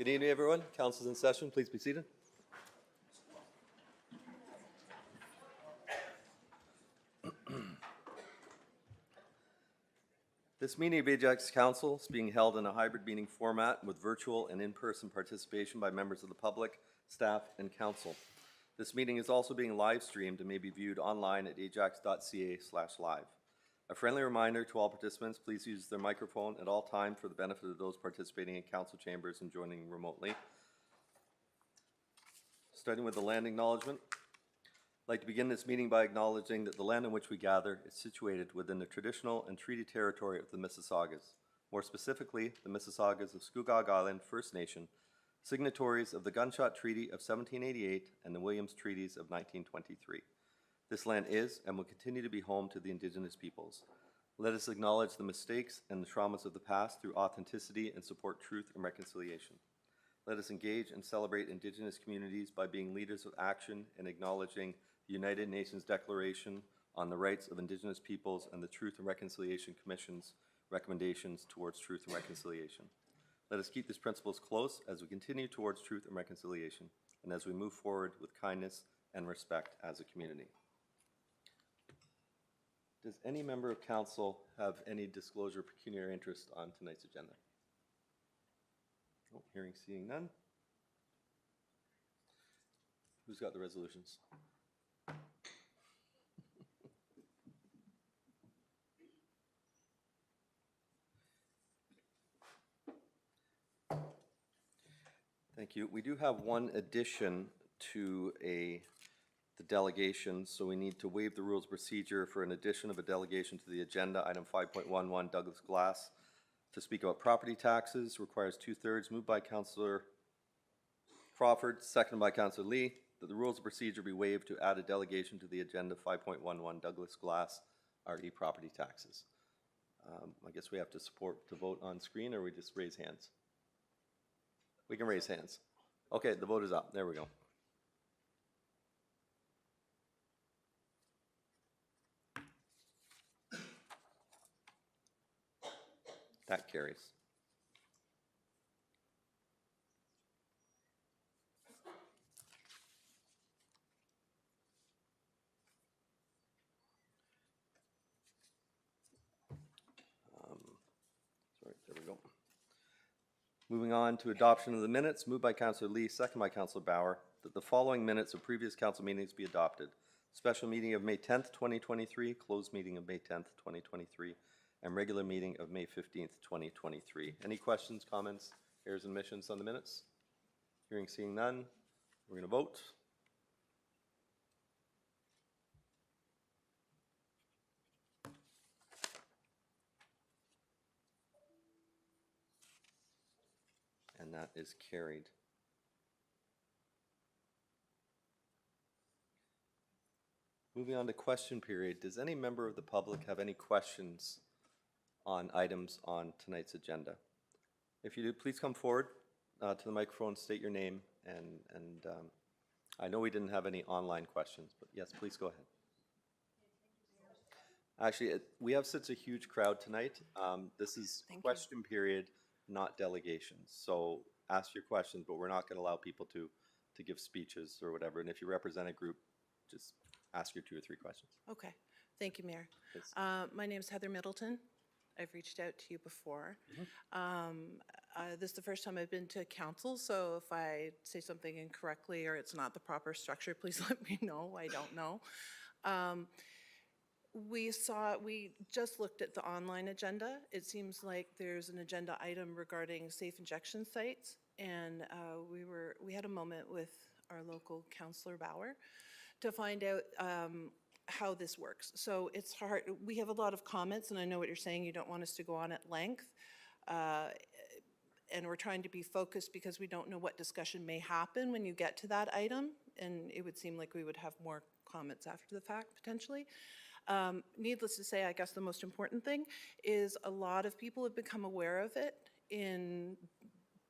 Good evening, everyone. Council's in session. Please be seated. This meeting of Ajax Council is being held in a hybrid meeting format with virtual and in-person participation by members of the public, staff, and council. This meeting is also being live streamed and may be viewed online at ajax.ca/live. A friendly reminder to all participants, please use their microphone at all times for the benefit of those participating in council chambers and joining remotely. Starting with the land acknowledgement. I'd like to begin this meeting by acknowledging that the land on which we gather is situated within the traditional and treaty territory of the Mississaugas, more specifically the Mississaugas of Scugog Island First Nation, signatories of the Gunshot Treaty of 1788 and the Williams Treaties of 1923. This land is and will continue to be home to the Indigenous peoples. Let us acknowledge the mistakes and the traumas of the past through authenticity and support truth and reconciliation. Let us engage and celebrate Indigenous communities by being leaders of action and acknowledging the United Nations Declaration on the Rights of Indigenous Peoples and the Truth and Reconciliation Commission's recommendations towards truth and reconciliation. Let us keep these principles close as we continue towards truth and reconciliation and as we move forward with kindness and respect as a community. Does any member of council have any disclosure of pecuniary interest on tonight's agenda? Oh, hearing, seeing none. Who's got the resolutions? Thank you. We do have one addition to the delegation, so we need to waive the rules of procedure for an addition of a delegation to the agenda. Item 5.11, Douglas Glass, to speak about property taxes, requires 2/3, moved by Councillor Crawford, seconded by Councillor Lee, that the rules of procedure be waived to add a delegation to the agenda. 5.11, Douglas Glass, RE property taxes. I guess we have to vote on screen, or we just raise hands? We can raise hands. Okay, the vote is up. There we go. That carries. Sorry, there we go. Moving on to adoption of the minutes, moved by Councillor Lee, second by Councillor Bauer, that the following minutes of previous council meetings be adopted. Special meeting of May 10th, 2023, closed meeting of May 10th, 2023, and regular meeting of May 15th, 2023. Any questions, comments, errors, and omissions on the minutes? Hearing, seeing none, we're going to vote. And that is carried. Moving on to question period. Does any member of the public have any questions on items on tonight's agenda? If you do, please come forward to the microphone, state your name, and I know we didn't have any online questions, but yes, please go ahead. Actually, we have such a huge crowd tonight. This is question period, not delegations. So ask your questions, but we're not going to allow people to give speeches or whatever. And if you represent a group, just ask your 2 or 3 questions. Okay. Thank you, Mayor. My name is Heather Middleton. I've reached out to you before. This is the first time I've been to council, so if I say something incorrectly or it's not the proper structure, please let me know. I don't know. We just looked at the online agenda. It seems like there's an agenda item regarding safe injection sites, and we had a moment with our local Councillor Bauer to find out how this works. So it's hard. We have a lot of comments, and I know what you're saying. You don't want us to go on at length, and we're trying to be focused because we don't know what discussion may happen when you get to that item, and it would seem like we would have more comments after the fact, potentially. Needless to say, I guess the most important thing is a lot of people have become aware of it in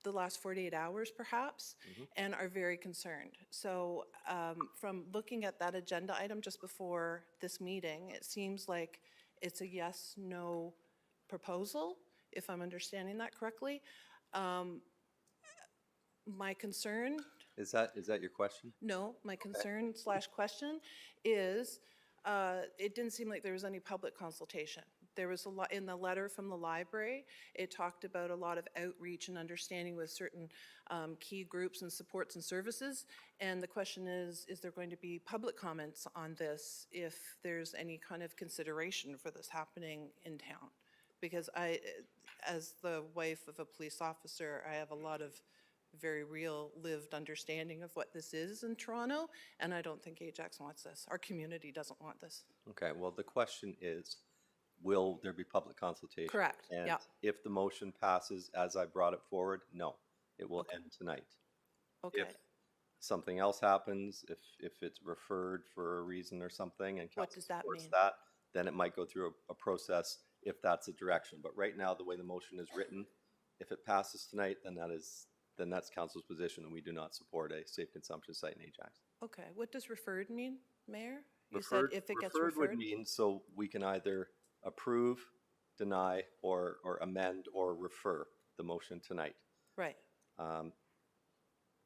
the last 48 hours, perhaps, and are very concerned. So from looking at that agenda item just before this meeting, it seems like it's a yes-no proposal, if I'm understanding that correctly. My concern, Is that your question? no, my concern slash question is, it didn't seem like there was any public consultation. There was a lot, in the letter from the library, it talked about a lot of outreach and understanding with certain key groups and supports and services. And the question is there going to be public comments on this if there's any kind of consideration for this happening in town? Because as the wife of a police officer, I have a lot of very real lived understanding of what this is in Toronto, and I don't think Ajax wants this. Our community doesn't want this. Okay, well, the question is, will there be public consultation? Correct, And yeah. if the motion passes as I brought it forward, no, it will end tonight. Okay. If something else happens, if it's referred for a reason or something and What council does that supports mean? that, then it might go through a process if that's a direction. But right now, the way the motion is written, if it passes tonight, then that's council's position, and we do not support a safe consumption site in Ajax. Okay, what does referred mean, Mayor? You said if it gets Referred would referred? mean so we can either approve, deny, or amend or refer the motion tonight. Right,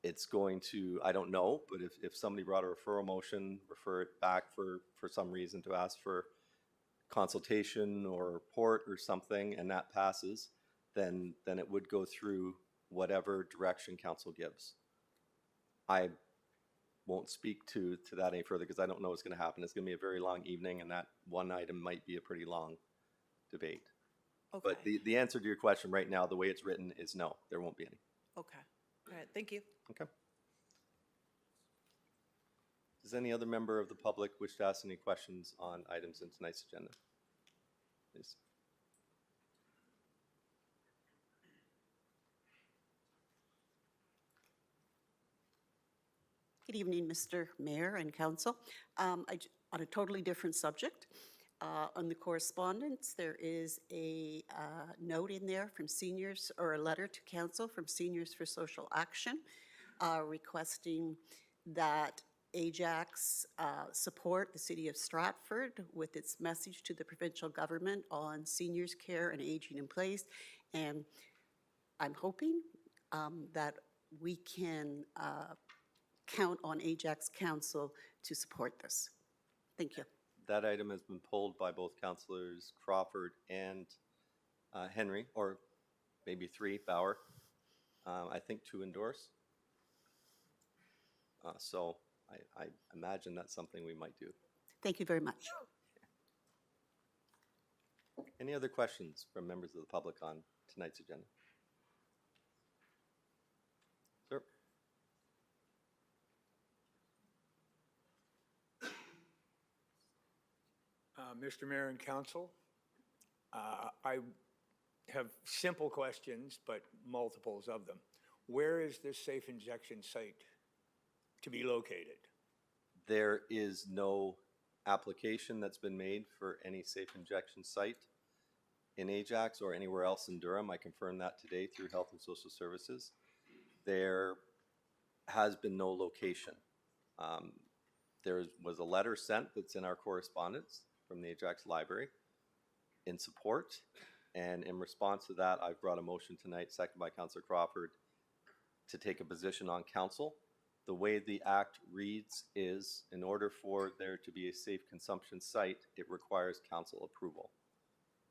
It's going to, I don't know, but if somebody brought a referral motion, refer it back for some reason to ask for consultation or report or something, and that passes, then it would go through whatever direction council gives. I won't speak to that any further because I don't know what's going to happen. It's going to be a very long evening, and that one item might be a pretty long debate. okay, But the answer to your question right now, the way it's written, is no, there won't be any. okay. All right, thank you. Okay. Does any other member of the public wish to ask any questions on items in tonight's agenda? Please. Good evening, Mr. Mayor and Council. On a totally different subject, on the correspondence, there is a note in there from seniors, or a letter to Council from Seniors for Social Action, requesting that Ajax support the City of Stratford with its message to the provincial government on seniors' care and aging in place. And I'm hoping that we can count on Ajax Council to support this. Thank you. That item has been pulled by both councillors Crawford and Henry, or maybe three, Bauer. I think two endorse. So I imagine that's something we might do. Thank you very much. Any other questions from members of the public on tonight's agenda? Sir? Mr. Mayor and Council, I have simple questions, but multiples of them. Where is this safe injection site to be located? There is no application that's been made for any safe injection site in Ajax or anywhere else in Durham. I confirmed that today through Health and Social Services. There has been no location. There was a letter sent that's in our correspondence from the Ajax Library in support, and in response to that, I've brought a motion tonight, seconded by Councillor Crawford, to take a position on council. The way the act reads is, in order for there to be a safe consumption site, it requires council approval.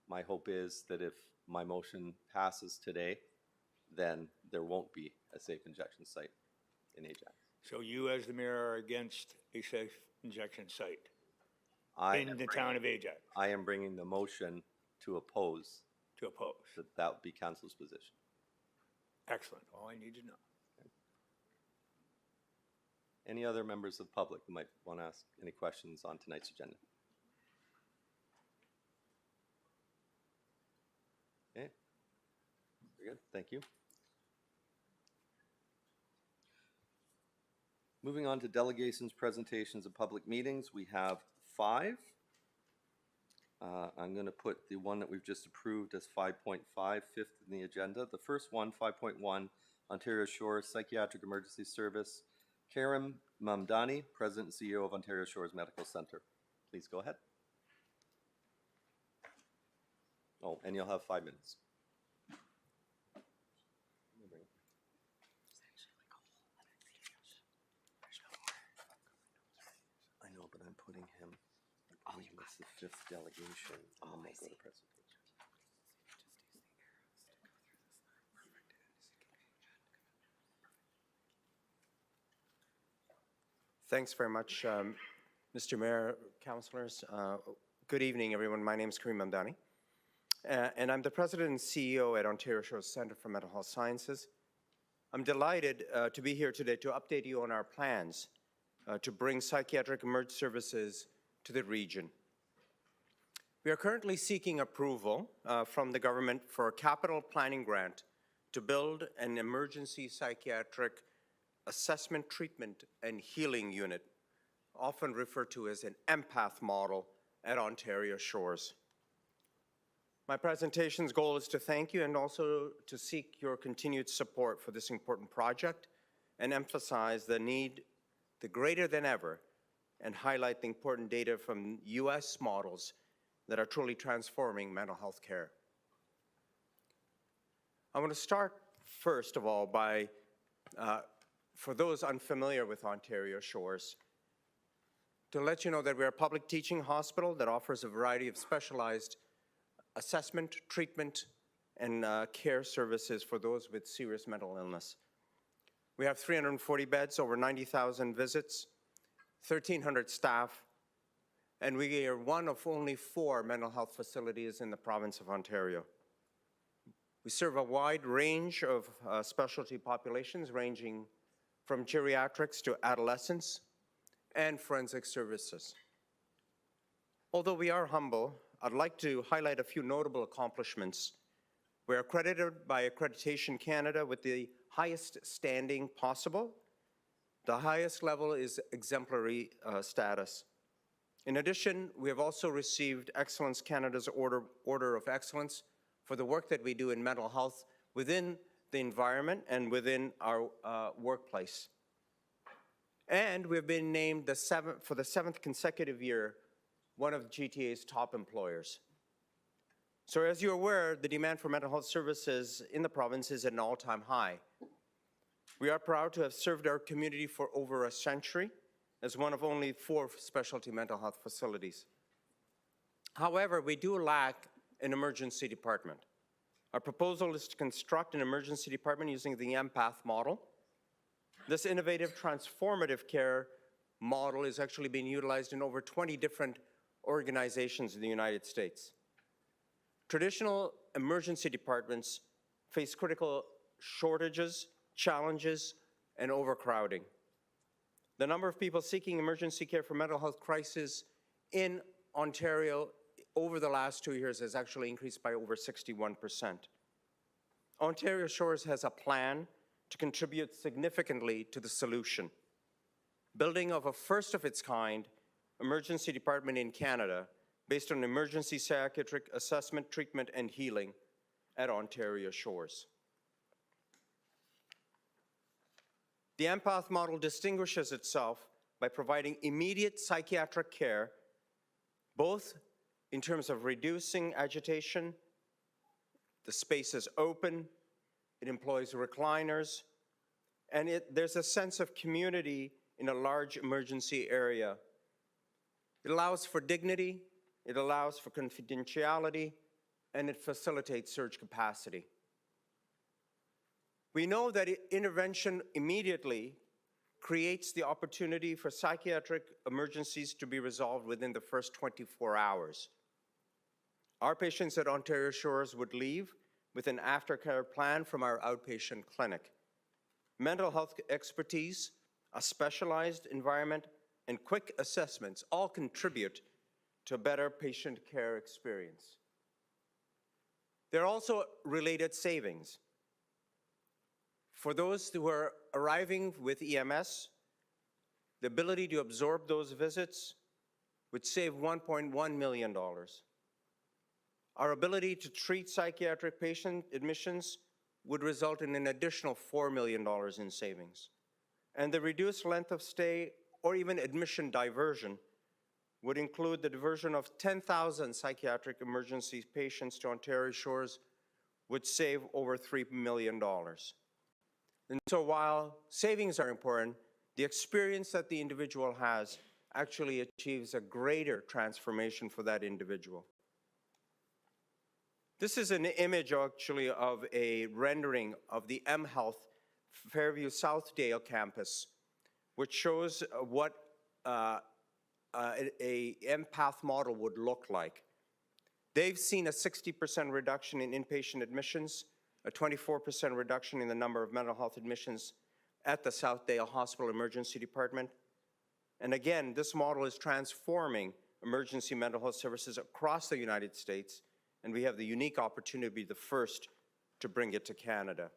My hope is that if my motion passes today, then there won't be a safe injection site in Ajax. So you, as the mayor, are against a safe injection site am in the town of Ajax I am bringing the motion to oppose. to oppose? That would be council's position. Excellent. All I need to know. Any other members of the public who might want to ask any questions on tonight's agenda? Okay. Very good. Thank you. Moving on to delegations, presentations, and public meetings, we have 5. I'm going to put the one that we've just approved as 5.5, fifth in the agenda. The first one, 5.1, Ontario Shores Psychiatric Emergency Service. Karim Mamdani, President and CEO of Ontario Shores Medical Center. Please go ahead. Oh, and you'll have 5 minutes. I'm putting him, he was the fifth delegation. Oh, I see. Thanks very much, Mr. Mayor, councillors. Good evening, everyone. My name is Kareem Mamdani, and I'm the President and CEO at Ontario Shores Centre for Mental Health Sciences. I'm delighted to be here today to update you on our plans to bring psychiatric emergency services to the region. We are currently seeking approval from the government for a capital planning grant to build an emergency psychiatric assessment, treatment, and healing unit, often referred to as an Empath model at Ontario Shores. My presentation's goal is to thank you and also to seek your continued support for this important project and emphasize the need, the greater than ever, and highlight the important data from US models that are truly transforming mental health care. I want to start, first of all, by for those unfamiliar with Ontario Shores, to let you know that we're a public teaching hospital that offers a variety of specialized assessment, treatment, and care services for those with serious mental illness. We have 340 beds, over 90,000 visits, 1,300 staff, and we are one of only 4 mental health facilities in the province of Ontario. We serve a wide range of specialty populations ranging from geriatrics to adolescents and forensic services. Although we are humble, I'd like to highlight a few notable accomplishments. We're accredited by Accreditation Canada with the highest standing possible. The highest level is exemplary status. In addition, we have also received Excellence Canada's Order of Excellence for the work that we do in mental health within the environment and within our workplace. And we've been named for the 7th consecutive year one of GTA's top employers. So as you're aware, the demand for mental health services in the province is at an all-time high. We are proud to have served our community for over a century as one of only 4 specialty mental health facilities. However, we do lack an emergency department. Our proposal is to construct an emergency department using the Empath model. This innovative, transformative care model is actually being utilized in over 20 different organizations in the United States. Traditional emergency departments face critical shortages, challenges, and overcrowding. The number of people seeking emergency care for mental health crises in Ontario over the last 2 years has actually increased by over 61%. Ontario Shores has a plan to contribute significantly to the solution. Building of a first-of-its-kind emergency department in Canada based on emergency psychiatric assessment, treatment, and healing at Ontario Shores. The Empath model distinguishes itself by providing immediate psychiatric care, both in terms of reducing agitation, the space is open, it employs recliners, and there's a sense of community in a large emergency area. It allows for dignity, it allows for confidentiality, and it facilitates surge capacity. We know that intervention immediately creates the opportunity for psychiatric emergencies to be resolved within the first 24 hours. Our patients at Ontario Shores would leave with an aftercare plan from our outpatient clinic. Mental health expertise, a specialized environment, and quick assessments all contribute to a better patient care experience. There are also related savings. For those who are arriving with EMS, the ability to absorb those visits would save $1.1 million. Our ability to treat psychiatric patient admissions would result in an additional $4 million in savings. And the reduced length of stay or even admission diversion would include the diversion of 10,000 psychiatric emergency patients to Ontario Shores, would save over $3 million. And so while savings are important, the experience that the individual has actually achieves a greater transformation for that individual. This is an image actually of a rendering of the mHealth Fairview Southdale campus, which shows what a Empath model would look like. They've seen a 60% reduction in inpatient admissions, a 24% reduction in the number of mental health admissions at the Southdale Hospital Emergency Department. And again, this model is transforming emergency mental health services across the United States, and we have the unique opportunity to be the first to bring it to Canada.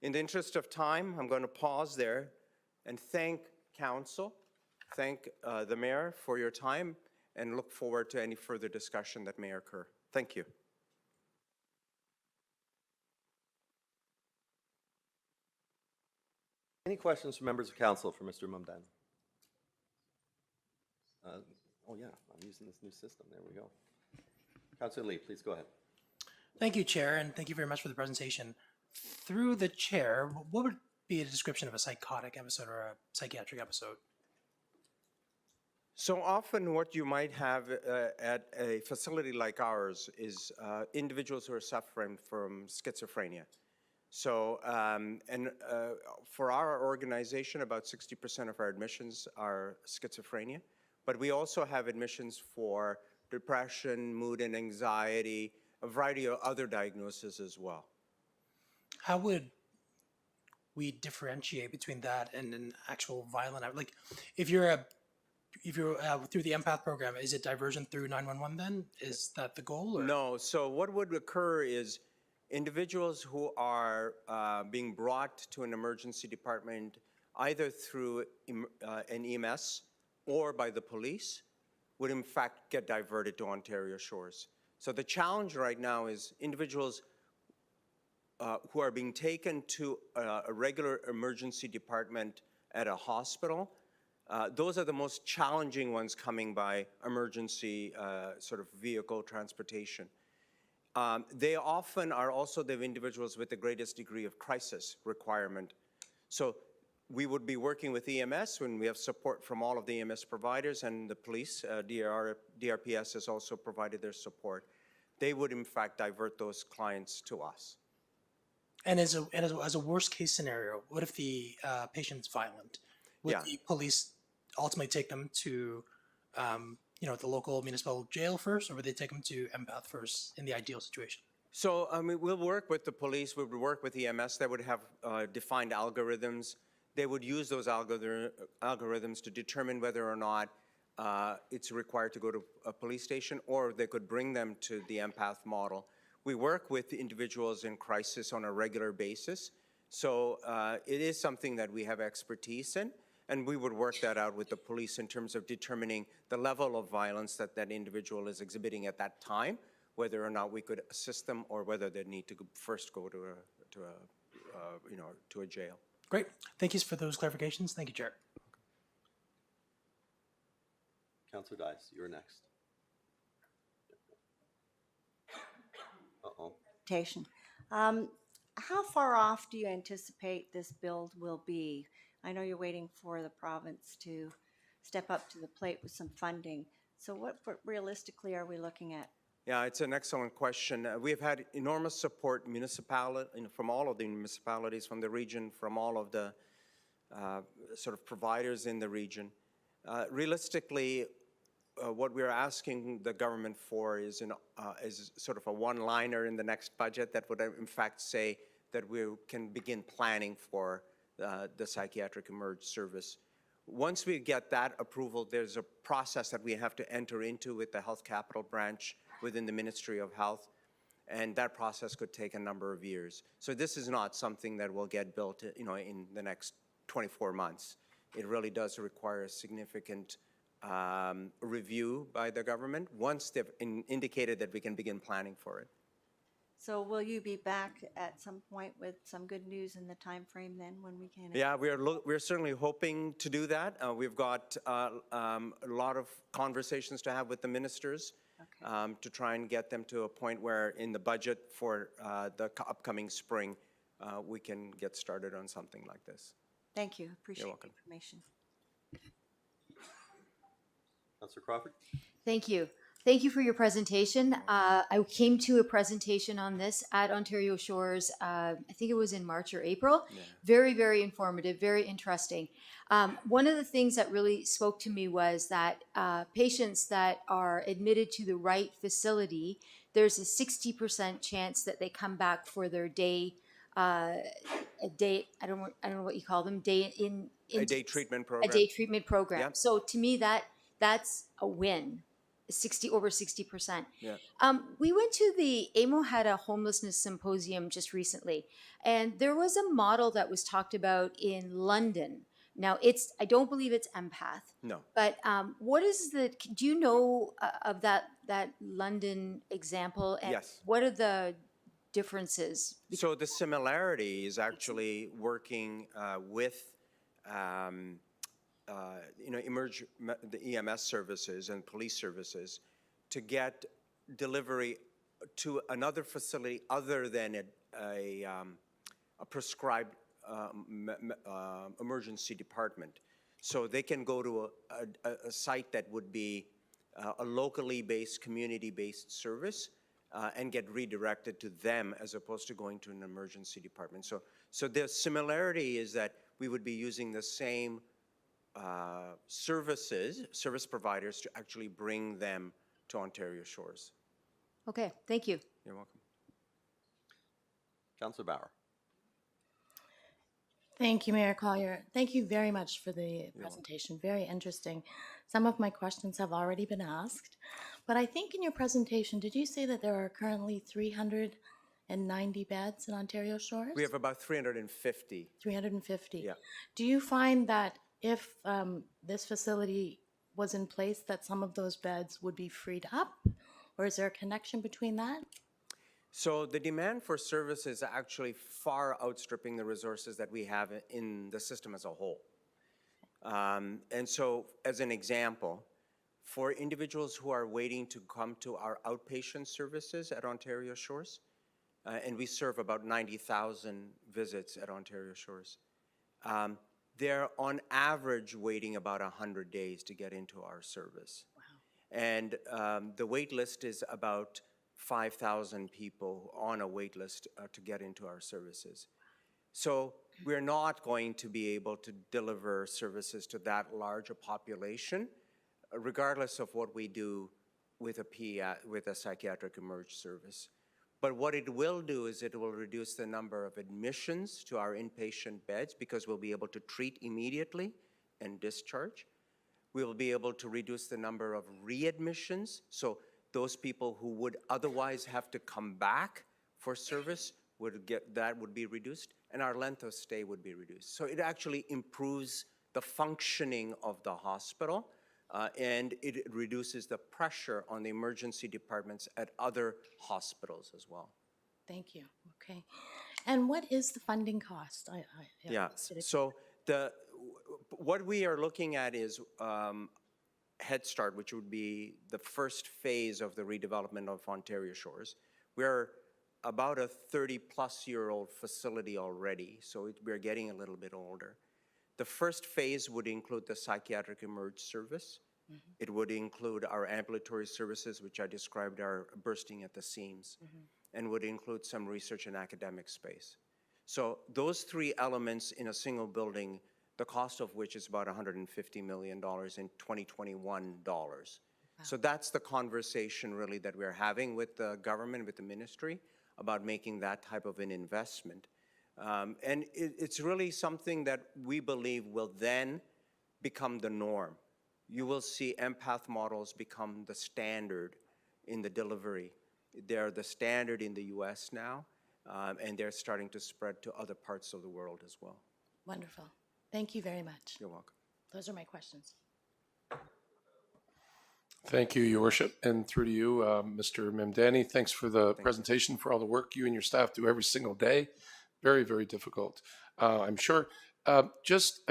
In the interest of time, I'm going to pause there and thank Council, thank the Mayor for your time, and look forward to any further discussion that may occur. Thank you. Any questions from members of council for Mr. Mumdan? Oh yeah, I'm using this new system. There we go. Councillor Lee, please go ahead. Thank you, Chair, and thank you very much for the presentation. Through the Chair, what would be a description of a psychotic episode or a psychiatric episode? So often what you might have at a facility like ours is individuals who are suffering from schizophrenia. So, for our organization, about 60% of our admissions are schizophrenia, but we also have admissions for depression, mood and anxiety, a variety of other diagnoses as well. How would we differentiate between that and an actual violent, like if you're through the Empath program, is it diversion through 911 then? Is that the goal? Or? No, so what would occur is individuals who are being brought to an emergency department either through an EMS or by the police would in fact get diverted to Ontario Shores. So the challenge right now is individuals who are being taken to a regular emergency department at a hospital. Those are the most challenging ones coming by emergency sort of vehicle transportation. They often are also the individuals with the greatest degree of crisis requirement. So we would be working with EMS when we have support from all of the EMS providers, and the police, DRPS has also provided their support. They would in fact divert those clients to us. And as a worst case scenario, what if the patient's violent? Would the police ultimately take them to the local municipal jail first, or would they take them to Empath first in the ideal situation? So I mean, we'll work with the police, we would work with EMS that would have defined algorithms. They would use those algorithms to determine whether or not it's required to go to a police station, or they could bring them to the Empath model. We work with individuals in crisis on a regular basis. So it is something that we have expertise in, and we would work that out with the police in terms of determining the level of violence that that individual is exhibiting at that time, whether or not we could assist them, or whether they need to first go to a jail. Great. Thank you for those clarifications. Thank you, Chair. Councillor Dice, you're next. Uh-oh. How far off do you anticipate this build will be? I know you're waiting for the province to step up to the plate with some funding. So what realistically are we looking at? Yeah, it's an excellent question. We have had enormous support from all of the municipalities, from the region, from all of the sort of providers in the region. Realistically, what we're asking the government for is sort of a one-liner in the next budget that would in fact say that we can begin planning for the psychiatric emerge service. Once we get that approval, there's a process that we have to enter into with the Health Capital Branch within the Ministry of Health, and that process could take a number of years. So this is not something that will get built, in the next 24 months. It really does require a significant review by the government once they've indicated that we can begin planning for it. So will you be back at some point with some good news in the time frame then when we can? Yeah, we're certainly hoping to do that. We've got a lot of conversations to have with the ministers. Okay. To try and get them to a point where in the budget for the upcoming spring, we can get started on something like this. Thank you. Appreciate You're welcome. the information. Councillor Crawford? Thank you. Thank you for your presentation. I came to a presentation on this at Ontario Shores, I think it was in March or April. Very, very informative, very interesting. One of the things that really spoke to me was that patients that are admitted to the right facility, there's a 60% chance that they come back for their day, a day, I don't know what you call them, day in A day treatment a program. day treatment program. Yep. So to me, that's a win. 60%. Yeah. We went to the AMO had a homelessness symposium just recently, and there was a model that was talked about in London. Now I don't believe it's Empath. No. But what is do you know of that London example? And Yes. what are the differences? So the similarity is actually working with the EMS services and police services to get delivery to another facility other than a prescribed emergency department. So they can go to a site that would be a locally based, community-based service and get redirected to them as opposed to going to an emergency department. So the similarity is that we would be using the same service providers to actually bring them to Ontario Shores. Okay, thank you. You're welcome. Councillor Bauer? Thank you, Mayor Collier. Thank you very much for the presentation. Very interesting. Some of my questions have already been asked, but I think in your presentation, did you say that there are currently 390 beds in Ontario Shores? We have about 350. 350. Yeah. Do you find that if this facility was in place, that some of those beds would be freed up, or is there a connection between that? So the demand for service is actually far outstripping the resources that we have in the system as a whole. And so as an example, for individuals who are waiting to come to our outpatient services at Ontario Shores, and we serve about 90,000 visits at Ontario Shores, they're on average waiting about 100 days to get into our service. Wow. And the wait list is about 5,000 people on a wait list to get into our services. So we're not going to be able to deliver services to that large a population, regardless of what we do with a psychiatric emerge service. But what it will do is it will reduce the number of admissions to our inpatient beds because we'll be able to treat immediately and discharge. We will be able to reduce the number of readmissions. So those people who would otherwise have to come back for service would be reduced, and our length of stay would be reduced. So it actually improves the functioning of the hospital, and it reduces the pressure on the emergency departments at other hospitals as well. Thank you. Okay. And what is the funding cost? So what we are looking at is Head Start, which would be the first phase of the redevelopment of Ontario Shores. We're about a 30-plus-year-old facility already, so we're getting a little bit older. The first phase would include the psychiatric emerge service. Mm-hmm. It would include our ambulatory services, which I described are bursting at the seams, mm-hmm. and would include some research and academic space. So those three elements in a single building, the cost of which is about $150 million in 2021 dollars. Wow. So that's the conversation really that we're having with the government, with the ministry, about making that type of an investment. And it's really something that we believe will then become the norm. You will see empath models become the standard in the delivery. They're the standard in the US now, and they're starting to spread to other parts of the world as well. Wonderful. Thank you very much. You're welcome. Those are my questions. Thank you, Your Worship, and through to you, Mr. Memdani. Thanks for the presentation, for all the work you and your staff do every single day. Very, very difficult, I'm sure. I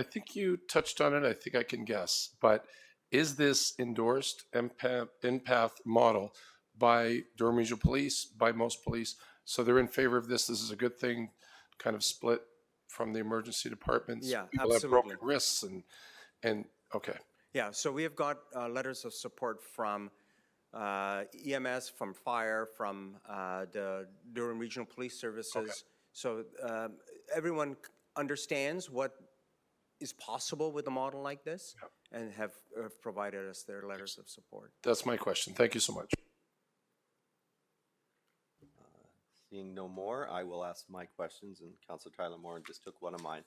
think you touched on it, I think I can guess, but is this endorsed empath model by Durham Regional Police, by most police? So they're in favor of this. This is a good thing, kind of split from the emergency departments. Yeah, People absolutely. have broken wrists and okay. Yeah, so we have got letters of support from EMS, from fire, from the Durham Regional Police Services. So everyone understands what is possible with a model like this and have provided us their letters of support. That's my question. Thank you so much. Seeing no more, I will ask my questions, and Councillor Tyler Moore just took one of mine.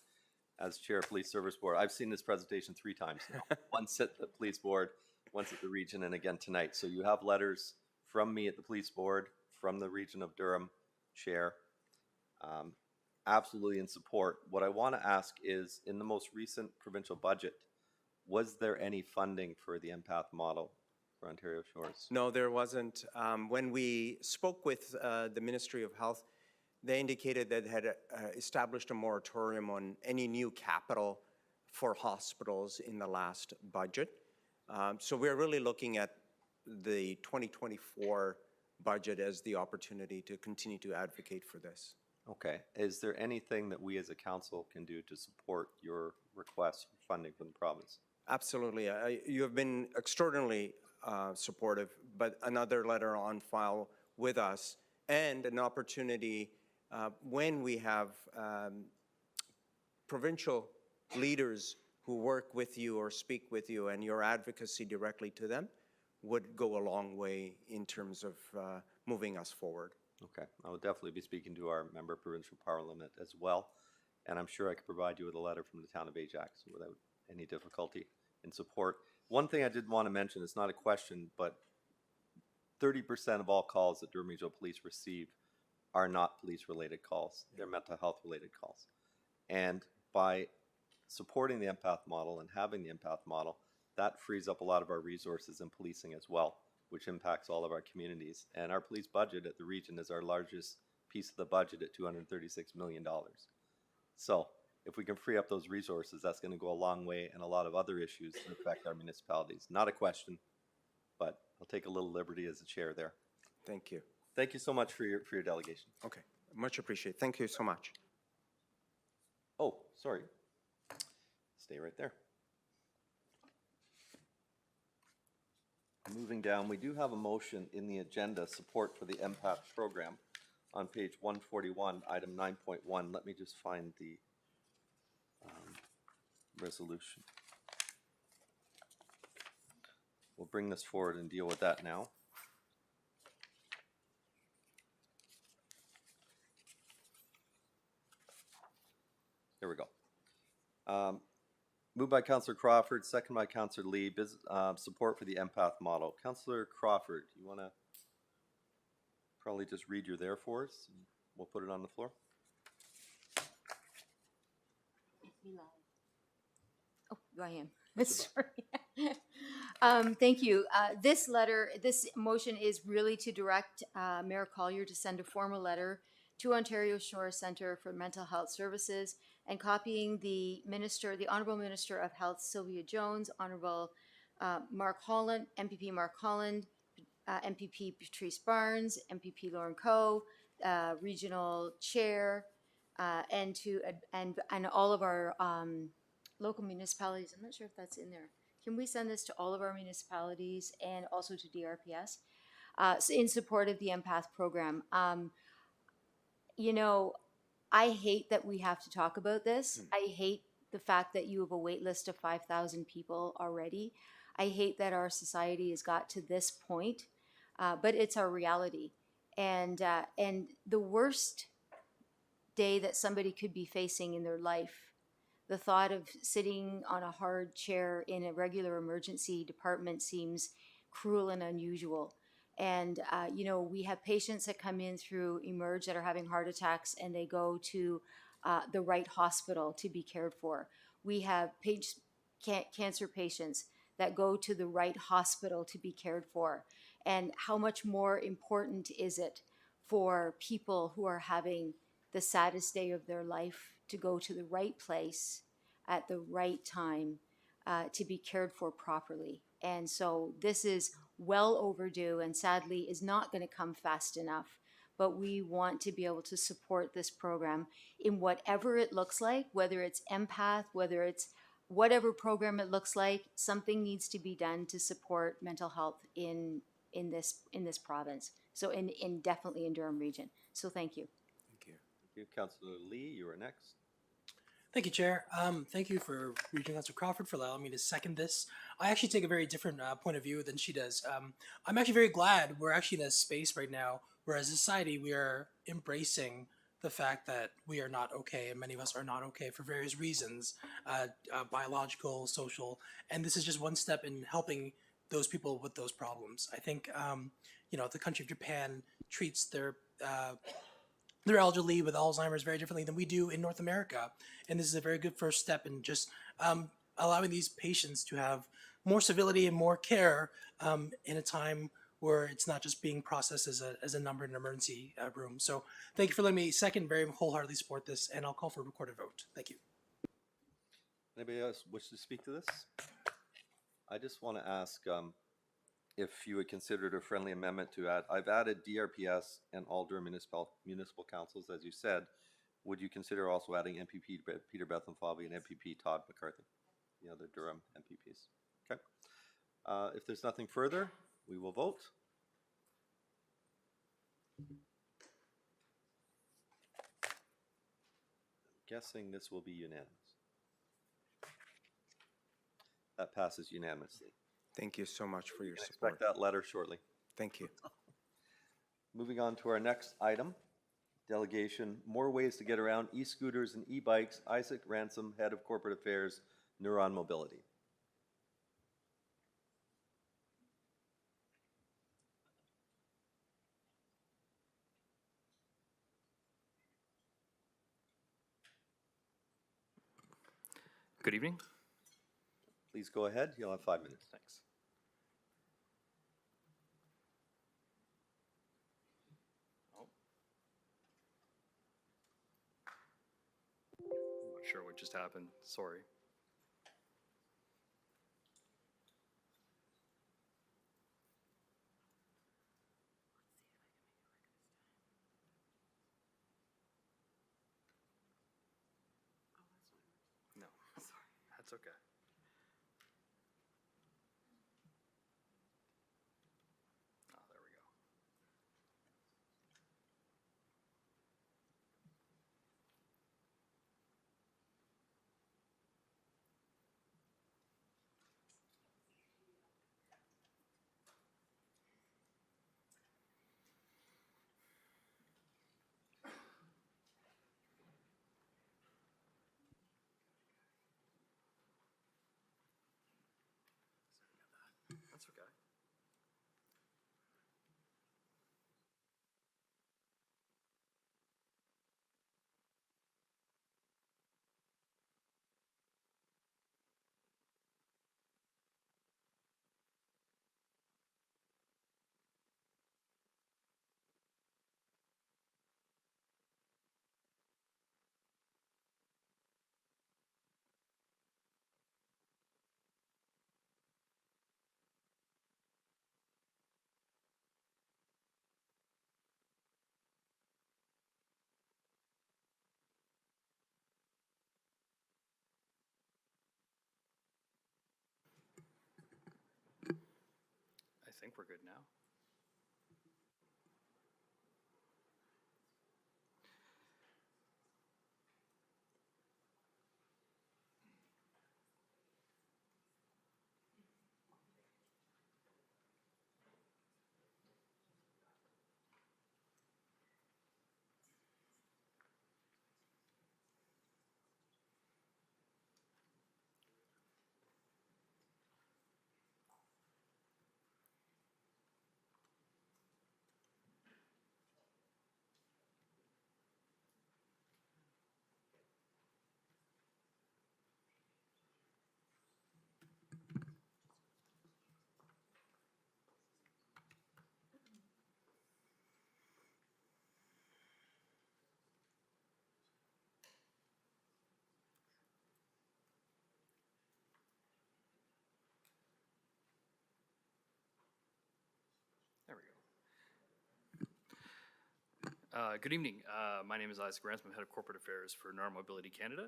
As Chair of Police Service Board, I've seen this presentation 3 times now. Once at the Police Board, once at the Region, and again tonight. So you have letters from me at the Police Board, from the Region of Durham Chair, absolutely in support. What I want to ask is, in the most recent provincial budget, was there any funding for the Empath model for Ontario Shores? No, there wasn't. When we spoke with the Ministry of Health, they indicated that they had established a moratorium on any new capital for hospitals in the last budget. So we're really looking at the 2024 budget as the opportunity to continue to advocate for this. Okay. Is there anything that we as a council can do to support your request for funding from the province? Absolutely. You have been extraordinarily supportive, but another letter on file with us and an opportunity when we have provincial leaders who work with you or speak with you, and your advocacy directly to them would go a long way in terms of moving us forward. Okay. I will definitely be speaking to our member of provincial parliament as well, and I'm sure I could provide you with a letter from the town of Ajax without any difficulty in support. One thing I did want to mention, it's not a question, but 30% of all calls that Durham Regional Police receive are not police-related calls. They're mental health-related calls. And by supporting the Empath model and having the Empath model, that frees up a lot of our resources in policing as well, which impacts all of our communities. And our police budget at the region is our largest piece of the budget at $236 million. So if we can free up those resources, that's going to go a long way in a lot of other issues that affect our municipalities. Not a question, but I'll take a little liberty as a chair there. Thank you. Thank you so much for your delegation. Okay, much appreciated. Thank you so much. Oh, sorry. Stay right there. Moving down, we do have a motion in the agenda, support for the Empath program on page 141, item 9.1. Let me just find the resolution. We'll bring this forward and deal with that now. Here we go. Moved by Councillor Crawford, second by Councillor Lee, support for the Empath model. Councillor Crawford, you want to probably just read your there for us? And we'll put it on the floor. Oh, I am. Sorry. Thank you. This motion is really to direct Mayor Collier to send a formal letter to Ontario Shores Centre for Mental Health Services and copying the Honourable Minister of Health, Sylvia Jones, Honourable Mark Holland, MPP Mark Holland, MPP Patrice Barnes, MPP Lauren Coe, Regional Chair, and all of our local municipalities. I'm not sure if that's in there. Can we send this to all of our municipalities and also to DRPS in support of the Empath program? You know, I hate that we have to talk about this. I hate the fact that you have a wait list of 5,000 people already. I hate that our society has got to this point, but it's our reality. And the worst day that somebody could be facing in their life, the thought of sitting on a hard chair in a regular emergency department seems cruel and unusual. And, you know, we have patients that come in through Emerge that are having heart attacks and they go to the right hospital to be cared for. We have cancer patients that go to the right hospital to be cared for. And how much more important is it for people who are having the saddest day of their life to go to the right place at the right time to be cared for properly? And so this is well overdue and sadly is not going to come fast enough. But we want to be able to support this program in whatever it looks like, whether it's Empath, whether it's whatever program it looks like, something needs to be done to support mental health in this province. So in definitely in Durham region. So thank you. Thank you. Thank you. Councillor Lee, you are next. Thank you, Chair. Thank you for Regional Councillor Crawford for allowing me to second this. I actually take a very different point of view than she does. I'm actually very glad we're actually in a space right now where as a society we are embracing the fact that we are not okay, and many of us are not okay for various reasons, biological, social, and this is just one step in helping those people with those problems. I think, the country of Japan treats their elderly with Alzheimer's very differently than we do in North America. And this is a very good first step in just allowing these patients to have more civility and more care in a time where it's not just being processed as a number in an emergency room. So thank you for letting me second, very wholeheartedly support this, and I'll call for a recorded vote. Thank you. Anybody else wish to speak to this? I just want to ask if you would consider it a friendly amendment to add, I've added DRPS and all Durham municipal councils, as you said. Would you consider also adding MPP Peter Bethlenfalvy and MPP Todd McCarthy, the other Durham MPPs? Okay. If there's nothing further, we will vote. I'm guessing this will be unanimous. That passes unanimously. Thank you so much for your You can support. expect that letter shortly. Thank you. Moving on to our next item, delegation, more ways to get around e-scooters and e-bikes. Isaac Ransom, Head of Corporate Affairs, Neuron Mobility. Good evening. Please go ahead. You'll have 5 minutes. Thanks. Oh. I'm not sure what just happened. Sorry. No, that's okay. Oh, there we go. That's okay. I think we're good now. There we go. Good evening. My name is Isaac Ransom, Head of Corporate Affairs for Neuron Mobility Canada.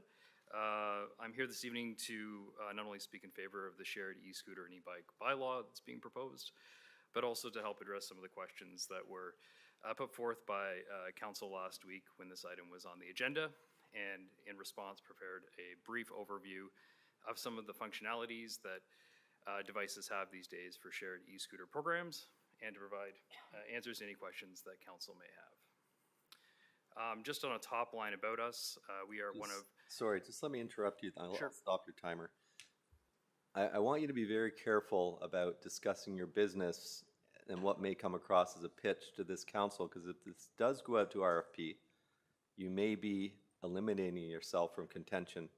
I'm here this evening to not only speak in favor of the shared e-scooter and e-bike bylaw that's being proposed, but also to help address some of the questions that were put forth by council last week when this item was on the agenda, and in response prepared a brief overview of some of the functionalities that devices have these days for shared e-scooter programs, and to provide answers to any questions that council may have. Just on a top line about us, we are one of... Sorry, just let me interrupt you. I'll Sure. stop your timer. I want you to be very careful about discussing your business and what may come across as a pitch to this council, because if this does go out to RFP, you may be eliminating yourself from contention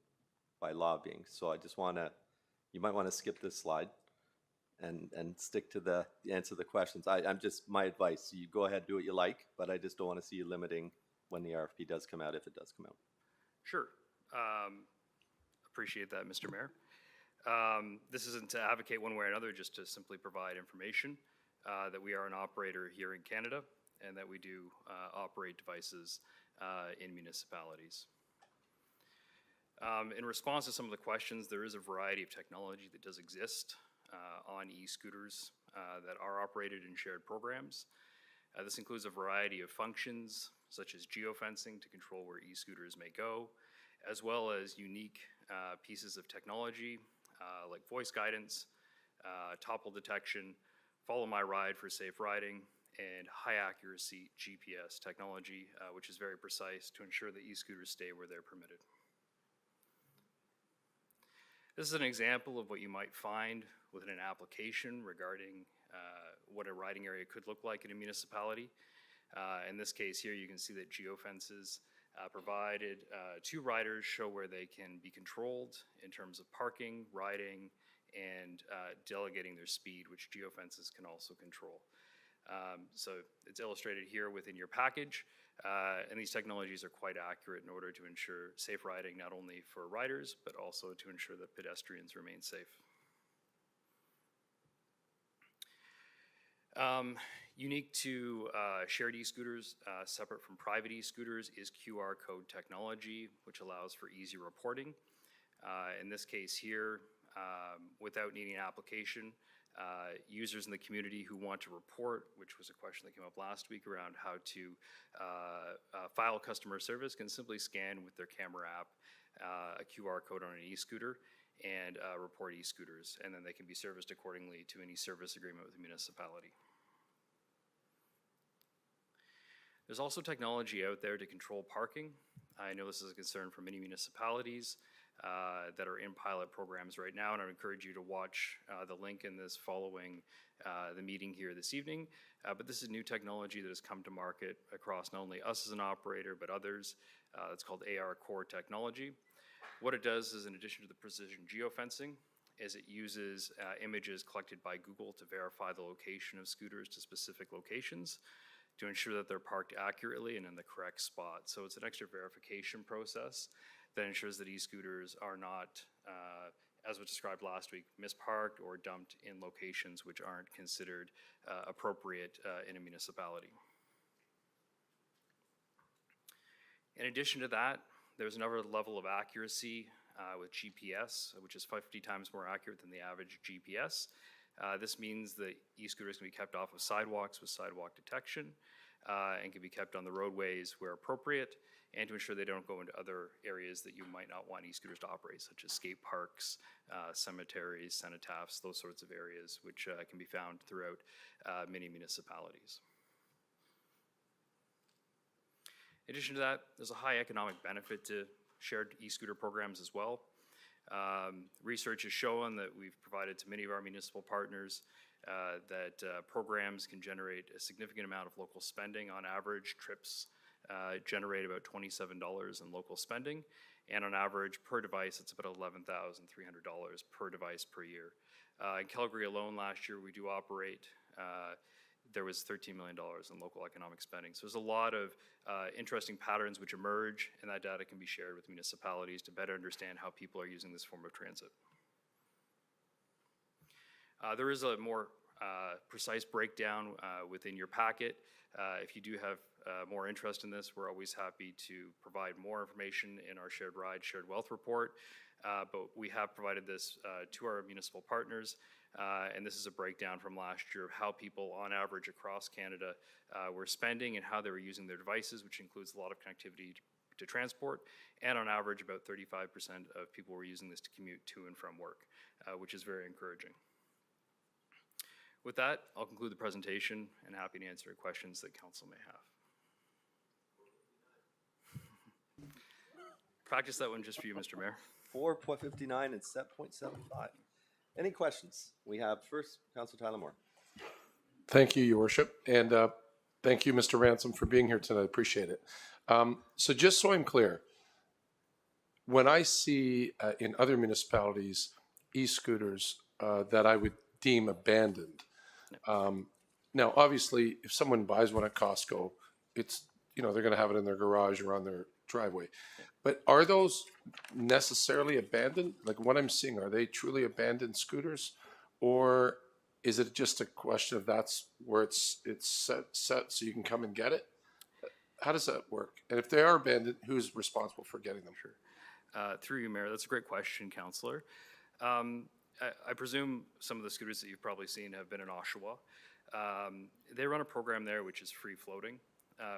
by lobbying. So I just want to, you might want to skip this slide and stick to the answer the questions. I'm just, my advice, you go ahead, do what you like, but I just don't want to see you limiting when the RFP does come out, if it does come out. Sure. Appreciate that, Mr. Mayor. This isn't to advocate one way or another, just to simply provide information that we are an operator here in Canada and that we do operate devices in municipalities. In response to some of the questions, there is a variety of technology that does exist on e-scooters that are operated in shared programs. This includes a variety of functions, such as geofencing to control where e-scooters may go, as well as unique pieces of technology like voice guidance, topple detection, follow my ride for safe riding, and high accuracy GPS technology, which is very precise to ensure that e-scooters stay where they're permitted. This is an example of what you might find within an application regarding what a riding area could look like in a municipality. In this case here, you can see that geofences provided to riders show where they can be controlled in terms of parking, riding, and delegating their speed, which geofences can also control. So it's illustrated here within your package, and these technologies are quite accurate in order to ensure safe riding not only for riders, but also to ensure that pedestrians remain safe. Unique to shared e-scooters, separate from private e-scooters, is QR code technology, which allows for easy reporting. In this case here, without needing an application, users in the community who want to report, which was a question that came up last week around how to file customer service, can simply scan with their camera app a QR code on an e-scooter and report e-scooters, and then they can be serviced accordingly to any service agreement with the municipality. There's also technology out there to control parking. I know this is a concern for many municipalities that are in pilot programs right now, and I would encourage you to watch the link in this following the meeting here this evening. But this is new technology that has come to market across not only us as an operator, but others. It's called AR Core technology. What it does is, in addition to the precision geofencing, is it uses images collected by Google to verify the location of scooters to specific locations to ensure that they're parked accurately and in the correct spot. So it's an extra verification process that ensures that e-scooters are not, as was described last week, misparked or dumped in locations which aren't considered appropriate in a municipality. In addition to that, there's another level of accuracy with GPS, which is 50 times more accurate than the average GPS. This means that e-scooters can be kept off of sidewalks with sidewalk detection and can be kept on the roadways where appropriate, and to ensure they don't go into other areas that you might not want e-scooters to operate, such as skate parks, cemeteries, cenotaphs, those sorts of areas, which can be found throughout many municipalities. In addition to that, there's a high economic benefit to shared e-scooter programs as well. Research has shown that we've provided to many of our municipal partners that programs can generate a significant amount of local spending. On average, trips generate about $27 in local spending, and on average per device, it's about $11,300 per device per year. In Calgary alone last year, we do operate, there was $13 million in local economic spending. So there's a lot of interesting patterns which emerge, and that data can be shared with municipalities to better understand how people are using this form of transit. There is a more precise breakdown within your packet. If you do have more interest in this, we're always happy to provide more information in our Shared Ride, Shared Wealth report. But we have provided this to our municipal partners, and this is a breakdown from last year of how people on average across Canada were spending and how they were using their devices, which includes a lot of connectivity to transport, and on average about 35% of people were using this to commute to and from work, which is very encouraging. With that, I'll conclude the presentation and happy to answer questions that council may have. Practice that one just for you, Mr. Mayor. 4.59 and set 0.75. Any questions? We have first, Councillor Tyler Moore. Thank you, Your Worship, and thank you, Mr. Ransom, for being here tonight. Appreciate it. So just so I'm clear, when I see in other municipalities e-scooters that I would deem abandoned, now obviously if someone buys one at Costco, it's, you know, they're going to have it in their garage or on their driveway. But are those necessarily abandoned? Like what I'm seeing, are they truly abandoned scooters, or is it just a question of that's where it's set so you can come and get it? How does that work? And if they are abandoned, who's responsible for getting them? Sure. Through you, Mayor, that's a great question, Councillor. I presume some of the scooters that you've probably seen have been in Oshawa. They run a program there which is free floating,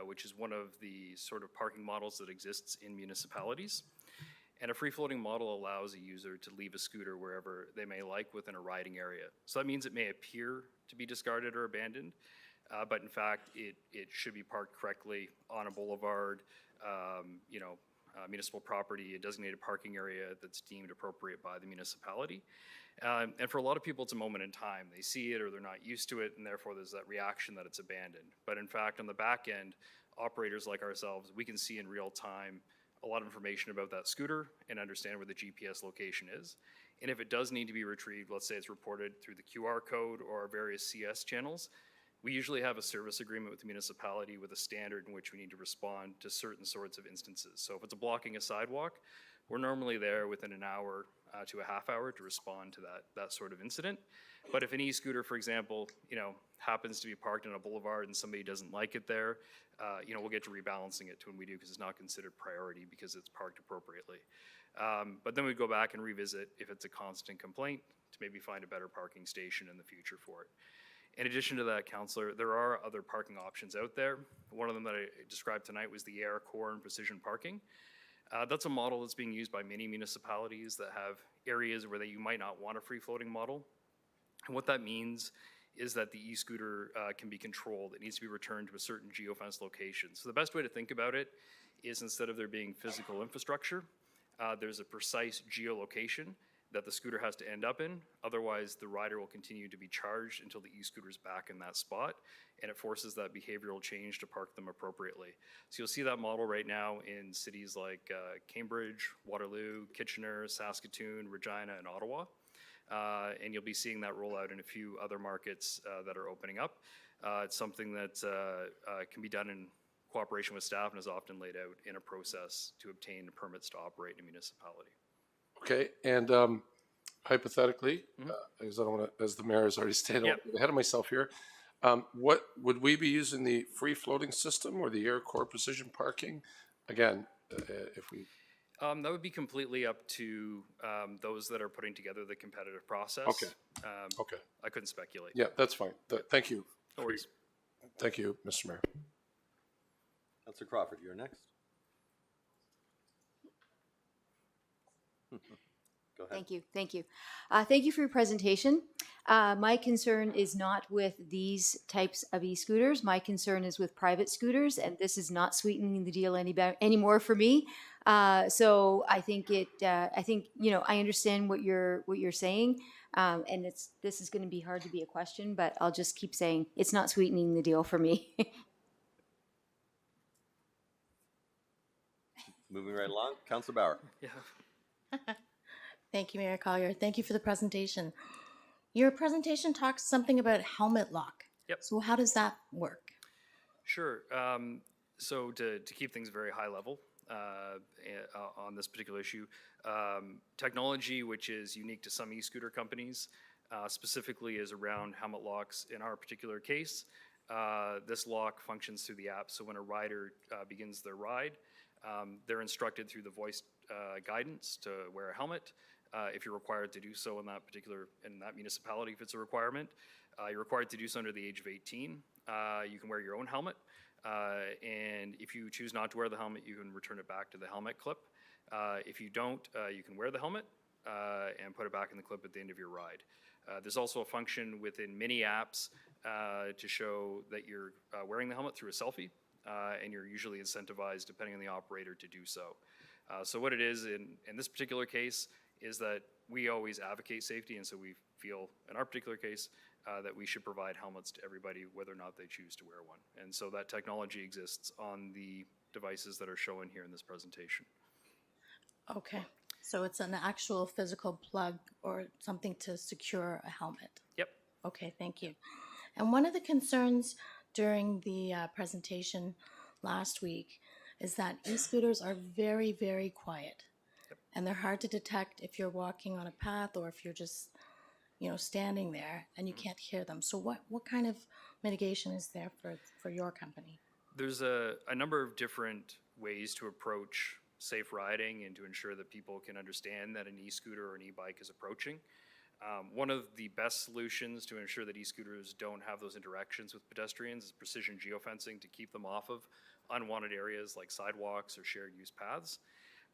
which is one of the sort of parking models that exists in municipalities. And a free floating model allows a user to leave a scooter wherever they may like within a riding area. So that means it may appear to be discarded or abandoned, but in fact, it should be parked correctly on a boulevard, municipal property, a designated parking area that's deemed appropriate by the municipality. And for a lot of people, it's a moment in time. They see it or they're not used to it, and therefore there's that reaction that it's abandoned. But in fact, on the back end, operators like ourselves, we can see in real time a lot of information about that scooter and understand where the GPS location is. And if it does need to be retrieved, let's say it's reported through the QR code or our various CS channels, we usually have a service agreement with the municipality with a standard in which we need to respond to certain sorts of instances. So if it's blocking a sidewalk, we're normally there within an hour to a half hour to respond to that sort of incident. But if an e-scooter, for example, happens to be parked on a boulevard and somebody doesn't like it there, we'll get to rebalancing it to when we do, because it's not considered priority because it's parked appropriately. But then we go back and revisit if it's a constant complaint to maybe find a better parking station in the future for it. In addition to that, Councillor, there are other parking options out there. One of them that I described tonight was the AR Core and Precision Parking. That's a model that's being used by many municipalities that have areas where you might not want a free-floating model. And what that means is that the e-scooter can be controlled. It needs to be returned to a certain geofence location. So the best way to think about it is, instead of there being physical infrastructure, there's a precise geolocation that the scooter has to end up in. Otherwise, the rider will continue to be charged until the e-scooter's back in that spot, and it forces that behavioral change to park them appropriately. So you'll see that model right now in cities like Cambridge, Waterloo, Kitchener, Saskatoon, Regina, and Ottawa. And you'll be seeing that roll out in a few other markets that are opening up. It's something that can be done in cooperation with staff and is often laid out in a process to obtain permits to operate in a municipality. Okay, and hypothetically, because I don't want to, as the mayor has already stated, Yep. I'm ahead of myself here. What would we be using, the free floating system or the Air Core Precision Parking? Again, if we. That would be completely up to those that are putting together the competitive process. Okay. Okay. I couldn't speculate. Yeah, that's fine. Thank you. No worries. Thank you, Mr. Mayor. Councillor Crawford, you're next. Go ahead. Thank you. Thank you. Thank you for your presentation. My concern is not with these types of e-scooters. My concern is with private scooters, and this is not sweetening the deal anymore for me. So I think I understand what you're saying, and this is going to be hard to be a question, but I'll just keep saying it's not sweetening the deal for me. Moving right along, Councillor Bauer. Yeah. Thank you, Mayor Collier. Thank you for the presentation. Your presentation talks something about helmet lock. Yep. So how does that work? Sure. So to keep things very high level on this particular issue, technology which is unique to some e-scooter companies specifically is around helmet locks. In our particular case, this lock functions through the app. So when a rider begins their ride, they're instructed through the voice guidance to wear a helmet. If you're required to do so in that municipality, if it's a requirement, you're required to do so under the age of 18. You can wear your own helmet, and if you choose not to wear the helmet, you can return it back to the helmet clip. If you don't, you can wear the helmet and put it back in the clip at the end of your ride. There's also a function within many apps to show that you're wearing the helmet through a selfie, and you're usually incentivized, depending on the operator, to do so. So what it is in this particular case is that we always advocate safety, and so we feel, in our particular case, that we should provide helmets to everybody, whether or not they choose to wear one. And so that technology exists on the devices that are shown here in this presentation. Okay, so it's an actual physical plug or something to secure a helmet? Yep. Okay, thank you. And one of the concerns during the presentation last week is that e-scooters are very, very quiet. Yep. And they're hard to detect if you're walking on a path or if you're just, standing there and you can't hear them. So what kind of mitigation is there for your company? There's a number of different ways to approach safe riding and to ensure that people can understand that an e-scooter or an e-bike is approaching. One of the best solutions to ensure that e-scooters don't have those interactions with pedestrians is precision geofencing to keep them off of unwanted areas like sidewalks or shared use paths.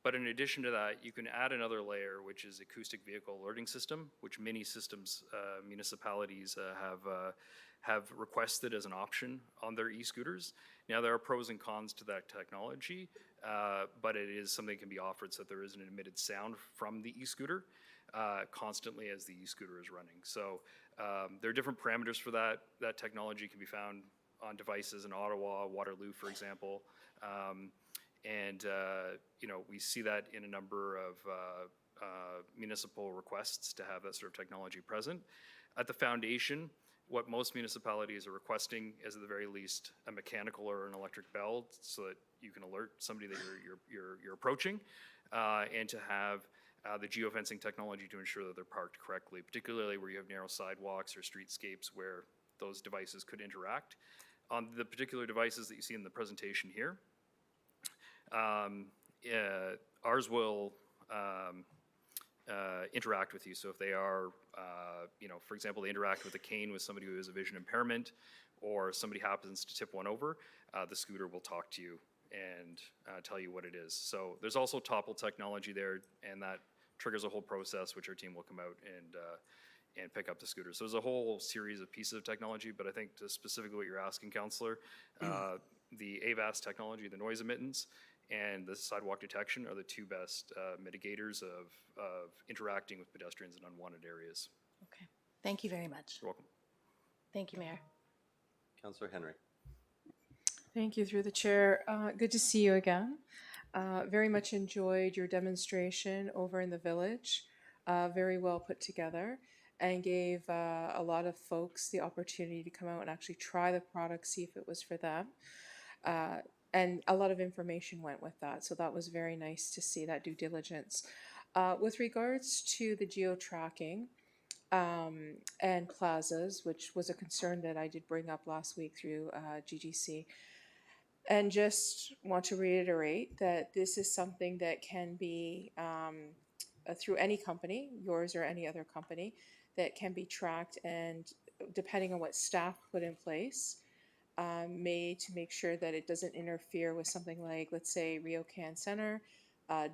But in addition to that, you can add another layer, which is acoustic vehicle alerting system, which many systems, municipalities have requested as an option on their e-scooters. Now, there are pros and cons to that technology, but it is something that can be offered so that there is an emitted sound from the e-scooter constantly as the e-scooter is running. So there are different parameters for that. That technology can be found on devices in Ottawa, Waterloo, for example. We see that in a number of municipal requests to have that sort of technology present. At the foundation, what most municipalities are requesting is at the very least a mechanical or an electric bell so that you can alert somebody that you're approaching, and to have the geofencing technology to ensure that they're parked correctly, particularly where you have narrow sidewalks or streetscapes where those devices could interact. On the particular devices that you see in the presentation here, ours will interact with you. So if they are, for example, they interact with a cane with somebody who has a vision impairment, or somebody happens to tip one over, the scooter will talk to you and tell you what it is. So there's also topple technology there, and that triggers a whole process which our team will come out and pick up the scooter. So there's a whole series of pieces of technology, but I think to specifically what you're asking, Councillor, the AVAS technology, the noise emittance, and the sidewalk detection are the two best mitigators of interacting with pedestrians in unwanted areas. Okay, thank you very much. You're welcome. Thank you, Mayor. Councillor Henry. Thank you, through the chair. Good to see you again. Very much enjoyed your demonstration over in the village. Very well put together, and gave a lot of folks the opportunity to come out and actually try the product, see if it was for them. And a lot of information went with that, so that was very nice to see that due diligence. With regards to the geo-tracking and plazas, which was a concern that I did bring up last week through GGC, and just want to reiterate that this is something that can be through any company, yours or any other company, that can be tracked, and depending on what staff put in place, made to make sure that it doesn't interfere with something like, let's say, Ryokan Center,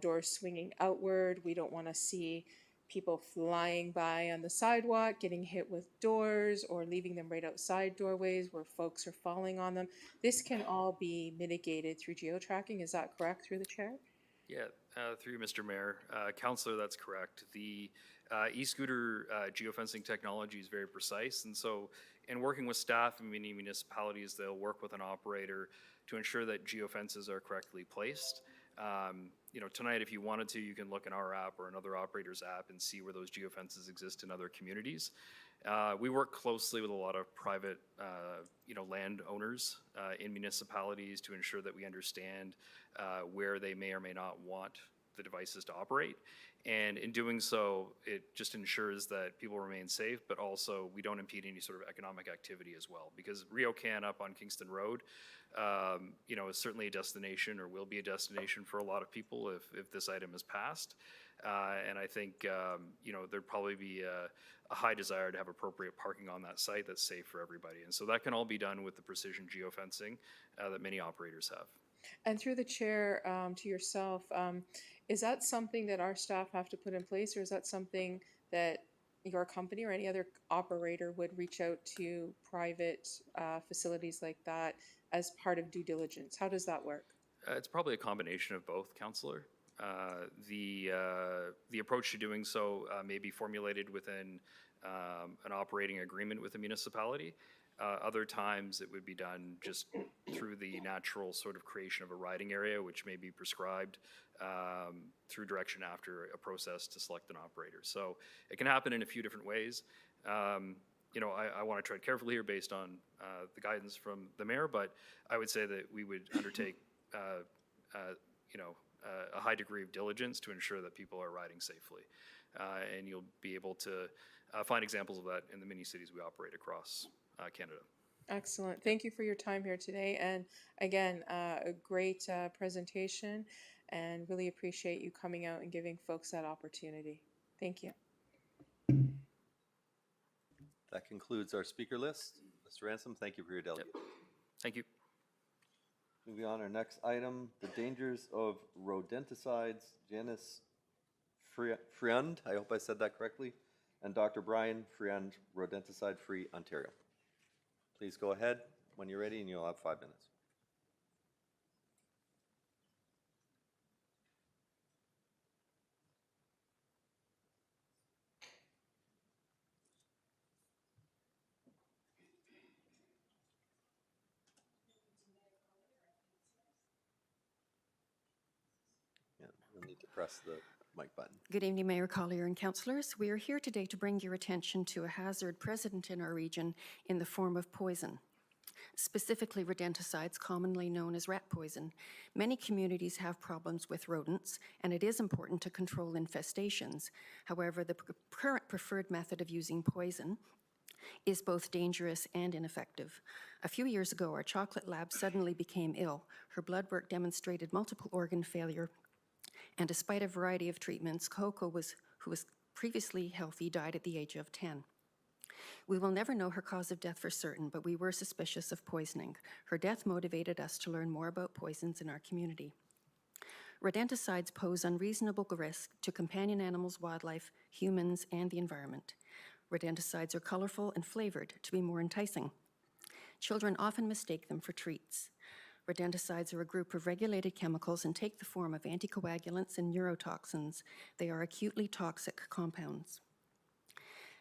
doors swinging outward. We don't want to see people flying by on the sidewalk, getting hit with doors, or leaving them right outside doorways where folks are falling on them. This can all be mitigated through geo-tracking. Is that correct, through the chair? Yeah, through you, Mr. Mayor. Councillor, that's correct. The e-scooter geofencing technology is very precise, and so in working with staff in many municipalities, they'll work with an operator to ensure that geofences are correctly placed. Tonight, if you wanted to, you can look in our app or another operator's app and see where those geofences exist in other communities. We work closely with a lot of private, landowners in municipalities to ensure that we understand where they may or may not want the devices to operate. And in doing so, it just ensures that people remain safe, but also we don't impede any sort of economic activity as well. Because Rio Can up on Kingston Road, you know, is certainly a destination, or will be a destination for a lot of people if this item is passed. And I think, you know, there'd probably be a high desire to have appropriate parking on that site that's safe for everybody. And so that can all be done with the precision geofencing that many operators have. And through the chair, to yourself, is that something that our staff have to put in place, or is that something that your company or any other operator would reach out to private facilities like that as part of due diligence? How does that work? It's probably a combination of both, Councillor. The approach to doing so may be formulated within an operating agreement with the municipality. Other times it would be done just through the natural sort of creation of a riding area, which may be prescribed through direction after a process to select an operator. So it can happen in a few different ways. You know, I want to tread carefully here based on the guidance from the mayor, but I would say that we would undertake, you know, a high degree of diligence to ensure that people are riding safely. And you'll be able to find examples of that in the many cities we operate across Canada. Excellent. Thank you for your time here today. And again, a great presentation, and really appreciate you coming out and giving folks that opportunity. Thank you. That concludes our speaker list. Mr. Ransom, thank you for your delegate. Thank you. Moving on, our next item, the dangers of rodenticides, Janice Friend, I hope I said that correctly, and Dr. Brian Friend, Rodenticide Free Ontario. Please go ahead when you're ready, and you'll have 5 minutes. Yeah, you'll need to press the mic button. Good evening, Mayor Collier and councillors. We are here today to bring your attention to a hazard present in our region in the form of poison, specifically rodenticides, commonly known as rat poison. Many communities have problems with rodents, and it is important to control infestations. However, the current preferred method of using poison is both dangerous and ineffective. A few years ago, our chocolate lab suddenly became ill. Her blood work demonstrated multiple organ failure, and despite a variety of treatments, Coco, who was previously healthy, died at the age of 10. We will never know her cause of death for certain, but we were suspicious of poisoning. Her death motivated us to learn more about poisons in our community. Rodenticides pose unreasonable risk to companion animals, wildlife, humans, and the environment. Rodenticides are colorful and flavored to be more enticing. Children often mistake them for treats. Rodenticides are a group of regulated chemicals and take the form of anticoagulants and neurotoxins. They are acutely toxic compounds.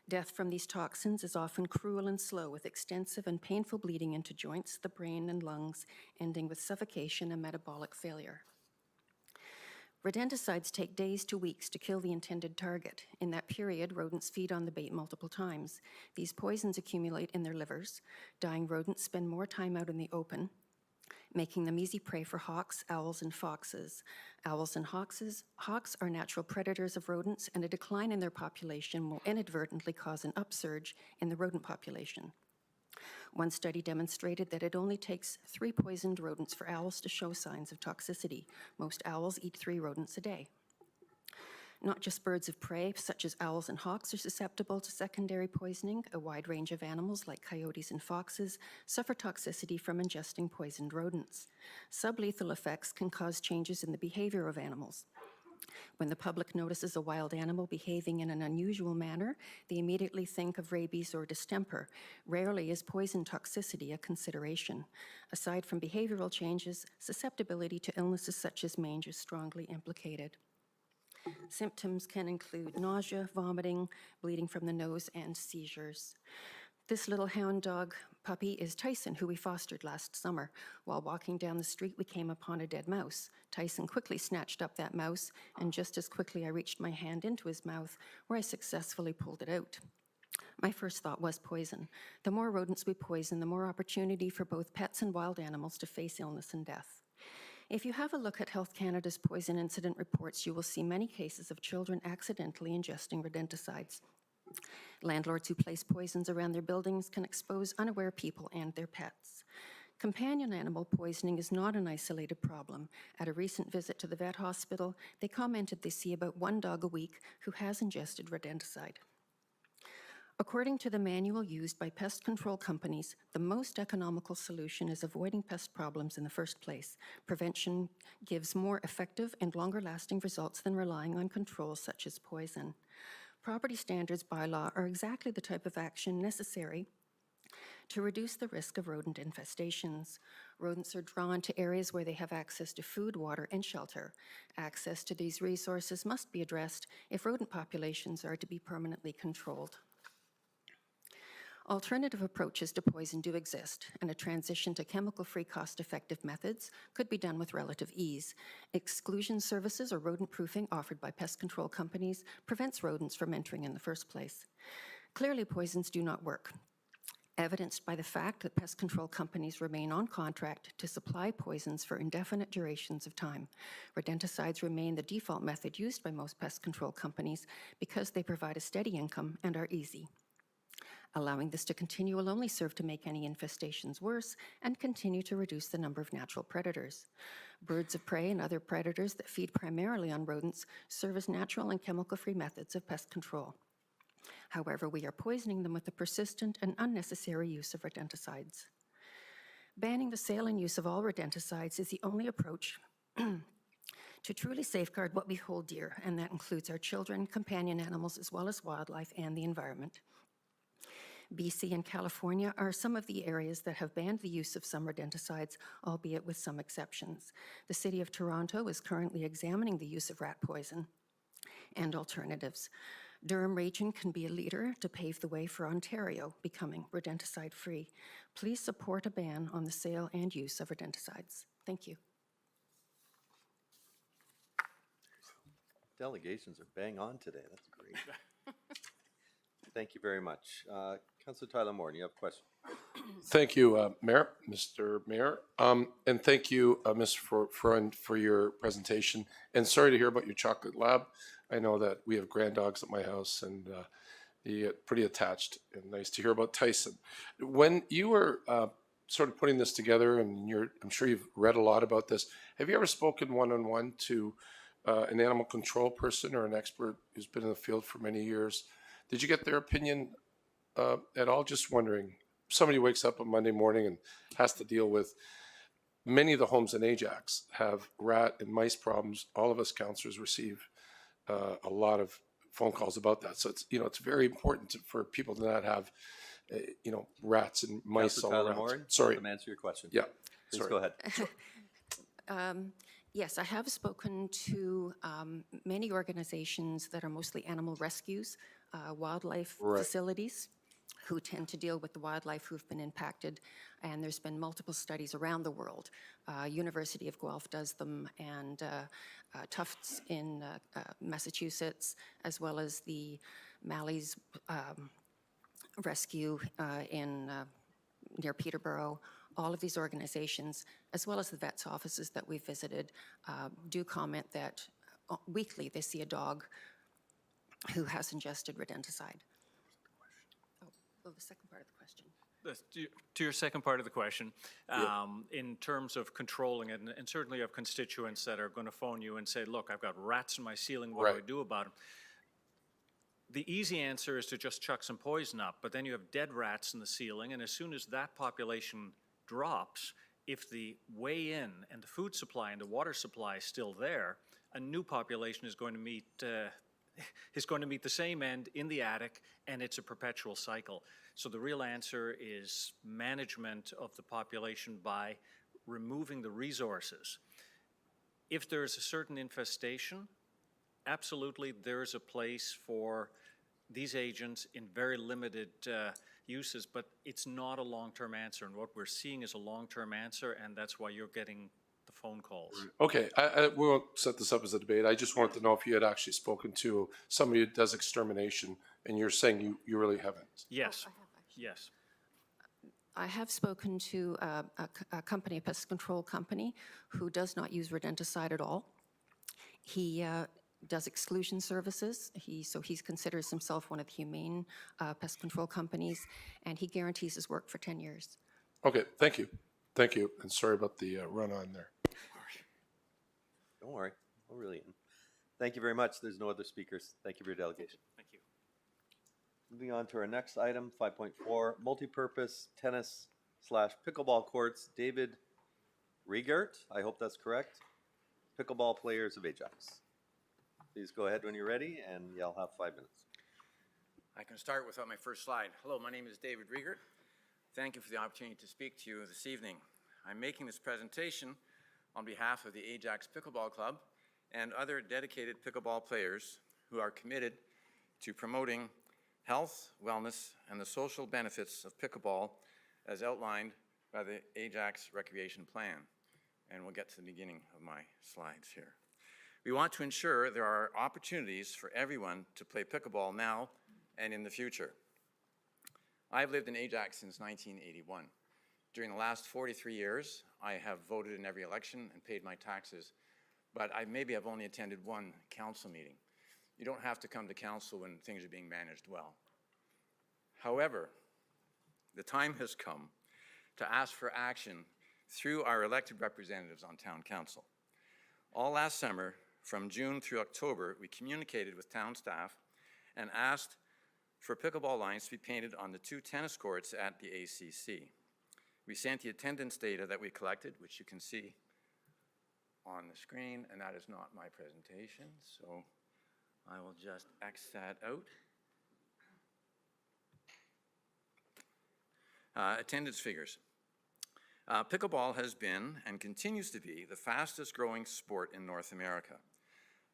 Death from these toxins is often cruel and slow, with extensive and painful bleeding into joints, the brain, and lungs, ending with suffocation and metabolic failure. Rodenticides take days to weeks to kill the intended target. In that period, rodents feed on the bait multiple times. These poisons accumulate in their livers. Dying rodents spend more time out in the open, making them easy prey for hawks, owls, and foxes. Owls and hawks are natural predators of rodents, and a decline in their population will inadvertently cause an upsurge in the rodent population. One study demonstrated that it only takes 3 poisoned rodents for owls to show signs of toxicity. Most owls eat 3 rodents a day. Not just birds of prey, such as owls and hawks, are susceptible to secondary poisoning. A wide range of animals, like coyotes and foxes, suffer toxicity from ingesting poisoned rodents. Sublethal effects can cause changes in the behavior of animals. When the public notices a wild animal behaving in an unusual manner, they immediately think of rabies or distemper. Rarely is poison toxicity a consideration. Aside from behavioral changes, susceptibility to illnesses such as mange is strongly implicated. Symptoms can include nausea, vomiting, bleeding from the nose, and seizures. This little hound dog puppy is Tyson, who we fostered last summer. While walking down the street, we came upon a dead mouse. Tyson quickly snatched up that mouse, and just as quickly I reached my hand into his mouth, where I successfully pulled it out. My first thought was poison. The more rodents we poison, the more opportunity for both pets and wild animals to face illness and death. If you have a look at Health Canada's poison incident reports, you will see many cases of children accidentally ingesting rodenticides. Landlords who place poisons around their buildings can expose unaware people and their pets. Companion animal poisoning is not an isolated problem. At a recent visit to the vet hospital, they commented they see about 1 dog a week who has ingested rodenticide. According to the manual used by pest control companies, the most economical solution is avoiding pest problems in the first place. Prevention gives more effective and longer-lasting results than relying on controls such as poison. Property standards bylaw are exactly the type of action necessary to reduce the risk of rodent infestations. Rodents are drawn to areas where they have access to food, water, and shelter. Access to these resources must be addressed if rodent populations are to be permanently controlled. Alternative approaches to poison do exist, and a transition to chemical-free, cost-effective methods could be done with relative ease. Exclusion services or rodent proofing offered by pest control companies prevents rodents from entering in the first place. Clearly, poisons do not work, evidenced by the fact that pest control companies remain on contract to supply poisons for indefinite durations of time. Rodenticides remain the default method used by most pest control companies because they provide a steady income and are easy. Allowing this to continue will only serve to make any infestations worse and continue to reduce the number of natural predators. Birds of prey and other predators that feed primarily on rodents serve as natural and chemical-free methods of pest control. However, we are poisoning them with the persistent and unnecessary use of rodenticides. Banning the sale and use of all rodenticides is the only approach to truly safeguard what we hold dear, and that includes our children, companion animals, as well as wildlife and the environment. BC and California are some of the areas that have banned the use of some rodenticides, albeit with some exceptions. The City of Toronto is currently examining the use of rat poison and alternatives. Durham Region can be a leader to pave the way for Ontario becoming rodenticide-free. Please support a ban on the sale and use of rodenticides. Thank you. Delegations are bang on today. That's great. Thank you very much. Councillor Tyler Moore, you have a question? Thank you, Mayor, Mr. Mayor, and thank you, Mr. Freund, for your presentation. And sorry to hear about your chocolate lab. I know that we have grand dogs at my house, and they get pretty attached. And nice to hear about Tyson. When you were sort of putting this together, and I'm sure you've read a lot about this. Have you ever spoken one-on-one to an animal control person or an expert who's been in the field for many years? Did you get their opinion at all? Just wondering. Somebody wakes up on Monday morning and has to deal with many of the homes in Ajax have rat and mice problems. All of us councillors receive a lot of phone calls about that. So it's very important for people to not have rats and mice Councillor all Tyler around. Moore, Sorry. let me answer your question. Yeah. Please Sorry. go ahead. Yes, I have spoken to many organizations that are mostly animal rescues, wildlife facilities, who tend to deal with the wildlife who've been impacted. And there's been multiple studies around the world. University of Guelph does them, and Tufts in Massachusetts, as well as the Malleys Rescue near Peterborough. All of these organizations, as well as the vets' offices that we've visited, do comment that weekly they see a dog who has ingested rodenticide. Oh, the second part of the question. To your second part of the question, in terms of controlling it, and certainly you have constituents that are going to phone you and say, look, I've got rats in my ceiling, what do I do about them? The easy answer is to just chuck some poison up, but then you have dead rats in the ceiling, and as soon as that population drops, if the way in and the food supply and the water supply is still there, a new population is going to meet the same end in the attic, and it's a perpetual cycle. So the real answer is management of the population by removing the resources. If there's a certain infestation, absolutely there's a place for these agents in very limited uses, but it's not a long-term answer. And what we're seeing is a long-term answer, and that's why you're getting the phone calls. Okay, we won't set this up as a debate. I just wanted to know if you had actually spoken to somebody who does extermination, and you're saying you really haven't. Yes. Oh, I have actually. Yes. I have spoken to a company, a pest control company, who does not use rodenticide at all. He does exclusion services. He considers himself one of the humane pest control companies, and he guarantees his work for 10 years. Okay, thank you. Thank you, and sorry about the run-on there. Don't worry, we're really in. Thank you very much. There's no other speakers. Thank you for your delegation. Thank you. Moving on to our next item, 5.4, multi-purpose tennis/pickleball courts. David Riegert, I hope that's correct. Pickleball players of Ajax. Please go ahead when you're ready, and you'll have 5 minutes. I can start without my first slide. Hello, my name is David Riegert. Thank you for the opportunity to speak to you this evening. I'm making this presentation on behalf of the Ajax Pickleball Club and other dedicated pickleball players who are committed to promoting health, wellness, and the social benefits of pickleball as outlined by the Ajax Recreation Plan. And we'll get to the beginning of my slides here. We want to ensure there are opportunities for everyone to play pickleball now and in the future. I've lived in Ajax since 1981. During the last 43 years, I have voted in every election and paid my taxes, but I maybe have only attended one council meeting. You don't have to come to council when things are being managed well. However, the time has come to ask for action through our elected representatives on town council. All last summer, from June through October, we communicated with town staff and asked for pickleball lines to be painted on the 2 tennis courts at the ACC. We sent the attendance data that we collected, which you can see on the screen, and that is not my presentation, so I will just X that out. Attendance figures. Pickleball has been and continues to be the fastest growing sport in North America.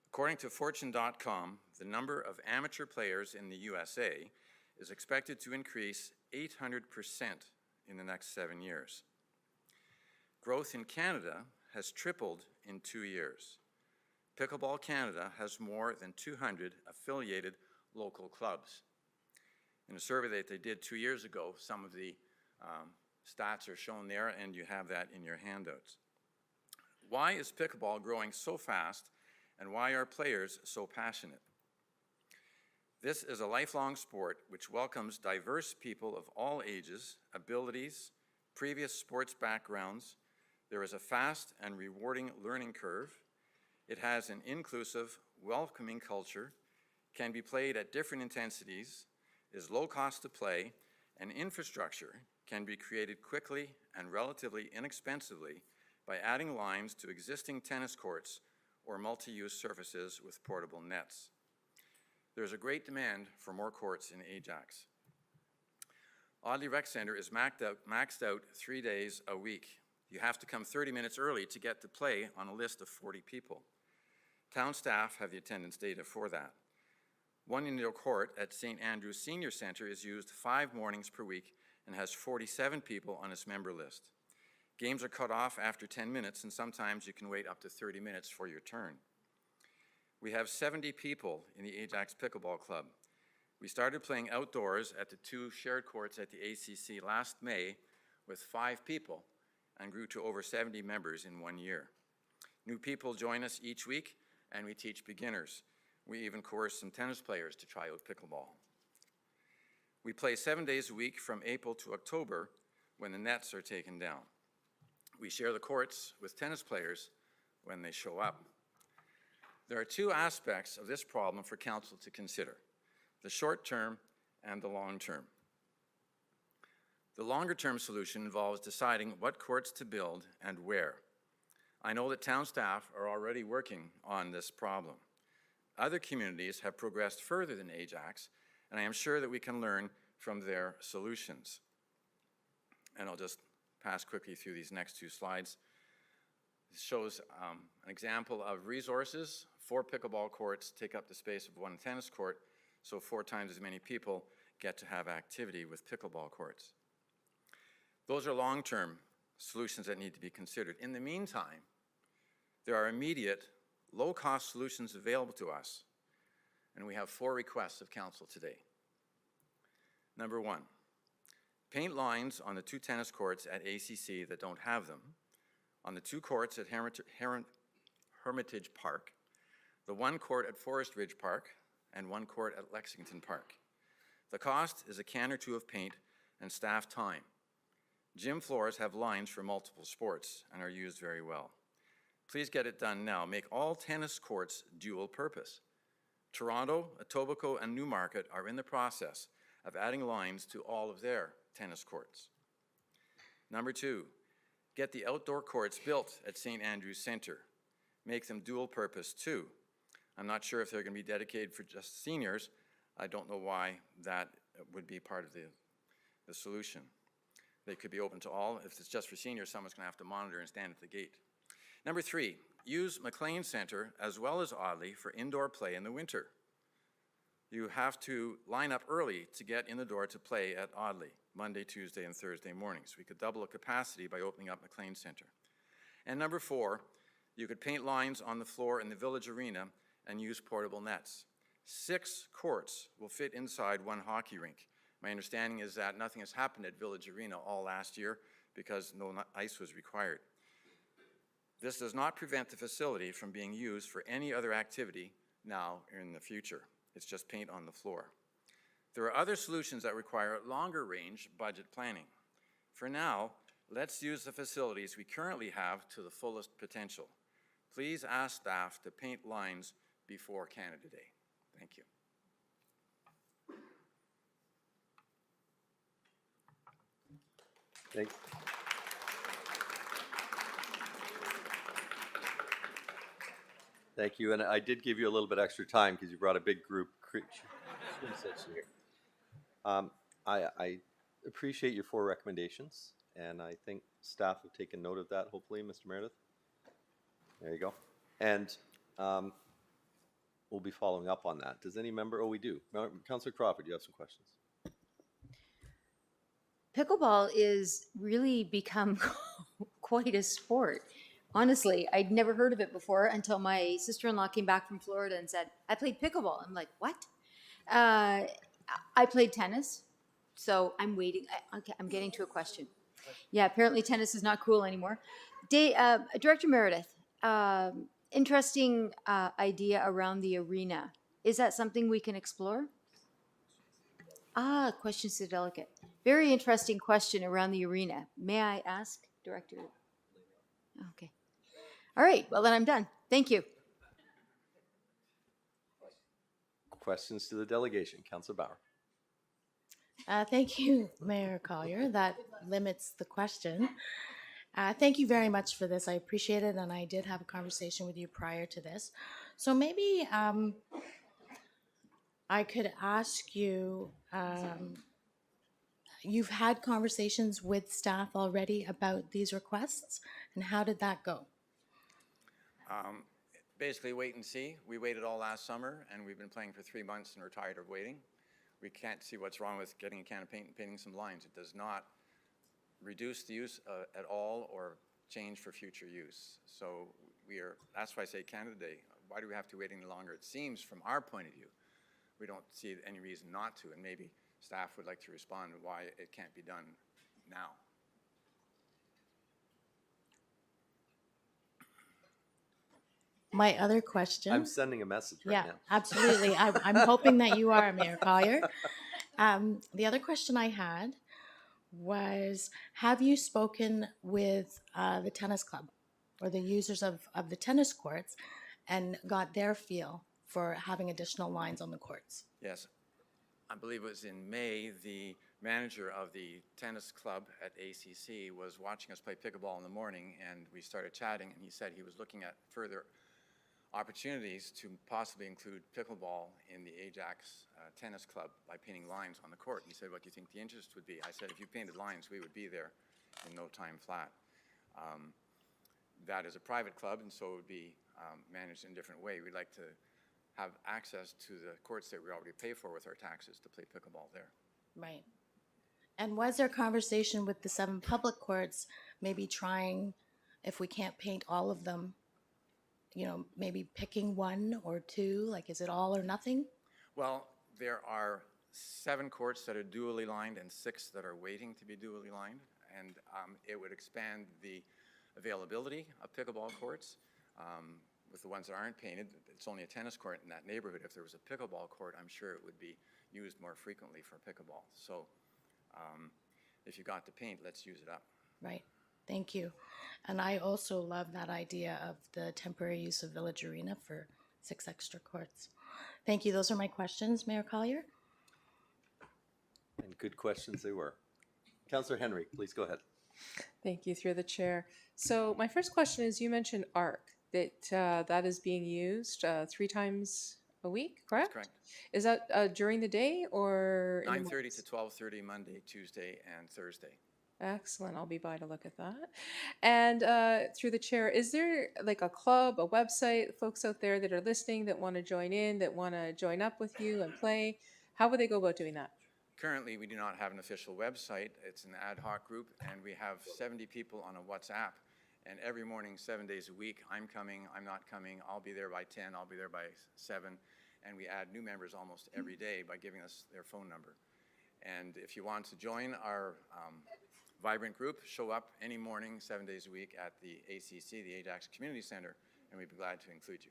According to Fortune.com, the number of amateur players in the USA is expected to increase 800% in the next 7 years. Growth in Canada has tripled in 2 years. Pickleball Canada has more than 200 affiliated local clubs. In a survey that they did 2 years ago, some of the stats are shown there, and you have that in your handouts. Why is pickleball growing so fast, and why are players so passionate? This is a lifelong sport which welcomes diverse people of all ages, abilities, previous sports backgrounds. There is a fast and rewarding learning curve. It has an inclusive, welcoming culture, can be played at different intensities, is low cost to play, and infrastructure can be created quickly and relatively inexpensively by adding lines to existing tennis courts or multi-use surfaces with portable nets. There's a great demand for more courts in Ajax. Audit Rec Center is maxed out 3 days a week. You have to come 30 minutes early to get to play on a list of 40 people. Town staff have the attendance data for that. One indoor court at St. Andrew's Senior Center is used 5 mornings per week and has 47 people on its member list. Games are cut off after 10 minutes, and sometimes you can wait up to 30 minutes for your turn. We have 70 people in the Ajax Pickleball Club. We started playing outdoors at the 2 shared courts at the ACC last May with 5 people and grew to over 70 members in 1 year. New people join us each week, and we teach beginners. We even coerce some tennis players to try out pickleball. We play 7 days a week from April to October when the nets are taken down. We share the courts with tennis players when they show up. There are 2 aspects of this problem for council to consider: the short term and the long term. The longer term solution involves deciding what courts to build and where. I know that town staff are already working on this problem. Other communities have progressed further than Ajax, and I am sure that we can learn from their solutions. And I'll just pass quickly through these next 2 slides. This shows an example of resources. 4 pickleball courts take up the space of 1 tennis court, so 4 times as many people get to have activity with pickleball courts. Those are long-term solutions that need to be considered. In the meantime, there are immediate, low-cost solutions available to us, and we have 4 requests of council today. Number 1, Paint lines on the 2 tennis courts at ACC that don't have them, on the 2 courts at Hermitage Park, the 1 court at Forest Ridge Park, and 1 court at Lexington Park. The cost is a can or 2 of paint and staff time. Gym floors have lines for multiple sports and are used very well. Please get it done now. Make all tennis courts dual purpose. Toronto, Etobicoke, and Newmarket are in the process of adding lines to all of their tennis courts. Number 2, get the outdoor courts built at St. Andrew's Centre. Make them dual purpose too. I'm not sure if they're going to be dedicated for just seniors. I don't know why that would be part of the solution. They could be open to all. If it's just for seniors, someone's going to have to monitor and stand at the gate. Number 3, use McLean Centre as well as Audley for indoor play in the winter. You have to line up early to get in the door to play at Audley, Monday, Tuesday, and Thursday mornings. We could double the capacity by opening up McLean Centre. And number 4, you could paint lines on the floor in the Village Arena and use portable nets. 6 courts will fit inside 1 hockey rink. My understanding is that nothing has happened at Village Arena all last year because no ice was required. This does not prevent the facility from being used for any other activity now or in the future. It's just paint on the floor. There are other solutions that require longer range budget planning. For now, let's use the facilities we currently have to the fullest potential. Please ask staff to paint lines before Canada Day. Thank you. Thanks. Thank you, and I did give you a little bit extra time because you brought a big group. I appreciate your 4 recommendations, and I think staff have taken note of that, hopefully, Mr. Meredith. There you go. And we'll be following up on that. Does any member, oh, we do. Councillor Crawford, you have some questions. Pickleball is really become quite a sport. Honestly, I'd never heard of it before until my sister-in-law came back from Florida and said, I played pickleball. I'm like, what? I played tennis, so I'm waiting. Okay, I'm getting to a question. Yeah, apparently tennis is not cool anymore. Director Meredith, interesting idea around the arena. Is that something we can explore? Questions to the delegate. Very interesting question around the arena. May I ask, Director? Okay. All right, well then I'm done. Thank you. Questions to the delegation. Councillor Bauer. Thank you, Mayor Collier. That limits the question. Thank you very much for this. I appreciate it, and I did have a conversation with you prior to this. So maybe I could ask you, you've had conversations with staff already about these requests, and how did that go? Basically wait and see. We waited all last summer, and we've been playing for 3 months, and we're tired of waiting. We can't see what's wrong with getting a can of paint and painting some lines. It does not reduce the use at all or change for future use. So that's why I say Canada Day. Why do we have to wait any longer? It seems from our point of view, we don't see any reason not to, and maybe staff would like to respond to why it can't be done now. My other question. I'm sending a message right now. Yeah, absolutely. I'm hoping that you are, Mayor Collier. The other question I had was, have you spoken with the tennis club or the users of the tennis courts and got their feel for having additional lines on the courts? Yes. I believe it was in May, the manager of the tennis club at ACC was watching us play pickleball in the morning, and we started chatting, and he said he was looking at further opportunities to possibly include pickleball in the Ajax tennis club by painting lines on the court. He said, what do you think the interest would be? I said, if you painted lines, we would be there in no time flat. That is a private club, and so it would be managed in a different way. We'd like to have access to the courts that we already pay for with our taxes to play pickleball there. Right. And was there conversation with the 7 public courts, maybe trying, if we can't paint all of them, you know, maybe picking 1 or 2, like is it all or nothing? Well, there are 7 courts that are dually lined and 6 that are waiting to be dually lined. And it would expand the availability of pickleball courts. With the ones that aren't painted, it's only a tennis court in that neighborhood. If there was a pickleball court, I'm sure it would be used more frequently for pickleball. So if you got the paint, let's use it up. Right. Thank you. And I also love that idea of the temporary use of Village Arena for 6 extra courts. Thank you. Those are my questions, Mayor Collier. And good questions they were. Councillor Henry, please go ahead. Thank you through the chair. So my first question is, you mentioned ARC, that is being used 3 times a week, correct? That's correct. Is that during the day or? in the 9:30 mornings? to 12:30 Monday, Tuesday, and Thursday. Excellent. I'll be by to look at that. And through the chair, is there like a club, a website, folks out there that are listening that want to join in, that want to join up with you and play? How would they go about doing that? Currently, we do not have an official website. It's an ad hoc group, and we have 70 people on a WhatsApp. And every morning, 7 days a week, I'm coming, I'm not coming, I'll be there by 10, I'll be there by 7. And we add new members almost every day by giving us their phone number. And if you want to join our vibrant group, show up any morning, 7 days a week at the ACC, the Ajax Community Center, and we'd be glad to include you.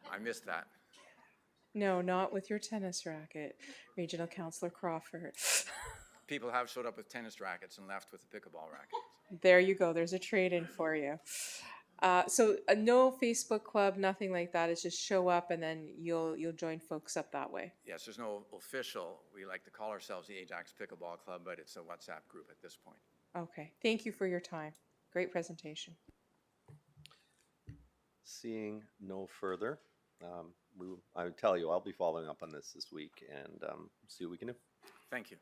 I missed that. No, not with your tennis racket, Regional Councillor Crawford. People have showed up with tennis rackets and left with a pickleball racket. There you go. There's a trade-in for you. So no Facebook club, nothing like that. It's just show up and then you'll join folks up that way. Yes, there's no official, we like to call ourselves the Ajax Pickleball Club, but it's a WhatsApp group at this point. Okay. Thank you for your time. Great presentation. Seeing no further, I would tell you I'll be following up on this week and see what we can do. Thank you.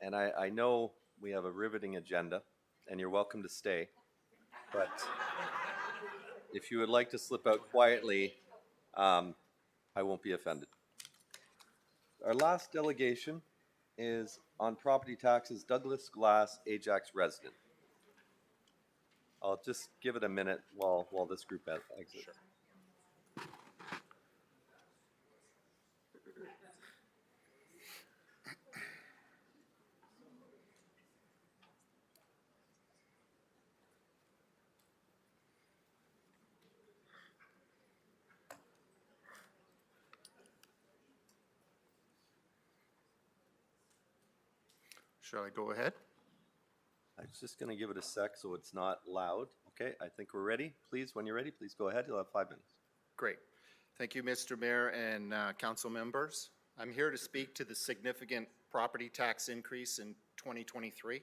And I know we have a riveting agenda, and you're welcome to stay. But if you would like to slip out quietly, I won't be offended. Our last delegation is on property taxes, Douglas Glass, Ajax resident. I'll just give it a minute while this group exits. Sure. Shall I go ahead? I'm just going to give it a sec so it's not loud. Okay, I think we're ready. Please, when you're ready, please go ahead. You'll have 5 minutes. Great. Thank you, Mr. Mayor and council members. I'm here to speak to the significant property tax increase in 2023.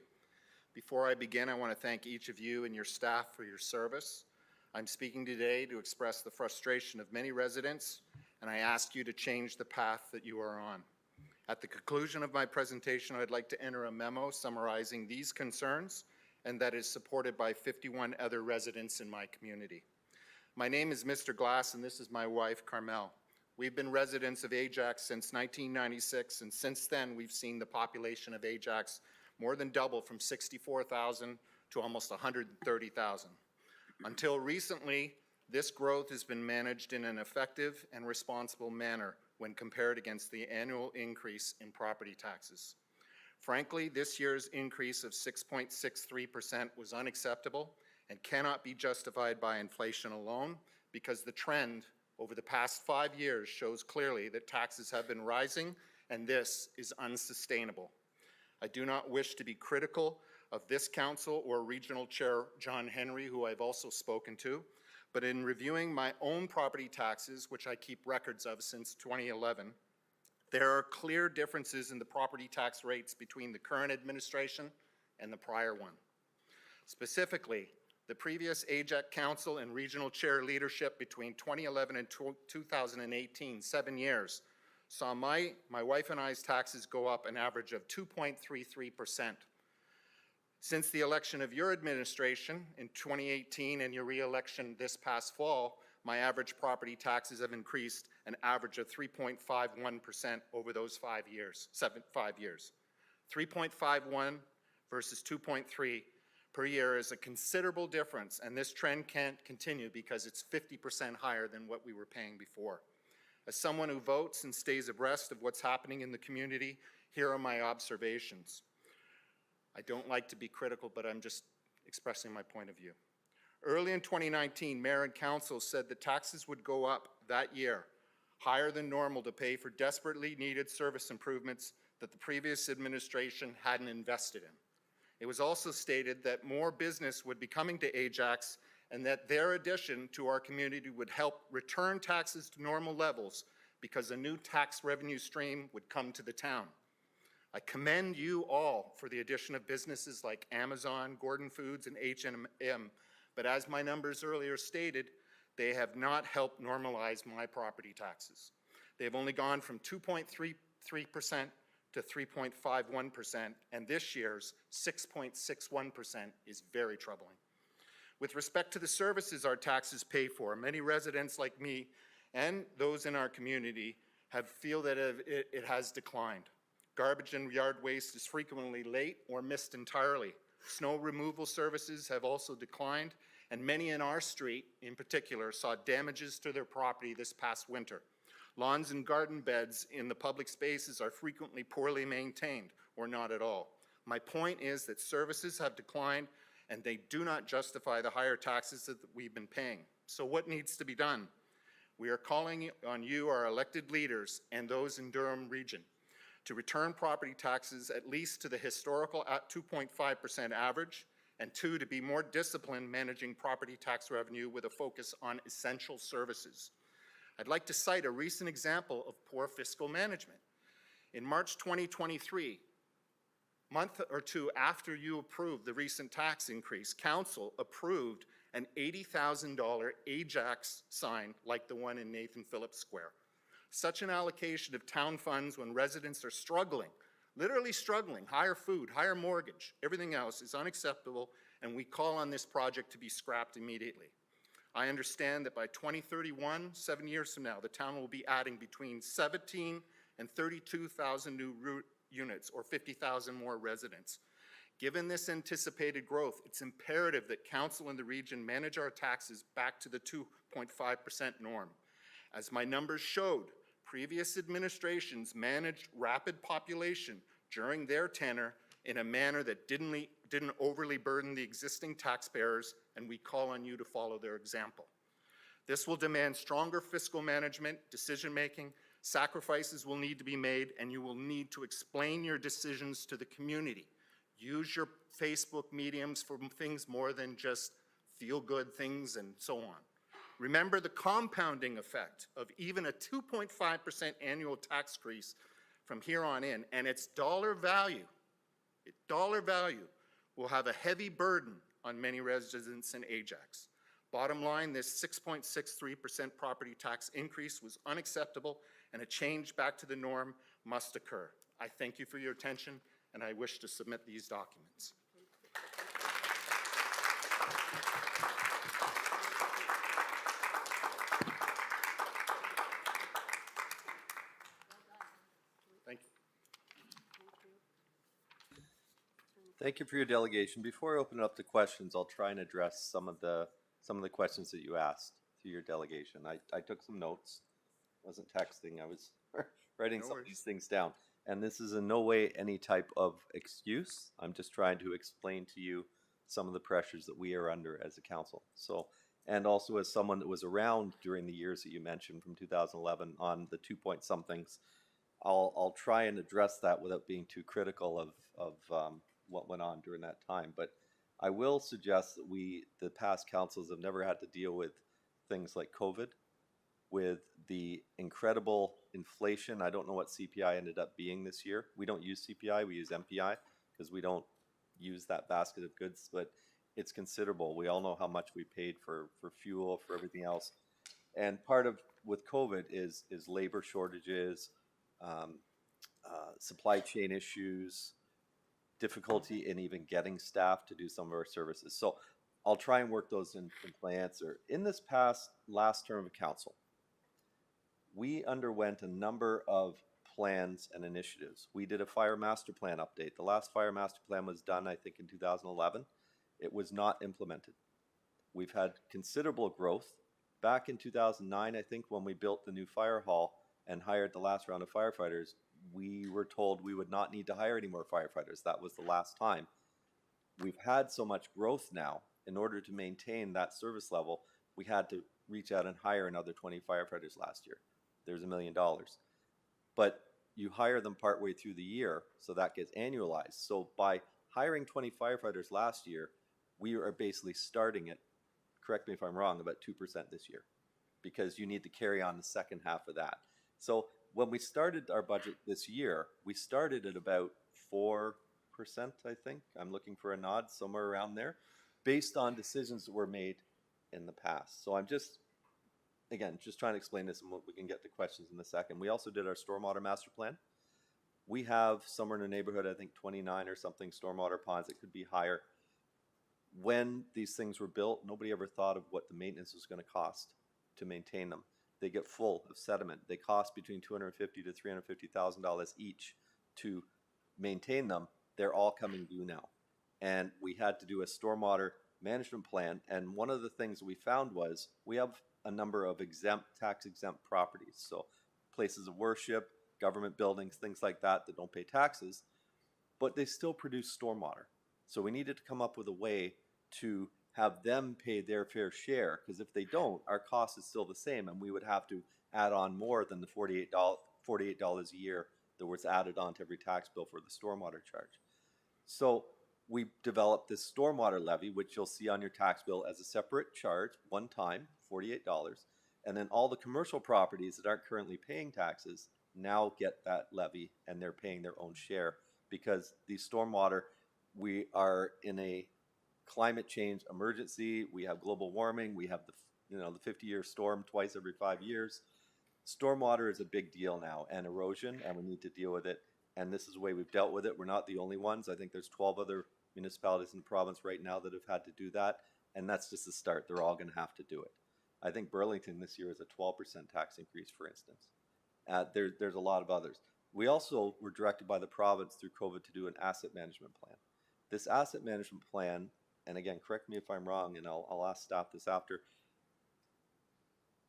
Before I begin, I want to thank each of you and your staff for your service. I'm speaking today to express the frustration of many residents, and I ask you to change the path that you are on. At the conclusion of my presentation, I'd like to enter a memo summarizing these concerns, and that is supported by 51 other residents in my community. My name is Mr. Glass, and this is my wife, Carmel. We've been residents of Ajax since 1996, and since then, we've seen the population of Ajax more than double from 64,000 to almost 130,000. Until recently, this growth has been managed in an effective and responsible manner when compared against the annual increase in property taxes. Frankly, this year's increase of 6.63% was unacceptable and cannot be justified by inflation alone, because the trend over the past 5 years shows clearly that taxes have been rising, and this is unsustainable. I do not wish to be critical of this council or Regional Chair John Henry, who I've also spoken to, but in reviewing my own property taxes, which I keep records of since 2011, there are clear differences in the property tax rates between the current administration and the prior one. Specifically, the previous Ajax Council and Regional Chair leadership between 2011 and 2018, 7 years, saw my wife and I's taxes go up an average of 2.33%. Since the election of your administration in 2018 and your re-election this past fall, my average property taxes have increased an average of 3.51% over those 5 years, 5 years. 3.51 versus 2.3% per year is a considerable difference, and this trend can't continue because it's 50% higher than what we were paying before. As someone who votes and stays abreast of what's happening in the community, here are my observations. I don't like to be critical, but I'm just expressing my point of view. Early in 2019, Mayor and Council said that taxes would go up that year, higher than normal, to pay for desperately needed service improvements that the previous administration hadn't invested in. It was also stated that more business would be coming to Ajax and that their addition to our community would help return taxes to normal levels because a new tax revenue stream would come to the town. I commend you all for the addition of businesses like Amazon, Gordon Foods, and H&M, but as my numbers earlier stated, they have not helped normalize my property taxes. They've only gone from 2.33% to 3.51%, and this year's 6.61% is very troubling. With respect to the services our taxes pay for, many residents like me and those in our community feel that it has declined. Garbage and yard waste is frequently late or missed entirely. Snow removal services have also declined, and many in our street, in particular, saw damages to their property this past winter. Lawns and garden beds in the public spaces are frequently poorly maintained, or not at all. My point is that services have declined, and they do not justify the higher taxes that we've been paying. So what needs to be done? We are calling on you, our elected leaders, and those in Durham Region, to return property taxes at least to the historical 2.5% average, and two, to be more disciplined managing property tax revenue with a focus on essential services. I'd like to cite a recent example of poor fiscal management. In March 2023, a month or two after you approved the recent tax increase, Council approved an $80,000 Ajax sign like the one in Nathan Phillips Square. Such an allocation of town funds when residents are struggling, literally struggling, higher food, higher mortgage, everything else is unacceptable, and we call on this project to be scrapped immediately. I understand that by 2031, 7 years from now, the town will be adding between 17 and 32,000 new units, or 50,000 more residents. Given this anticipated growth, it's imperative that Council and the region manage our taxes back to the 2.5% norm. As my numbers showed, previous administrations managed rapid population during their tenure in a manner that didn't overly burden the existing taxpayers, and we call on you to follow their example. This will demand stronger fiscal management, decision-making, sacrifices will need to be made, and you will need to explain your decisions to the community. Use your Facebook mediums for things more than just feel-good things and so on. Remember the compounding effect of even a 2.5% annual tax increase from here on in, and its dollar value will have a heavy burden on many residents in Ajax. Bottom line, this 6.63% property tax increase was unacceptable, and a change back to the norm must occur. I thank you for your attention, and I wish to submit these documents. Thank you. Thank you for your delegation. Before I open it up to questions, I'll try and address some of the questions that you asked to your delegation. I took some notes. I wasn't texting. I was writing some of these things down. And this is in no way any type of excuse. I'm just trying to explain to you some of the pressures that we are under as a council. So, and also as someone that was around during the years that you mentioned from 2011 on the 2-point-somethings, I'll try and address that without being too critical of what went on during that time. But I will suggest that the past councils, have never had to deal with things like COVID, with the incredible inflation. I don't know what CPI ended up being this year. We don't use CPI, we use MPI, because we don't use that basket of goods, but it's considerable. We all know how much we paid for fuel, for everything else. And part of, with COVID, is labor shortages, supply chain issues, difficulty in even getting staff to do some of our services. So I'll try and work those in my answer. In this last term of council, we underwent a number of plans and initiatives. We did a fire master plan update. The last fire master plan was done, I think, in 2011. It was not implemented. We've had considerable growth. Back in 2009, I think, when we built the new fire hall and hired the last round of firefighters, we were told we would not need to hire any more firefighters. That was the last time. We've had so much growth now, in order to maintain that service level, we had to reach out and hire another 20 firefighters last year. There's $1 million. But you hire them partway through the year, so that gets annualized. So by hiring 20 firefighters last year, we are basically starting at, correct me if I'm wrong, about 2% this year, because you need to carry on the second half of that. So when we started our budget this year, we started at about 4%, I think. I'm looking for a nod, somewhere around there, based on decisions that were made in the past. So I'm just, again, just trying to explain this, and we can get to questions in a second. We also did our stormwater master plan. We have somewhere in the neighborhood, I think 29 or something stormwater ponds. It could be higher. When these things were built, nobody ever thought of what the maintenance was going to cost to maintain them. They get full of sediment. They cost between $250,000 to $350,000 each to maintain them. They're all coming due now. And we had to do a stormwater management plan. And one of the things we found was we have a number of tax exempt properties. So places of worship, government buildings, things like that that don't pay taxes, but they still produce stormwater. So we needed to come up with a way to have them pay their fair share, because if they don't, our cost is still the same, and we would have to add on more than the $48 a year that was added on to every tax bill for the stormwater charge. So we developed this stormwater levy, which you'll see on your tax bill as a separate charge, one time, $48. And then all the commercial properties that aren't currently paying taxes now get that levy, and they're paying their own share, because the stormwater, we are in a climate change emergency. We have global warming. We have the 50-year storm twice every 5 years. Stormwater is a big deal now, and erosion, and we need to deal with it. And this is the way we've dealt with it. We're not the only ones. I think there's 12 other municipalities in the province right now that have had to do that, and that's just the start. They're all going to have to do it. I think Burlington this year is a 12% tax increase, for instance. There's a lot of others. We also were directed by the province through COVID to do an asset management plan. This asset management plan, and again, correct me if I'm wrong, and I'll ask staff this after,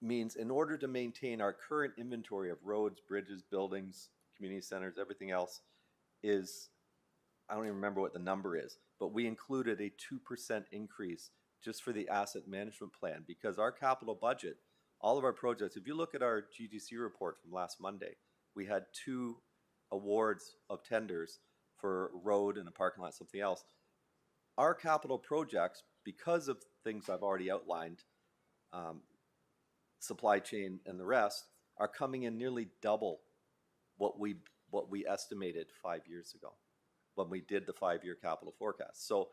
means in order to maintain our current inventory of roads, bridges, buildings, community centers, everything else is, I don't even remember what the number is, but we included a 2% increase just for the asset management plan, because our capital budget, all of our projects, if you look at our GGC report from last Monday, we had 2 awards of tenders for a road and a parking lot, something else. Our capital projects, because of things I've already outlined, supply chain and the rest, are coming in nearly double what we estimated 5 years ago when we did the 5-year capital forecast. So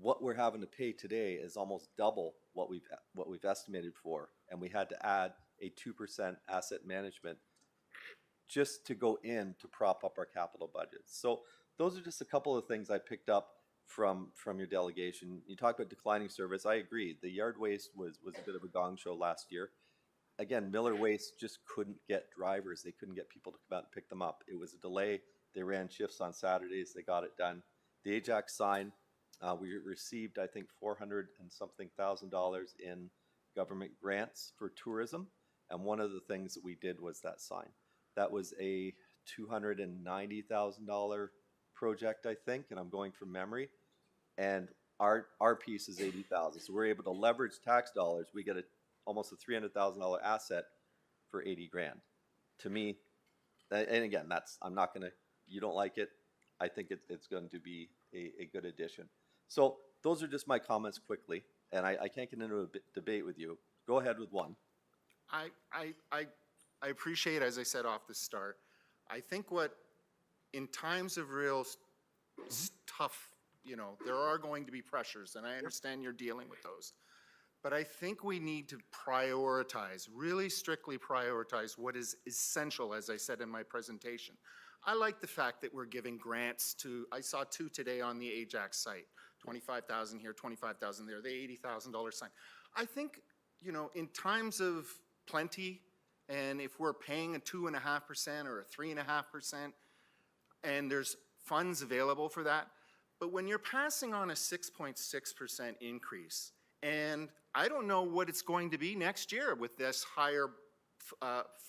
what we're having to pay today is almost double what we've estimated for, and we had to add a 2% asset management just to go in to prop up our capital budgets. So those are just a couple of things I picked up from your delegation. You talked about declining service. I agree. The yard waste was a bit of a gong show last year. Again, Miller Waste just couldn't get drivers. They couldn't get people to come out and pick them up. It was a delay. They ran shifts on Saturdays. They got it done. The Ajax sign, we received, I think, $400 and something thousand in government grants for tourism. And one of the things that we did was that sign. That was a $290,000 project, I think, and I'm going from memory. And our piece is $80,000. So we're able to leverage tax dollars. We get almost a $300,000 asset for 80 grand. To me, and again, I'm not going to, you don't like it. I think it's going to be a good addition. So those are just my comments quickly, and I can't get into a debate with you. Go ahead with one. I appreciate, as I said off the start, I think in times of real tough, there are going to be pressures, and I understand you're dealing with those. But I think we need to prioritize, really strictly prioritize what is essential, as I said in my presentation. I like the fact that we're giving grants to, I saw 2 today on the Ajax site, 25,000 here, 25,000 there, the $80,000 sign. I think, in times of plenty, and if we're paying a 2.5% or a 3.5%, and there's funds available for that, But when you're passing on a 6.6% increase, and I don't know what it's going to be next year with this higher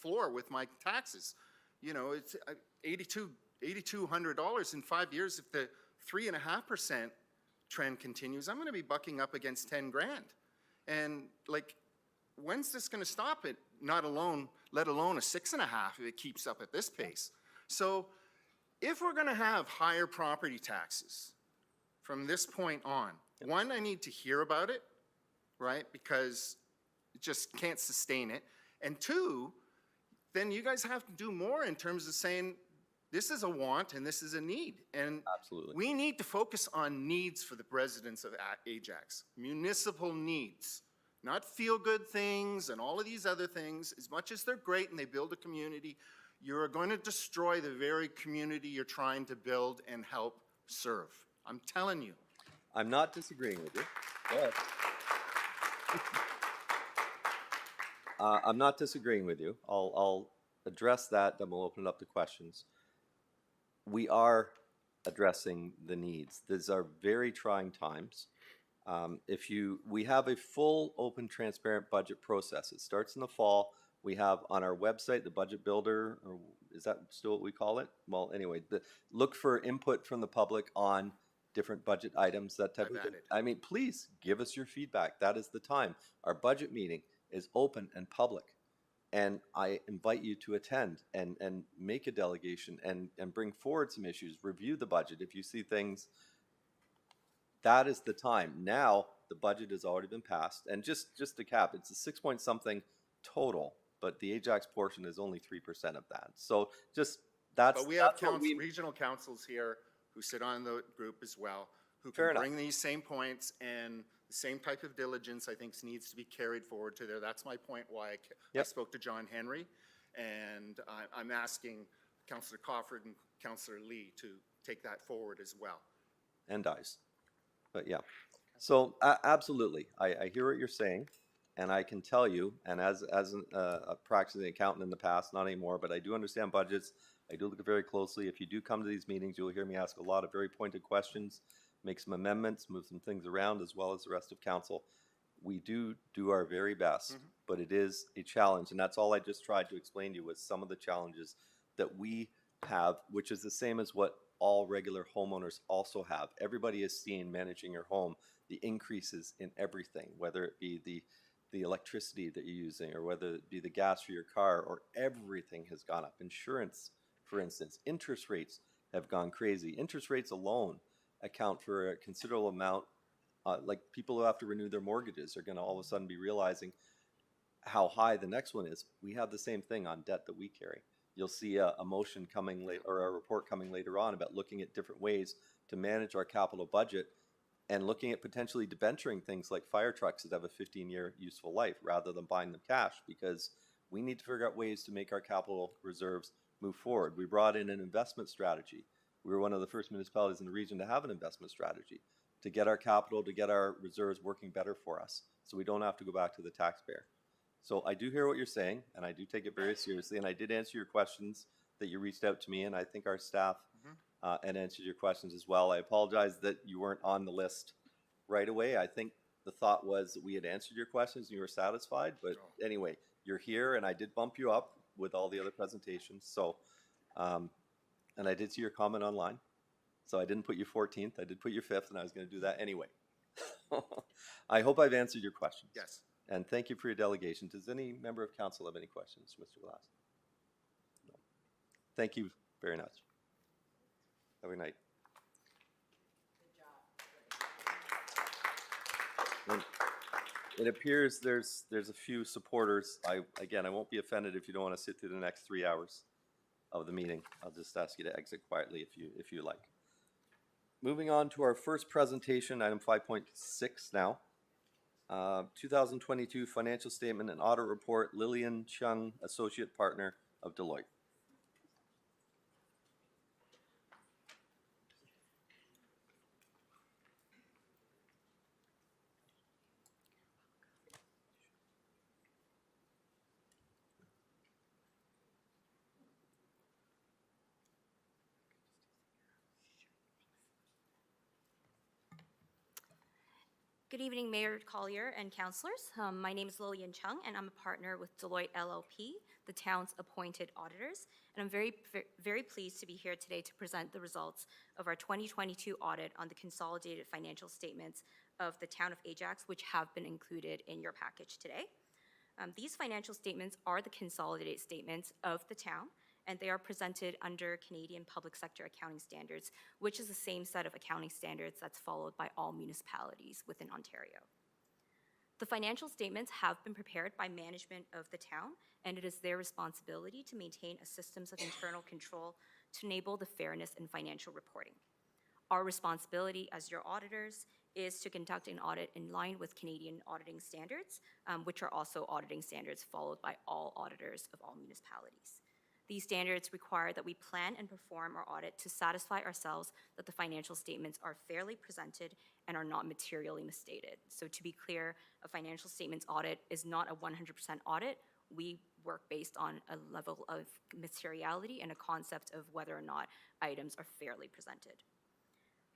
floor with my taxes. You know, it's $8,200 in 5 years. If the 3.5% trend continues, I'm going to be bucking up against 10 grand. And like, when's this going to stop it? Let alone a 6.5 if it keeps up at this pace. So if we're going to have higher property taxes from this point on, one, I need to hear about it, right? Because it just can't sustain it. And two, then you guys have to do more in terms of saying, this is a want and this is a need. And Absolutely. we need to focus on needs for the residents of Ajax, municipal needs, not feel-good things and all of these other things. As much as they're great and they build a community, you're going to destroy the very community you're trying to build and help serve. I'm telling you. I'm not disagreeing with you. Go ahead. I'm not disagreeing with you. I'll address that, then we'll open it up to questions. We are addressing the needs. These are very trying times. We have a full, open, transparent budget process. It starts in the fall. We have on our website, the budget builder, or is that still what we call it? Well, anyway, look for input from the public on different budget items, that type of thing. I mean, please give us your feedback. That is the time. Our budget meeting is open and public. And I invite you to attend and make a delegation and bring forward some issues, review the budget. If you see things, that is the time. Now, the budget has already been passed. And just to cap, it's a 6 point something total, but the Ajax portion is only 3% of that. So just that's. But we have regional councils here who sit on the group as well, who can bring these same points, and the same type of diligence I think needs to be carried forward to there. That's my point why I spoke to John Henry, and I'm asking Councillor Crawford and Councillor Lee to take that forward as well. And dies. But yeah. So absolutely, I hear what you're saying, and I can tell you, and as a practicing accountant in the past, not anymore, but I do understand budgets. I do look very closely. If you do come to these meetings, you'll hear me ask a lot of very pointed questions, make some amendments, move some things around, as well as the rest of council. We do our very best, but it is a challenge, and that's all I just tried to explain to you was some of the challenges that we have, which is the same as what all regular homeowners also have. Everybody is seeing, managing your home, the increases in everything, whether it be the electricity that you're using, or whether it be the gas for your car, or everything has gone up. Insurance, for instance, interest rates have gone crazy. Interest rates alone account for a considerable amount. Like people who have to renew their mortgages are going to all of a sudden be realizing how high the next one is. We have the same thing on debt that we carry. You'll see a motion coming late, or a report coming later on about looking at different ways to manage our capital budget and looking at potentially debenturing things like fire trucks that have a 15-year useful life rather than buying them cash, because we need to figure out ways to make our capital reserves move forward. We brought in an investment strategy. We were one of the first municipalities in the region to have an investment strategy to get our capital, to get our reserves working better for us, so we don't have to go back to the taxpayer. So I do hear what you're saying, and I do take it very seriously, and I did answer your questions that you reached out to me, and I think our staff and answered your questions as well. I apologize that you weren't on the list right away. I think the thought was that we had answered your questions and you were satisfied, but anyway, you're here, and I did bump you up with all the other presentations. So, and I did see your comment online, so I didn't put you 14th. I did put you 5th, and I was going to do that anyway. I hope I've answered your questions. Yes. And thank you for your delegation. Does any member of council have any questions, Mr. Glass? No. Thank you very much. Have a good night. And it appears there's a few supporters. Again, I won't be offended if you don't want to sit through the next 3 hours of the meeting. I'll just ask you to exit quietly if you like. Moving on to our first presentation, item 5.6 now. 2022 Financial Statement and Audit Report, Lillian Chung, Associate Partner of Deloitte. Good evening, Mayor Collier and councillors. My name is Lillian Chung, and I'm a partner with Deloitte LLP, the town's appointed auditors. And I'm very pleased to be here today to present the results of our 2022 audit on the consolidated financial statements of the town of Ajax, which have been included in your package today. These financial statements are the consolidated statements of the town, and they are presented under Canadian Public Sector Accounting Standards, which is the same set of accounting standards that's followed by all municipalities within Ontario. The financial statements have been prepared by management of the town, and it is their responsibility to maintain a systems of internal control to enable the fairness in financial reporting. Our responsibility as your auditors is to conduct an audit in line with Canadian auditing standards, which are also auditing standards followed by all auditors of all municipalities. These standards require that we plan and perform our audit to satisfy ourselves that the financial statements are fairly presented and are not materially misstated. So to be clear, a financial statements audit is not a 100% audit. We work based on a level of materiality and a concept of whether or not items are fairly presented.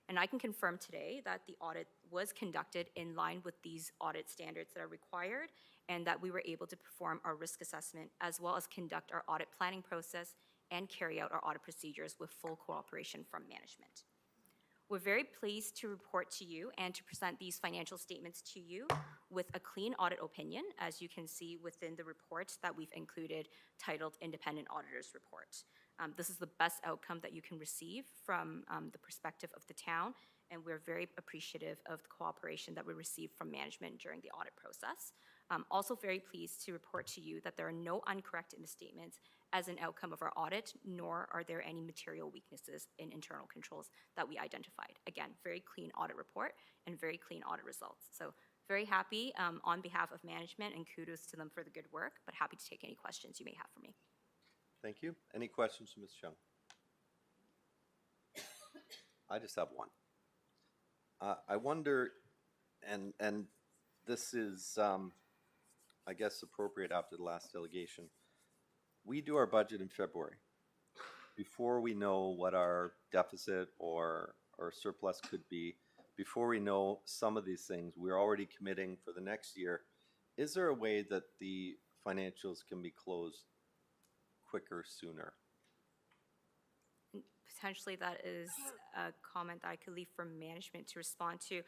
And I can confirm today that the audit was conducted in line with these audit standards that are required, and that we were able to perform our risk assessment as well as conduct our audit planning process and carry out our audit procedures with full cooperation from management. We're very pleased to report to you and to present these financial statements to you with a clean audit opinion, as you can see within the report that we've included titled Independent Auditor's Report. This is the best outcome that you can receive from the perspective of the town, and we're very appreciative of the cooperation that we received from management during the audit process. Also very pleased to report to you that there are no uncorrected misstatements as an outcome of our audit, nor are there any material weaknesses in internal controls that we identified. Again, very clean audit report and very clean audit results. So very happy on behalf of management, and kudos to them for the good work, but happy to take any questions you may have for me. Thank you. Any questions from Ms. Chung? I just have one. I wonder, and this is, I guess, appropriate after the last delegation. We do our budget in February. Before we know what our deficit or surplus could be, before we know some of these things, we're already committing for the next year. Is there a way that the financials can be closed quicker, sooner? Potentially that is a comment that I could leave for management to respond to.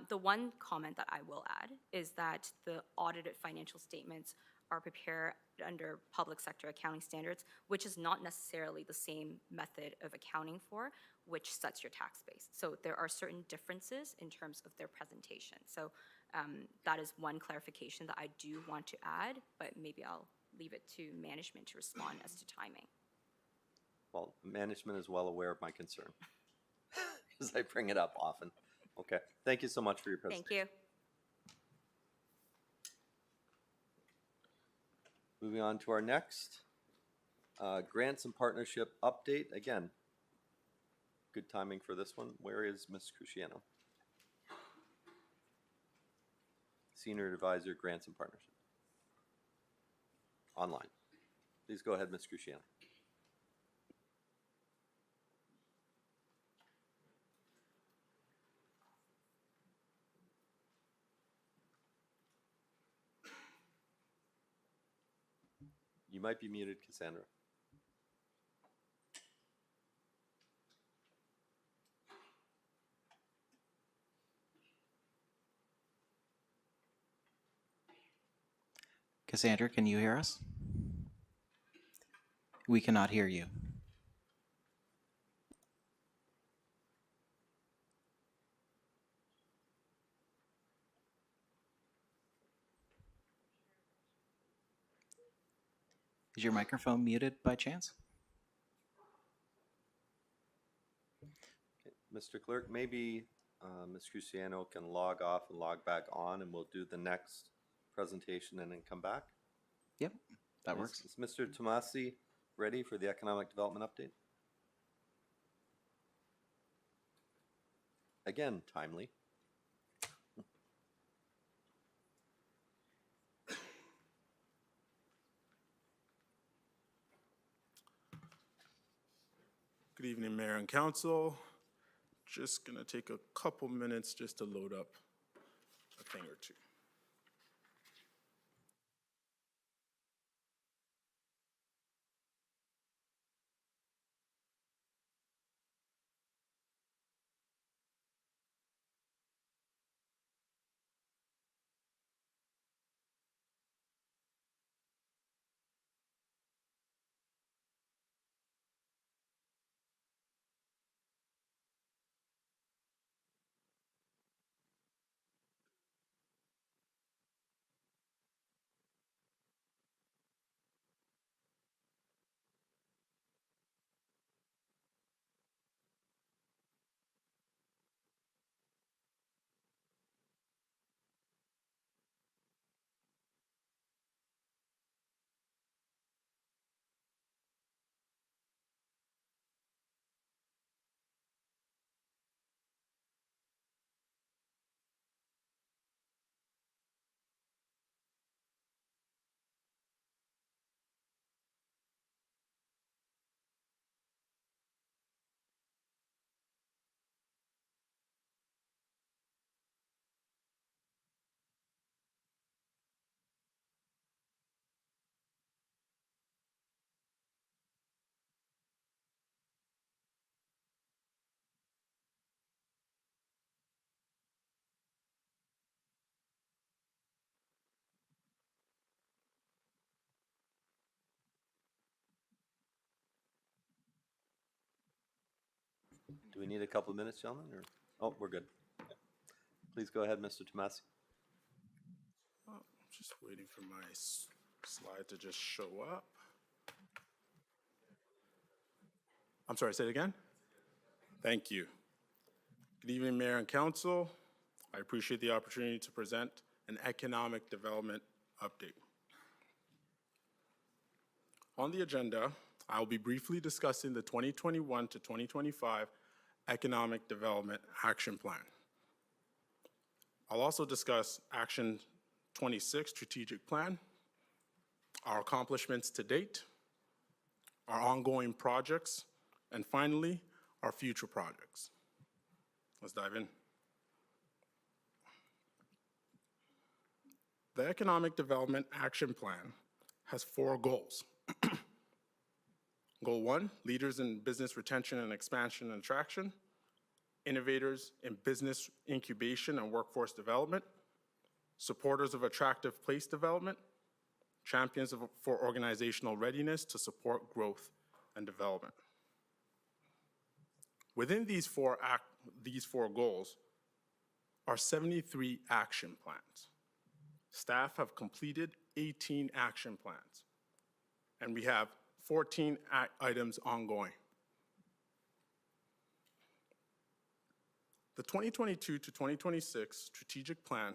The one comment that I will add is that the audited financial statements are prepared under public sector accounting standards, which is not necessarily the same method of accounting for which sets your tax base. So there are certain differences in terms of their presentation. So that is one clarification that I do want to add, but maybe I'll leave it to management to respond as to timing. Well, management is well aware of my concern because I bring it up often. Okay. Thank you so much for your presentation. Thank you. Moving on to our next grants and partnership update. Again, good timing for this one. Where is Ms. Cruciano? Senior Advisor, Grants and Partnership. Online. Please go ahead, Ms. Cruciano. You might be muted, Cassandra. Cassandra, can you hear us? We cannot hear you. Is your microphone muted by chance? Okay. Mr. Clerk, maybe Ms. Cruciano can log off and log back on, and we'll do the next presentation and then come back. Yep, that works. Is Mr. Tomasi ready for the economic development update? Again, timely. Good evening, Mayor and Council. Just gonna take a couple minutes just to load up a thing or two. Do we need a couple of minutes, gentlemen, or? Oh, we're good. Okay. Please go ahead, Mr. Tomasi. Just waiting for my slide to just show up. I'm sorry, say it again? Thank you. Good evening, Mayor and Council. I appreciate the opportunity to present an economic development update. On the agenda, I will be briefly discussing the 2021 to 2025 Economic Development Action Plan. I'll also discuss Action 26 Strategic Plan, our accomplishments to date, our ongoing projects, and finally, our future projects. Let's dive in. The Economic Development Action Plan has 4 goals. Goal 1, leaders in business retention and expansion and attraction, innovators in business incubation and workforce development, supporters of attractive place development, champions for organizational readiness to support growth and development. Within these four goals are 73 action plans. Staff have completed 18 action plans, and we have 14 items ongoing. The 2022 to 2026 Strategic Plan,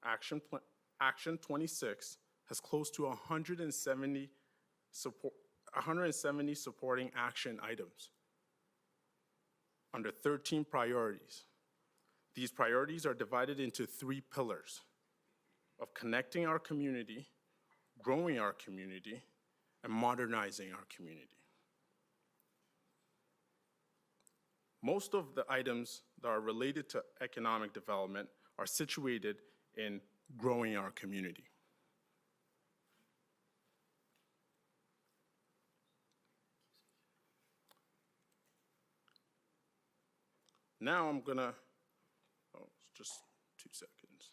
Action 26, has close to 170 supporting action items under 13 priorities. These priorities are divided into 3 pillars of connecting our community, growing our community, and modernizing our community. Most of the items that are related to economic development are situated in growing our community. Now I'm gonna, just 2 seconds.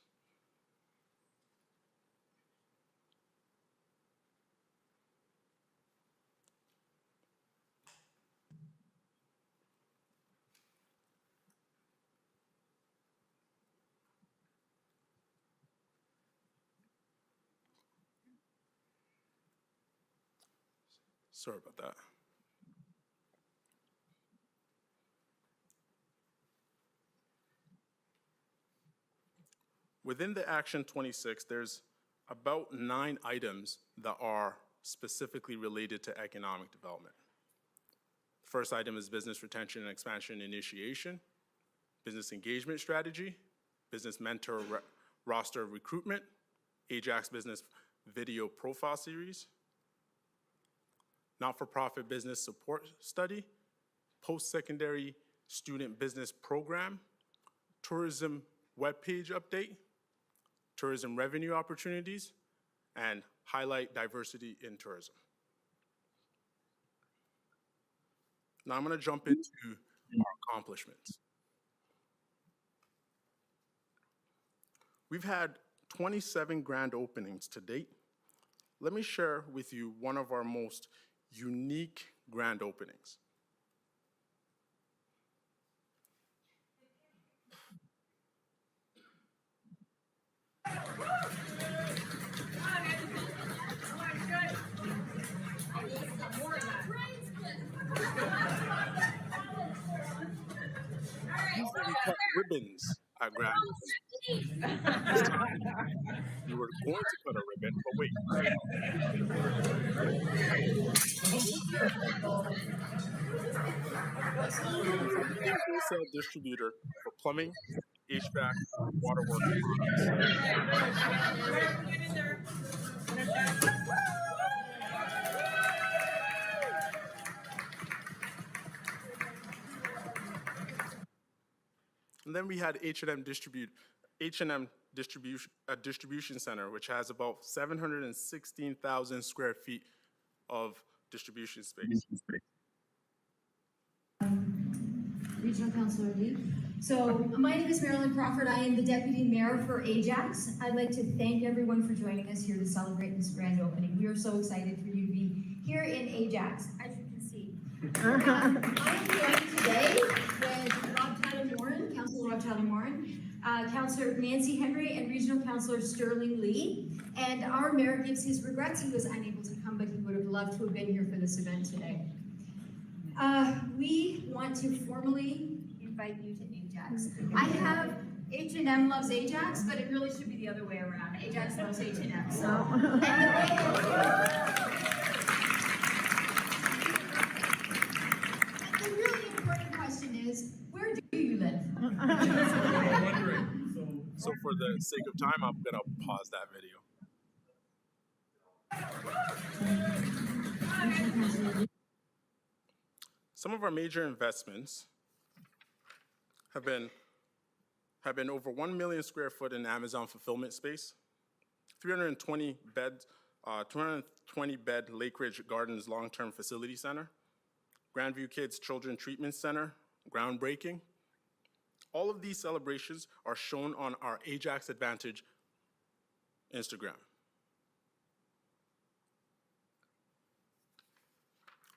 Sorry about that. Within the Action 26, there's about 9 items that are specifically related to economic development. The first item is business retention and expansion initiation, business engagement strategy, business mentor roster recruitment, Ajax business video profile series, not-for-profit business support study, post-secondary student business program, tourism webpage update, tourism revenue opportunities, and highlight diversity in tourism. Now I'm going to jump into our accomplishments. We've had 27 grand openings to date. Let me share with you one of our most unique grand openings. Usually we cut ribbons at grand opening. This time, we were going to cut a ribbon, but wait. A wholesale distributor for plumbing, HVAC, waterworks products. And then we had H&M distribution center, which has about 716,000 square feet of distribution space. Regional Councilor Lee. So my name is Marilyn Crawford. I am the Deputy Mayor for Ajax. I'd like to thank everyone for joining us here to celebrate this grand opening. We are so excited for you to be here in Ajax, as you can see. I'm joined today with Councilor Rob Tyler-Morin, Councilor Nancy Henry, and Regional Councilor Sterling Lee. And our mayor gives his regrets he was unable to come, but he would have loved to have been here for this event today. We want to formally invite you to Ajax. I have H&M loves Ajax, but it really should be the other way around. Ajax loves H&M. So, the really important question is, where do you live? So for the sake of time, I'm gonna pause that video. Some of our major investments have been over 1 million square foot in Amazon fulfillment space, 220 bed Lake Ridge Gardens Long-Term Facility Center, Grandview Kids Children Treatment Center, groundbreaking. All of these celebrations are shown on our Ajax Advantage Instagram.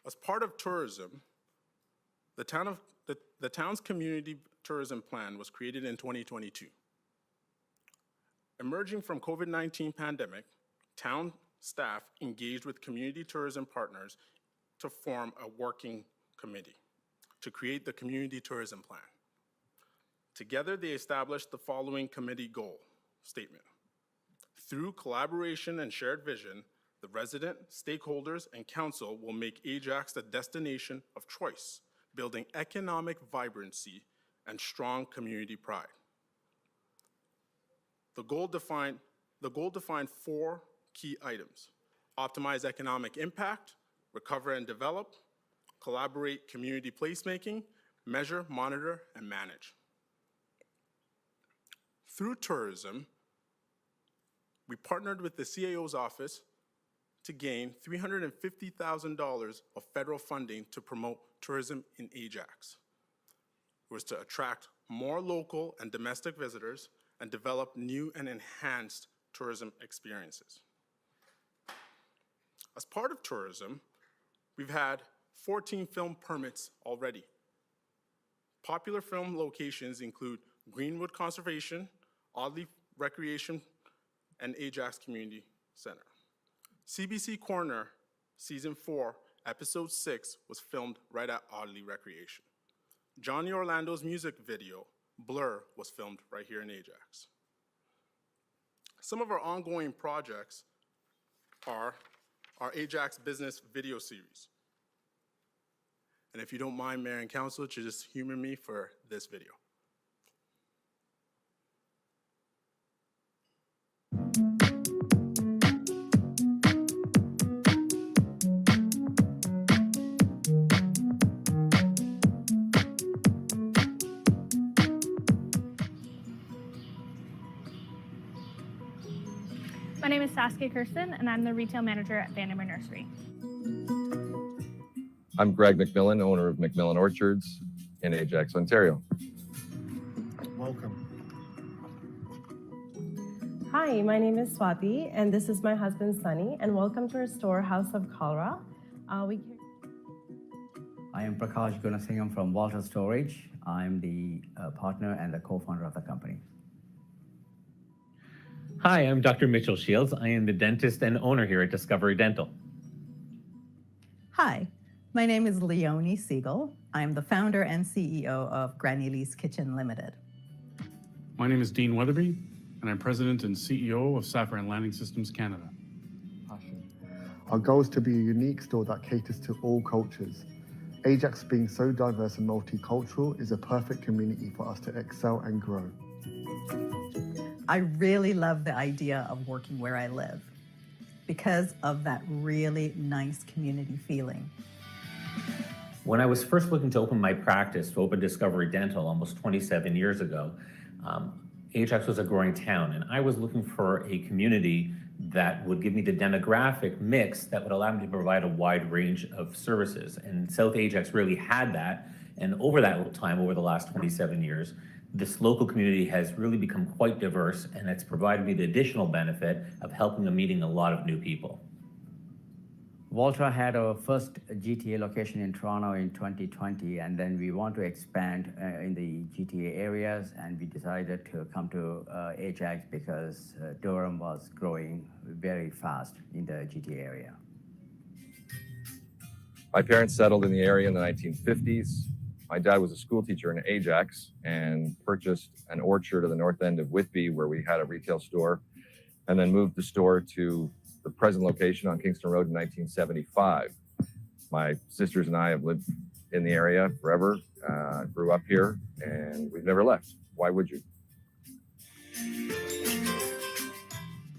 As part of tourism, the town's community tourism plan was created in 2022. Emerging from COVID-19 pandemic, town staff engaged with community tourism partners to form a working committee to create the community tourism plan. Together, they established the following committee goal statement. Through collaboration and shared vision, the resident, stakeholders, and council will make Ajax the destination of choice, building economic vibrancy and strong community pride. The goal defined 4 key items: optimize economic impact, recover and develop, collaborate community placemaking, measure, monitor, and manage. Through tourism, we partnered with the CAO's office to gain $350,000 of federal funding to promote tourism in Ajax. It was to attract more local and domestic visitors and develop new and enhanced tourism experiences. As part of tourism, we've had 14 film permits already. Popular film locations include Greenwood Conservation, Audit Recreation, and Ajax Community Center. CBC Corner, Season 4, Episode 6 was filmed right at Audit Recreation. Johnny Orlando's music video, Blur, was filmed right here in Ajax. Some of our ongoing projects are our Ajax Business video series. And if you don't mind, Mayor and Council, to just humor me for this video. My name is Saskia Kirsten, and I'm the retail manager at Vandermeer Nursery. I'm Greg McMillan, owner of McMillan Orchards in Ajax, Ontario. Welcome. Hi, my name is Swati, and this is my husband Sunny, and welcome to our store, House of Kalra. I am Prakash Gunasingham from Walter Storage. I'm the partner and the co-founder of the company. Hi, I'm Dr. Mitchell Shields. I am the dentist and owner here at Discovery Dental. Hi, my name is Leonie Siegel. I'm the founder and CEO of Granny Lee's Kitchen Limited. My name is Dean Weatherby, and I'm president and CEO of Safran Landing Systems Canada. Our goal is to be a unique store that caters to all cultures. Ajax, being so diverse and multicultural, is a perfect community for us to excel and grow. I really love the idea of working where I live because of that really nice community feeling. When I was first looking to open my practice, to open Discovery Dental almost 27 years ago, Ajax was a growing town, and I was looking for a community that would give me the demographic mix that would allow me to provide a wide range of services. And South Ajax really had that, and over that time, over the last 27 years, this local community has really become quite diverse, and it's provided me the additional benefit of helping and meeting a lot of new people. Walter had our first GTA location in Toronto in 2020, and then we want to expand in the GTA areas, and we decided to come to Ajax because Durham was growing very fast in the GTA area. My parents settled in the area in the 1950s. My dad was a school teacher in Ajax and purchased an orchard at the north end of Whitby where we had a retail store, and then moved the store to the present location on Kingston Road in 1975. My sisters and I have lived in the area forever, grew up here, and we've never left. Why would you?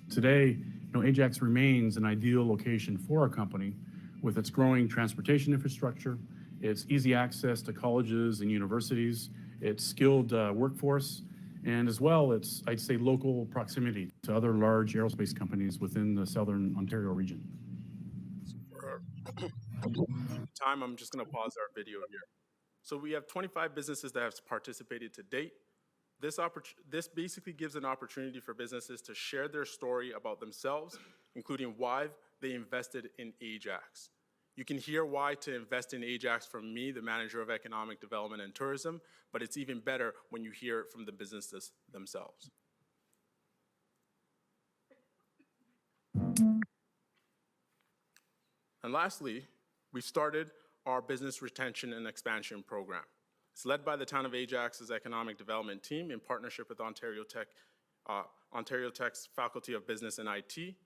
Today, Ajax remains an ideal location for our company with its growing transportation infrastructure, its easy access to colleges and universities, its skilled workforce, and as well, its, I'd say, local proximity to other large aerospace companies within the Southern Ontario region. For time, I'm just going to pause our video here. So we have 25 businesses that have participated to date. This basically gives an opportunity for businesses to share their story about themselves, including why they invested in Ajax. You can hear why to invest in Ajax from me, the Manager of Economic Development and Tourism, but it's even better when you hear it from the businesses themselves. And lastly, we started our business retention and expansion program. It's led by the Town of Ajax's Economic Development team in partnership with Ontario Tech's Faculty of Business and IT,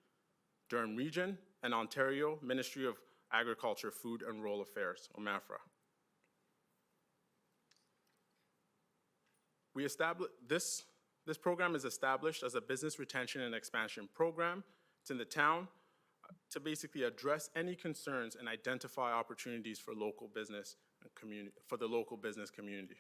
Durham Region, and Ontario Ministry of Agriculture, Food and Rural Affairs, or MAFRA. This program is established as a business retention and expansion program. It's in the town to basically address any concerns and identify opportunities for local business and community, for the local business community.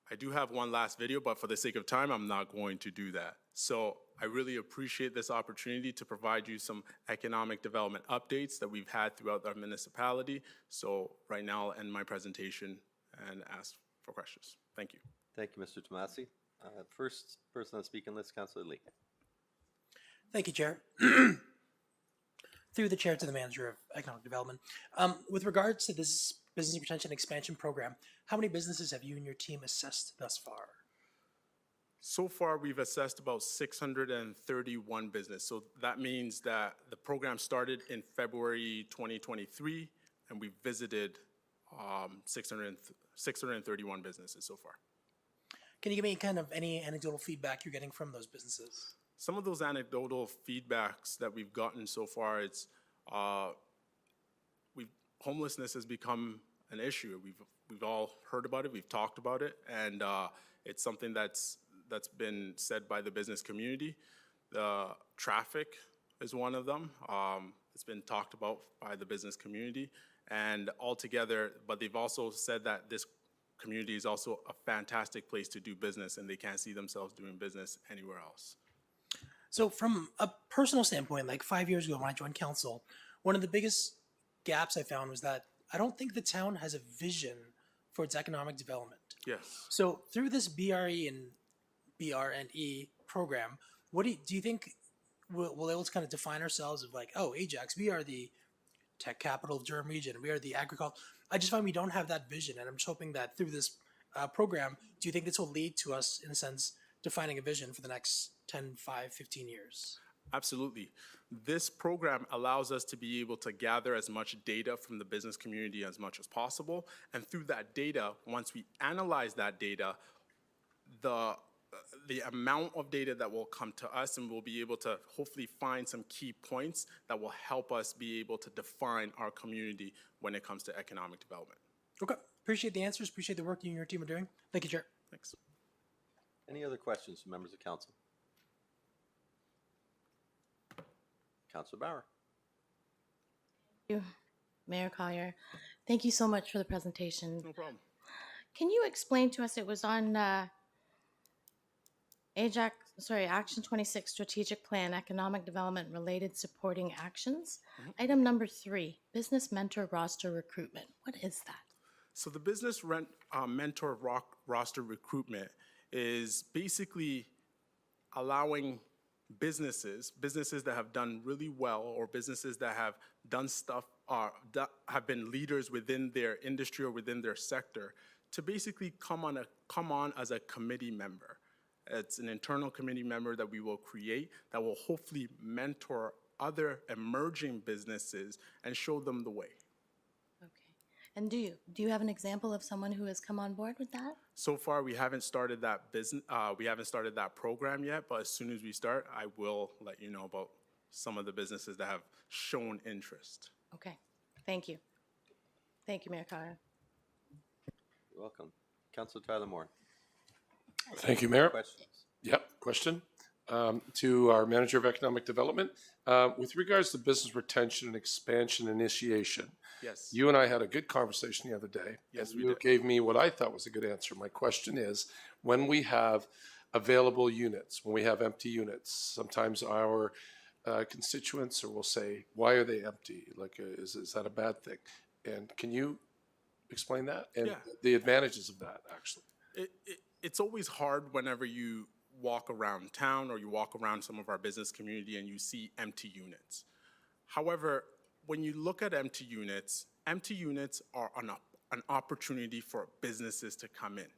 I do have one last video, but for the sake of time, I'm not going to do that. So I really appreciate this opportunity to provide you some economic development updates that we've had throughout our municipality. So right now, I'll end my presentation and ask for questions. Thank you. Thank you, Mr. Tomasi. First person on the speaking list, Councillor Lee. Thank you, Chair. Through the chair to the Manager of Economic Development. With regards to this business retention expansion program, how many businesses have you and your team assessed thus far? So far, we've assessed about 631 businesses. So that means that the program started in February 2023, and we've visited 631 businesses so far. Can you give me kind of any anecdotal feedback you're getting from those businesses? Some of those anecdotal feedbacks that we've gotten so far, it's homelessness has become an issue. We've all heard about it, we've talked about it, and it's something that's been said by the business community. The traffic is one of them. It's been talked about by the business community, and altogether, but they've also said that this community is also a fantastic place to do business, and they can't see themselves doing business anywhere else. So from a personal standpoint, like 5 years ago when I joined council, one of the biggest gaps I found was that I don't think the town has a vision for its economic development. Yes. So through this BRE and BRNE program, what do you think we'll able to kind of define ourselves of like, oh, Ajax, we are the tech capital of Durham region, we are the agriculture. I just find we don't have that vision, and I'm just hoping that through this program, do you think this will lead to us, in a sense, defining a vision for the next 10, 5, 15 years? Absolutely. This program allows us to be able to gather as much data from the business community as much as possible. And through that data, once we analyze that data, the amount of data that will come to us, and we'll be able to hopefully find some key points that will help us be able to define our community when it comes to economic development. Okay. Appreciate the answers. Appreciate the work you and your team are doing. Thank you, Chair. Thanks. Any other questions from members of council? Councilor Bauer. Thank you, Mayor Collier. Thank you so much for the presentation. No problem. Can you explain to us, it was on Action 26 Strategic Plan, Economic Development Related Supporting Actions. Item number 3, Business Mentor Roster Recruitment. What is that? So the business mentor roster recruitment is basically allowing businesses that have done really well, or businesses that have done stuff, that have been leaders within their industry or within their sector, to basically come on as a committee member. It's an internal committee member that we will create that will hopefully mentor other emerging businesses and show them the way. Okay. And do you have an example of someone who has come on board with that? So far, we haven't started that program yet, but as soon as we start, I will let you know about some of the businesses that have shown interest. Okay. Thank you. Thank you, Mayor Collier. You're welcome. Councilor Tyler Moore. Thank you, Mayor. Questions? Yep, question to our Manager of Economic Development. With regards to business retention and expansion initiation, Yes. you and I had a good conversation the other day. Yes, and we you did. gave me what I thought was a good answer. My question is, when we have available units, when we have empty units, sometimes our constituents will say, why are they empty? Like, is that a bad thing? And can you explain that? And Yeah. the advantages of that, actually. It's always hard whenever you walk around town or you walk around some of our business community and you see empty units. However, when you look at empty units are an opportunity for businesses to come in.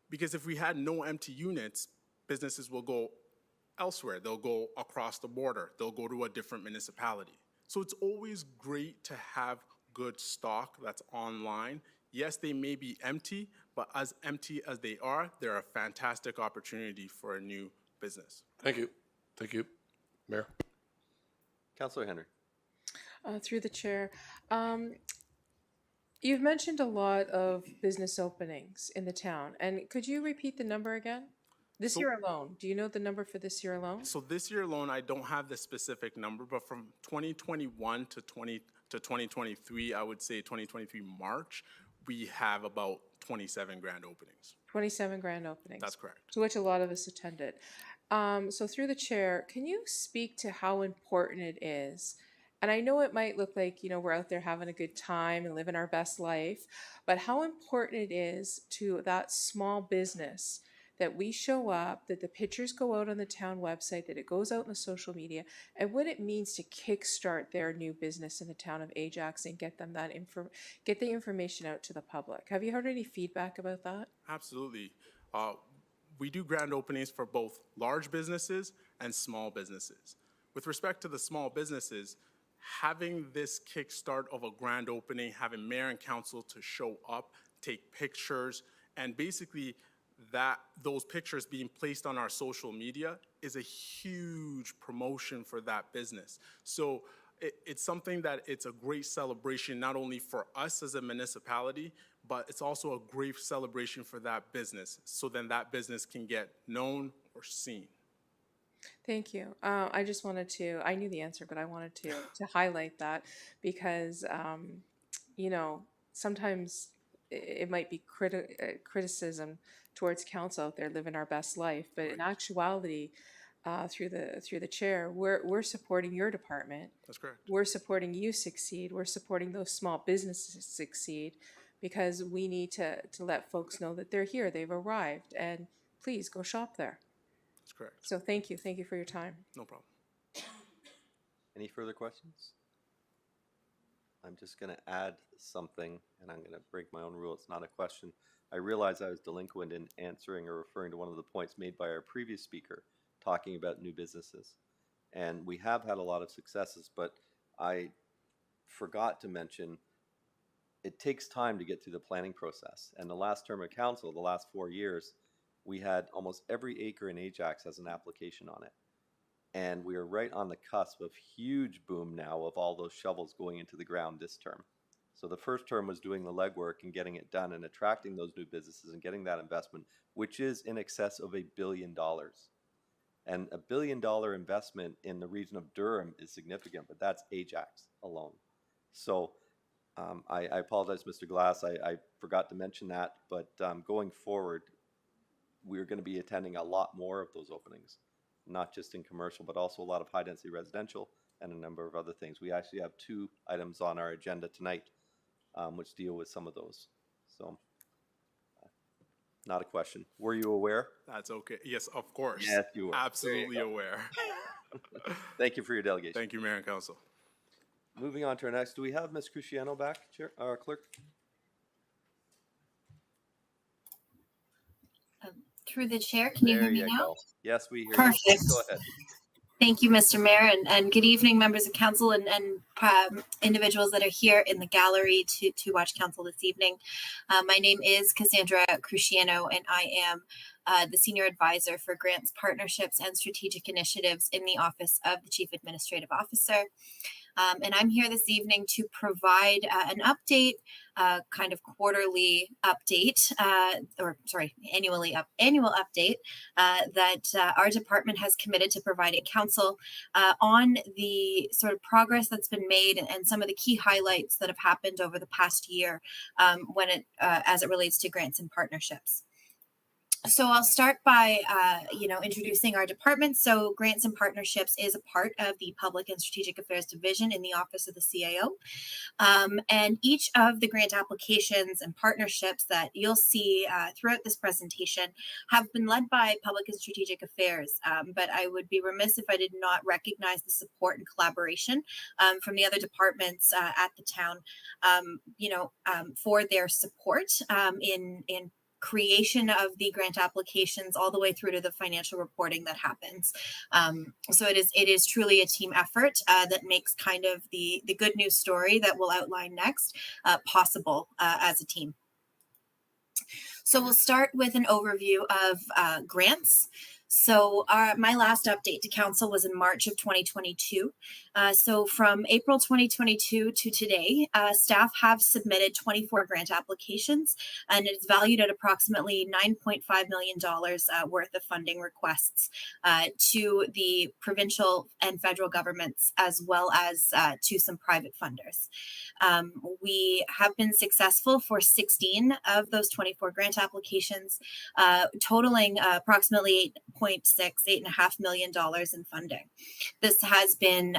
Because if we had no empty units, businesses will go elsewhere. They'll go across the border. They'll go to a different municipality. So it's always great to have good stock that's online. Yes, they may be empty, but as empty as they are, they're a fantastic opportunity for a new business. Thank you. Thank you, Mayor. Councilor Henry. Through the chair, you've mentioned a lot of business openings in the town, and could you repeat the number again? This year alone, do you know the number for this year alone? So this year alone, I don't have the specific number, but from 2021 to 2023, I would say 2023 March, we have about 27 grand openings. 27 grand openings. That's correct. To which a lot of us attended. So through the chair, can you speak to how important it is? And I know it might look like, we're out there having a good time and living our best life, but how important it is to that small business that we show up, that the pictures go out on the town website, that it goes out in the social media, and what it means to kickstart their new business in the town of Ajax and get them get the information out to the public. Have you heard any feedback about that? Absolutely. We do grand openings for both large businesses and small businesses. With respect to the small businesses, having this kickstart of a grand opening, having mayor and council to show up, take pictures, and basically those pictures being placed on our social media is a huge promotion for that business. So it's something that it's a great celebration, not only for us as a municipality, but it's also a great celebration for that business. So then that business can get known or seen. Thank you. I just wanted to, I knew the answer, but I wanted to highlight that because, sometimes it might be criticism towards council out there living our best life, but in actuality, through the chair, we're supporting your department. That's correct. We're supporting you succeed. We're supporting those small businesses succeed, because we need to let folks know that they're here, they've arrived, and please go shop there. That's correct. So thank you for your time. No problem. Any further questions? I'm just going to add something, and I'm going to break my own rule. It's not a question. I realize I was delinquent in answering or referring to one of the points made by our previous speaker, talking about new businesses. And we have had a lot of successes, but I forgot to mention it takes time to get through the planning process. And the last term of council, the last 4 years, we had almost every acre in Ajax has an application on it. And we are right on the cusp of huge boom now of all those shovels going into the ground this term. So the first term was doing the legwork and getting it done and attracting those new businesses and getting that investment, which is in excess of $1 billion. And $1 billion investment in the region of Durham is significant, but that's Ajax alone. So I apologize, Mr. Glass, I forgot to mention that, but going forward, we're going to be attending a lot more of those openings, not just in commercial, but also a lot of high-density residential and a number of other things. We actually have 2 items on our agenda tonight which deal with some of those. So, not a question. Were you aware? That's okay. Yes, of course. Yes, you were. Absolutely aware. Thank you for your delegation. Thank you, Mayor and Council. Moving on to our next, do we have Ms. Cruciano back, Chair, Clerk? Through the chair, can you hear me now? Go. Yes, we hear Perfect. you. Go ahead. Thank you, Mr. Mayor, and good evening, members of council and individuals that are here in the gallery to watch council this evening. My name is Cassandra Cruciano, and I am the Senior Advisor for Grants, Partnerships, and Strategic Initiatives in the Office of the Chief Administrative Officer. And I'm here this evening to provide an update, kind of quarterly update, annual update that our department has committed to providing council on the sort of progress that's been made and some of the key highlights that have happened over the past year as it relates to grants and partnerships. So I'll start by, introducing our department. So Grants and Partnerships is a part of the Public and Strategic Affairs Division in the Office of the CAO. And each of the grant applications and partnerships that you'll see throughout this presentation have been led by Public and Strategic Affairs. But I would be remiss if I did not recognize the support and collaboration from the other departments at the town, for their support in creation of the grant applications all the way through to the financial reporting that happens. So it is truly a team effort that makes kind of the good news story that we'll outline next possible as a team. So we'll start with an overview of grants. So my last update to council was in March of 2022. So from April 2022 to today, staff have submitted 24 grant applications, and it's valued at approximately $9.5 million worth of funding requests to the provincial and federal governments, as well as to some private funders. We have been successful for 16 of those 24 grant applications, totaling approximately $8.5 million in funding. This has been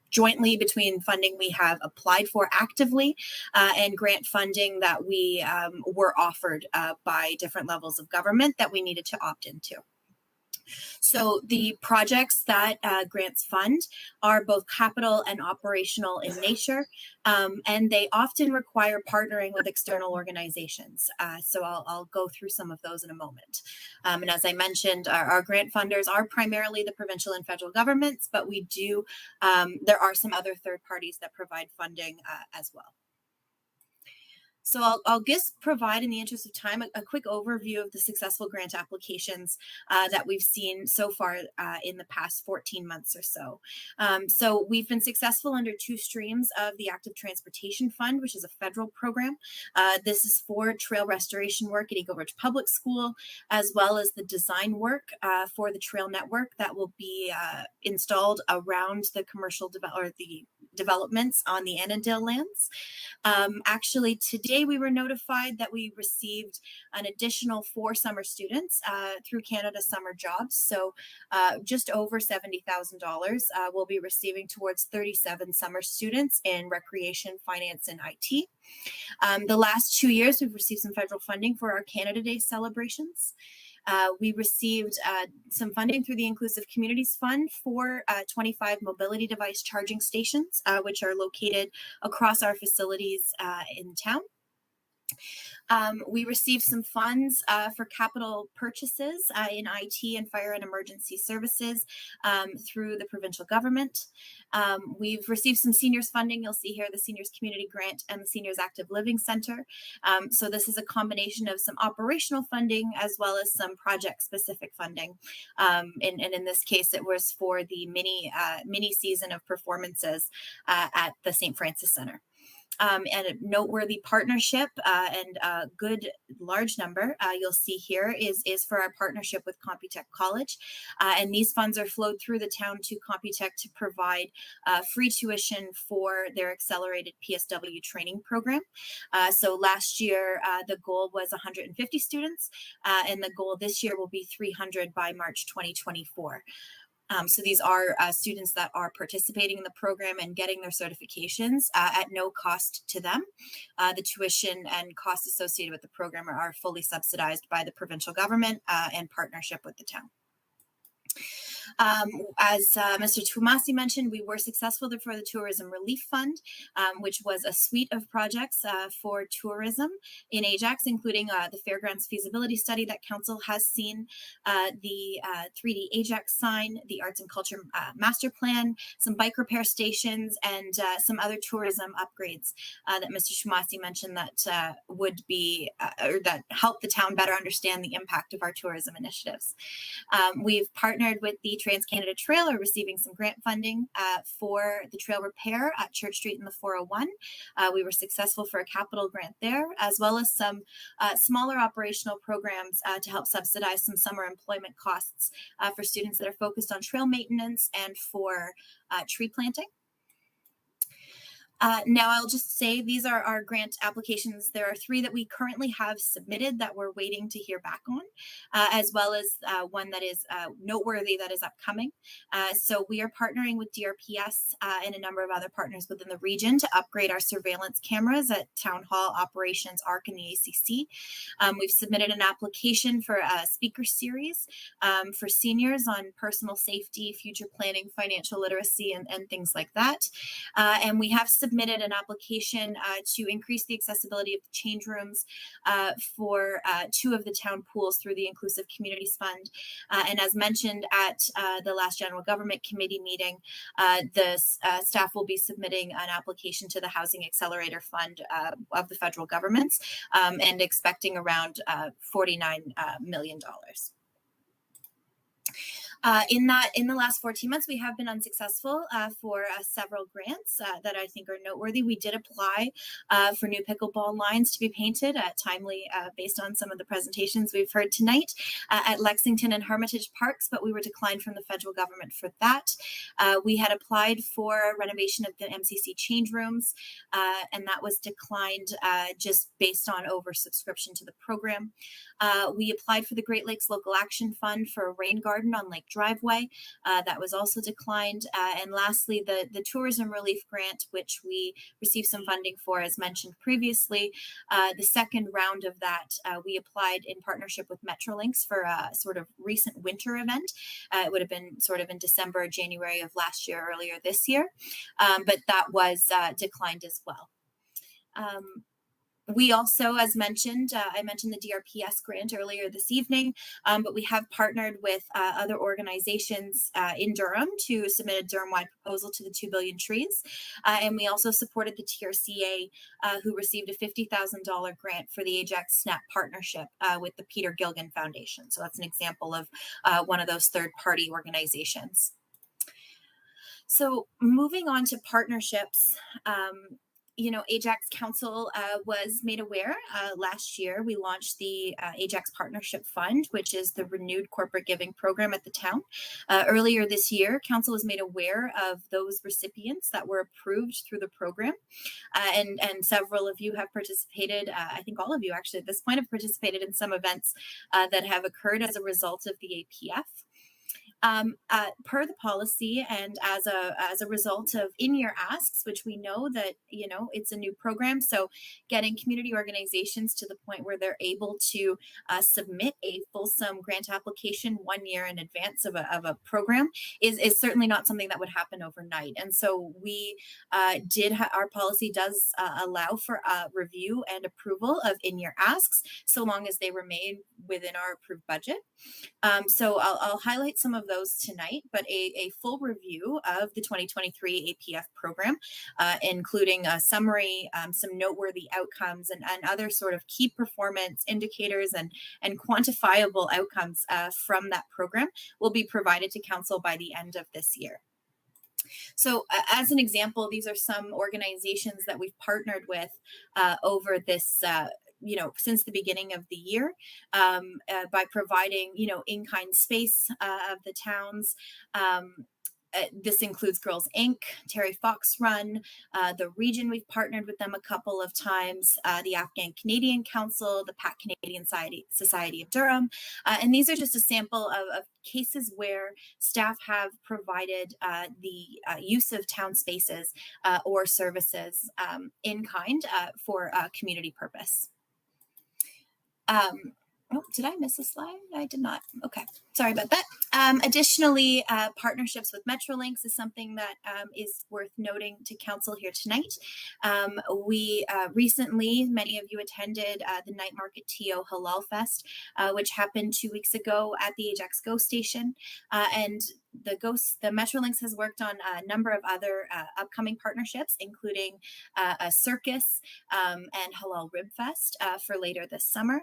jointly between funding we have applied for actively and grant funding that we were offered by different levels of government that we needed to opt into. So the projects that grants fund are both capital and operational in nature, and they often require partnering with external organizations. So I'll go through some of those in a moment. And as I mentioned, our grant funders are primarily the provincial and federal governments, but we do, there are some other third parties that provide funding as well. So I'll just provide, in the interest of time, a quick overview of the successful grant applications that we've seen so far in the past 14 months or so. So we've been successful under 2 streams of the Active Transportation Fund, which is a federal program. This is for trail restoration work at Eagle Ridge Public School, as well as the design work for the trail network that will be installed around the commercial or the developments on the Annandale lands. Actually, today we were notified that we received an additional 4 summer students through Canada Summer Jobs. So just over $70,000 we'll be receiving towards 37 summer students in recreation, finance, and IT. The last 2 years, we've received some federal funding for our Canada Day celebrations. We received some funding through the Inclusive Communities Fund for 25 mobility device charging stations, which are located across our facilities in town. We received some funds for capital purchases in IT and fire and emergency services through the provincial government. We've received some seniors funding. You'll see here the Seniors Community Grant and the Seniors Active Living Center. So this is a combination of some operational funding as well as some project-specific funding. And in this case, it was for the mini season of performances at the St. Francis Center. And a noteworthy partnership and a good large number you'll see here is for our partnership with Computech College. And these funds are flowed through the town to Computech to provide free tuition for their accelerated PSW training program. So last year, the goal was 150 students, and the goal this year will be 300 by March 2024. So these are students that are participating in the program and getting their certifications at no cost to them. The tuition and costs associated with the program are fully subsidized by the provincial government in partnership with the town. As Mr. Tumasi mentioned, we were successful for the Tourism Relief Fund, which was a suite of projects for tourism in Ajax, including the Fairgrounds feasibility study that Council has seen, the 3D Ajax sign, the Arts and Culture Master Plan, some bike repair stations, and some other tourism upgrades that Mr. Tumasi mentioned that would be, or that help the town better understand the impact of our tourism initiatives. We've partnered with the Trans-Canada Trail, are receiving some grant funding for the trail repair at Church Street in the 401. We were successful for a capital grant there, as well as some smaller operational programs to help subsidize some summer employment costs for students that are focused on trail maintenance and for tree planting. Now I'll just say these are our grant applications. There are 3 that we currently have submitted that we're waiting to hear back on, as well as one that is noteworthy that is upcoming. So we are partnering with DRPS and a number of other partners within the region to upgrade our surveillance cameras at Town Hall, Operations, ARC, and the ACC. We've submitted an application for a speaker series for seniors on personal safety, future planning, financial literacy, and things like that. And we have submitted an application to increase the accessibility of the change rooms for 2 of the town pools through the Inclusive Communities Fund. And as mentioned at the last General Government Committee meeting, the staff will be submitting an application to the Housing Accelerator Fund of the federal governments and expecting around $49 million. In the last 14 months, we have been unsuccessful for several grants that I think are noteworthy. We did apply for new pickleball lines to be painted timely based on some of the presentations we've heard tonight at Lexington and Hermitage Parks, but we were declined from the federal government for that. We had applied for renovation of the MCC change rooms, and that was declined just based on oversubscription to the program. We applied for the Great Lakes Local Action Fund for a rain garden on Lake Driveway. That was also declined. And lastly, the Tourism Relief Grant, which we received some funding for, as mentioned previously. The second round of that, we applied in partnership with Metrolinx for a sort of recent winter event. It would have been sort of in December, January of last year, earlier this year. But that was declined as well. We also, as mentioned, I mentioned the DRPS grant earlier this evening, but we have partnered with other organizations in Durham to submit a Durham-wide proposal to the 2 billion trees. And we also supported the TRCA, who received a $50,000 grant for the Ajax SNAP partnership with the Peter Gilgan Foundation. So that's an example of one of those third-party organizations. So moving on to partnerships, Ajax Council was made aware last year. We launched the Ajax Partnership Fund, which is the renewed corporate giving program at the town. Earlier this year, Council was made aware of those recipients that were approved through the program. And several of you have participated, I think all of you actually at this point have participated in some events that have occurred as a result of the APF. Per the policy and as a result of in-year asks, which we know that, it's a new program. So getting community organizations to the point where they're able to submit a fulsome grant application 1 year in advance of a program is certainly not something that would happen overnight. And so we our policy does allow for review and approval of in-year asks, so long as they remain within our approved budget. So I'll highlight some of those tonight, but a full review of the 2023 APF program, including a summary, some noteworthy outcomes, and other sort of key performance indicators and quantifiable outcomes from that program will be provided to Council by the end of this year. So as an example, these are some organizations that we've partnered with over this since the beginning of the year by providing, in-kind space of the towns. This includes Girls Inc., Terry Fox Run, the region we've partnered with them a couple of times, the Afghan Canadian Council, the Pat Canadian Society of Durham. And these are just a sample of cases where staff have provided the use of town spaces or services in kind for community purpose. Did I miss a slide? I did not. Okay, sorry about that. Additionally, partnerships with Metrolinx is something that is worth noting to Council here tonight. We recently, many of you attended the Night Market TO Halal Fest, which happened 2 weeks ago at the Ajax Go Station. And the Metrolinx has worked on a number of other upcoming partnerships, including a circus and Halal Rib Fest for later this summer.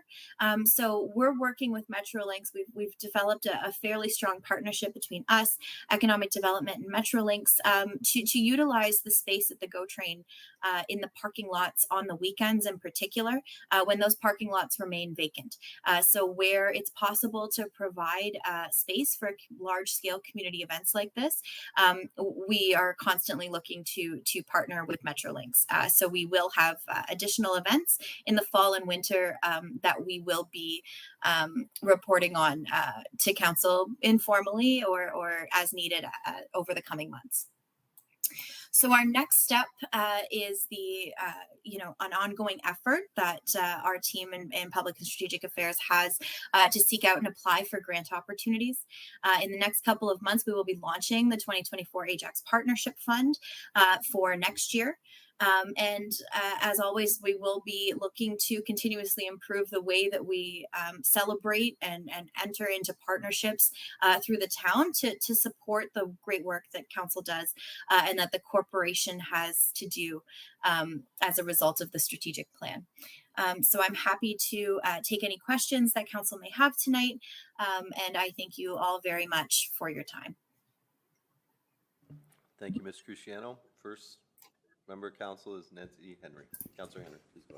So we're working with Metrolinx. We've developed a fairly strong partnership between us, Economic Development, and Metrolinx to utilize the space at the GO Train in the parking lots on the weekends in particular, when those parking lots remain vacant. So where it's possible to provide space for large-scale community events like this, we are constantly looking to partner with Metrolinx. So we will have additional events in the fall and winter that we will be reporting on to Council informally or as needed over the coming months. So our next step is an ongoing effort that our team in Public and Strategic Affairs has to seek out and apply for grant opportunities. In the next couple of months, we will be launching the 2024 Ajax Partnership Fund for next year. As always, we will be looking to continuously improve the way that we celebrate and enter into partnerships through the town to support the great work that Council does and that the corporation has to do as a result of the strategic plan. So I'm happy to take any questions that Council may have tonight, and I thank you all very much for your time. Thank you, Ms. Cruciano. First member of Council is Nancy Henry. Councilor Henry, please go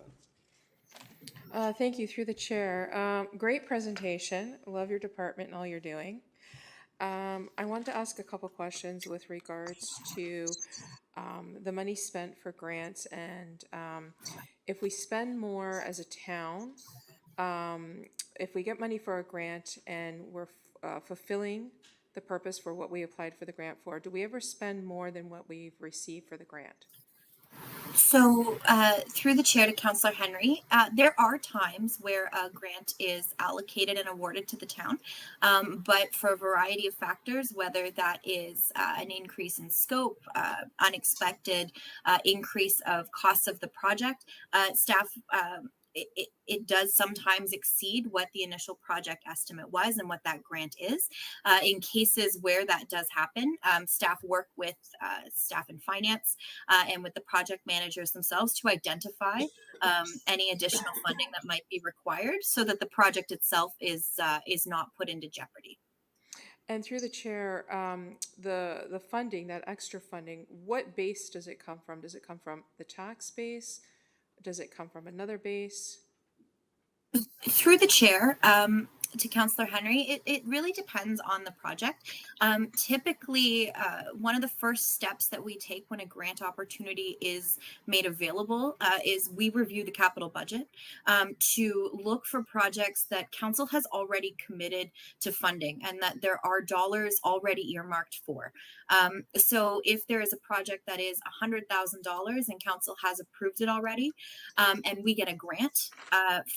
ahead. Thank you, through the chair. Great presentation. Love your department and all you're doing. I wanted to ask a couple questions with regards to the money spent for grants, and if we spend more as a town, if we get money for a grant and we're fulfilling the purpose for what we applied for the grant for, do we ever spend more than what we've received for the grant? So through the chair to Councillor Henry, there are times where a grant is allocated and awarded to the town, but for a variety of factors, whether that is an increase in scope, unexpected increase of costs of the project, staff it does sometimes exceed what the initial project estimate was and what that grant is. In cases where that does happen, staff work with staff in finance and with the project managers themselves to identify any additional funding that might be required so that the project itself is not put into jeopardy. And through the chair, the funding, that extra funding, what base does it come from? Does it come from the tax base? Does it come from another base? Through the chair, to Councillor Henry, it really depends on the project. Typically, one of the first steps that we take when a grant opportunity is made available is we review the capital budget to look for projects that council has already committed to funding and that there are dollars already earmarked for. So if there is a project that is $100,000 and council has approved it already, and we get a grant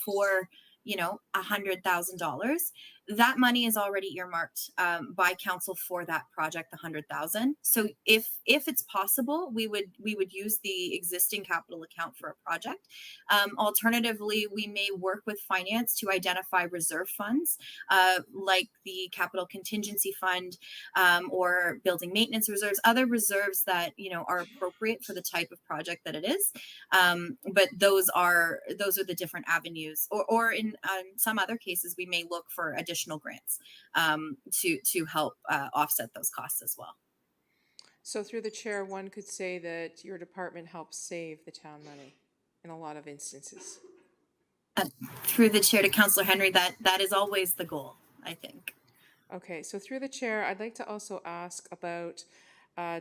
for $100,000, that money is already earmarked by council for that project, the 100,000. So if it's possible, we would use the existing capital account for a project. Alternatively, we may work with finance to identify reserve funds like the capital contingency fund or building maintenance reserves, other reserves that are appropriate for the type of project that it is. But those are the different avenues. Or in some other cases, we may look for additional grants to help offset those costs as well. So through the chair, one could say that your department helps save the town money in a lot of instances. Through the chair to Councillor Henry, that is always the goal, I think. Okay, so through the chair, I'd like to also ask about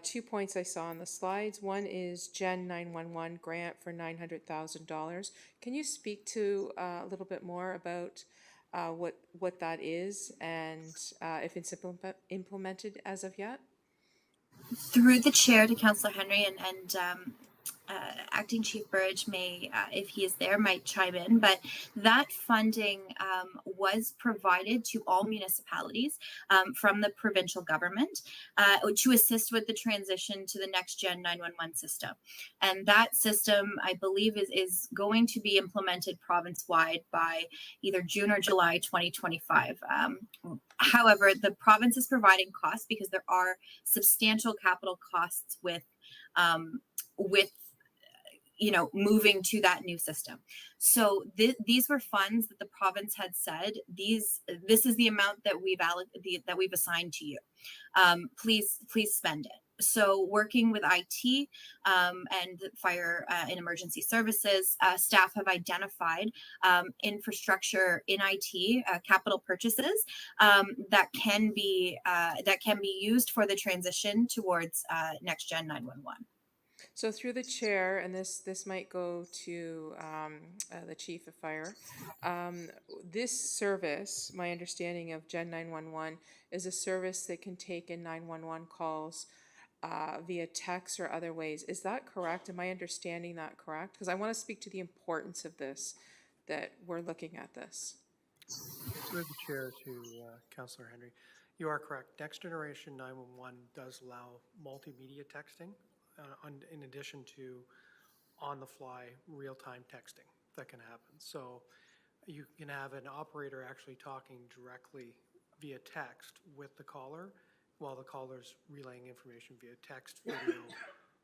2 points I saw on the slides. One is Gen 911 grant for $900,000. Can you speak to a little bit more about what that is and if it's implemented as of yet? Through the chair to Councillor Henry and Acting Chief Burridge may, if he is there, might chime in, but that funding was provided to all municipalities from the provincial government to assist with the transition to the next Gen 911 system. And that system, I believe, is going to be implemented province-wide by either June or July 2025. However, the province is providing costs because there are substantial capital costs with moving to that new system. So these were funds that the province had said, this is the amount that we've assigned to you. Please spend it. So working with IT and fire and emergency services, staff have identified infrastructure in IT, capital purchases that can be used for the transition towards next Gen 911. So through the chair, and this might go to the chief of fire, this service, my understanding of Gen 911, is a service that can take in 911 calls via text or other ways. Is that correct? Am I understanding that correct? Because I want to speak to the importance of this, that we're looking at this. Through the chair to Councillor Henry, you are correct. Next Generation 911 does allow multimedia texting in addition to on-the-fly real-time texting that can happen. So you can have an operator actually talking directly via text with the caller while the caller's relaying information via text, video,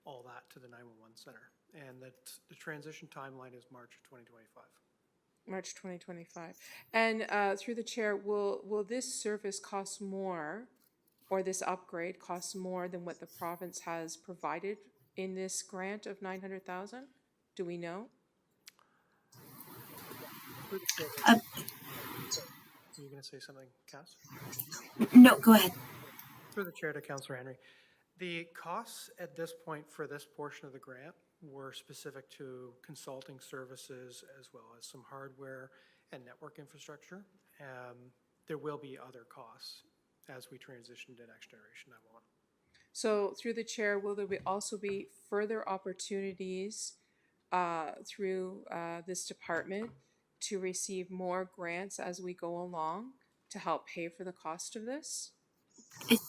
all that to the 911 center. And the transition timeline is March of 2025. March 2025. And through the chair, will this service cost more, or this upgrade cost more than what the province has provided in this grant of $900,000? Do we know? Are you going to say something, Cass? No, go ahead. Through the chair to Councillor Henry. The costs at this point for this portion of the grant were specific to consulting services as well as some hardware and network infrastructure. There will be other costs as we transition to next generation 911. So through the chair, will there also be further opportunities through this department to receive more grants as we go along to help pay for the cost of this?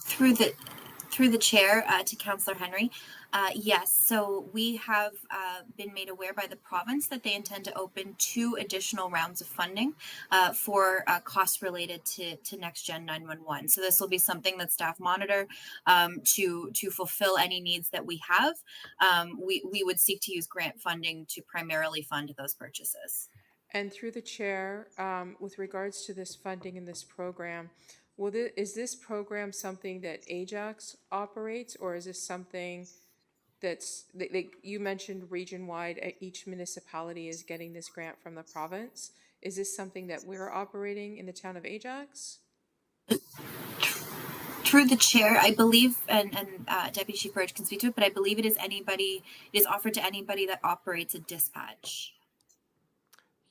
Through the chair to Councillor Henry, yes. So we have been made aware by the province that they intend to open 2 additional rounds of funding for costs related to Next Gen 911. So this will be something that staff monitor to fulfill any needs that we have. We would seek to use grant funding to primarily fund those purchases. And through the chair, with regards to this funding in this program, Is this program something that Ajax operates, or is this something that's, you mentioned region-wide, each municipality is getting this grant from the province. Is this something that we're operating in the town of Ajax? Through the chair, I believe, and Deputy Chief Burge can speak to it, but I believe it is offered to anybody that operates a dispatch.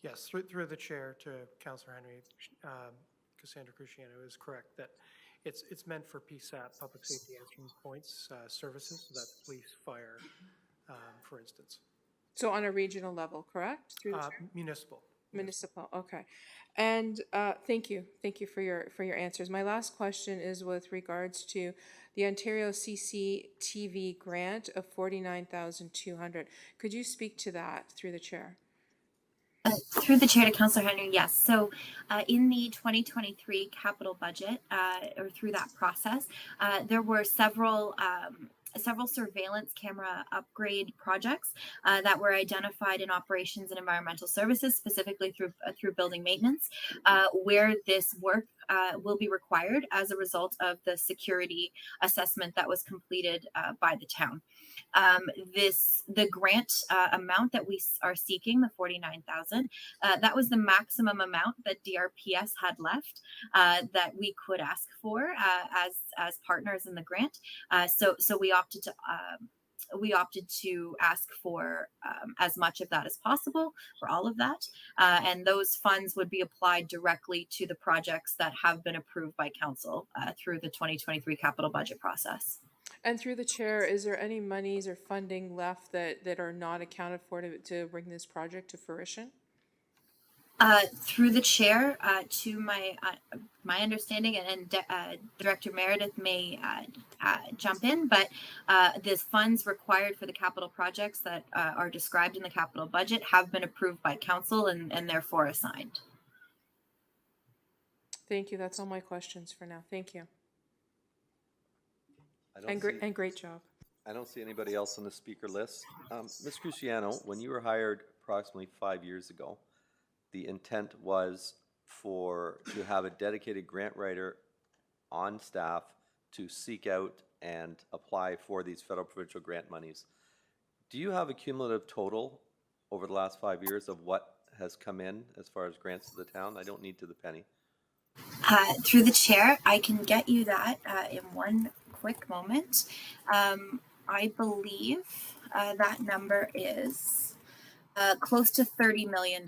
Yes, through the chair to Councillor Henry, Cassandra Cruciano is correct that it's meant for PSAP, Public Safety Answering Points services, so that's police, fire, for instance. So on a regional level, correct? Through the chair? Municipal. Municipal, okay. And thank you for your answers. My last question is with regards to the Ontario CCTV grant of $49,200. Could you speak to that through the chair? Through the chair to Councillor Henry, yes. So in the 2023 capital budget, or through that process, there were several surveillance camera upgrade projects that were identified in operations and environmental services, specifically through building maintenance, where this work will be required as a result of the security assessment that was completed by the town. The grant amount that we are seeking, the $49,000, that was the maximum amount that DRPS had left that we could ask for as partners in the grant. So we opted to ask for as much of that as possible, for all of that, and those funds would be applied directly to the projects that have been approved by council through the 2023 capital budget process. And through the chair, is there any monies or funding left that are not accounted for to bring this project to fruition? Through the chair, to my understanding, and Director Meredith may jump in, but the funds required for the capital projects that are described in the capital budget have been approved by council and therefore assigned. Thank you. That's all my questions for now. Thank you. And great job. I don't see anybody else on the speaker list. Ms. Cruciano, when you were hired approximately 5 years ago, the intent was to have a dedicated grant writer on staff to seek out and apply for these federal provincial grant monies. Do you have a cumulative total over the last 5 years of what has come in as far as grants to the town? I don't need to the penny. Through the chair, I can get you that in one quick moment. I believe that number is close to $30 million.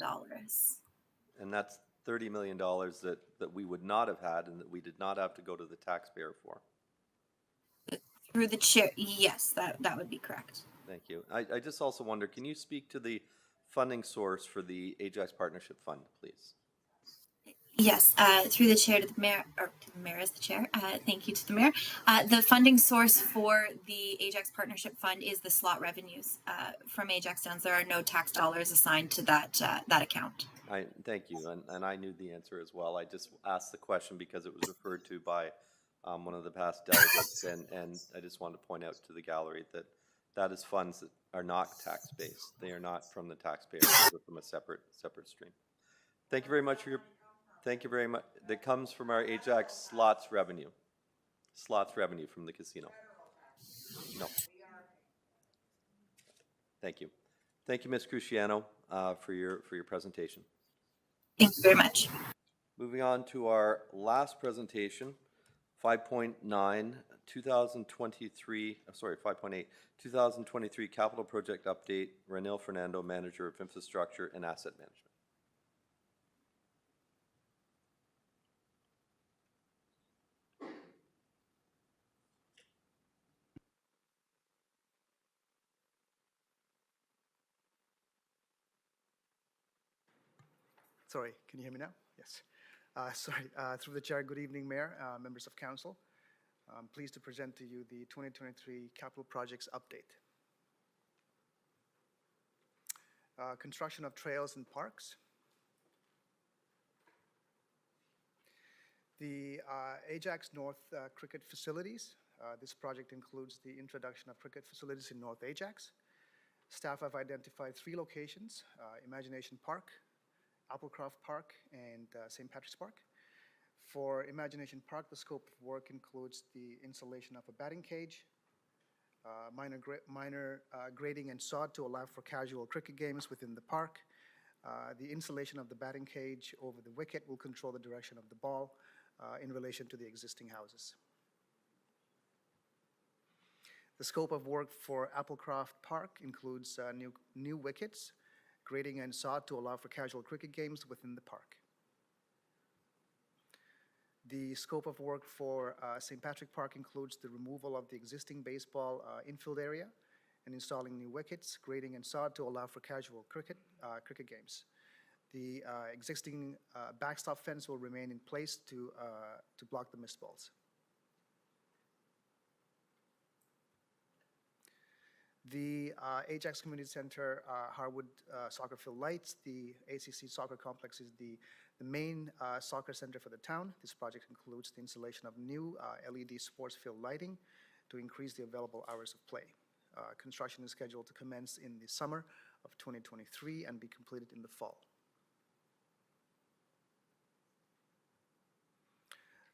And that's $30 million that we would not have had and that we did not have to go to the taxpayer for. Through the chair, yes, that would be correct. Thank you. I just also wonder, can you speak to the funding source for the Ajax Partnership Fund, please? Yes, through the chair to the mayor, or to the mayor as the chair, thank you to the mayor. The funding source for the Ajax Partnership Fund is the slot revenues from Ajax Downs. There are no tax dollars assigned to that account. Thank you, and I knew the answer as well. I just asked the question because it was referred to by one of the past delegates, and I just wanted to point out to the gallery that is funds that are not tax-based. They are not from the taxpayer, they're from a separate stream. Thank you very much for your... Thank you very much. That comes from our Ajax slots revenue. Slots revenue from the casino. No. Thank you. Thank you, Ms. Cruciano, for your presentation. Thank you very much. Moving on to our last presentation, 5.9, 2023, sorry, 5.8, 2023 Capital Project Update, Ranil Fernando, Manager of Infrastructure and Asset Management. Sorry, can you hear me now? Yes. Through the chair, good evening, Mayor, members of council. I'm pleased to present to you the 2023 Capital Projects Update. Construction of trails and parks. The Ajax North cricket facilities. This project includes the introduction of cricket facilities in North Ajax. Staff have identified 3 locations, Imagination Park, Applecroft Park, and St. Patrick's Park. For Imagination Park, the scope of work includes the installation of a batting cage, minor grading and sod to allow for casual cricket games within the park. The installation of the batting cage over the wicket will control the direction of the ball in relation to the existing houses. The scope of work for Applecroft Park includes new wickets, grading and sod to allow for casual cricket games within the park. The scope of work for St. Patrick Park includes the removal of the existing baseball infield area and installing new wickets, grading and sod to allow for casual cricket games. The existing backstop fence will remain in place to block the missed balls. The Ajax Community Center Harwood Soccer Field lights. The ACC Soccer Complex is the main soccer center for the town. This project includes the installation of new LED sports field lighting to increase the available hours of play. Construction is scheduled to commence in the summer of 2023 and be completed in the fall.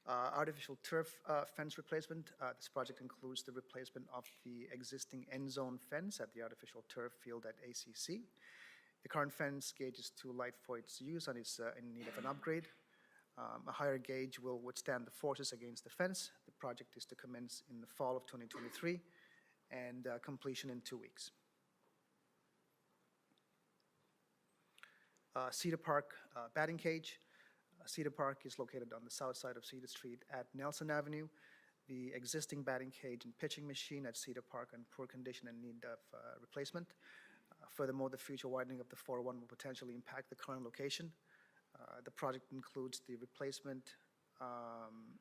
Artificial turf fence replacement. This project includes the replacement of the existing end zone fence at the artificial turf field at ACC. The current fence gauge is too light for its use and is in need of an upgrade. A higher gauge will withstand the forces against the fence. The project is to commence in the fall of 2023 and completion in 2 weeks. Cedar Park batting cage. Cedar Park is located on the south side of Cedar Street at Nelson Avenue. The existing batting cage and pitching machine at Cedar Park are in poor condition and need of replacement. Furthermore, the future widening of the 401 will potentially impact the current location. The project includes the replacement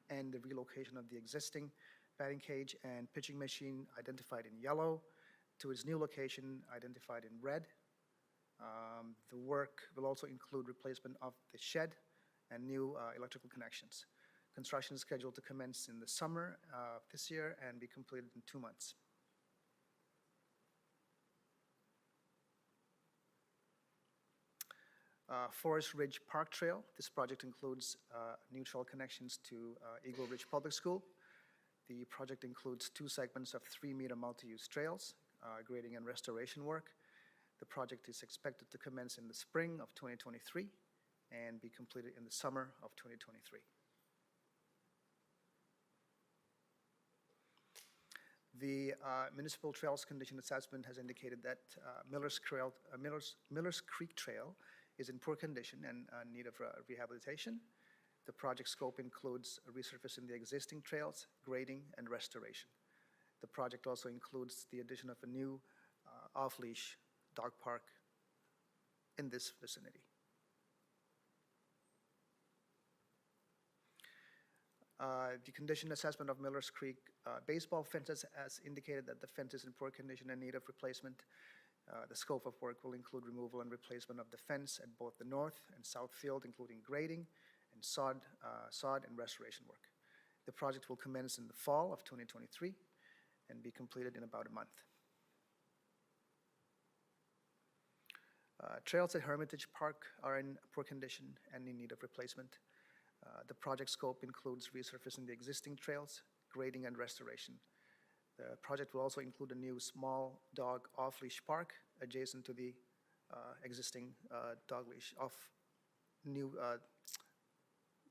and the relocation of the existing batting cage and pitching machine identified in yellow to its new location identified in red. The work will also include replacement of the shed and new electrical connections. Construction is scheduled to commence in the summer of this year and be completed in 2 months. Forest Ridge Park Trail. This project includes new trail connections to Eagle Ridge Public School. The project includes 2 segments of 3-meter multi-use trails, grading and restoration work. The project is expected to commence in the spring of 2023 and be completed in the summer of 2023. The Municipal Trails Condition Assessment has indicated that Miller's Creek Trail is in poor condition and in need of rehabilitation. The project scope includes resurfacing the existing trails, grading, and restoration. The project also includes the addition of a new off-leash dog park in this vicinity. The condition assessment of Miller's Creek baseball fences has indicated that the fence is in poor condition and need of replacement. The scope of work will include removal and replacement of the fence at both the north and south field, including grading and sod and restoration work. The project will commence in the fall of 2023 and be completed in about a month. Trails at Hermitage Park are in poor condition and in need of replacement. The project scope includes resurfacing the existing trails, grading, and restoration. The project will also include a new small dog off-leash park adjacent to the existing dog leash new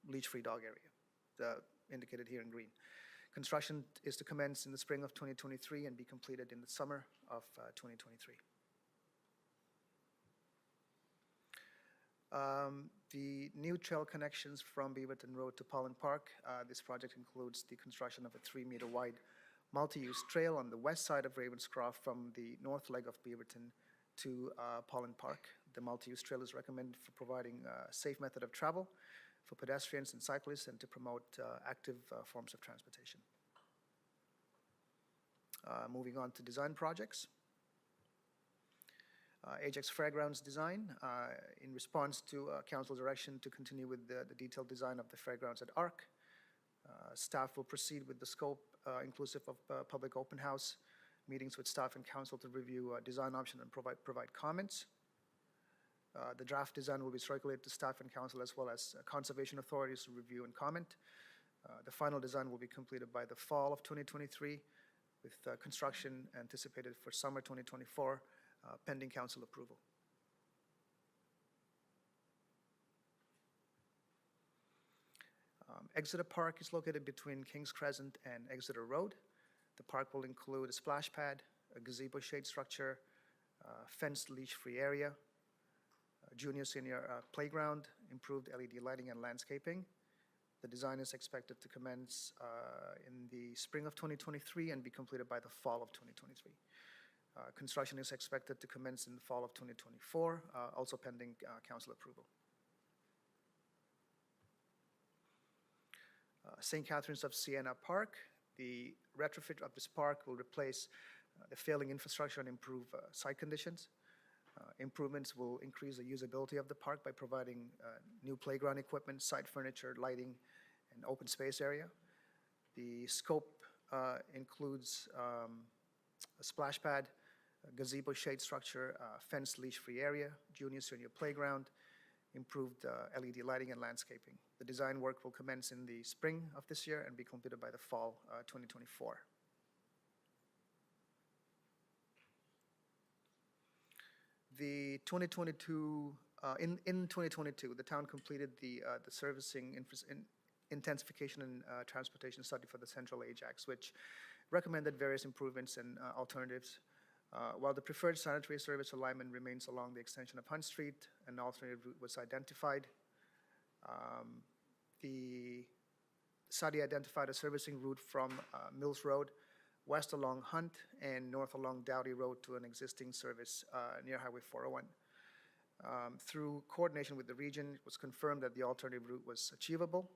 leash-free dog area, indicated here in green. Construction is to commence in the spring of 2023 and be completed in the summer of 2023. The new trail connections from Beaverton Road to Pollen Park. This project includes the construction of a 3-meter wide multi-use trail on the west side of Ravenscroft from the north leg of Beaverton to Pollen Park. The multi-use trail is recommended for providing a safe method of travel for pedestrians and cyclists and to promote active forms of transportation. Moving on to design projects. Ajax Fairgrounds design, in response to council direction to continue with the detailed design of the fairgrounds at ARC. Staff will proceed with the scope inclusive of public open house, meetings with staff and council to review design options and provide comments. The draft design will be circulated to staff and council as well as conservation authorities to review and comment. The final design will be completed by the fall of 2023 with construction anticipated for summer 2024, pending council approval. Exeter Park is located between Kings Crescent and Exeter Road. The park will include a splash pad, a gazebo shade structure, fenced leash-free area, junior-senior playground, improved LED lighting and landscaping. The design is expected to commence in the spring of 2023 and be completed by the fall of 2023. Construction is expected to commence in the fall of 2024, also pending council approval. St. Catharines of Siena Park. The retrofit of this park will replace the failing infrastructure and improve site conditions. Improvements will increase the usability of the park by providing new playground equipment, site furniture, lighting, and open space area. The scope includes a splash pad, a gazebo shade structure, fenced leash-free area, junior-senior playground, improved LED lighting and landscaping. The design work will commence in the spring of this year and be completed by the fall 2024. The 2022, in 2022, the town completed the servicing intensification and transportation study for the Central Ajax, which recommended various improvements and alternatives. While the preferred sanitary service alignment remains along the extension of Hunt Street, an alternative route was identified. The study identified a servicing route from Mills Road, west along Hunt, and north along Dowdy Road to an existing service near Highway 401. Through coordination with the region, it was confirmed that the alternative route was achievable.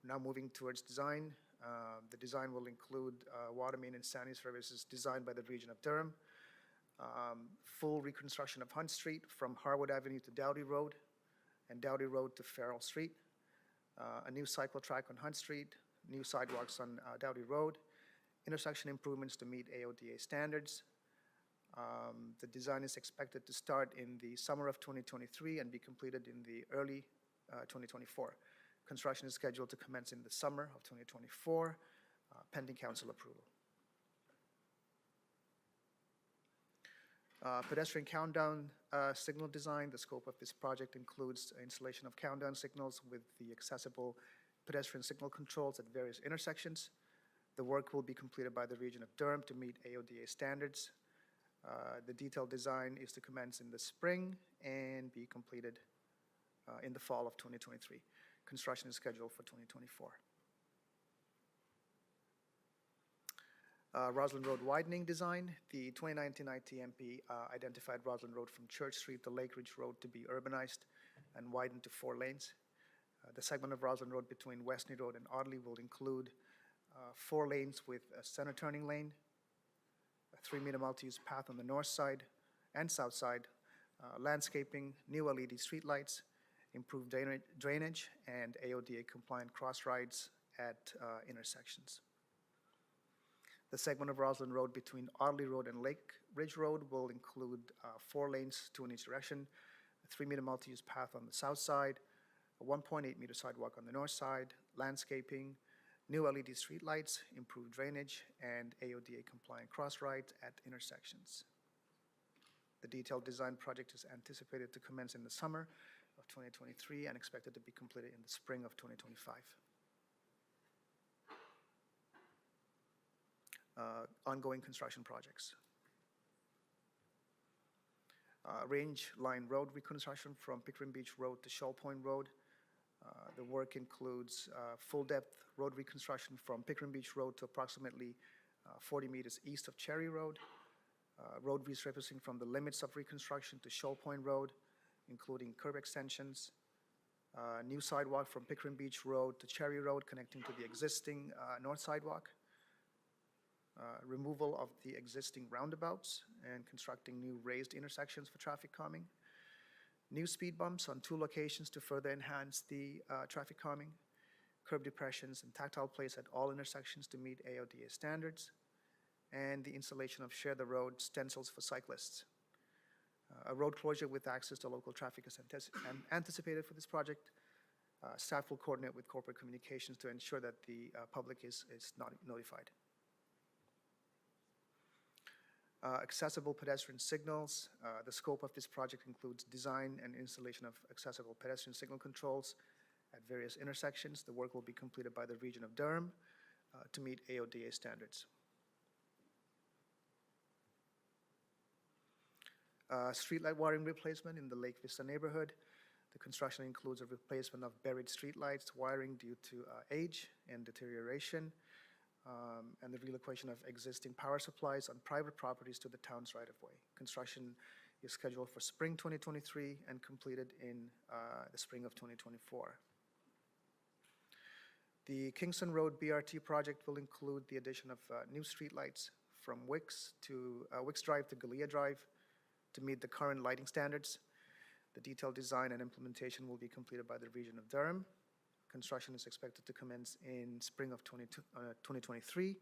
Now moving towards design. The design will include water main and sanitary services designed by the region of Durham, full reconstruction of Hunt Street from Harwood Avenue to Dowdy Road and Dowdy Road to Farrell Street, a new cycle track on Hunt Street, new sidewalks on Dowdy Road, intersection improvements to meet AODA standards. The design is expected to start in the summer of 2023 and be completed in the early 2024. Construction is scheduled to commence in the summer of 2024, pending council approval. Pedestrian countdown signal design. The scope of this project includes installation of countdown signals with the accessible pedestrian signal controls at various intersections. The work will be completed by the region of Durham to meet AODA standards. The detailed design is to commence in the spring and be completed in the fall of 2023. Construction is scheduled for 2024. Roslyn Road widening design. The 2019 ITMP identified Roslyn Road from Church Street to Lake Ridge Road to be urbanized and widened to 4 lanes. The segment of Roslyn Road between Westney Road and Audley will include 4 lanes with a center turning lane, a 3-meter multi-use path on the north side and south side, landscaping, new LED streetlights, improved drainage, and AODA-compliant cross-rides at intersections. The segment of Roslyn Road between Audley Road and Lake Ridge Road will include 4 lanes, 2 in each direction, a 3-meter multi-use path on the south side, a 1.8-meter sidewalk on the north side, landscaping, new LED streetlights, improved drainage, and AODA-compliant cross-rides at intersections. The detailed design project is anticipated to commence in the summer of 2023 and expected to be completed in the spring of 2025. Ongoing construction projects. Range Line Road reconstruction from Pickering Beach Road to Shoal Point Road. The work includes full-depth road reconstruction from Pickering Beach Road to approximately 40 meters east of Cherry Road. Road resurfacing from the limits of reconstruction to Shoal Point Road, including curb extensions. New sidewalk from Pickering Beach Road to Cherry Road connecting to the existing north sidewalk. Removal of the existing roundabouts and constructing new raised intersections for traffic calming. New speed bumps on 2 locations to further enhance the traffic calming. Curb depressions and tactile plates at all intersections to meet AODA standards. And the installation of Share the Road stencils for cyclists. A road closure with access to local traffic is anticipated for this project. Staff will coordinate with corporate communications to ensure that the public is not notified. Accessible pedestrian signals. The scope of this project includes design and installation of accessible pedestrian signal controls at various intersections. The work will be completed by the region of Durham to meet AODA standards. Streetlight wiring replacement in the Lake Vista neighborhood. The construction includes a replacement of buried streetlights wiring due to age and deterioration, and the relocation of existing power supplies on private properties to the town's right-of-way. Construction is scheduled for spring 2023 and completed in the spring of 2024. The Kingston Road BRT project will include the addition of new streetlights from Wicks Drive to Gallia Drive to meet the current lighting standards. The detailed design and implementation will be completed by the region of Durham. Construction is expected to commence in spring of 2023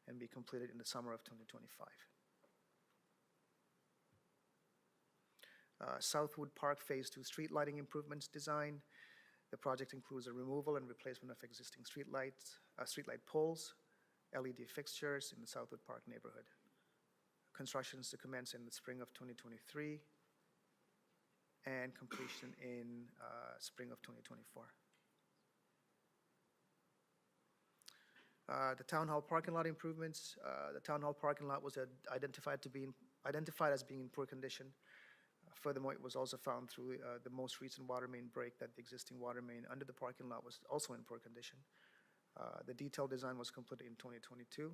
and be completed in the summer of 2025. Southwood Park Phase 2 street lighting improvements design. The project includes a removal and replacement of existing streetlight poles, LED fixtures in the Southwood Park neighborhood. Construction is to commence in the spring of 2023 and completion in spring of 2024. The Town Hall parking lot improvements. The Town Hall parking lot was identified as being in poor condition. Furthermore, it was also found through the most recent water main break that the existing water main under the parking lot was also in poor condition. The detailed design was completed in 2022.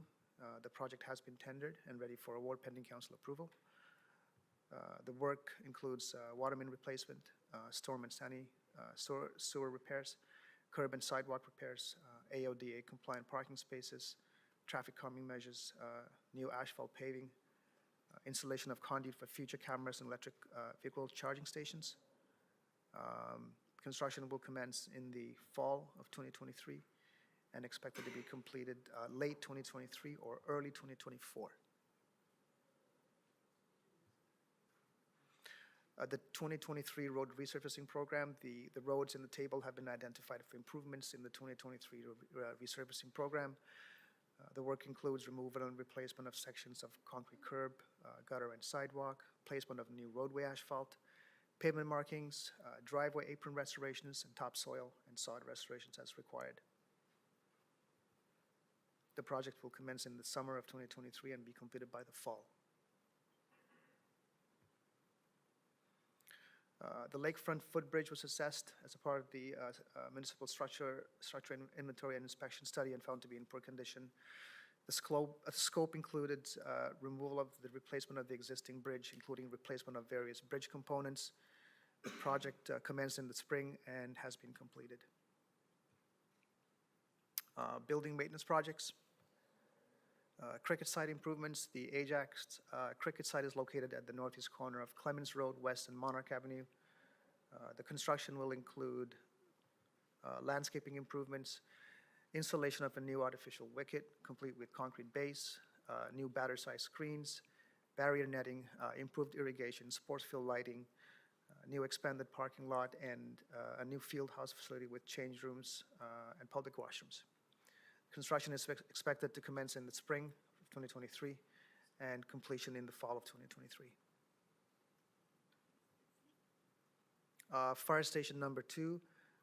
The project has been tendered and ready for award pending council approval. The work includes water main replacement, storm and sewer repairs, curb and sidewalk repairs, AODA compliant parking spaces, traffic calming measures, new asphalt paving, installation of conduit for future cameras and electric vehicle charging stations. Construction will commence in the fall of 2023 and expected to be completed late 2023 or early 2024. The 2023 road resurfacing program, the roads in the table have been identified for improvements in the 2023 resurfacing program. The work includes removal and replacement of sections of concrete curb, gutter and sidewalk, placement of new roadway asphalt, pavement markings, driveway apron restorations, and topsoil and sod restorations as required. The project will commence in the summer of 2023 and be completed by the fall. The lakefront footbridge was assessed as a part of the municipal structure inventory and inspection study and found to be in poor condition. The scope included removal of the replacement of the existing bridge, including replacement of various bridge components. The project commenced in the spring and has been completed. Building maintenance projects. Cricket site improvements. The Ajax cricket site is located at the northeast corner of Clemens Road West and Monarch Avenue. The construction will include landscaping improvements, installation of a new artificial wicket, complete with concrete base, new batter-sized screens, barrier netting, improved irrigation, sports field lighting, new expanded parking lot, and a new field house facility with change rooms and public washrooms. Construction is expected to commence in the spring of 2023 and completion in the fall of 2023. Fire station number 2,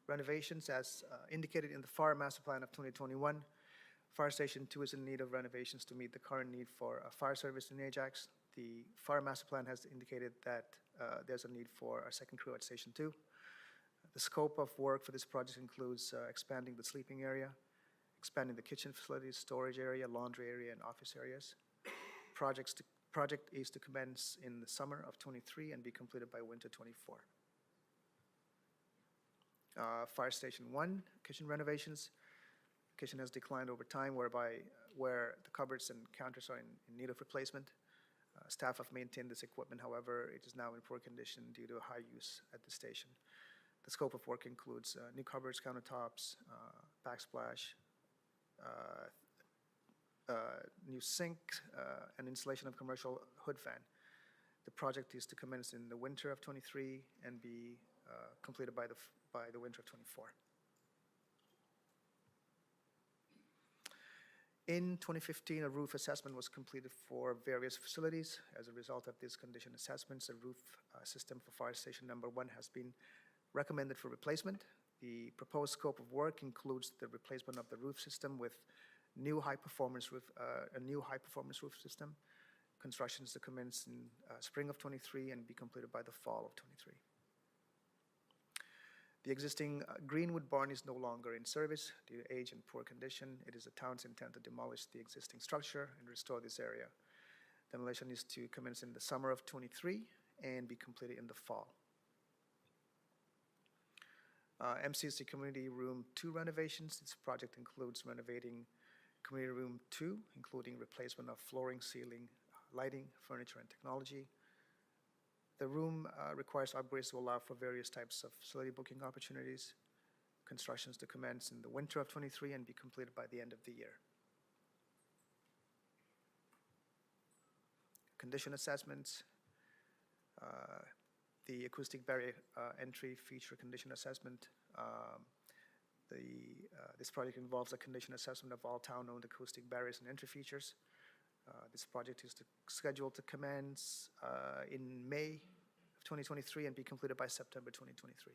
renovations as indicated in the Fire Master Plan of 2021. Fire Station 2 is in need of renovations to meet the current need for fire service in Ajax. The Fire Master Plan has indicated that there's a need for a second crew at Station 2. The scope of work for this project includes expanding the sleeping area, expanding the kitchen facilities, storage area, laundry area, and office areas. Project is to commence in the summer of 23 and be completed by winter 24. Fire Station 1, kitchen renovations. Kitchen has declined over time where the cupboards and counters are in need of replacement. Staff have maintained this equipment, however, it is now in poor condition due to high use at the station. The scope of work includes new cupboards, countertops, backsplash, new sink, and installation of commercial hood fan. The project is to commence in the winter of '23 and be completed by the winter of '24. In 2015, a roof assessment was completed for various facilities. As a result of these condition assessments, the roof system for fire station number 1 has been recommended for replacement. The proposed scope of work includes the replacement of the roof system with a new high-performance roof system. Construction is to commence in spring of '23 and be completed by the fall of '23. The existing Greenwood barn is no longer in service due to age and poor condition. It is the town's intent to demolish the existing structure and restore this area. Demolition is to commence in the summer of '23 and be completed in the fall. MCC Community Room 2 renovations. This project includes renovating Community Room 2, including replacement of flooring, ceiling, lighting, furniture, and technology. The room requires upgrades to allow for various types of facility booking opportunities. Construction is to commence in the winter of '23 and be completed by the end of the year. Condition assessments. The acoustic barrier entry feature condition assessment. This project involves a condition assessment of all town-owned acoustic barriers and entry features. This project is scheduled to commence in May of 2023 and be completed by September 2023.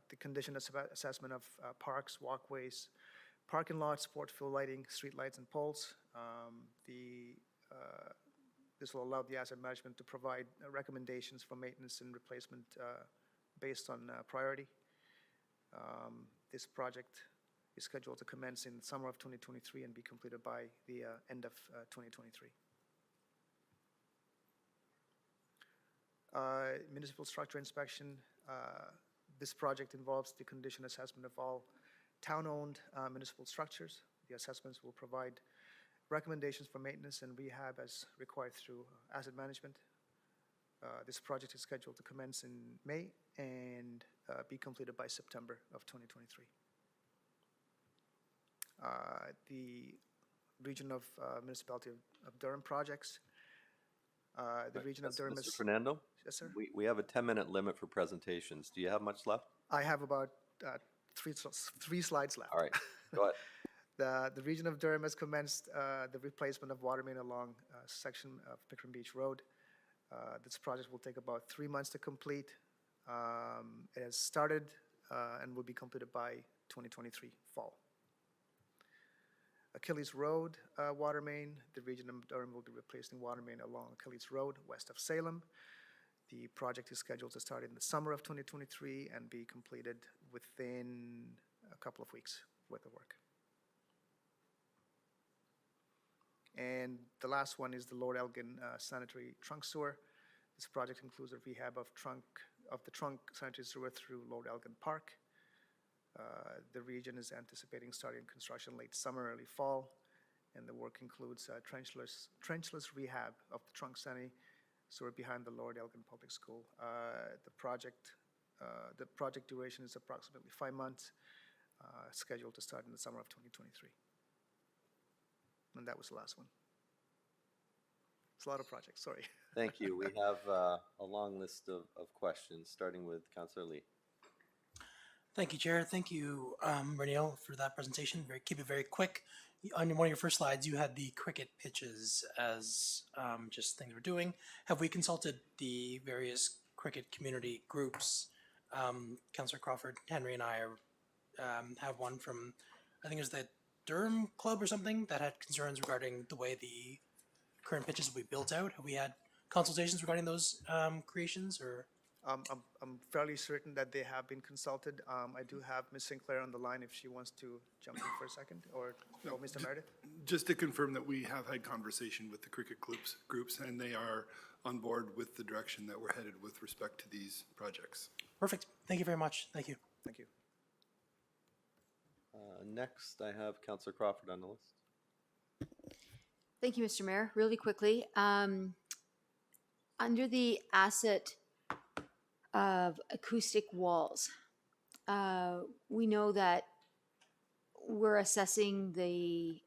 The condition assessment of parks, walkways, parking lots, sport field lighting, street lights, and poles. This will allow the asset management to provide recommendations for maintenance and replacement based on priority. This project is scheduled to commence in the summer of 2023 and be completed by the end of 2023. Municipal structure inspection. This project involves the condition assessment of all town-owned municipal structures. The assessments will provide recommendations for maintenance and rehab as required through asset management. This project is scheduled to commence in May and be completed by September of 2023. The Region of Municipality of Durham projects. The Region of Durham Mr. is... Fernando? Yes, sir? We have a 10-minute limit for presentations. Do you have much left? I have about three slides left. All right, go ahead. The Region of Durham has commenced the replacement of water main along a section of Pickering Beach Road. This project will take about 3 months to complete. It has started and will be completed by 2023 fall. Achilles Road water main. The Region of Durham will be replacing water main along Achilles Road west of Salem. The project is scheduled to start in the summer of 2023 and be completed within a couple of weeks worth of work. And the last one is the Lord Elgin sanitary trunk sewer. This project includes a rehab of the trunk sanitary sewer through Lord Elgin Park. The region is anticipating starting construction late summer, early fall, and the work includes trenchless rehab of the trunk sanitary sewer behind the Lord Elgin Public School. The project duration is approximately 5 months, scheduled to start in the summer of 2023. And that was the last one. It's a lot of projects, sorry. Thank you. We have a long list of questions, starting with Councillor Lee. Thank you, Chair. Thank you, Renil, for that presentation. Keep it very quick. On one of your first slides, you had the cricket pitches as just things we're doing. Have we consulted the various cricket community groups? Councillor Crawford, Henry, and I have one from, I think it was the Durham Club or something, that had concerns regarding the way the current pitches will be built out. Have we had consultations regarding those creations, or? I'm fairly certain that they have been consulted. I do have Ms. Sinclair on the line if she wants to jump in for a second, or Mr. Meredith. Just to confirm that we have had conversation with the cricket groups, and they are on board with the direction that we're headed with respect to these projects. Perfect. Thank you very much. Thank you. Thank you. Next, I have Councillor Crawford on the list. Thank you, Mr. Mayor. Really quickly, under the asset of acoustic walls, we know that we're assessing the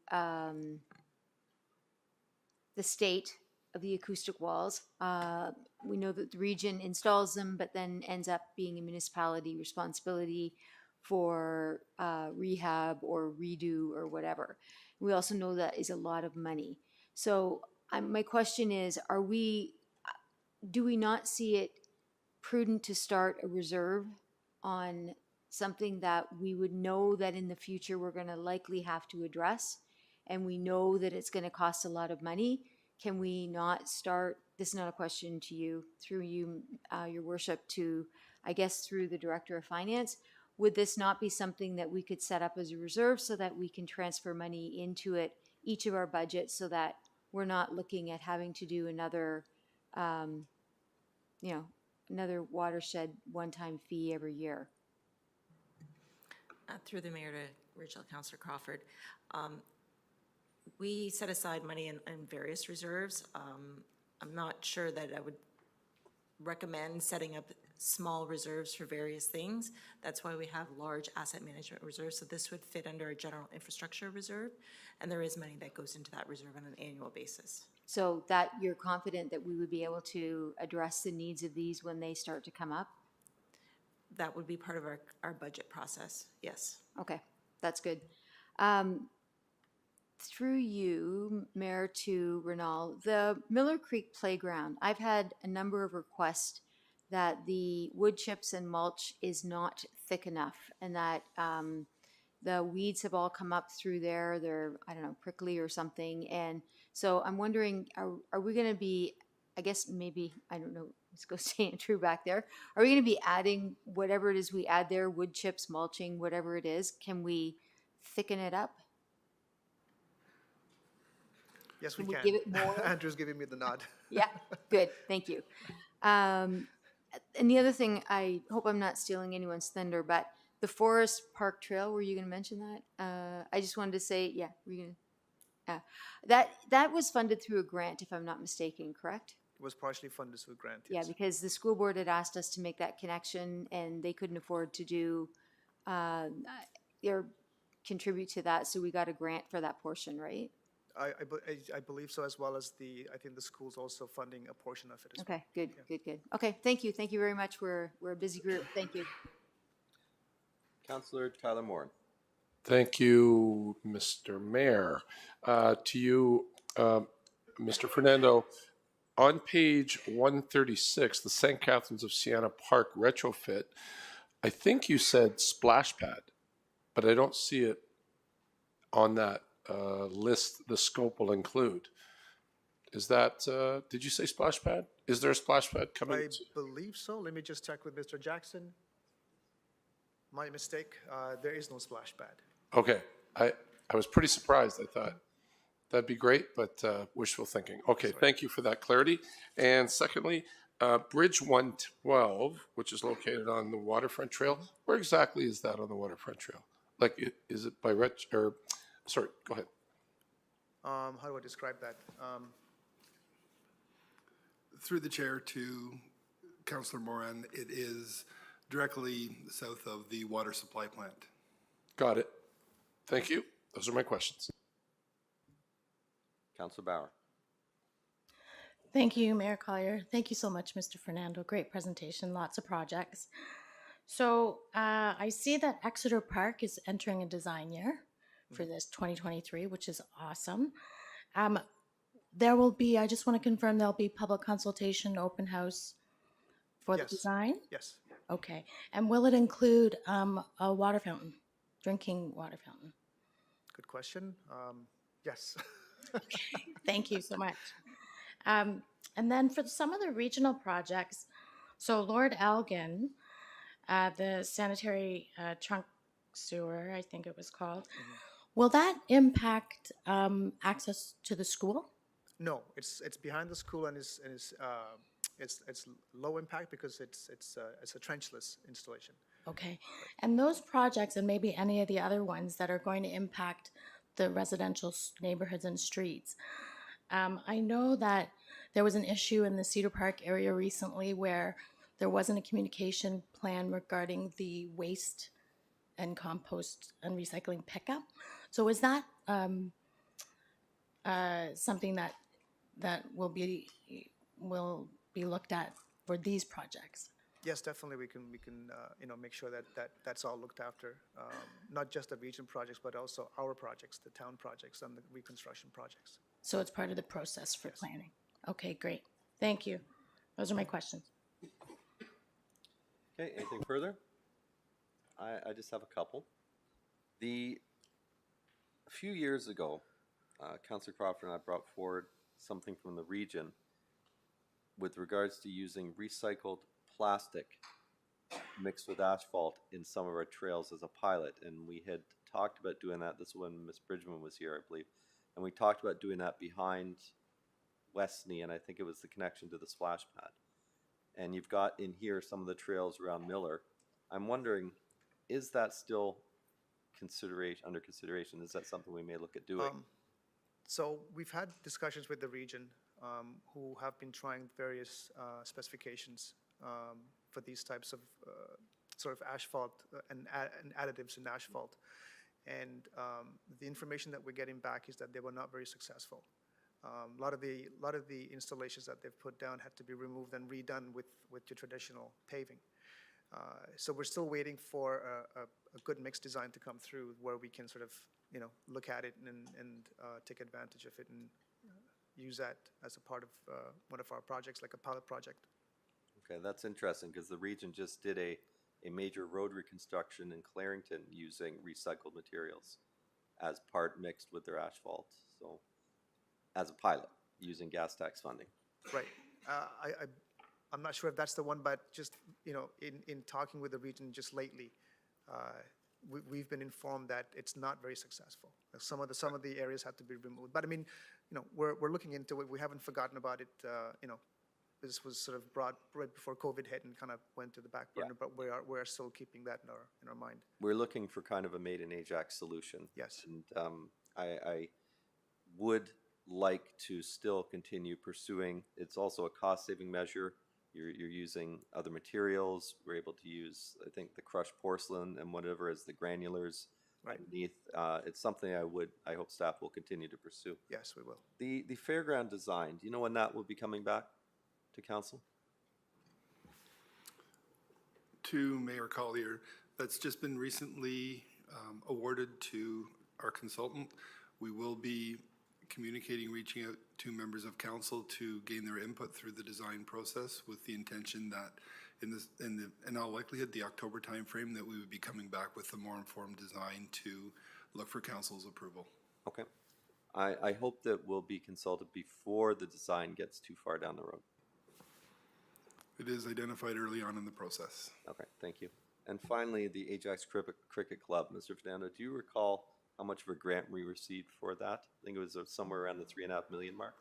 the state of the acoustic walls. We know that the region installs them, but then ends up being a municipality responsibility for rehab or redo or whatever. We also know that is a lot of money. So my question is, do we not see it prudent to start a reserve on something that we would know that in the future we're going to likely have to address, and we know that it's going to cost a lot of money? Can we not start, this is not a question to you, through you, your worship, to, I guess, through the Director of Finance, would this not be something that we could set up as a reserve so that we can transfer money into it, each of our budgets, so that we're not looking at having to do another, another watershed one-time fee every year? Through the mayor to Regional Councillor Crawford, we set aside money in various reserves. I'm not sure that I would recommend setting up small reserves for various things. That's why we have large asset management reserves. So this would fit under a general infrastructure reserve, and there is money that goes into that reserve on an annual basis. So that you're confident that we would be able to address the needs of these when they start to come up? That would be part of our budget process, yes. Okay, that's good. Through you, Mayor, to Renal, the Miller Creek Playground, I've had a number of requests that the wood chips and mulch is not thick enough, and that the weeds have all come up through there. They're, I don't know, prickly or something. And so I'm wondering, are we going to be, I guess maybe, I don't know, let's go say Andrew back there. Are we going to be adding whatever it is we add there, wood chips, mulching, whatever it is? Can we thicken it up? Yes, we Can can. we give it more? Andrew's giving me the nod. Yeah, good, thank you. And the other thing, I hope I'm not stealing anyone's thunder, but the Forest Park Trail, were you going to mention that? I just wanted to say, yeah, were you going to? That was funded through a grant, if I'm not mistaken, correct? It was partially funded through a grant, Yeah, yes. because the school board had asked us to make that connection, and they couldn't afford to do or contribute to that, so we got a grant for that portion, right? I believe so, as well as I think the school's also funding a portion of it as well. Okay, good, good. Okay, thank you very much. We're a busy group. Thank you. Councillor Tyler Moore. Thank you, Mr. Mayor. To you, Mr. Fernando, on page 136, the St. Catharines of Siena Park retrofit, I think you said splash pad, but I don't see it on that list the scope will include. Is that, did you say splash pad? Is there a splash pad coming? I believe so. Let me just check with Mr. Jackson. My mistake, there is no splash pad. Okay, I was pretty surprised. I thought that'd be great, but wishful thinking. Okay, thank you for that clarity. And secondly, Bridge 112, which is located on the Waterfront Trail, where exactly is that on the Waterfront Trail? Like, is it by sorry, go ahead. How do I describe that? Through the chair to Councillor Moran, it is directly south of the water supply plant. Got it. Thank you. Those are my questions. Councillor Bauer. Thank you, Mayor Collier. Thank you so much, Mr. Fernando. Great presentation, lots of projects. So I see that Exeter Park is entering a design year for this 2023, which is awesome. There will be, I just want to confirm, there'll be public consultation, open house for the design? Yes. Okay. And will it include a water fountain, drinking water fountain? Good question. Yes. Okay. Thank you so much. And then for some of the regional projects, so Lord Elgin, the sanitary trunk sewer, I think it was called, will that impact access to the school? No, it's behind the school, and it's low impact because it's a trenchless installation. Okay. And those projects, and maybe any of the other ones that are going to impact the residential neighborhoods and streets, I know that there was an issue in the Cedar Park area recently where there wasn't a communication plan regarding the waste and compost and recycling pickup. So is that something that that will be looked at for these projects? Yes, definitely, we can, make sure that that's all looked after, not just the region projects, but also our projects, the town projects and the reconstruction projects. So it's part of the process for planning. Okay, great. Thank you. Those are my questions. Okay, anything further? I just have a couple. A few years ago, Councillor Crawford and I brought forward something from the region with regards to using recycled plastic mixed with asphalt in some of our trails as a pilot, and we had talked about doing that. This is when Ms. Bridgman was here, I believe, and we talked about doing that behind Westney, and I think it was the connection to the splash pad. And you've got in here some of the trails around Miller. I'm wondering, is that still under consideration? Is that something we may look at doing? So we've had discussions with the region, who have been trying various specifications for these types of sort of asphalt and additives in asphalt. And the information that we're getting back is that they were not very successful. A lot of the installations that they've put down had to be removed and redone with your traditional paving. So we're still waiting for a good mix design to come through where we can sort of, look at it and take advantage of it and use that as a part of one of our projects, like a pilot project. Okay, that's interesting because the region just did a major road reconstruction in Clarington using recycled materials as part mixed with their asphalt. So as a pilot using gas tax funding. Right. I'm not sure if that's the one, but just, in talking with the region just lately, we've been informed that it's not very successful. Some of the areas have to be removed. But I mean, we're looking into it. We haven't forgotten about it. This was sort of brought right before COVID hit and kind of went to the back burner, but we're still keeping that in our mind. We're looking for kind of a made in Ajax solution. Yes. And I would like to still continue pursuing. It's also a cost saving measure. You're using other materials. We're able to use, I think, the crushed porcelain and whatever as the granulars underneath. It's something I hope staff will continue to pursue. Yes, we will. The fairground design, do you know when that will be coming back to council? To Mayor Collier, that's just been recently awarded to our consultant. We will be communicating, reaching out to members of council to gain their input through the design process with the intention that in all likelihood, the October timeframe, that we would be coming back with a more informed design to look for council's approval. Okay. I hope that we'll be consulted before the design gets too far down the road. It is identified early on in the process. Okay, thank you. And finally, the Ajax Cricket Club. Mr. Fernando, do you recall how much of a grant we received for that? I think it was somewhere around the $3.5 million mark.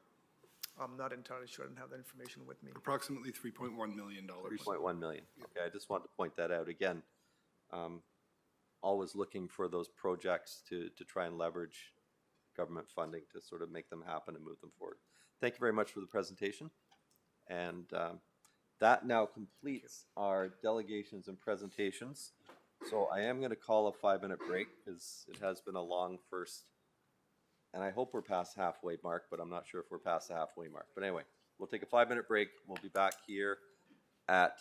I'm not entirely sure. I don't have that information with me. Approximately $3.1 million. 3.1 million. Okay, I just wanted to point that out again. Always looking for those projects to try and leverage government funding to sort of make them happen and move them forward. Thank you very much for the presentation. And that now completes our delegations and presentations. So I am going to call a 5-minute break because it has been a long first, and I hope we're past halfway mark, but I'm not sure if we're past the halfway mark. But anyway, we'll take a 5-minute break. We'll be back here at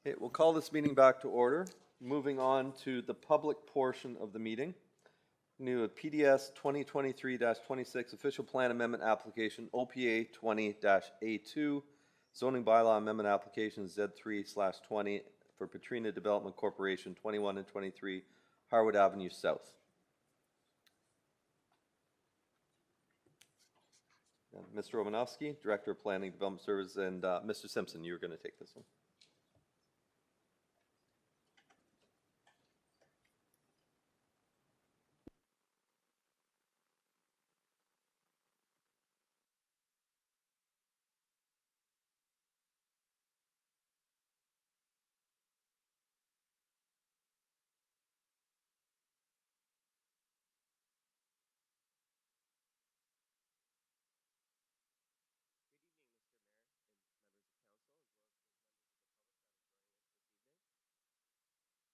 Okay, we'll call this meeting back to order. Moving on to the public portion of the meeting. New PDS 2023-26 official plan amendment application, OPA 20-A2, zoning bylaw amendment application Z3/20 for Petrina Development Corporation, 21 and 23 Harwood Avenue South. Mr. Romanowski, Director of Planning Development Services, and Mr. Simpson, you're going to take this one.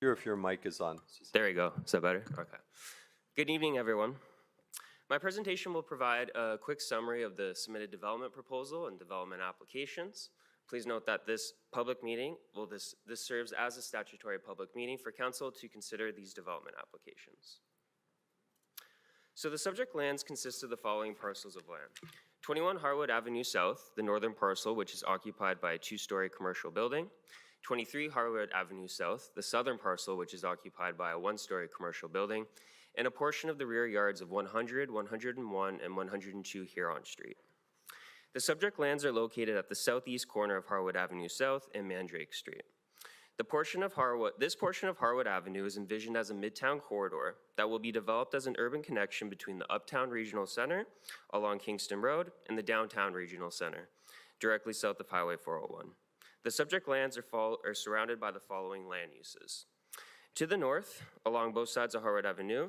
If your mic is on. There you go. Is that better? Okay. Good evening, everyone. My presentation will provide a quick summary of the submitted development proposal and development applications. Please note that this public meeting, this serves as a statutory public meeting for council to consider these development applications. So the subject lands consist of the following parcels of land. 21 Harwood Avenue South, the northern parcel, which is occupied by a 2-story commercial building. 23 Harwood Avenue South, the southern parcel, which is occupied by a 1-story commercial building, and a portion of the rear yards of 100, 101, and 102 Huron Street. The subject lands are located at the southeast corner of Harwood Avenue South and Mandrake Street. This portion of Harwood Avenue is envisioned as a midtown corridor that will be developed as an urban connection between the Uptown Regional Center along Kingston Road and the Downtown Regional Center, directly south of Highway 401. The subject lands are surrounded by the following land uses. To the north, along both sides of Harwood Avenue,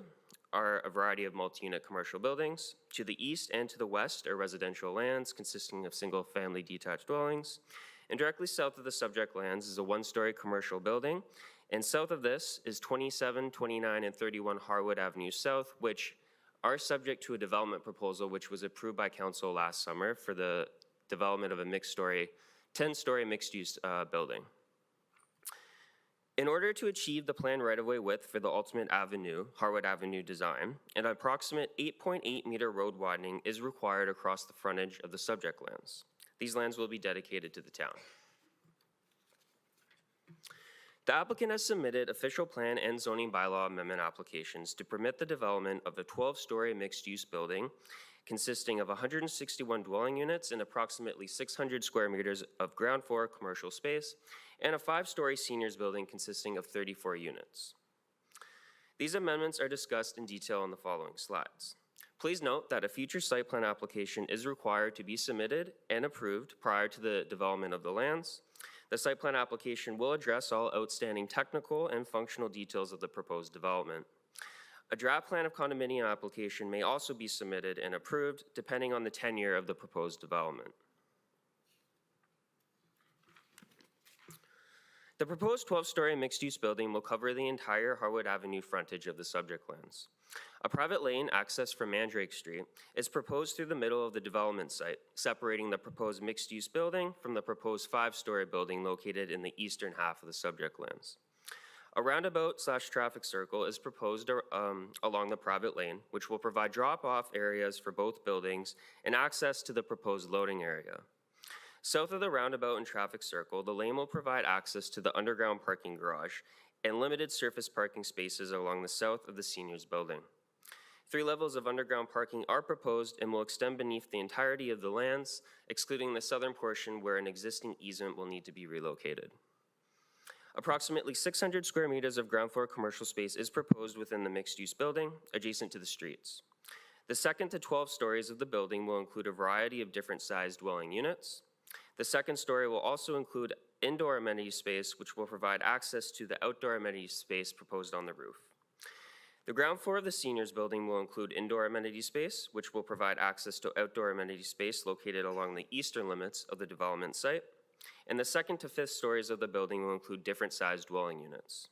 are a variety of multi-unit commercial buildings. To the east and to the west are residential lands consisting of single-family detached dwellings. And directly south of the subject lands is a 1-story commercial building. And south of this is 27, 29, and 31 Harwood Avenue South, which are subject to a development proposal which was approved by council last summer for the development of a 10-story mixed-use building. In order to achieve the planned right-of-way width for the ultimate avenue, Harwood Avenue design, an approximate 8.8 meter road widening is required across the frontage of the subject lands. These lands will be dedicated to the town. The applicant has submitted official plan and zoning bylaw amendment applications to permit the development of a 12-story mixed-use building consisting of 161 dwelling units and approximately 600 square meters of ground floor commercial space, and a 5-story seniors building consisting of 34 units. These amendments are discussed in detail on the following slides. Please note that a future site plan application is required to be submitted and approved prior to the development of the lands. The site plan application will address all outstanding technical and functional details of the proposed development. A draft plan of condominium application may also be submitted and approved depending on the tenure of the proposed development. The proposed 12-story mixed-use building will cover the entire Harwood Avenue frontage of the subject lands. A private lane access from Mandrake Street is proposed through the middle of the development site, separating the proposed mixed-use building from the proposed 5-story building located in the eastern half of the subject lands. A roundabout/traffic circle is proposed along the private lane, which will provide drop-off areas for both buildings and access to the proposed loading area. South of the roundabout and traffic circle, the lane will provide access to the underground parking garage and limited surface parking spaces along the south of the seniors building. 3 levels of underground parking are proposed and will extend beneath the entirety of the lands, excluding the southern portion where an existing easement will need to be relocated. Approximately 600 square meters of ground floor commercial space is proposed within the mixed-use building, adjacent to the streets. The 2nd to 12 stories of the building will include a variety of different sized dwelling units. The 2nd story will also include indoor amenity space, which will provide access to the outdoor amenity space proposed on the roof. The ground floor of the seniors building will include indoor amenity space, which will provide access to outdoor amenity space located along the eastern limits of the development site. And the 2nd to 5th stories of the building will include different sized dwelling units.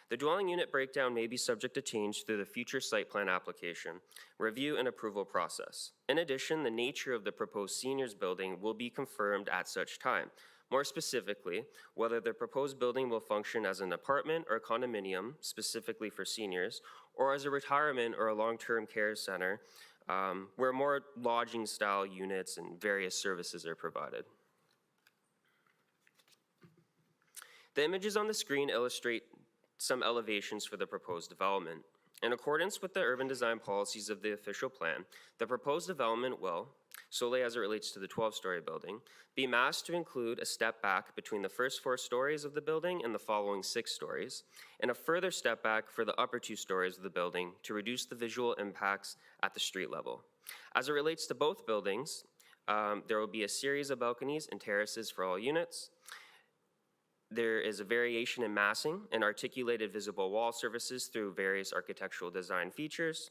The dwelling unit breakdown may be subject to change through the future site plan application, review, and approval process. In addition, the nature of the proposed seniors building will be confirmed at such time, More specifically, whether the proposed building will function as an apartment or condominium, specifically for seniors, or as a retirement or a long-term care center, where more lodging-style units and various services are provided. The images on the screen illustrate some elevations for the proposed development. In accordance with the urban design policies of the official plan, the proposed development will, solely as it relates to the 12-story building, be massed to include a step back between the first 4 stories of the building and the following 6 stories, and a further step back for the upper 2 stories of the building to reduce the visual impacts at the street level. As it relates to both buildings, there will be a series of balconies and terraces for all units. There is a variation in massing and articulated visible wall surfaces through various architectural design features.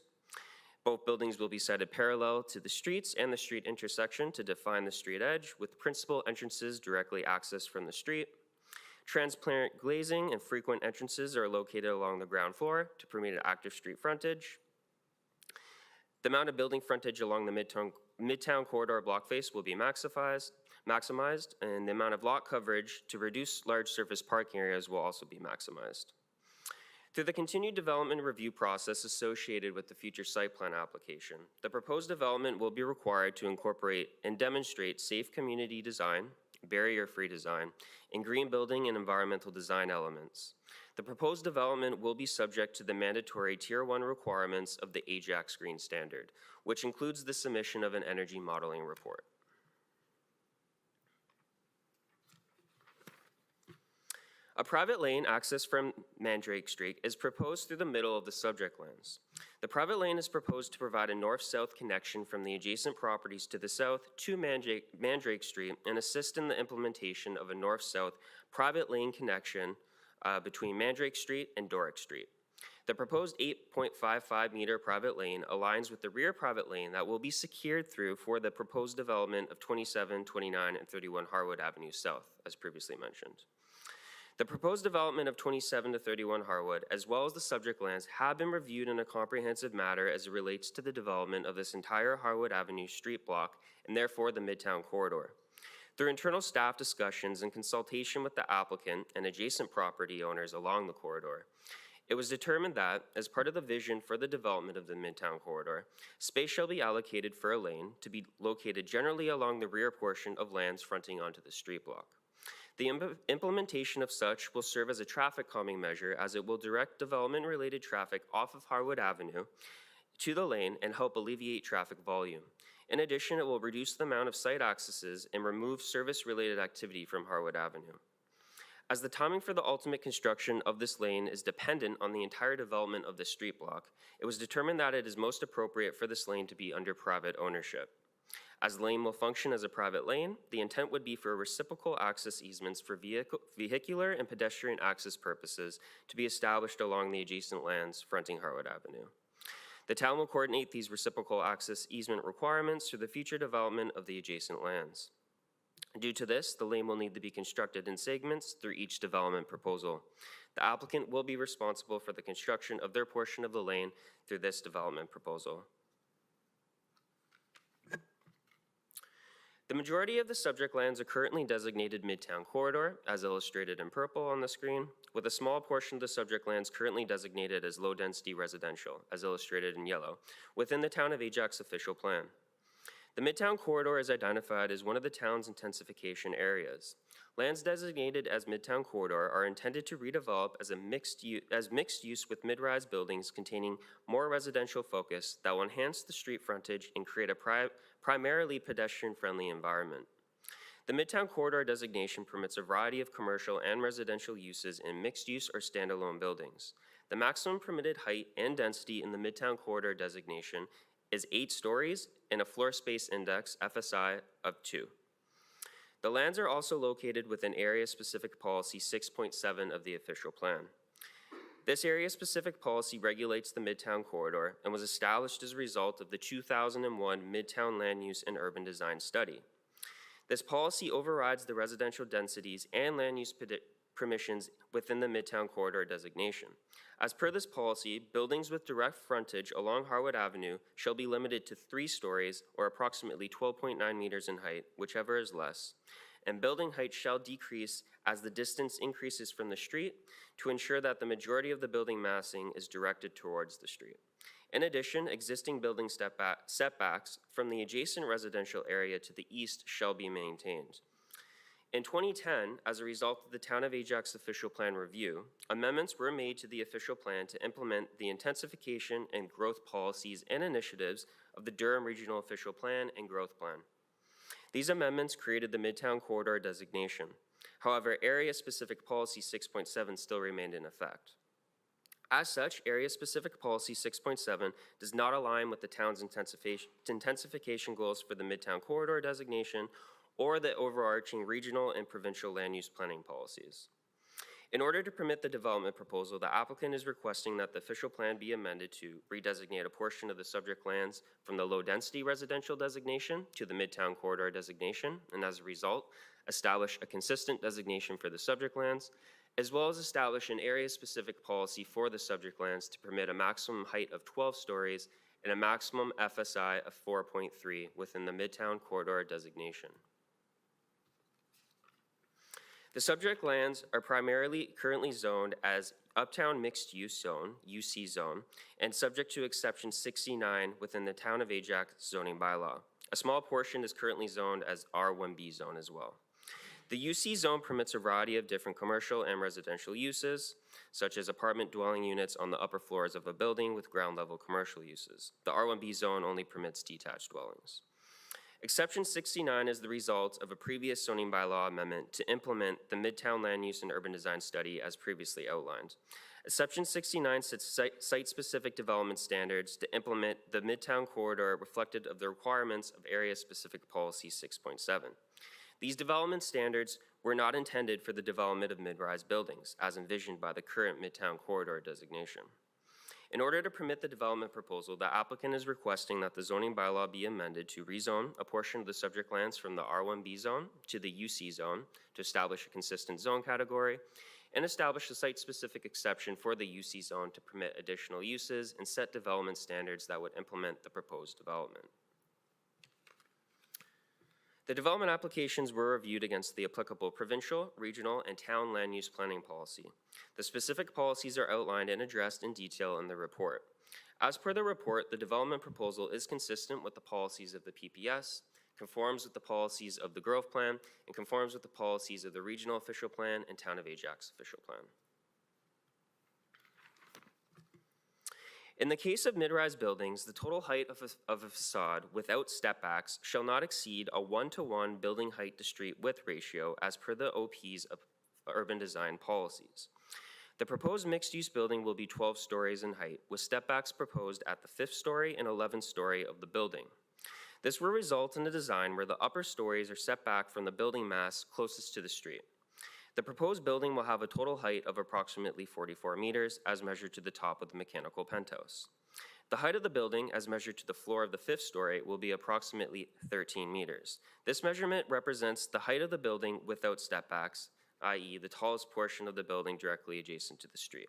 Both buildings will be sited parallel to the streets and the street intersection to define the street edge, with principal entrances directly accessed from the street. Transparent glazing and frequent entrances are located along the ground floor to permit an active street frontage. The amount of building frontage along the Midtown corridor block face will be maximized, and the amount of lot coverage to reduce large surface parking areas will also be maximized. Through the continued development review process associated with the future site plan application, the proposed development will be required to incorporate and demonstrate safe community design, barrier-free design, and green building and environmental design elements. The proposed development will be subject to the mandatory Tier 1 requirements of the Ajax Green Standard, which includes the submission of an energy modeling report. A private lane access from Mandrake Street is proposed through the middle of the subject lands. The private lane is proposed to provide a north-south connection from the adjacent properties to the south to Mandrake Street and assist in the implementation of a north-south private lane connection between Mandrake Street and Doric Street. The proposed 8.55 meter private lane aligns with the rear private lane that will be secured through for the proposed development of 27, 29, and 31 Harwood Avenue South, as previously mentioned. The proposed development of 27 to 31 Harwood, as well as the subject lands, have been reviewed in a comprehensive manner as it relates to the development of this entire Harwood Avenue street block and therefore the Midtown corridor. Through internal staff discussions and consultation with the applicant and adjacent property owners along the corridor, it was determined that, as part of the vision for the development of the Midtown corridor, space shall be allocated for a lane to be located generally along the rear portion of lands fronting onto the street block. The implementation of such will serve as a traffic calming measure, as it will direct development-related traffic off of Harwood Avenue to the lane and help alleviate traffic volume. In addition, it will reduce the amount of site accesses and remove service-related activity from Harwood Avenue. As the timing for the ultimate construction of this lane is dependent on the entire development of the street block, it was determined that it is most appropriate for this lane to be under private ownership. As the lane will function as a private lane, the intent would be for reciprocal access easements for vehicular and pedestrian access purposes to be established along the adjacent lands fronting Harwood Avenue. The town will coordinate these reciprocal access easement requirements through the future development of the adjacent lands. Due to this, the lane will need to be constructed in segments through each development proposal. The applicant will be responsible for the construction of their portion of the lane through this development proposal. The majority of the subject lands are currently designated Midtown Corridor, as illustrated in purple on the screen, with a small portion of the subject lands currently designated as low-density residential, as illustrated in yellow, within the Town of Ajax official plan. The Midtown Corridor is identified as one of the town's intensification areas. Lands designated as Midtown Corridor are intended to redevelop as mixed use with mid-rise buildings containing more residential focus that will enhance the street frontage and create a primarily pedestrian-friendly environment. The Midtown Corridor designation permits a variety of commercial and residential uses in mixed-use or standalone buildings. The maximum permitted height and density in the Midtown Corridor designation is 8 stories and a floor space index, FSI, of 2. The lands are also located within area-specific policy 6.7 of the official plan. This area-specific policy regulates the Midtown Corridor and was established as a result of the 2001 Midtown Land Use and Urban Design Study. This policy overrides the residential densities and land use permissions within the Midtown Corridor designation. As per this policy, buildings with direct frontage along Harwood Avenue shall be limited to 3 stories or approximately 12.9 meters in height, whichever is less, and building height shall decrease as the distance increases from the street to ensure that the majority of the building massing is directed towards the street. In addition, existing building setbacks from the adjacent residential area to the east shall be maintained. In 2010, as a result of the Town of Ajax official plan review, amendments were made to the official plan to implement the intensification and growth policies and initiatives of the Durham Regional Official Plan and Growth Plan. These amendments created the Midtown Corridor designation. However, Area-Specific Policy 6.7 still remained in effect. As such, Area-Specific Policy 6.7 does not align with the town's intensification goals for the Midtown Corridor designation or the overarching regional and provincial land use planning policies. In order to permit the development proposal, the applicant is requesting that the official plan be amended to redesignate a portion of the subject lands from the low-density residential designation to the Midtown Corridor designation, and as a result, establish a consistent designation for the subject lands, as well as establish an area-specific policy for the subject lands to permit a maximum height of 12 stories and a maximum FSI of 4.3 within the Midtown Corridor designation. The subject lands are primarily currently zoned as Uptown Mixed Use Zone, UC Zone, and subject to Exception 69 within the Town of Ajax zoning bylaw. A small portion is currently zoned as R1B zone as well. The UC zone permits a variety of different commercial and residential uses, such as apartment dwelling units on the upper floors of a building with ground level commercial uses. The R1B zone only permits detached dwellings. Exception 69 is the result of a previous zoning bylaw amendment to implement the Midtown Land Use and Urban Design Study as previously outlined. Exception 69 sets site-specific development standards to implement the Midtown Corridor reflected of the requirements of Area-Specific Policy 6.7. These development standards were not intended for the development of mid-rise buildings, as envisioned by the current Midtown Corridor designation. In order to permit the development proposal, the applicant is requesting that the zoning bylaw be amended to rezone a portion of the subject lands from the R1B zone to the UC zone to establish a consistent zone category and establish a site-specific exception for the UC zone to permit additional uses and set development standards that would implement the proposed development. The development applications were reviewed against the applicable provincial, regional, and town land use planning policy. The specific policies are outlined and addressed in detail in the report. As per the report, the development proposal is consistent with the policies of the PPS, conforms with the policies of the Growth Plan, and conforms with the policies of the Regional Official Plan and Town of Ajax Official Plan. In the case of mid-rise buildings, the total height of a facade without stepbacks shall not exceed a 1-to-1 building height to street width ratio as per the OP's urban design policies. The proposed mixed-use building will be 12 stories in height, with stepbacks proposed at the 5th story and 11th story of the building. This will result in a design where the upper stories are set back from the building mass closest to the street. The proposed building will have a total height of approximately 44 meters as measured to the top of the mechanical penthouse. The height of the building as measured to the floor of the 5th story will be approximately 13 meters. This measurement represents the height of the building without stepbacks, i.e. the tallest portion of the building directly adjacent to the street.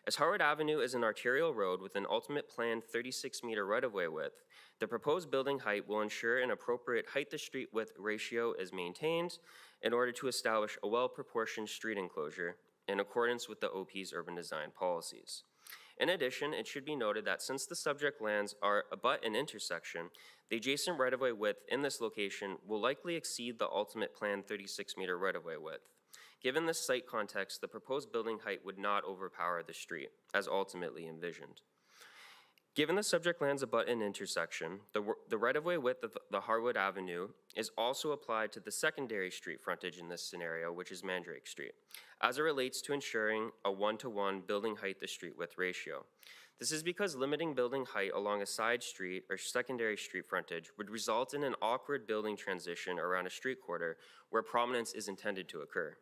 As Harwood Avenue is an arterial road with an ultimate planned 36-meter right-of-way width, the proposed building height will ensure an appropriate height-to-street width ratio is maintained in order to establish a well-proportioned street enclosure in accordance with the OP's urban design policies. In addition, it should be noted that since the subject lands are abut an intersection, the adjacent right-of-way width in this location will likely exceed the ultimate planned 36-meter right-of-way width. Given this site context, the proposed building height would not overpower the street, as ultimately envisioned. Given the subject lands abut an intersection, the right-of-way width of the Harwood Avenue is also applied to the secondary street frontage in this scenario, which is Mandrake Street, as it relates to ensuring a 1-to-1 building height to street width ratio. This is because limiting building height along a side street or secondary street frontage would result in an awkward building transition around a street corner where prominence is intended to occur.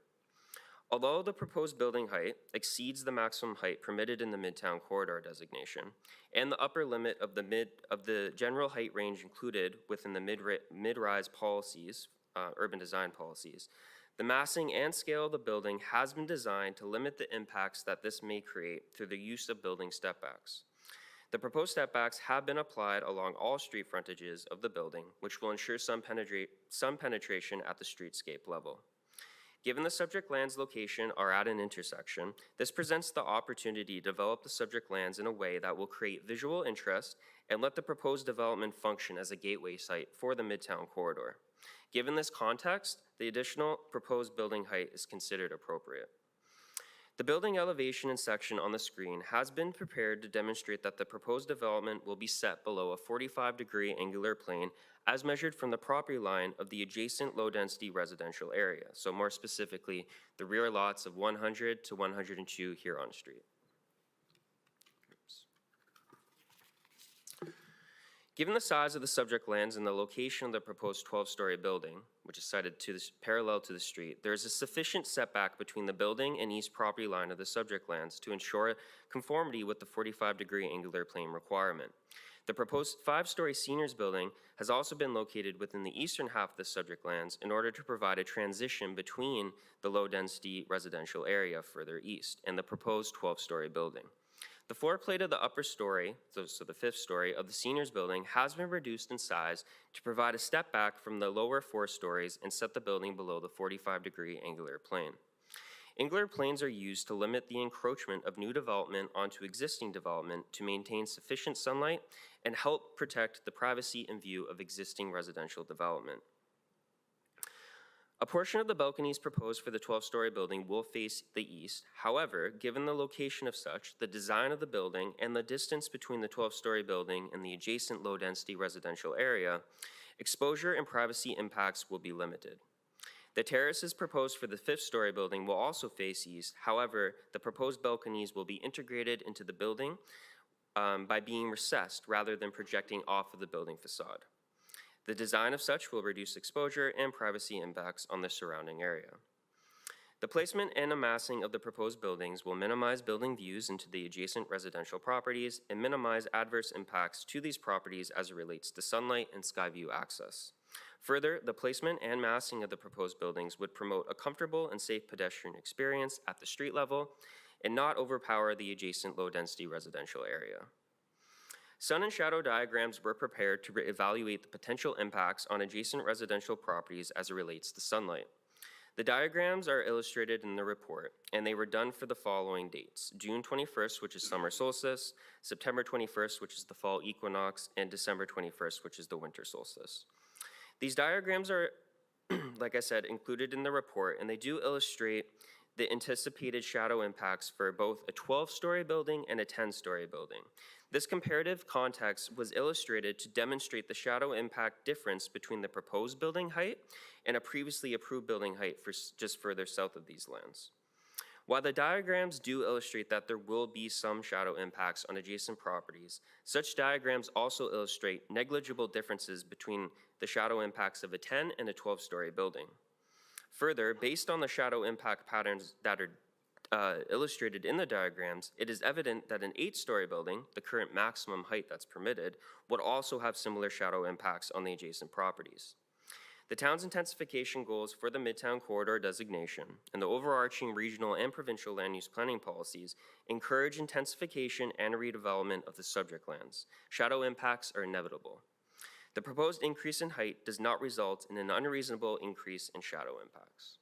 Although the proposed building height exceeds the maximum height permitted in the Midtown Corridor designation and the upper limit of the general height range included within the mid-rise policies, urban design policies, the massing and scale of the building has been designed to limit the impacts that this may create through the use of building stepbacks. The proposed setbacks have been applied along all street frontages of the building, which will ensure some penetration at the streetscape level. Given the subject land's location are at an intersection, this presents the opportunity to develop the subject lands in a way that will create visual interest and let the proposed development function as a gateway site for the Midtown corridor. Given this context, the additional proposed building height is considered appropriate. The building elevation and section on the screen has been prepared to demonstrate that the proposed development will be set below a 45-degree angular plane as measured from the property line of the adjacent low-density residential area, so more specifically, the rear lots of 100 to 102 Huron Street. Given the size of the subject lands and the location of the proposed 12-story building, which is sited parallel to the street, there is a sufficient setback between the building and east property line of the subject lands to ensure conformity with the 45-degree angular plane requirement. The proposed 5-story seniors building has also been located within the eastern half of the subject lands in order to provide a transition between the low-density residential area further east and the proposed 12-story building. The floor plate of the upper story, so the 5th story of the seniors building, has been reduced in size to provide a step back from the lower 4 stories and set the building below the 45-degree angular plane. Angular planes are used to limit the encroachment of new development onto existing development to maintain sufficient sunlight and help protect the privacy and view of existing residential development. A portion of the balconies proposed for the 12-story building will face the east. However, given the location of such, the design of the building, and the distance between the 12-story building and the adjacent low-density residential area, exposure and privacy impacts will be limited. The terraces proposed for the 5th-story building will also face east. However, the proposed balconies will be integrated into the building by being recessed rather than projecting off of the building facade. The design of such will reduce exposure and privacy impacts on the surrounding area. The placement and amassing of the proposed buildings will minimize building views into the adjacent residential properties and minimize adverse impacts to these properties as it relates to sunlight and sky view access. Further, the placement and massing of the proposed buildings would promote a comfortable and safe pedestrian experience at the street level and not overpower the adjacent low-density residential area. Sun and shadow diagrams were prepared to evaluate the potential impacts on adjacent residential properties as it relates to sunlight. The diagrams are illustrated in the report, and they were done for the following dates: June 21st, which is summer solstice, September 21st, which is the fall equinox, and December 21st, which is the winter solstice. These diagrams are, like I said, included in the report, and they do illustrate the anticipated shadow impacts for both a 12-story building and a 10-story building. This comparative context was illustrated to demonstrate the shadow impact difference between the proposed building height and a previously approved building height for just further south of these lands. While the diagrams do illustrate that there will be some shadow impacts on adjacent properties, such diagrams also illustrate negligible differences between the shadow impacts of a 10 and a 12-story building. Further, based on the shadow impact patterns that are illustrated in the diagrams, it is evident that an 8-story building, the current maximum height that's permitted, would also have similar shadow impacts on the adjacent properties. The town's intensification goals for the Midtown Corridor designation and the overarching regional and provincial land use planning policies encourage intensification and redevelopment of the subject lands. Shadow impacts are inevitable. The proposed increase in height does not result in an unreasonable increase in shadow impacts.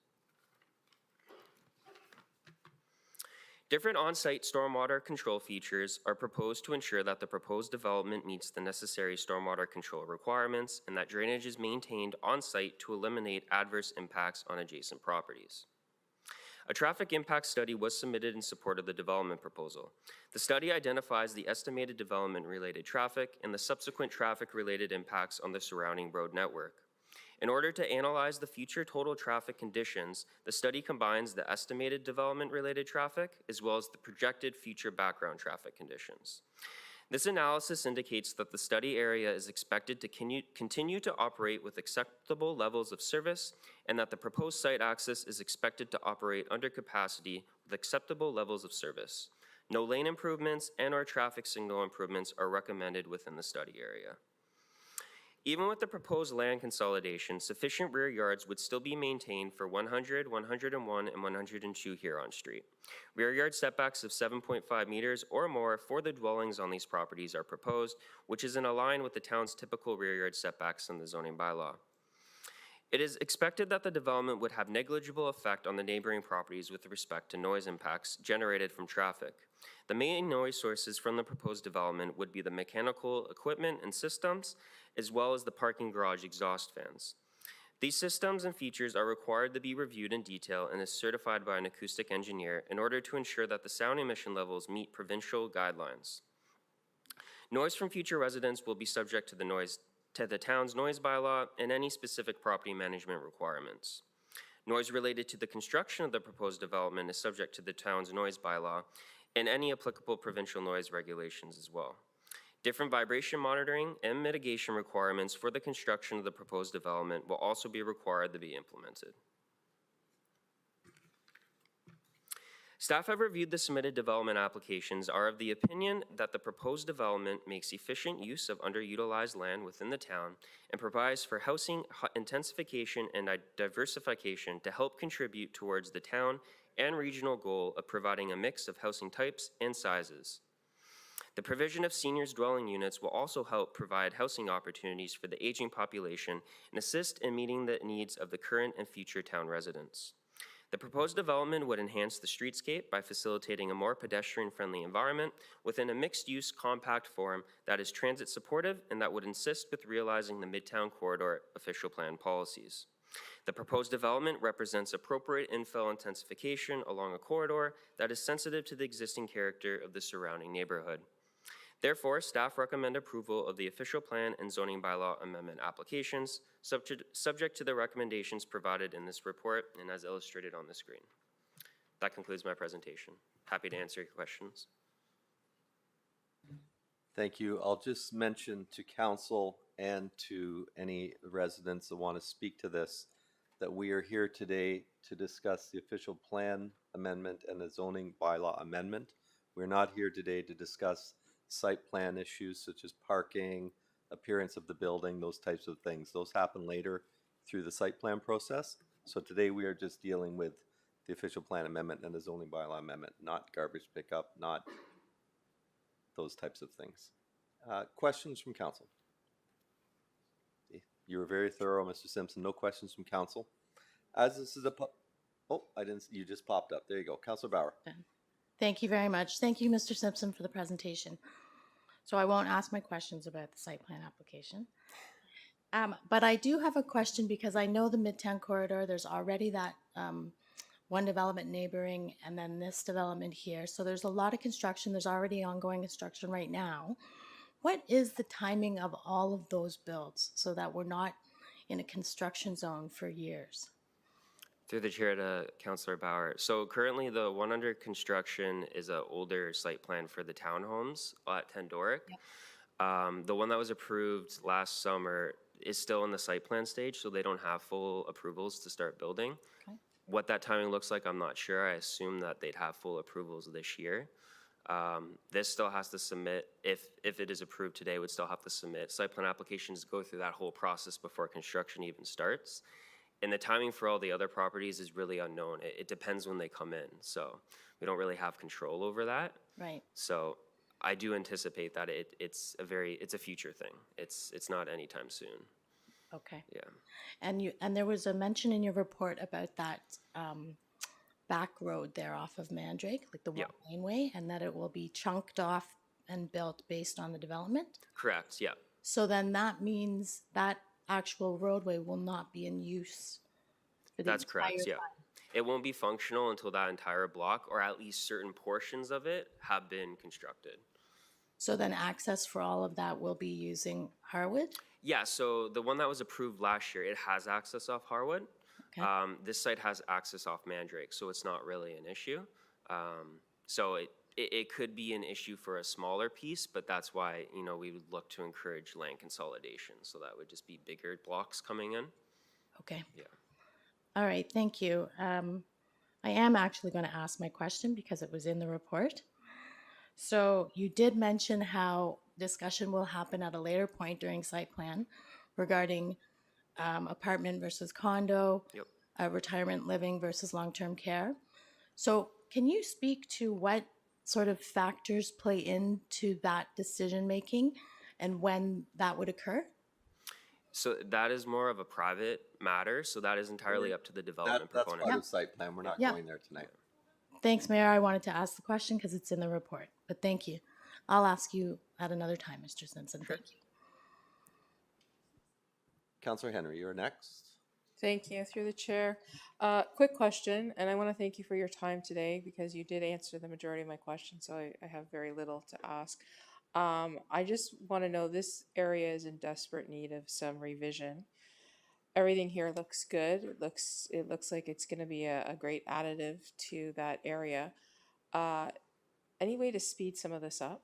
Different on-site stormwater control features are proposed to ensure that the proposed development meets the necessary stormwater control requirements and that drainage is maintained on-site to eliminate adverse impacts on adjacent properties. A traffic impact study was submitted in support of the development proposal. The study identifies the estimated development-related traffic and the subsequent traffic-related impacts on the surrounding road network. In order to analyze the future total traffic conditions, the study combines the estimated development-related traffic as well as the projected future background traffic conditions. This analysis indicates that the study area is expected to continue to operate with acceptable levels of service and that the proposed site access is expected to operate under capacity with acceptable levels of service. No lane improvements and/or traffic signal improvements are recommended within the study area. Even with the proposed land consolidation, sufficient rear yards would still be maintained for 100, 101, and 102 Huron Street. Rear yard setbacks of 7.5 meters or more for the dwellings on these properties are proposed, which is in line with the town's typical rear yard setbacks in the zoning bylaw. It is expected that the development would have negligible effect on the neighboring properties with respect to noise impacts generated from traffic. The main noise sources from the proposed development would be the mechanical equipment and systems, as well as the parking garage exhaust fans. These systems and features are required to be reviewed in detail and is certified by an acoustic engineer in order to ensure that the sound emission levels meet provincial guidelines. Noise from future residents will be subject to the town's noise bylaw and any specific property management requirements. Noise related to the construction of the proposed development is subject to the town's noise bylaw and any applicable provincial noise regulations as well. Different vibration monitoring and mitigation requirements for the construction of the proposed development will also be required to be implemented. Staff have reviewed the submitted development applications, are of the opinion that the proposed development makes efficient use of underutilized land within the town and provides for housing intensification and diversification to help contribute towards the town and regional goal of providing a mix of housing types and sizes. The provision of seniors dwelling units will also help provide housing opportunities for the aging population and assist in meeting the needs of the current and future town residents. The proposed development would enhance the streetscape by facilitating a more pedestrian-friendly environment within a mixed-use compact form that is transit supportive and that would assist with realizing the Midtown Corridor official plan policies. The proposed development represents appropriate infill intensification along a corridor that is sensitive to the existing character of the surrounding neighborhood. Therefore, staff recommend approval of the official plan and zoning bylaw amendment applications, subject to the recommendations provided in this report and as illustrated on the screen. That concludes my presentation. Happy to answer your questions. Thank you. I'll just mention to council and to any residents that want to speak to this that we are here today to discuss the official plan amendment and the zoning bylaw amendment. We're not here today to discuss site plan issues such as parking, appearance of the building, those types of things. Those happen later through the site plan process. So today we are just dealing with the official plan amendment and the zoning bylaw amendment, not garbage pickup, not those types of things. Questions from council? You were very thorough, Mr. Simpson. No questions from council. As this is I didn't, you just popped up. There you go. Councilor Bauer. Thank you very much. Thank you, Mr. Simpson, for the presentation. So I won't ask my questions about the site plan application. But I do have a question because I know the Midtown Corridor, there's already that one development neighboring and then this development here. So there's a lot of construction. There's already ongoing construction right now. What is the timing of all of those builds so that we're not in a construction zone for years? Through the chair to Councillor Bauer. So currently the one under construction is an older site plan for the townhomes at 10 Doric. Yep. The one that was approved last summer is still in the site plan stage, so they don't have full approvals to start building. Okay. What that timing looks like, I'm not sure. I assume that they'd have full approvals this year. This still has to submit, if it is approved today, would still have to submit site plan applications, go through that whole process before construction even starts. And the timing for all the other properties is really unknown. It depends when they come in. So we don't really have control over that. Right. So I do anticipate that it's a future thing. It's not anytime soon. Okay. Yeah. And there was a mention in your report about that back road there off of Mandrake, like the one laneway, and that it will be chunked off and built based on the development? Correct, yeah. So then that means that actual roadway will not be in use for the That's correct, yeah. time. It won't be functional until that entire block, or at least certain portions of it, have been constructed. So then access for all of that will be using Harwood? Yeah, so the one that was approved last year, it has access off Harwood. Okay. This site has access off Mandrake, so it's not really an issue. So it could be an issue for a smaller piece, but that's why, we would look to encourage land consolidation. So that would just be bigger blocks coming in. Okay. Yeah. All right, thank you. I am actually going to ask my question because it was in the report. So you did mention how discussion will happen at a later point during site plan regarding apartment versus condo, Yep. retirement living versus long-term care. So can you speak to what sort of factors play into that decision-making and when that would occur? So that is more of a private matter, so that is entirely up to the development That's proponent. part of site plan. We're not Yeah. going there tonight. Thanks, Mayor. I wanted to ask the question because it's in the report, but thank you. I'll ask you at another time, Mr. Simpson. Thank you. Councillor Henry, you're next. Thank you, through the chair. Quick question, and I want to thank you for your time today because you did answer the majority of my questions, so I have very little to ask. I just want to know, this area is in desperate need of some revision. Everything here looks good. It looks like it's going to be a great additive to that area. Any way to speed some of this up?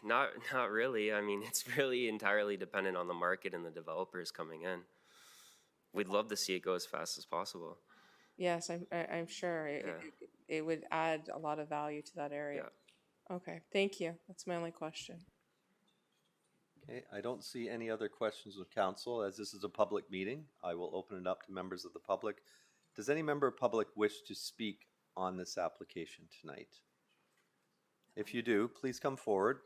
Not really. I mean, it's really entirely dependent on the market and the developers coming in. We'd love to see it go as fast as possible. Yes, I'm sure it would add a lot of value to that area. Okay, thank you. That's my only question. Okay, I don't see any other questions of council. As this is a public meeting, I will open it up to members of the public. Does any member of public wish to speak on this application tonight? If you do, please come forward.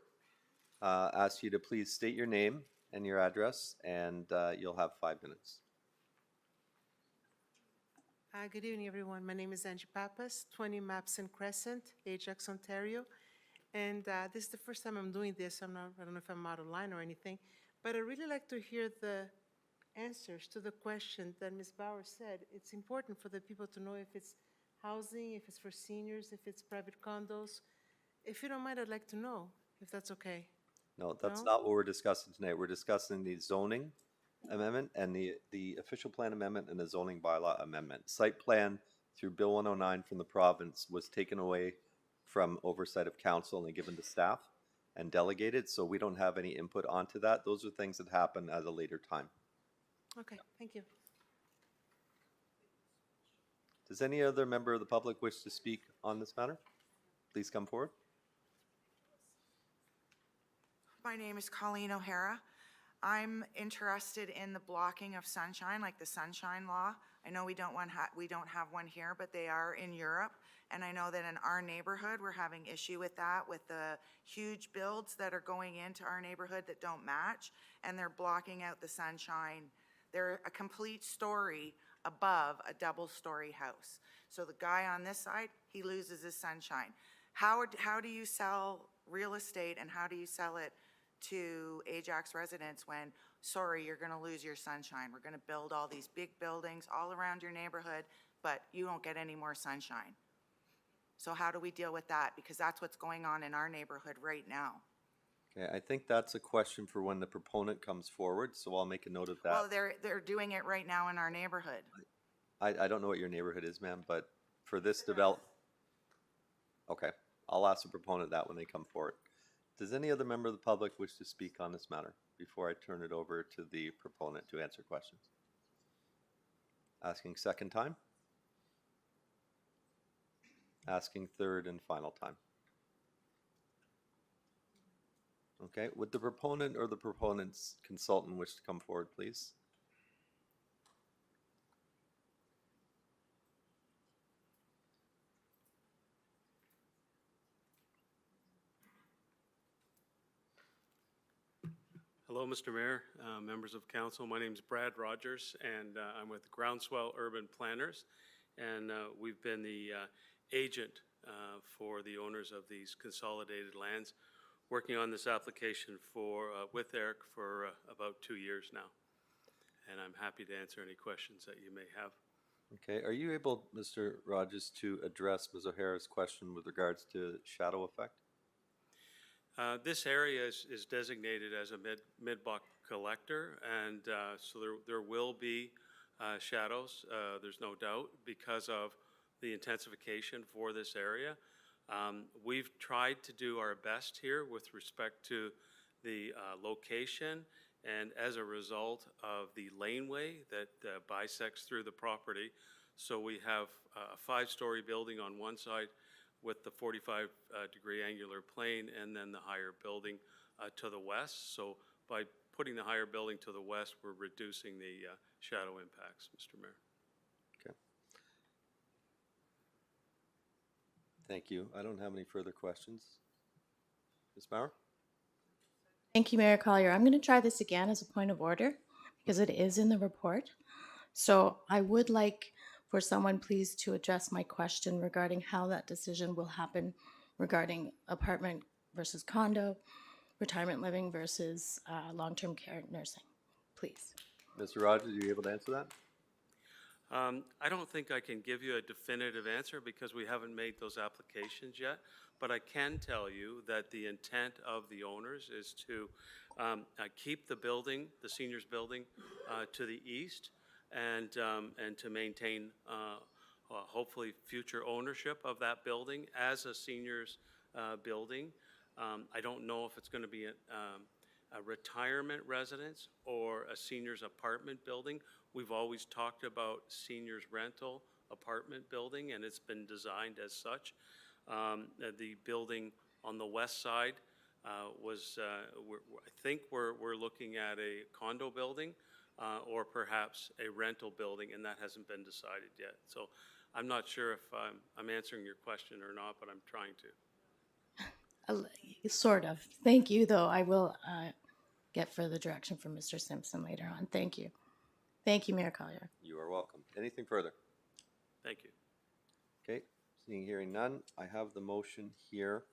Ask you to please state your name and your address, and you'll have 5 minutes. Good evening, everyone. My name is Angie Pappas, 20 Mapson Crescent, Ajax, Ontario. And this is the first time I'm doing this. I don't know if I'm out of line or anything, but I'd really like to hear the answers to the question that Ms. Bauer said. It's important for the people to know if it's housing, if it's for seniors, if it's private condos. If you don't mind, I'd like to know if that's okay. No, that's not what we're discussing tonight. We're discussing the zoning amendment and the official plan amendment and the zoning bylaw amendment. Site plan through Bill 109 from the province was taken away from oversight of council and given to staff and delegated, so we don't have any input onto that. Those are things that happen at a later time. Okay, thank you. Does any other member of the public wish to speak on this matter? Please come forward. My name is Colleen O'Hara. I'm interested in the blocking of sunshine, like the sunshine law. I know we don't have one here, but they are in Europe. And I know that in our neighborhood, we're having issue with that, with the huge builds that are going into our neighborhood that don't match, and they're blocking out the sunshine. They're a complete story above a double-story house. So the guy on this side, he loses his sunshine. How do you sell real estate, and how do you sell it to Ajax residents when, sorry, you're gonna lose your sunshine. We're gonna build all these big buildings all around your neighborhood, but you won't get any more sunshine. So how do we deal with that? Because that's what's going on in our neighborhood right now. Okay, I think that's a question for when the proponent comes forward, so I'll make a note of that. Well, they're doing it right now in our neighborhood. I don't know what your neighborhood is, ma'am, but for this okay, I'll ask the proponent that when they come forward. Does any other member of the public wish to speak on this matter before I turn it over to the proponent to answer questions? Asking second time? Asking third and final time. Okay, would the proponent or the proponent's consultant wish to come forward, please? Hello, Mr. Mayor, members of council. My name is Brad Rogers, and I'm with Groundswell Urban Planners, and we've been the agent for the owners of these consolidated lands, working on this application with Eric for about 2 years now, and I'm happy to answer any questions that you may have. Okay, are you able, Mr. Rogers, to address Ms. O'Hara's question with regards to shadow effect? This area is designated as a mid-block collector, and so there will be shadows, there's no doubt, because of the intensification for this area. We've tried to do our best here with respect to the location, and as a result of the laneway that bisects through the property. So we have a 5-story building on one side with the 45-degree angular plane and then the higher building to the west. So by putting the higher building to the west, we're reducing the shadow impacts, Mr. Mayor. Okay. Thank you. I don't have any further questions. Ms. Bauer? Thank you, Mayor Collier. I'm going to try this again as a point of order because it is in the report. So I would like for someone please to address my question regarding how that decision will happen regarding apartment versus condo, retirement living versus long-term care nursing, please. Mr. Rogers, are you able to answer that? I don't think I can give you a definitive answer because we haven't made those applications yet, but I can tell you that the intent of the owners is to keep the building, the seniors building, to the east and to maintain hopefully future ownership of that building as a seniors building. I don't know if it's going to be a retirement residence or a seniors apartment building. We've always talked about seniors rental apartment building, and it's been designed as such. The building on the west side was, I think we're looking at a condo building or perhaps a rental building, and that hasn't been decided yet. So I'm not sure if I'm answering your question or not, but I'm trying to. Sort of. Thank you, though. I will get further direction from Mr. Simpson later on. Thank you. Thank you, Mayor Collier. You are welcome. Anything further? Thank you. Okay, seeing, hearing none, I have the motion here.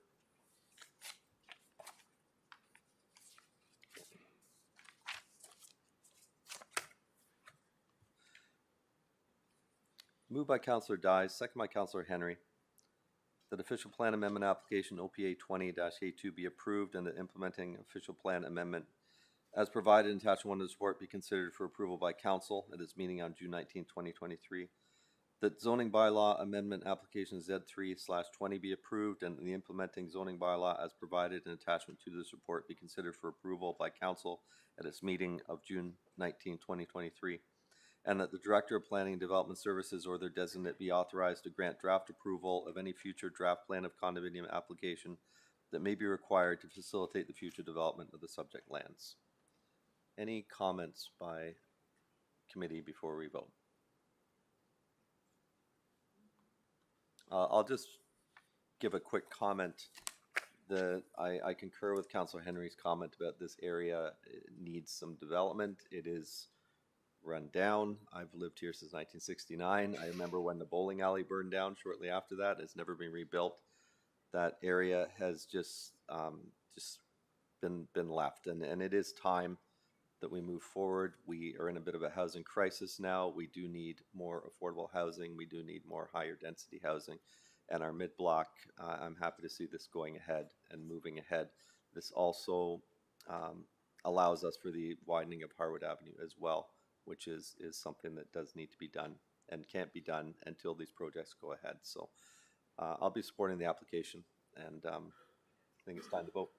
Moved by Councillor Dyes, second by Councillor Henry, that official plan amendment application OPA 20-A2 be approved and the implementing official plan amendment as provided in attachment 1 of the report be considered for approval by council at its meeting on June 19, 2023. That zoning bylaw amendment application Z3/20 be approved and the implementing zoning bylaw as provided in attachment to this report be considered for approval by council at its meeting of June 19, 2023. And that the Director of Planning and Development Services or their designate be authorized to grant draft approval of any future draft plan of condominium application that may be required to facilitate the future development of the subject lands. Any comments by committee before we vote? I'll just give a quick comment. I concur with Councillor Henry's comment about this area. It needs some development. It is run down. I've lived here since 1969. I remember when the bowling alley burned down shortly after that. It's never been rebuilt. That area has just been left, and it is time that we move forward. We are in a bit of a housing crisis now. We do need more affordable housing. We do need more higher density housing. And our mid-block, I'm happy to see this going ahead and moving ahead. This also allows us for the widening of Harwood Avenue as well, which is something that does need to be done and can't be done until these projects go ahead. So I'll be supporting the application, and I think it's time to vote.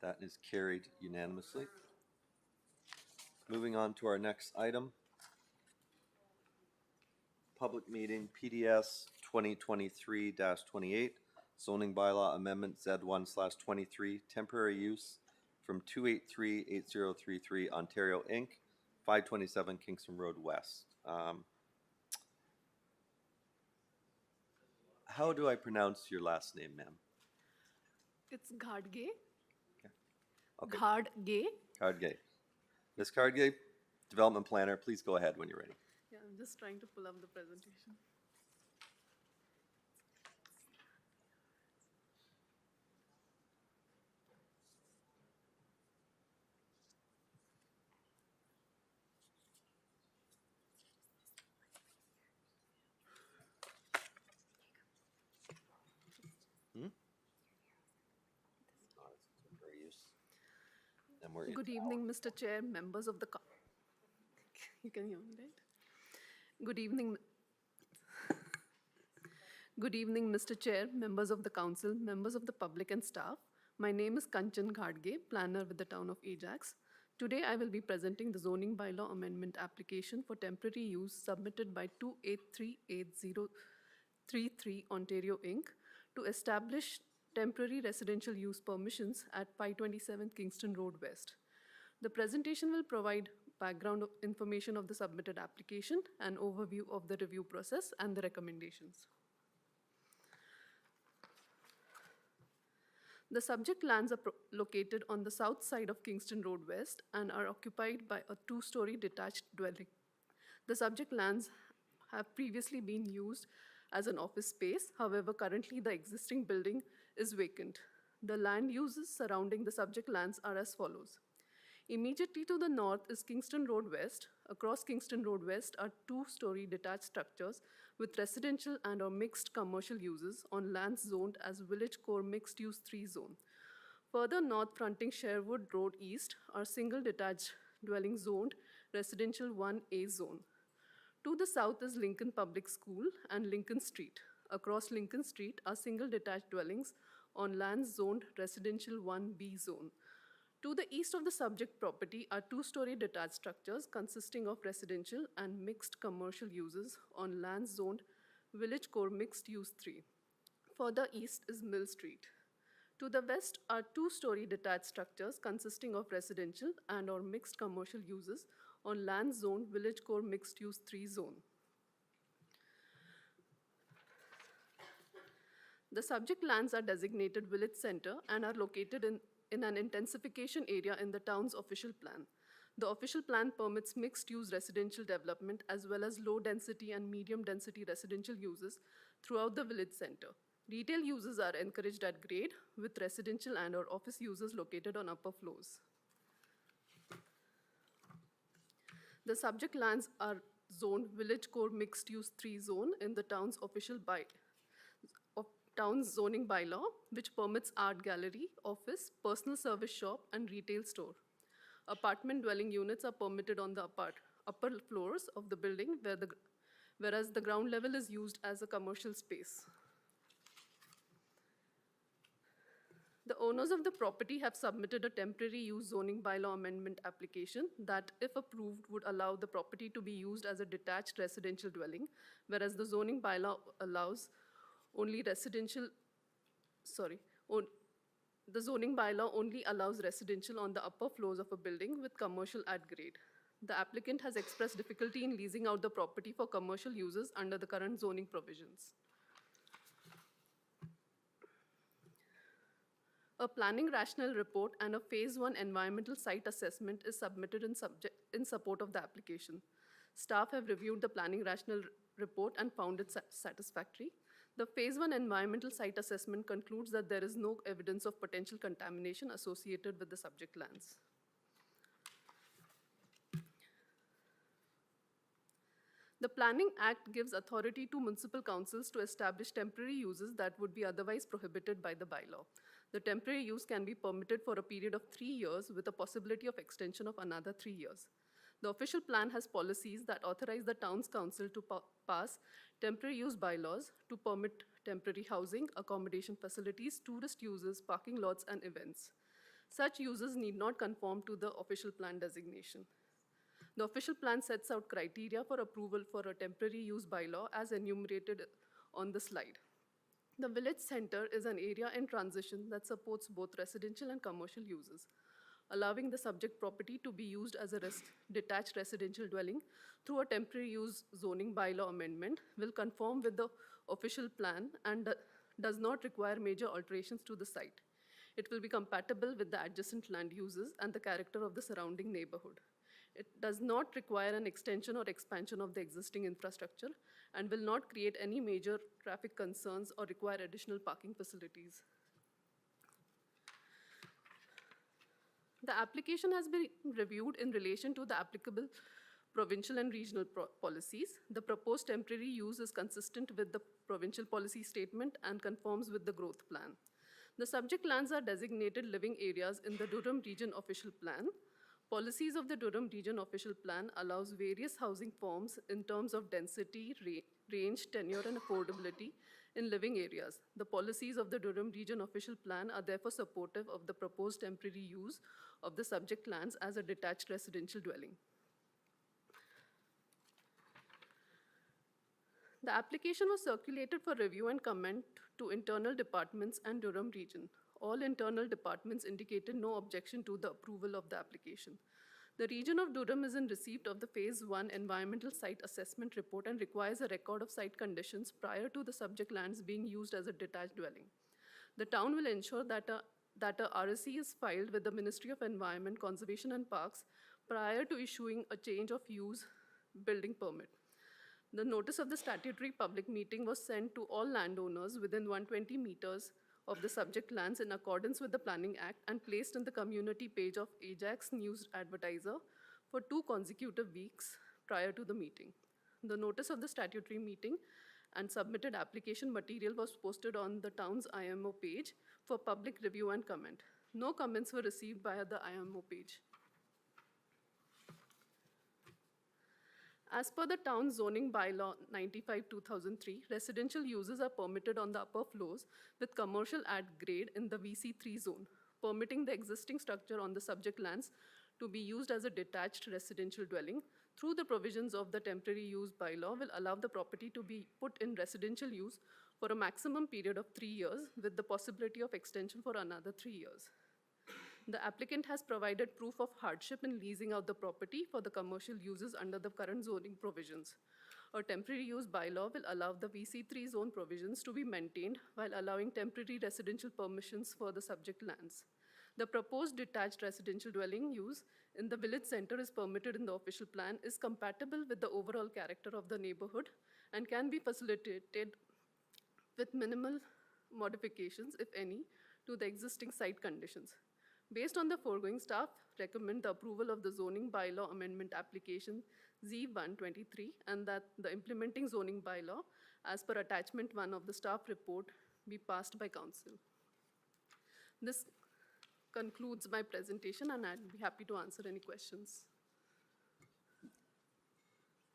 That is carried unanimously. Moving on to our next item. Public meeting PDS 2023-28, zoning bylaw amendment Z1/23, temporary use from 283-8033 Ontario Inc., 527 Kingston Road West. How do I pronounce your last name, ma'am? It's Ghadge. Okay. Ghadge. Cardgay. Ms. Cardgay, development planner, please go ahead when you're ready. Yeah, I'm just trying to pull up the presentation. Good evening, Mr. Chair, members of the you can hear me, right? Good evening. Good evening, Mr. Chair, members of the council, members of the public and staff. My name is Kanchan Ghadge, planner with the town of Ajax. Today, I will be presenting the zoning bylaw amendment application for temporary use submitted by 2838033 Ontario Inc. to establish temporary residential use permissions at 527 Kingston Road West. The presentation will provide background information of the submitted application, an overview of the review process, and the recommendations. The subject lands are located on the south side of Kingston Road West and are occupied by a two-story detached dwelling. The subject lands have previously been used as an office space. However, currently the existing building is vacant. The land uses surrounding the subject lands are as follows. Immediately to the north is Kingston Road West. Across Kingston Road West are two-story detached structures with residential and/or mixed commercial uses on lands zoned as Village Core Mixed Use 3 zone. Further north, fronting Sherwood Road East, are single detached dwelling zoned Residential 1A zone. To the south is Lincoln Public School and Lincoln Street. Across Lincoln Street are single detached dwellings on lands zoned Residential 1B zone. To the east of the subject property are two-story detached structures consisting of residential and mixed commercial uses on lands zoned Village Core Mixed Use 3. Further east is Mill Street. To the west are two-story detached structures consisting of residential and/or mixed commercial uses on lands zoned Village Core Mixed Use 3 zone. The subject lands are designated Village Center and are located in an intensification area in the town's official plan. The official plan permits mixed-use residential development as well as low-density and medium-density residential uses throughout the village center. Retail uses are encouraged at grade, with residential and/or office uses located on upper floors. The subject lands are zoned Village Core Mixed Use 3 zone in the town's official town's zoning bylaw, which permits art gallery, office, personal service shop, and retail store. Apartment dwelling units are permitted on the upper floors of the building, whereas the ground level is used as a commercial space. The owners of the property have submitted a temporary use zoning bylaw amendment application that, if approved, would allow the property to be used as a detached residential dwelling, whereas the zoning bylaw allows only residential, the zoning bylaw only allows residential on the upper floors of a building with commercial at grade. The applicant has expressed difficulty in leasing out the property for commercial uses under the current zoning provisions. A planning rationale report and a phase 1 environmental site assessment is submitted in support of the application. Staff have reviewed the planning rationale report and found it satisfactory. The phase 1 environmental site assessment concludes that there is no evidence of potential contamination associated with the subject lands. The Planning Act gives authority to municipal councils to establish temporary uses that would be otherwise prohibited by the bylaw. The temporary use can be permitted for a period of 3 years with a possibility of extension of another 3 years. The official plan has policies that authorize the town's council to pass temporary use bylaws to permit temporary housing, accommodation facilities, tourist uses, parking lots, and events. Such uses need not conform to the official plan designation. The official plan sets out criteria for approval for a temporary use bylaw as enumerated on the slide. The village center is an area in transition that supports both residential and commercial uses. Allowing the subject property to be used as a detached residential dwelling through a temporary use zoning bylaw amendment will conform with the official plan and does not require major alterations to the site. It will be compatible with the adjacent land uses and the character of the surrounding neighborhood. It does not require an extension or expansion of the existing infrastructure and will not create any major traffic concerns or require additional parking facilities. The application has been reviewed in relation to the applicable provincial and regional policies. The proposed temporary use is consistent with the provincial policy statement and conforms with the growth plan. The subject lands are designated living areas in the Durham Region Official Plan. Policies of the Durham Region Official Plan allows various housing forms in terms of density, range, tenure, and affordability in living areas. The policies of the Durham Region Official Plan are therefore supportive of the proposed temporary use of the subject lands as a detached residential dwelling. The application was circulated for review and comment to internal departments and Durham Region. All internal departments indicated no objection to the approval of the application. The region of Durham is in receipt of the Phase 1 Environmental Site Assessment Report and requires a record of site conditions prior to the subject lands being used as a detached dwelling. The town will ensure that a RSC is filed with the Ministry of Environment, Conservation and Parks prior to issuing a change of use building permit. The notice of the statutory public meeting was sent to all landowners within 120 meters of the subject lands in accordance with the Planning Act and placed in the community page of Ajax News Advertiser for 2 consecutive weeks prior to the meeting. The notice of the statutory meeting and submitted application material was posted on the town's IMO page for public review and comment. No comments were received via the IMO page. As per the town zoning bylaw 95/2003, residential uses are permitted on the upper floors with commercial at grade in the VC3 zone, permitting the existing structure on the subject lands to be used as a detached residential dwelling through the provisions of the temporary use bylaw will allow the property to be put in residential use for a maximum period of 3 years with the possibility of extension for another 3 years. The applicant has provided proof of hardship in leasing out the property for the commercial uses under the current zoning provisions. A temporary use bylaw will allow the VC3 zone provisions to be maintained while allowing temporary residential permissions for the subject lands. The proposed detached residential dwelling use in the village center is permitted in the official plan, is compatible with the overall character of the neighborhood, and can be facilitated with minimal modifications, if any, to the existing site conditions. Based on the foregoing, staff recommend the approval of the zoning bylaw amendment application Z123 and that the implementing zoning bylaw as per attachment 1 of the staff report be passed by council. This concludes my presentation and I'd be happy to answer any questions.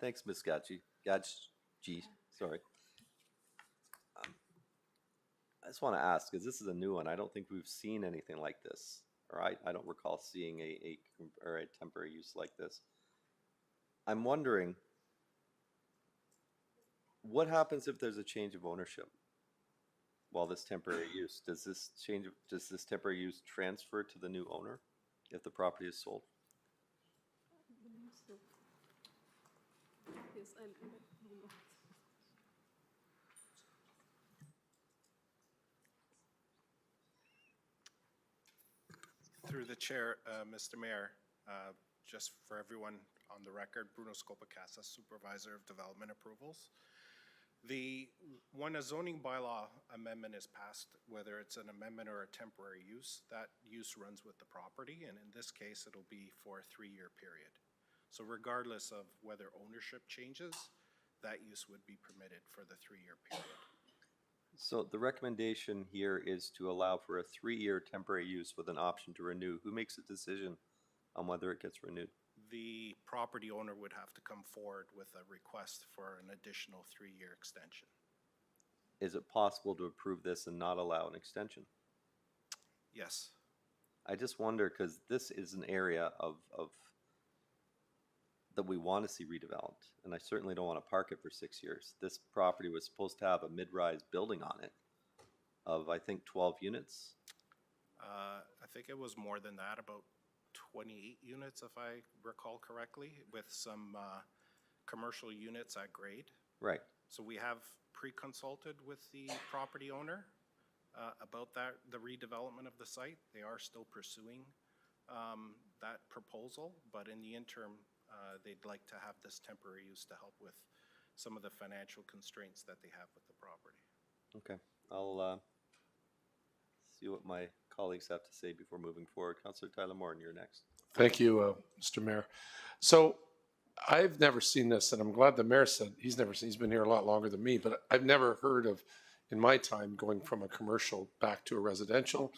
Thanks, Ms. Gadji, sorry. I just want to ask, because this is a new one, I don't think we've seen anything like this. Or I don't recall seeing a temporary use like this. I'm wondering, what happens if there's a change of ownership while this temporary use? Does this temporary use transfer to the new owner if the property is sold? Yes, I know. Through the chair, Mr. Mayor, just for everyone on the record, Bruno Scopacasa, Supervisor of Development Approvals. When a zoning bylaw amendment is passed, whether it's an amendment or a temporary use, that use runs with the property, and in this case, it'll be for a 3-year period. So regardless of whether ownership changes, that use would be permitted for the 3-year period. So the recommendation here is to allow for a 3-year temporary use with an option to renew. Who makes a decision on whether it gets renewed? The property owner would have to come forward with a request for an additional 3-year extension. Is it possible to approve this and not allow an extension? Yes. I just wonder, because this is an area of that we want to see redeveloped, and I certainly don't want to park it for 6 years. This property was supposed to have a mid-rise building on it of, I think, 12 units. I think it was more than that, about 28 units, if I recall correctly, with some commercial units at grade. Right. So we have pre-consulted with the property owner about the redevelopment of the site. They are still pursuing that proposal, but in the interim, they'd like to have this temporary use to help with some of the financial constraints that they have with the property. Okay, I'll see what my colleagues have to say before moving forward. Councillor Tyler Moore, you're next. Thank you, Mr. Mayor. So I've never seen this, and I'm glad the mayor said he's never seen. He's been here a lot longer than me, but I've never heard of, in my time, going from a commercial back to a residential.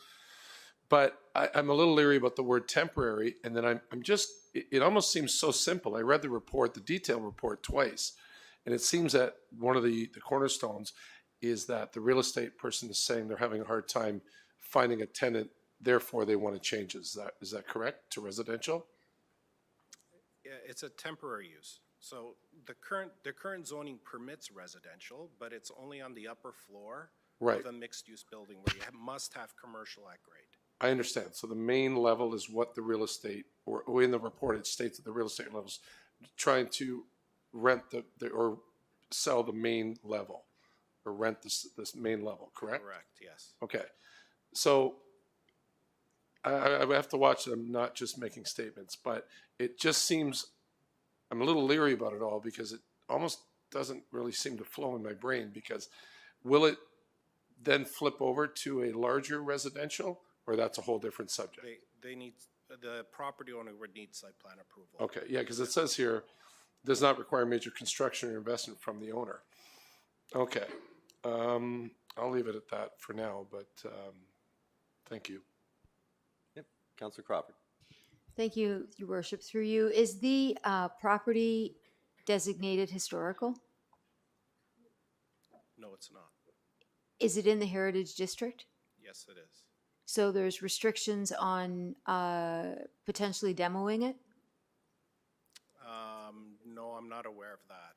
But I'm a little leery about the word temporary, and then I'm just, it almost seems so simple. I read the report, the detailed report, twice, And it seems that one of the cornerstones is that the real estate person is saying they're having a hard time finding a tenant, therefore they want to change it. Is that correct, to residential? Yeah, it's a temporary use. So the current zoning permits residential, but it's only on the upper floor Right. of a mixed-use building where you must have commercial at grade. I understand. So the main level is what the real estate, or in the report, it states that the real estate level's trying to rent or sell the main level, or rent this main level, correct? Correct, yes. Okay. So I have to watch them, not just making statements, but it just seems, I'm a little leery about it all because it almost doesn't really seem to flow in my brain, because will it then flip over to a larger residential, or that's a whole different subject? They need, the property owner would need site plan approval. Okay, yeah, because it says here, does not require major construction or investment from the owner. Okay, I'll leave it at that for now, but thank you. Yep, Councillor Crawford. Thank you, Your Worship. Through you, is the property designated historical? No, it's not. Is it in the Heritage District? Yes, it is. So there's restrictions on potentially demoing it? No, I'm not aware of that.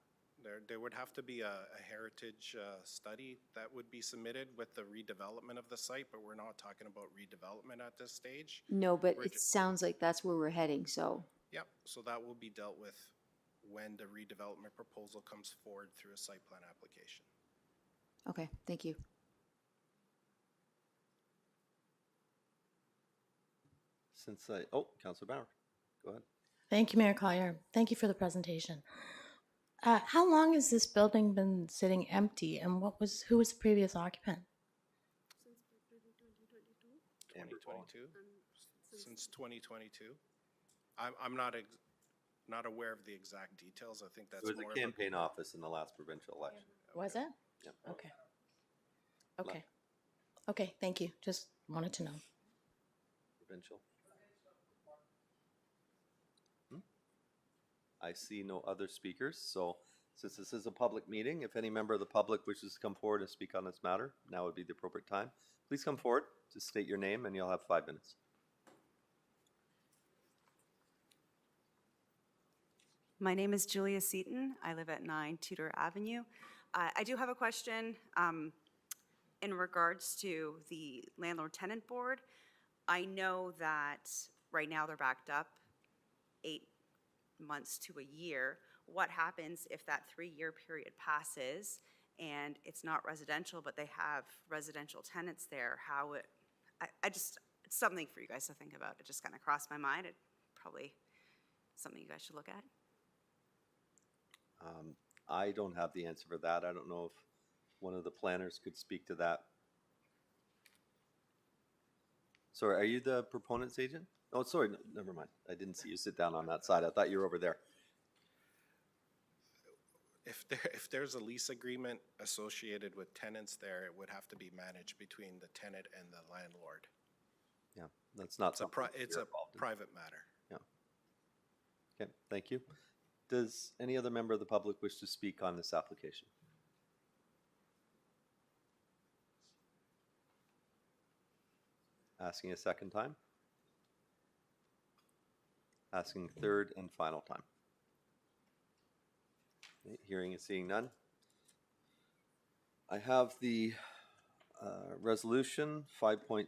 There would have to be a heritage study that would be submitted with the redevelopment of the site, but we're not talking about redevelopment at this stage. No, but it sounds like that's where we're heading, so. Yep, so that will be dealt with when the redevelopment proposal comes forward through a site plan application. Okay, thank you. Councillor Bauer, go ahead. Thank you, Mayor Collier. Thank you for the presentation. How long has this building been sitting empty, and who was the previous occupant? 2022? Since 2022? I'm not aware of the exact details. I think that's It was more a campaign office in the last provincial election. Was it? Yep. Okay. Okay. Okay, thank you. Just wanted to know. Provincial. I see no other speakers, so since this is a public meeting, if any member of the public wishes to come forward and speak on this matter, now would be the appropriate time. Please come forward, just state your name and you'll have 5 minutes. My name is Julia Seaton. I live at 9 Tudor Avenue. I do have a question in regards to the landlord-tenant board. I know that right now they're backed up 8 months to a year. What happens if that 3-year period passes and it's not residential, but they have residential tenants there? It's something for you guys to think about. It just kind of crossed my mind. It probably something you guys should look at. I don't have the answer for that. I don't know if one of the planners could speak to that. Sorry, are you the proponent's agent? Oh, sorry, no, never mind. I didn't see you sit down on that side. I thought you were over there. If there's a lease agreement associated with tenants there, it would have to be managed between the tenant and the landlord. Yeah, that's not something. It's a private matter. Yeah. Okay, thank you. Does any other member of the public wish to speak on this application? Asking a second time. Asking third and final time. Okay, hearing and seeing none. I have the resolution 5.10,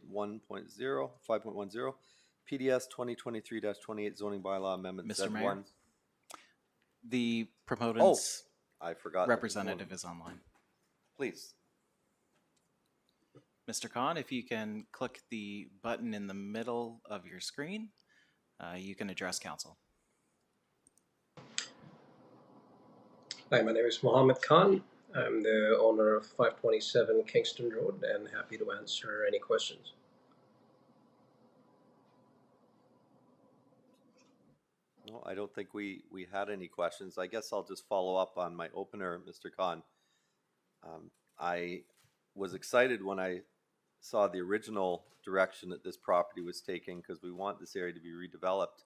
PDS 2023-28 zoning bylaw amendment Mr. Z1. Mayor? The proponent's I forgot. representative is online. Please. Mr. Khan, if you can click the button in the middle of your screen, you can address council. Hi, my name is Mohammed Khan. I'm the owner of 527 Kingston Road and happy to answer any questions. No, I don't think we had any questions. I guess I'll just follow up on my opener, Mr. Khan. I was excited when I saw the original direction that this property was taking because we want this area to be redeveloped.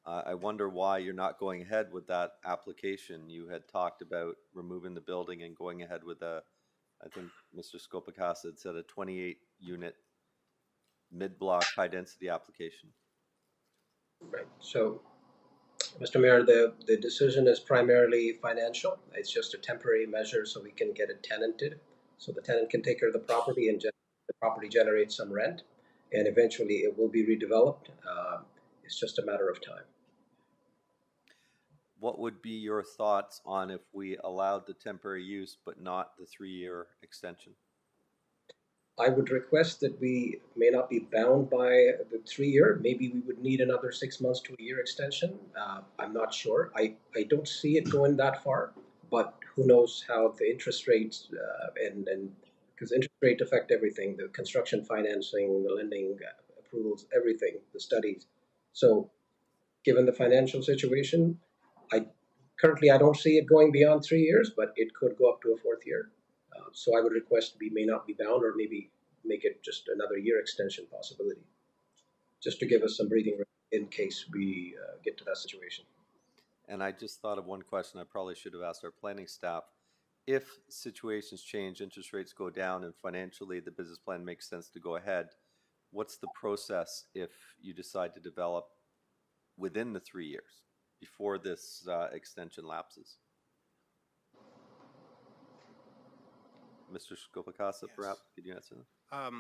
I wonder why you're not going ahead with that application. You had talked about removing the building and going ahead with I think Mr. Scopacasa had said a 28-unit mid-block high-density application. Right. So, Mr. Mayor, the decision is primarily financial. It's just a temporary measure so we can get it tenanted. So the tenant can take care of the property and the property generates some rent. And eventually it will be redeveloped. It's just a matter of time. What would be your thoughts on if we allowed the temporary use but not the 3-year extension? I would request that we may not be bound by the 3-year. Maybe we would need another 6 months to a year extension. I'm not sure. I don't see it going that far, but who knows how the interest rates and because interest rates affect everything, the construction financing, the lending approvals, everything, the studies. So given the financial situation, currently I don't see it going beyond 3 years, but it could go up to a 4th year. So I would request we may not be bound, or maybe make it just another year extension possibility, just to give us some breathing room in case we get to that situation. And I just thought of one question I probably should have asked our planning staff. If situations change, interest rates go down, and financially the business plan makes sense to go ahead, what's the process if you decide to develop within the 3 years before this extension lapses? Mr. Scopacasa, perhaps, could you answer that?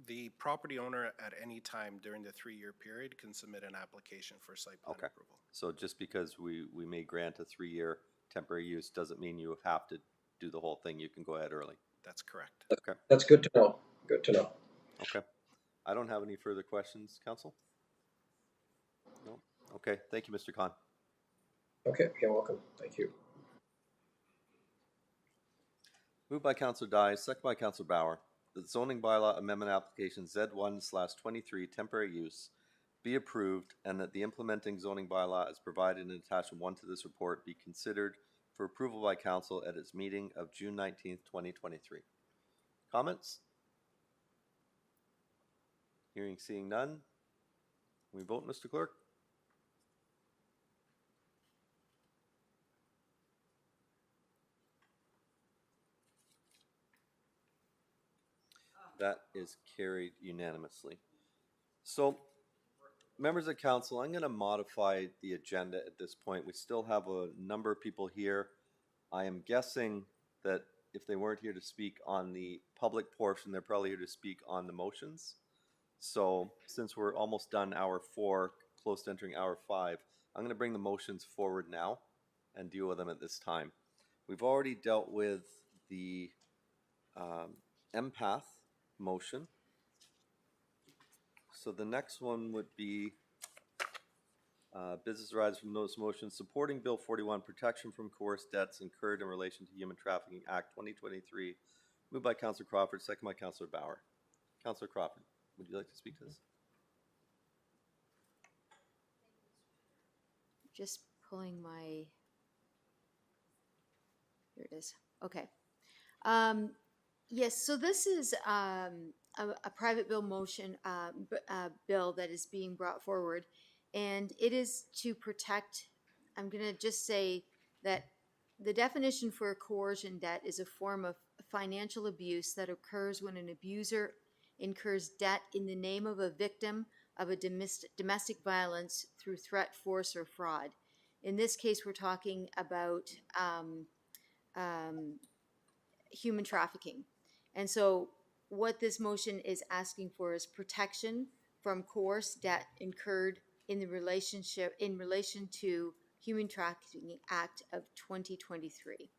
The property owner at any time during the 3-year period can submit an application for site plan approval. So just because we may grant a 3-year temporary use doesn't mean you have to do the whole thing. You can go ahead early. That's correct. Okay. That's good to know. Good to know. Okay. I don't have any further questions, Council? No? Okay. Thank you, Mr. Khan. Okay, you're welcome. Thank you. Moved by Councilor Dye, second by Councilor Bauer, that the zoning bylaw amendment application Z1/23 temporary use be approved and that the implementing zoning bylaw as provided in attachment 1 to this report be considered for approval by council at its meeting of June 19th, 2023. Comments? Hearing, seeing none. We vote, Mr. Clerk? That is carried unanimously. So, members of council, I'm going to modify the agenda at this point. We still have a number of people here. I am guessing that if they weren't here to speak on the public portion, they're probably here to speak on the motions. So, since we're almost done hour 4, close to entering hour 5, I'm going to bring the motions forward now and deal with them at this time. We've already dealt with the Empath motion. So the next one would be business arises from notice motion supporting Bill 41, protection from coerced debts incurred in relation to Human Trafficking Act 2023. Moved by Councillor Crawford, second by Councillor Bauer. Councillor Crawford, would you like to speak to this? Just pulling my, here it is. Okay. Yes, so this is a private bill motion, bill that is being brought forward, and it is to protect, I'm going to just say that the definition for coercion debt is a form of financial abuse that occurs when an abuser incurs debt in the name of a victim of a domestic violence through threat, force, or fraud. In this case, we're talking about human trafficking. And so what this motion is asking for is protection from coerced debt incurred in the relation to Human Trafficking Act of 2023.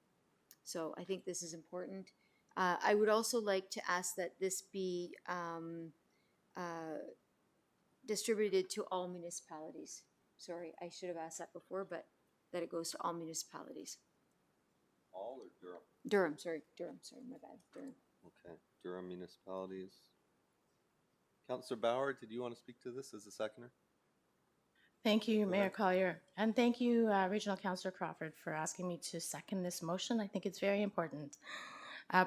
So I think this is important. I would also like to ask that this be distributed to all municipalities. Sorry, I should have asked that before, but that it goes to all municipalities. All or Durham? Durham, my bad, Durham. Okay, Durham municipalities. Councillor Bauer, did you want to speak to this as a seconder? Thank you, Mayor Collier. And thank you, Regional Councillor Crawford, for asking me to second this motion. I think it's very important.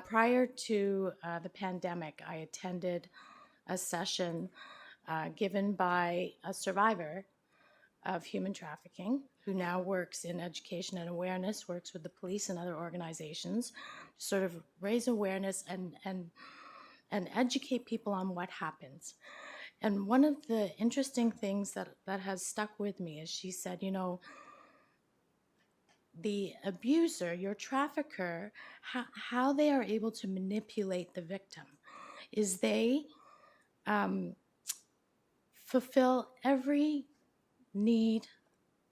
Prior to the pandemic, I attended a session given by a survivor of human trafficking, who now works in education and awareness, works with the police and other organizations, to sort of raise awareness and educate people on what happens. And one of the interesting things that has stuck with me is she said, you know, the abuser, your trafficker, how they are able to manipulate the victim is they fulfill every need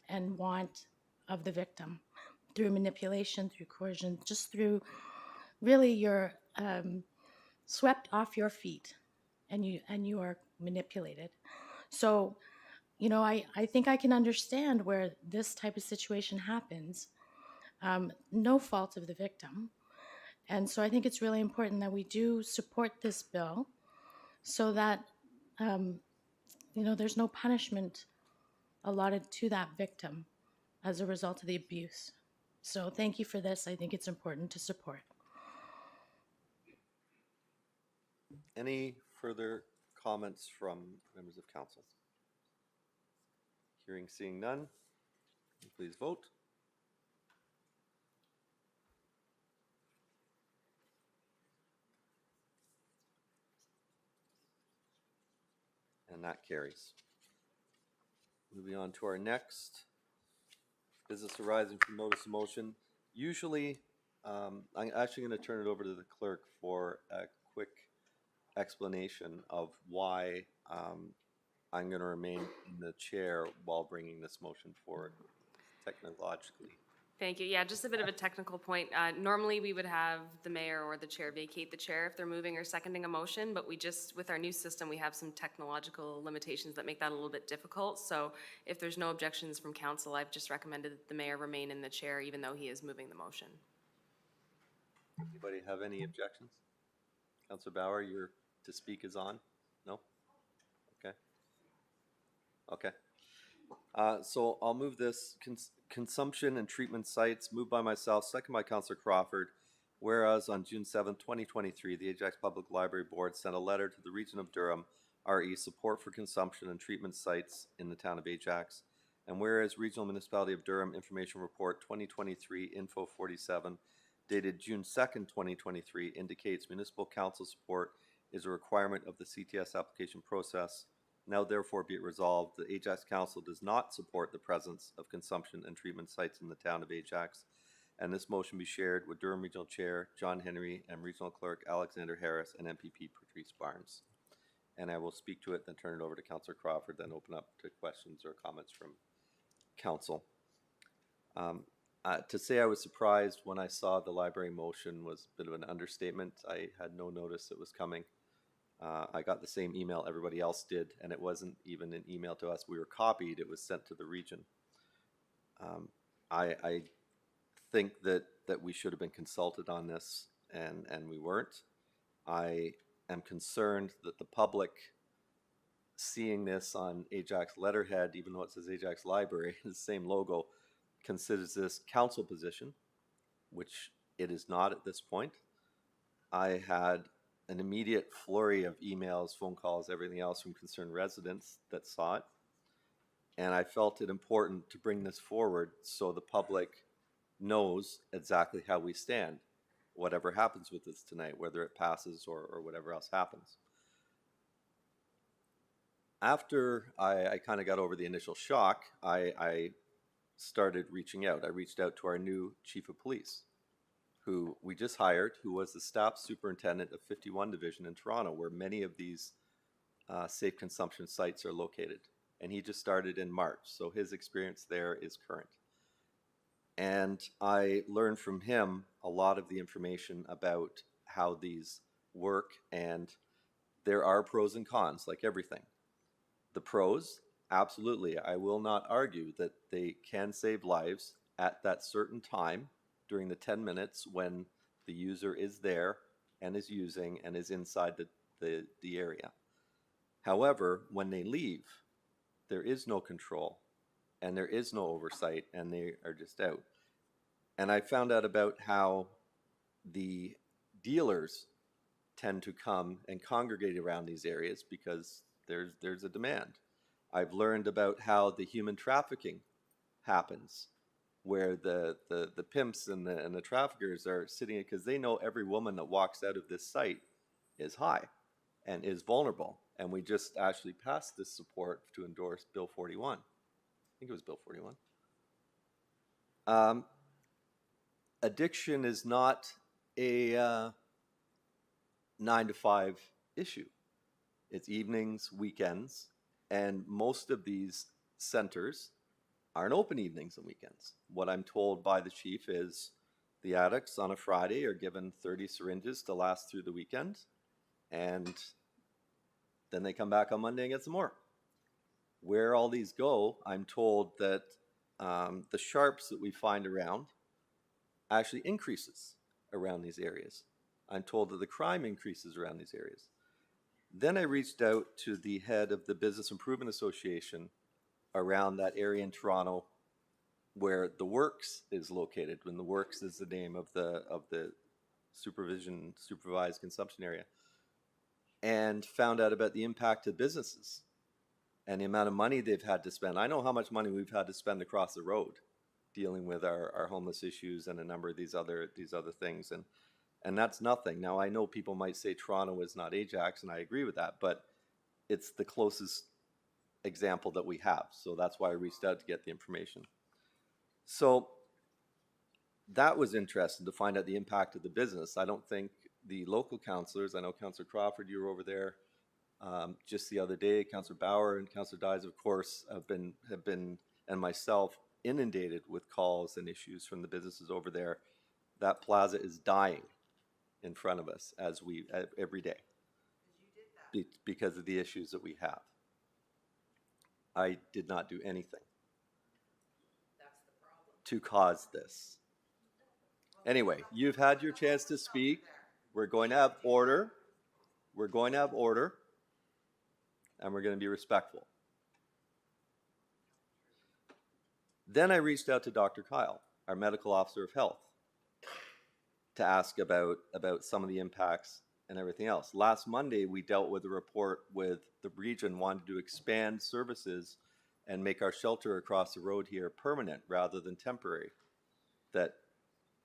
and want of the victim through manipulation, through coercion, just through really you're swept off your feet and you are manipulated. So, you know, I think I can understand where this type of situation happens, no fault of the victim. And so I think it's really important that we do support this bill so that, you know, there's no punishment allotted to that victim as a result of the abuse. So thank you for this. I think it's important to support. Any further comments from members of council? Hearing, seeing none, please vote. And that carries. Moving on to our next business arising from notice of motion. Usually, I'm actually going to turn it over to the clerk for a quick explanation of why I'm going to remain in the chair while bringing this motion forward technologically. Thank you. Yeah, just a bit of a technical point. Normally, we would have the mayor or the chair vacate the chair if they're moving or seconding a motion, but we just, with our new system, we have some technological limitations that make that a little bit difficult. So if there's no objections from council, I've just recommended that the mayor remain in the chair even though he is moving the motion. Anybody have any objections? Councilor Bauer, your to speak is on? No? Okay. Okay. So I'll move this consumption and treatment sites, moved by myself, second by Councillor Crawford. Whereas on June 7th, 2023, the Ajax Public Library Board sent a letter to the Region of Durham, RE, support for consumption and treatment sites in the town of Ajax. And whereas Regional Municipality of Durham Information Report 2023 Info 47 dated June 2nd, 2023 indicates municipal council support is a requirement of the CTS application process. Now therefore be it resolved, the Ajax Council does not support the presence of consumption and treatment sites in the town of Ajax, and this motion be shared with Durham Regional Chair John Henry and Regional Clerk Alexander Harris and MPP Patrice Barnes. And I will speak to it, then turn it over to Councillor Crawford, then open up to questions or comments from council. To say I was surprised when I saw the library motion was a bit of an understatement. I had no notice it was coming. I got the same email everybody else did, and it wasn't even an email to us. We were copied. It was sent to the region. I think that we should have been consulted on this, and we weren't. I am concerned that the public seeing this on Ajax letterhead, even though it says Ajax Library, the same logo, considers this council position, which it is not at this point. I had an immediate flurry of emails, phone calls, everything else from concerned residents that saw it. And I felt it important to bring this forward so the public knows exactly how we stand, whatever happens with this tonight, whether it passes or whatever else happens. After I kind of got over the initial shock, I started reaching out. I reached out to our new chief of police, who we just hired, who was the staff superintendent of 51 Division in Toronto, where many of these safe consumption sites are located. And he just started in March, so his experience there is current. And I learned from him a lot of the information about how these work, and there are pros and cons, like everything. The pros, absolutely, I will not argue that they can save lives at that certain time during the 10 minutes when the user is there and is using and is inside the area. However, when they leave, there is no control and there is no oversight, and they are just out. And I found out about how the dealers tend to come and congregate around these areas because there's a demand. I've learned about how the human trafficking happens, where the pimps and the traffickers are sitting because they know every woman that walks out of this site is high and is vulnerable. And we just actually passed this support to endorse Bill 41. I think it was Bill 41. Addiction is not a 9 to 5 issue. It's evenings, weekends, and most of these centers aren't open evenings and weekends. What I'm told by the chief is the addicts on a Friday are given 30 syringes to last through the weekend, and then they come back on Monday and get some more. Where all these go, I'm told that the sharps that we find around actually increases around these areas. I'm told that the crime increases around these areas. Then I reached out to the head of the Business Improvement Association around that area in Toronto where the Works is located, when the Works is the name of the supervised consumption area, and found out about the impact of businesses and the amount of money they've had to spend. I know how much money we've had to spend across the road dealing with our homeless issues and a number of these other things, and that's nothing. Now, I know people might say Toronto is not Ajax, and I agree with that, but it's the closest example that we have. So that's why I reached out to get the information. So that was interesting to find out the impact of the business. I don't think the local councillors, I know Councillor Crawford, you were over there just the other day, Councillor Bauer and Councillor Dyes, of course, have been, and myself, inundated with calls and issues from the businesses over there. That plaza is dying in front of us every day because of the issues that we have. I did not do anything to cause this. Anyway, you've had your chance to speak. We're going to have order. We're going to have order. And we're going to be respectful. Then I reached out to Dr. Kyle, our medical officer of health, to ask about some of the impacts and everything else. Last Monday, we dealt with a report with the region wanting to expand services and make our shelter across the road here permanent rather than temporary. That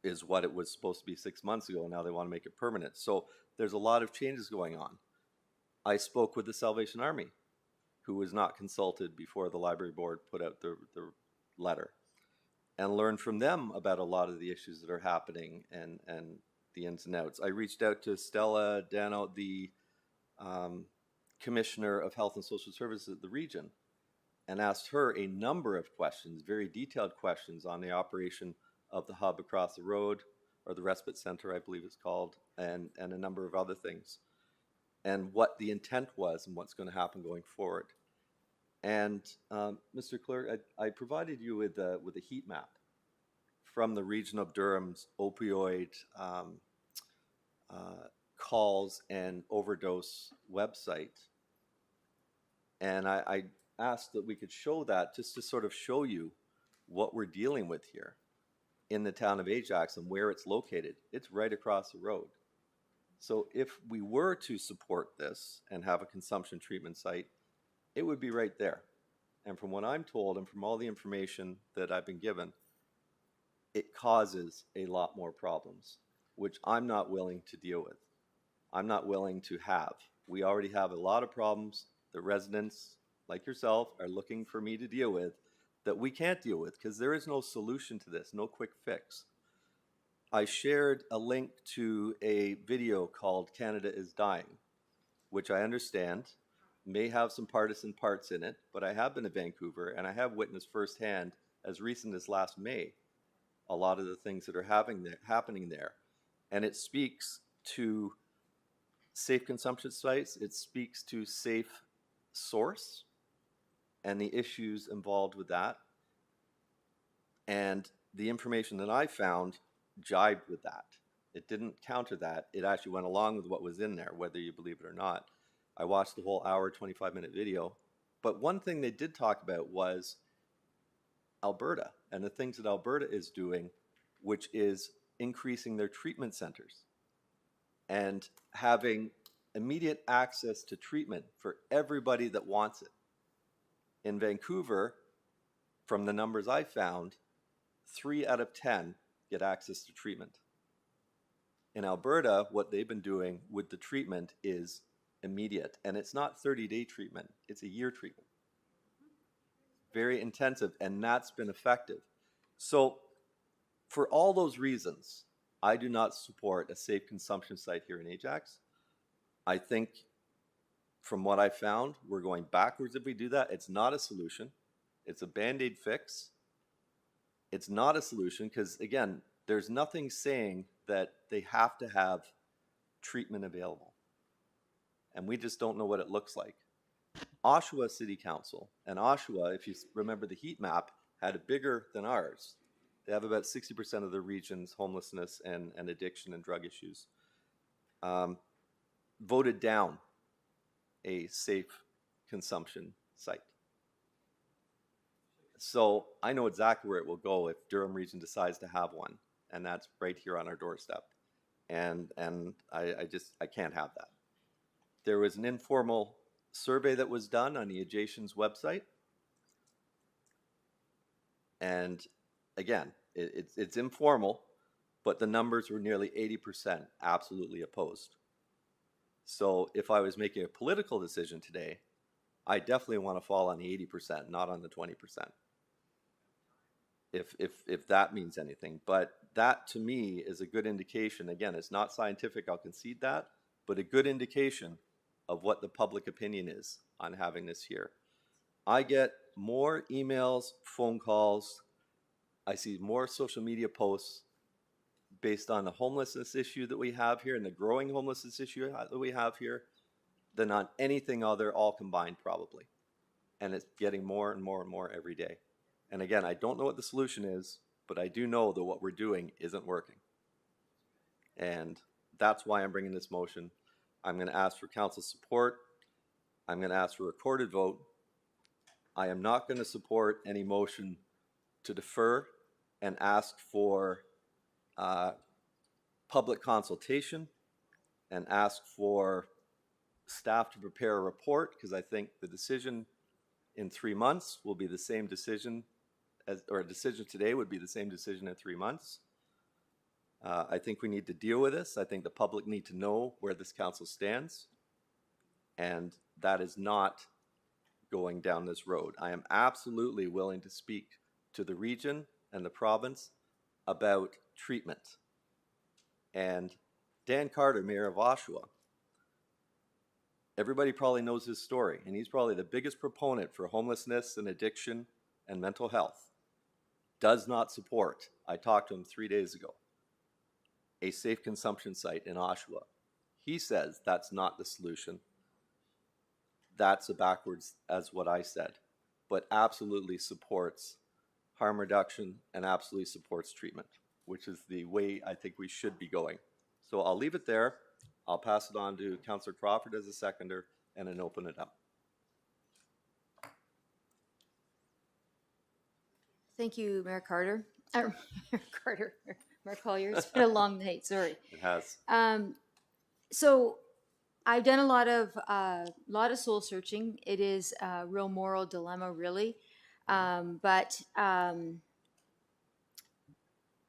is what it was supposed to be 6 months ago. Now they want to make it permanent. So there's a lot of changes going on. I spoke with the Salvation Army, who was not consulted before the library board put out the letter, and learned from them about a lot of the issues that are happening and the ins and outs. I reached out to Stella Dano, the Commissioner of Health and Social Services at the region, and asked her a number of questions, very detailed questions on the operation of the hub across the road, or the respite center, I believe it's called, and a number of other things, and what the intent was and what's going to happen going forward. And Mr. Clerk, I provided you with a heat map from the region of Durham's opioid calls and overdose website. And I asked that we could show that just to sort of show you what we're dealing with here in the town of Ajax and where it's located. It's right across the road. So if we were to support this and have a consumption treatment site, it would be right there. And from what I'm told and from all the information that I've been given, it causes a lot more problems, which I'm not willing to deal with. I'm not willing to have. We already have a lot of problems that residents like yourself are looking for me to deal with that we can't deal with because there is no solution to this, no quick fix. I shared a link to a video called Canada is Dying, which I understand may have some partisan parts in it, but I have been to Vancouver and I have witnessed firsthand, as recent as last May, a lot of the things that are happening there. And it speaks to safe consumption sites, it speaks to safe source and the issues involved with that. And the information that I found jibed with that. It didn't counter that. It actually went along with what was in there, whether you believe it or not. I watched the whole hour, 25-minute video. But one thing they did talk about was Alberta and the things that Alberta is doing, which is increasing their treatment centers and having immediate access to treatment for everybody that wants it. In Vancouver, from the numbers I found, 3 out of 10 get access to treatment. In Alberta, what they've been doing with the treatment is immediate, and it's not 30-day treatment, it's a year treatment. Very intensive, and that's been effective. So for all those reasons, I do not support a safe consumption site here in Ajax. I think from what I found, we're going backwards if we do that. It's not a solution. It's a Band-Aid fix. It's not a solution because, again, there's nothing saying that they have to have treatment available. And we just don't know what it looks like. Oshawa City Council, and Oshawa, if you remember the heat map, had it bigger than ours. They have about 60% of the region's homelessness and addiction and drug issues. Voted down a safe consumption site. So I know exactly where it will go if Durham Region decides to have one, and that's right here on our doorstep. And I can't have that. There was an informal survey that was done on the Adjation's website. And again, it's informal, but the numbers were nearly 80% absolutely opposed. So if I was making a political decision today, I definitely want to fall on the 80%, not on the 20%. If that means anything. But that to me is a good indication. Again, it's not scientific, I'll concede that, but a good indication of what the public opinion is on having this here. I get more emails, phone calls, I see more social media posts based on the homelessness issue that we have here and the growing homelessness issue that we have here than on anything other, all combined probably. And it's getting more and more and more every day. And again, I don't know what the solution is, but I do know that what we're doing isn't working. And that's why I'm bringing this motion. I'm going to ask for council support. I'm going to ask for a recorded vote. I am not going to support any motion to defer and ask for public consultation and ask for staff to prepare a report, because I think the decision in 3 months will be the same decision as, or a decision today would be the same decision in 3 months. I think we need to deal with this. I think the public need to know where this council stands, and that is not going down this road. I am absolutely willing to speak to the region and the province about treatment. And Dan Carter, Mayor of Oshawa, everybody probably knows his story, and he's probably the biggest proponent for homelessness and addiction and mental health. Does not support, I talked to him 3 days ago, a safe consumption site in Oshawa. He says that's not the solution. That's a backwards as what I said, but absolutely supports harm reduction and absolutely supports treatment, which is the way I think we should be going. So I'll leave it there. I'll pass it on to Councillor Crawford as a seconder and then open it up. Thank you, Mayor Carter. Mayor Collier. It's been a long night, sorry. It has. So I've done a lot of soul searching. It is a real moral dilemma, really. But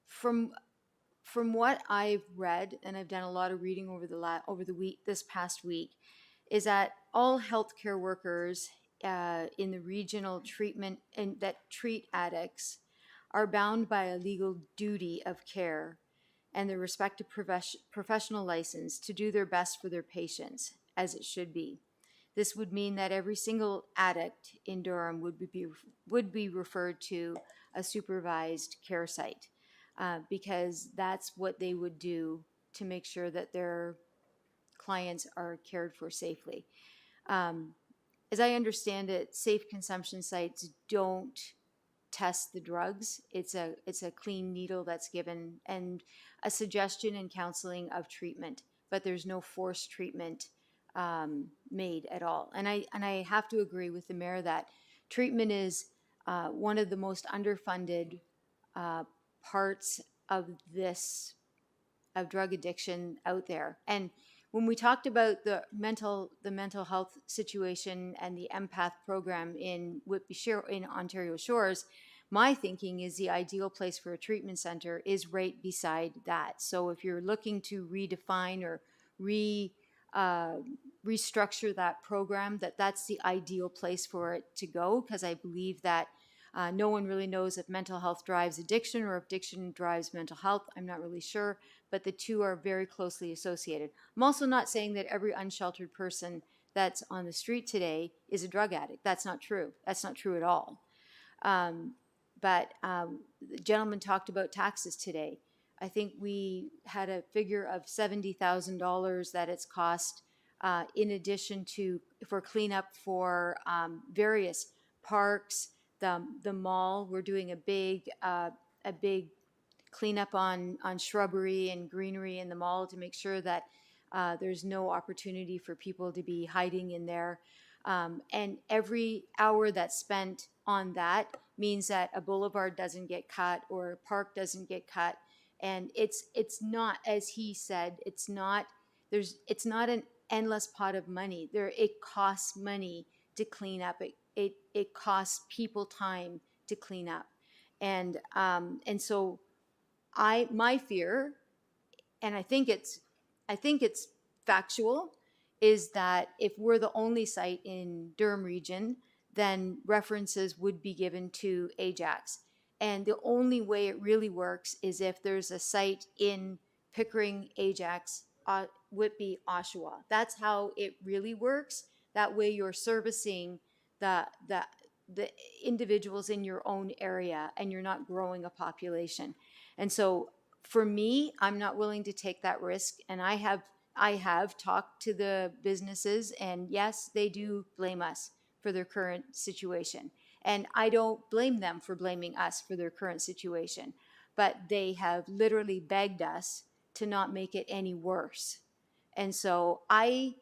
from what I've read, and I've done a lot of reading over this past week, is that all healthcare workers in the regional treatment and that treat addicts are bound by a legal duty of care and their respective professional license to do their best for their patients, as it should be. This would mean that every single addict in Durham would be referred to a supervised care site, because that's what they would do to make sure that their clients are cared for safely. As I understand it, safe consumption sites don't test the drugs. It's a clean needle that's given and a suggestion and counseling of treatment, but there's no forced treatment made at all. And I have to agree with the mayor that treatment is one of the most underfunded parts of drug addiction out there. And when we talked about the mental health situation and the Empath program in in Ontario Shores, my thinking is the ideal place for a treatment center is right beside that. So if you're looking to redefine or restructure that program, that's the ideal place for it to go, because I believe that no one really knows if mental health drives addiction or if addiction drives mental health. I'm not really sure, but the two are very closely associated. I'm also not saying that every unsheltered person that's on the street today is a drug addict. That's not true. That's not true at all. But the gentleman talked about taxes today. I think we had a figure of $70,000 that it's cost in addition to for cleanup for various parks, the mall. We're doing a big cleanup on shrubbery and greenery in the mall to make sure that there's no opportunity for people to be hiding in there. And every hour that's spent on that means that a boulevard doesn't get cut or a park doesn't get cut. And it's not, as he said, it's not an endless pot of money. It costs money to clean up. It costs people time to clean up. And so my fear, and I think it's factual, is that if we're the only site in Durham region, then references would be given to Ajax. And the only way it really works is if there's a site in Pickering, Ajax, Whitby, Oshawa. That's how it really works. That way you're servicing the individuals in your own area and you're not growing a population. And so for me, I'm not willing to take that risk. And I have talked to the businesses, and yes, they do blame us for their current situation. And I don't blame them for blaming us for their current situation, but they have literally begged us to not make it any worse. And so I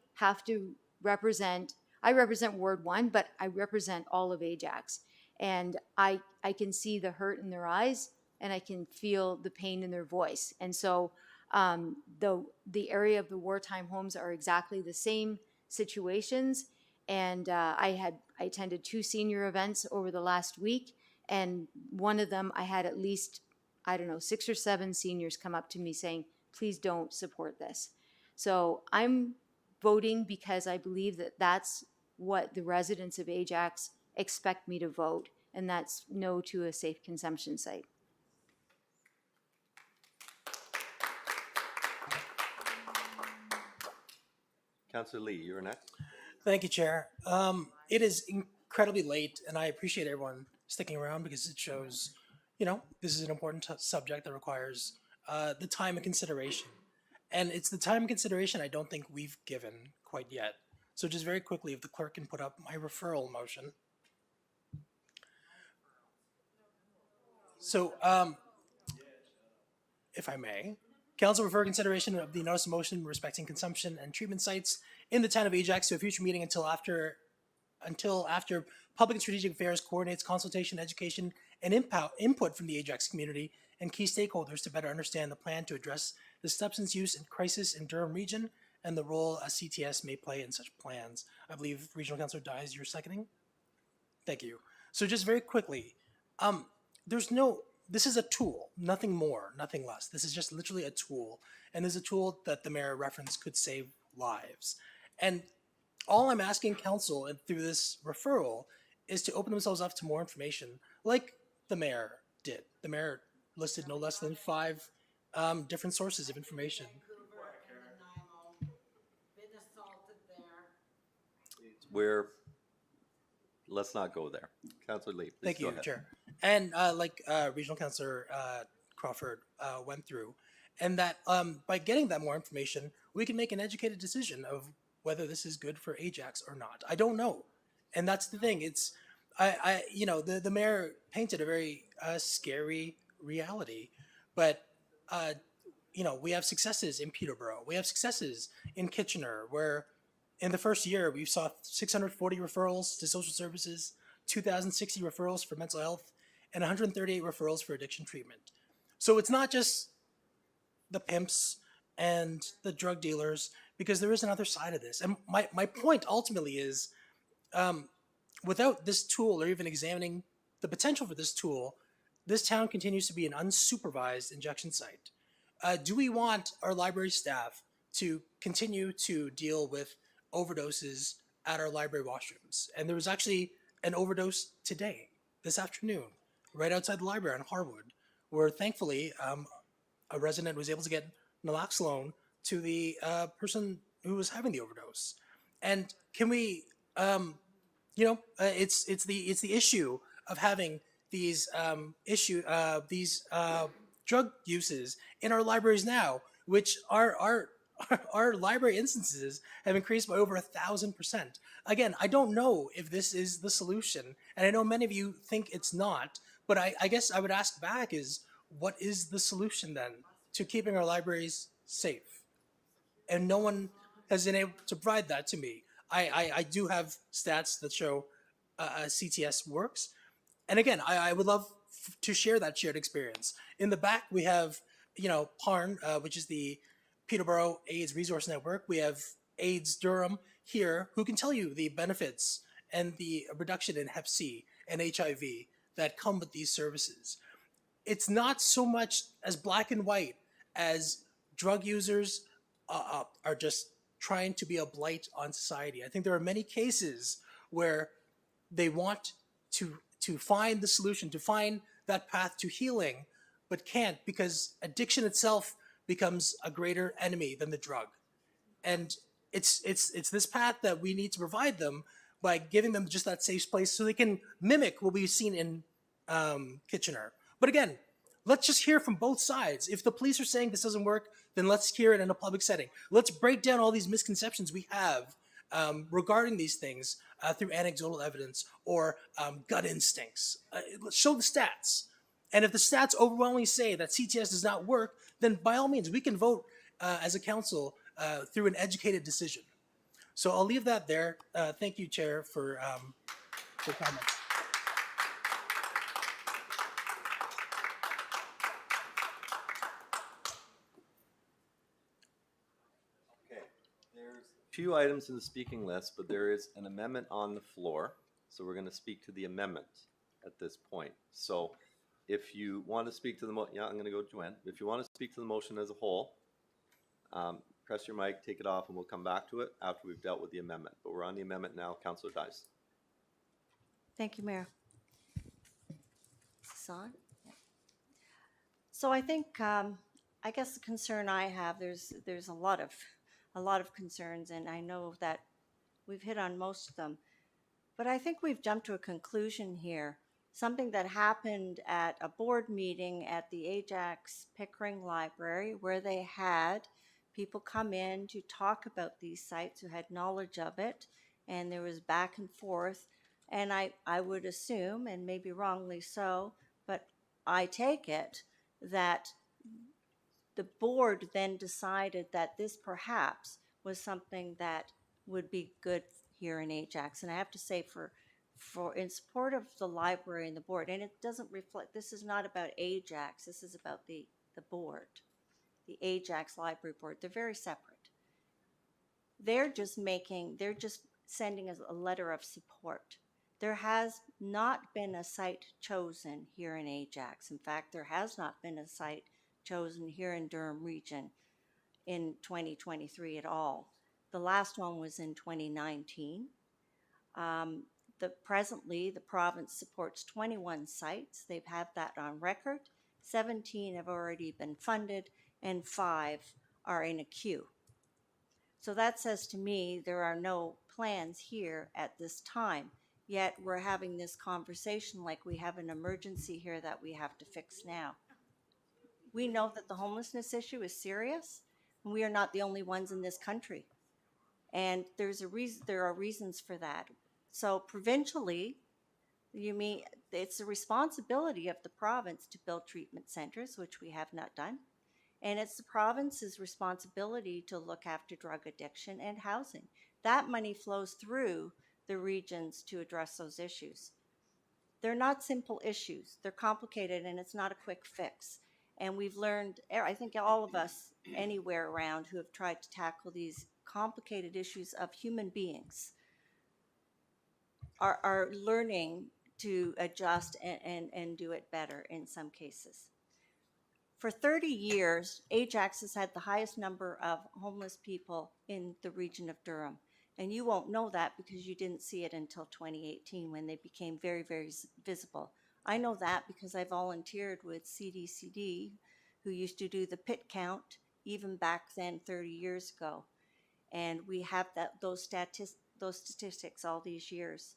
represent Ward 1, but I represent all of Ajax. And I can see the hurt in their eyes, and I can feel the pain in their voice. And so the area of the wartime homes are exactly the same situations. And I attended 2 senior events over the last week, and one of them I had at least, 6 or 7 seniors come up to me saying, please don't support this. So I'm voting because I believe that that's what the residents of Ajax expect me to vote, and that's no to a safe consumption site. Councillor Lee, you're next. Thank you, Chair. It is incredibly late, and I appreciate everyone sticking around because it shows, this is an important subject that requires the time and consideration. And it's the time and consideration I don't think we've given quite yet. So just very quickly, if the clerk can put up my referral motion. So, if I may, Council refer consideration of the notice of motion respecting consumption and treatment sites in the town of Ajax to a future meeting until after Public and Strategic Affairs coordinates consultation, education, and input from the Ajax community and key stakeholders to better understand the plan to address the substance use and crisis in Durham region and the role a CTS may play in such plans. I believe Regional Councillor Dyes, you're seconding? Thank you. So just very quickly, this is a tool, nothing more, nothing less. This is just literally a tool. And there's a tool that the mayor referenced could save lives. And all I'm asking council and through this referral is to open themselves up to more information like the mayor did. The mayor listed no less than 5 different sources of information. Let's not go there. Councillor Lee, please. Thank you, go ahead. Chair. And like Regional Councillor Crawford went through, and that by getting that more information, we can make an educated decision of whether this is good for Ajax or not. I don't know, and that's the thing. It's the mayor painted a very scary reality, but we have successes in Peterborough. We have successes in Kitchener, where in the first year we saw 640 referrals to social services, 2,060 referrals for mental health, and 138 referrals for addiction treatment. So it's not just the pimps and the drug dealers because there is another side of this. And my point ultimately is, without this tool or even examining the potential for this tool, this town continues to be an unsupervised injection site. Do we want our library staff to continue to deal with overdoses at our library washrooms? And there was actually an overdose today, this afternoon, right outside the library on Harwood, where thankfully a resident was able to get naloxone to the person who was having the overdose. And can we, it's the issue of having these drug uses in our libraries now, which our library instances have increased by over 1,000%. Again, I don't know if this is the solution, and I know many of you think it's not, but I guess I would ask back is, what is the solution then to keeping our libraries safe? And no one has been able to provide that to me. I do have stats that show CTS works. And again, I would love to share that shared experience. In the back, we have, PARN, which is the Peterborough AIDS Resource Network. We have AIDS Durham here, who can tell you the benefits and the reduction in Hep C and HIV that come with these services. It's not so much as black and white as drug users are just trying to be a blight on society. I think there are many cases where they want to find the solution, to find that path to healing, but can't, because addiction itself becomes a greater enemy than the drug. And it's this path that we need to provide them by giving them just that safe place so they can mimic what we've seen in Kitchener. But again, let's just hear from both sides. If the police are saying this doesn't work, then let's hear it in a public setting. Let's break down all these misconceptions we have regarding these things through anecdotal evidence or gut instincts. Let's show the stats. And if the stats overwhelmingly say that CTS does not work, then by all means, we can vote as a council through an educated decision. So I'll leave that there. Thank you, Chair, for comments. Few items in the speaking list, but there is an amendment on the floor. So we're going to speak to the amendment at this point. So if you want to speak to the motion, I'm going to go to Joanne. If you want to speak to the motion as a whole, press your mic, take it off, and we'll come back to it after we've dealt with the amendment. But we're on the amendment now. Councillor Dice. Thank you, Mayor. Is this on? Yeah. So I think, I guess the concern I have, there's a lot of concerns, and I know that we've hit on most of them. But I think we've jumped to a conclusion here. Something that happened at a board meeting at the Ajax Pickering Library, where they had people come in to talk about these sites who had knowledge of it, and there was back and forth. And I would assume, and maybe wrongly so, but I take it that the board then decided that this perhaps was something that would be good here in Ajax. And I have to say, for in support of the library and the board, and it doesn't reflect, this is not about Ajax, this is about the board, the Ajax Library Board. They're very separate. They're just sending us a letter of support. There has not been a site chosen here in Ajax. In fact, there has not been a site chosen here in Durham Region in 2023 at all. The last one was in 2019. Presently, the province supports 21 sites. They've had that on record. 17 have already been funded, and 5 are in a queue. So that says to me there are no plans here at this time. Yet we're having this conversation like we have an emergency here that we have to fix now. We know that the homelessness issue is serious, and we are not the only ones in this country. And there are reasons for that. So provincially, it's the responsibility of the province to build treatment centers, which we have not done. And it's the province's responsibility to look after drug addiction and housing. That money flows through the regions to address those issues. They're not simple issues. They're complicated, and it's not a quick fix. And we've learned, I think all of us anywhere around who have tried to tackle these complicated issues of human beings are learning to adjust and do it better in some cases. For 30 years, Ajax has had the highest number of homeless people in the region of Durham. And you won't know that because you didn't see it until 2018 when they became very, very visible. I know that because I volunteered with CDCD, who used to do the pit count even back then 30 years ago. And we have those statistics all these years.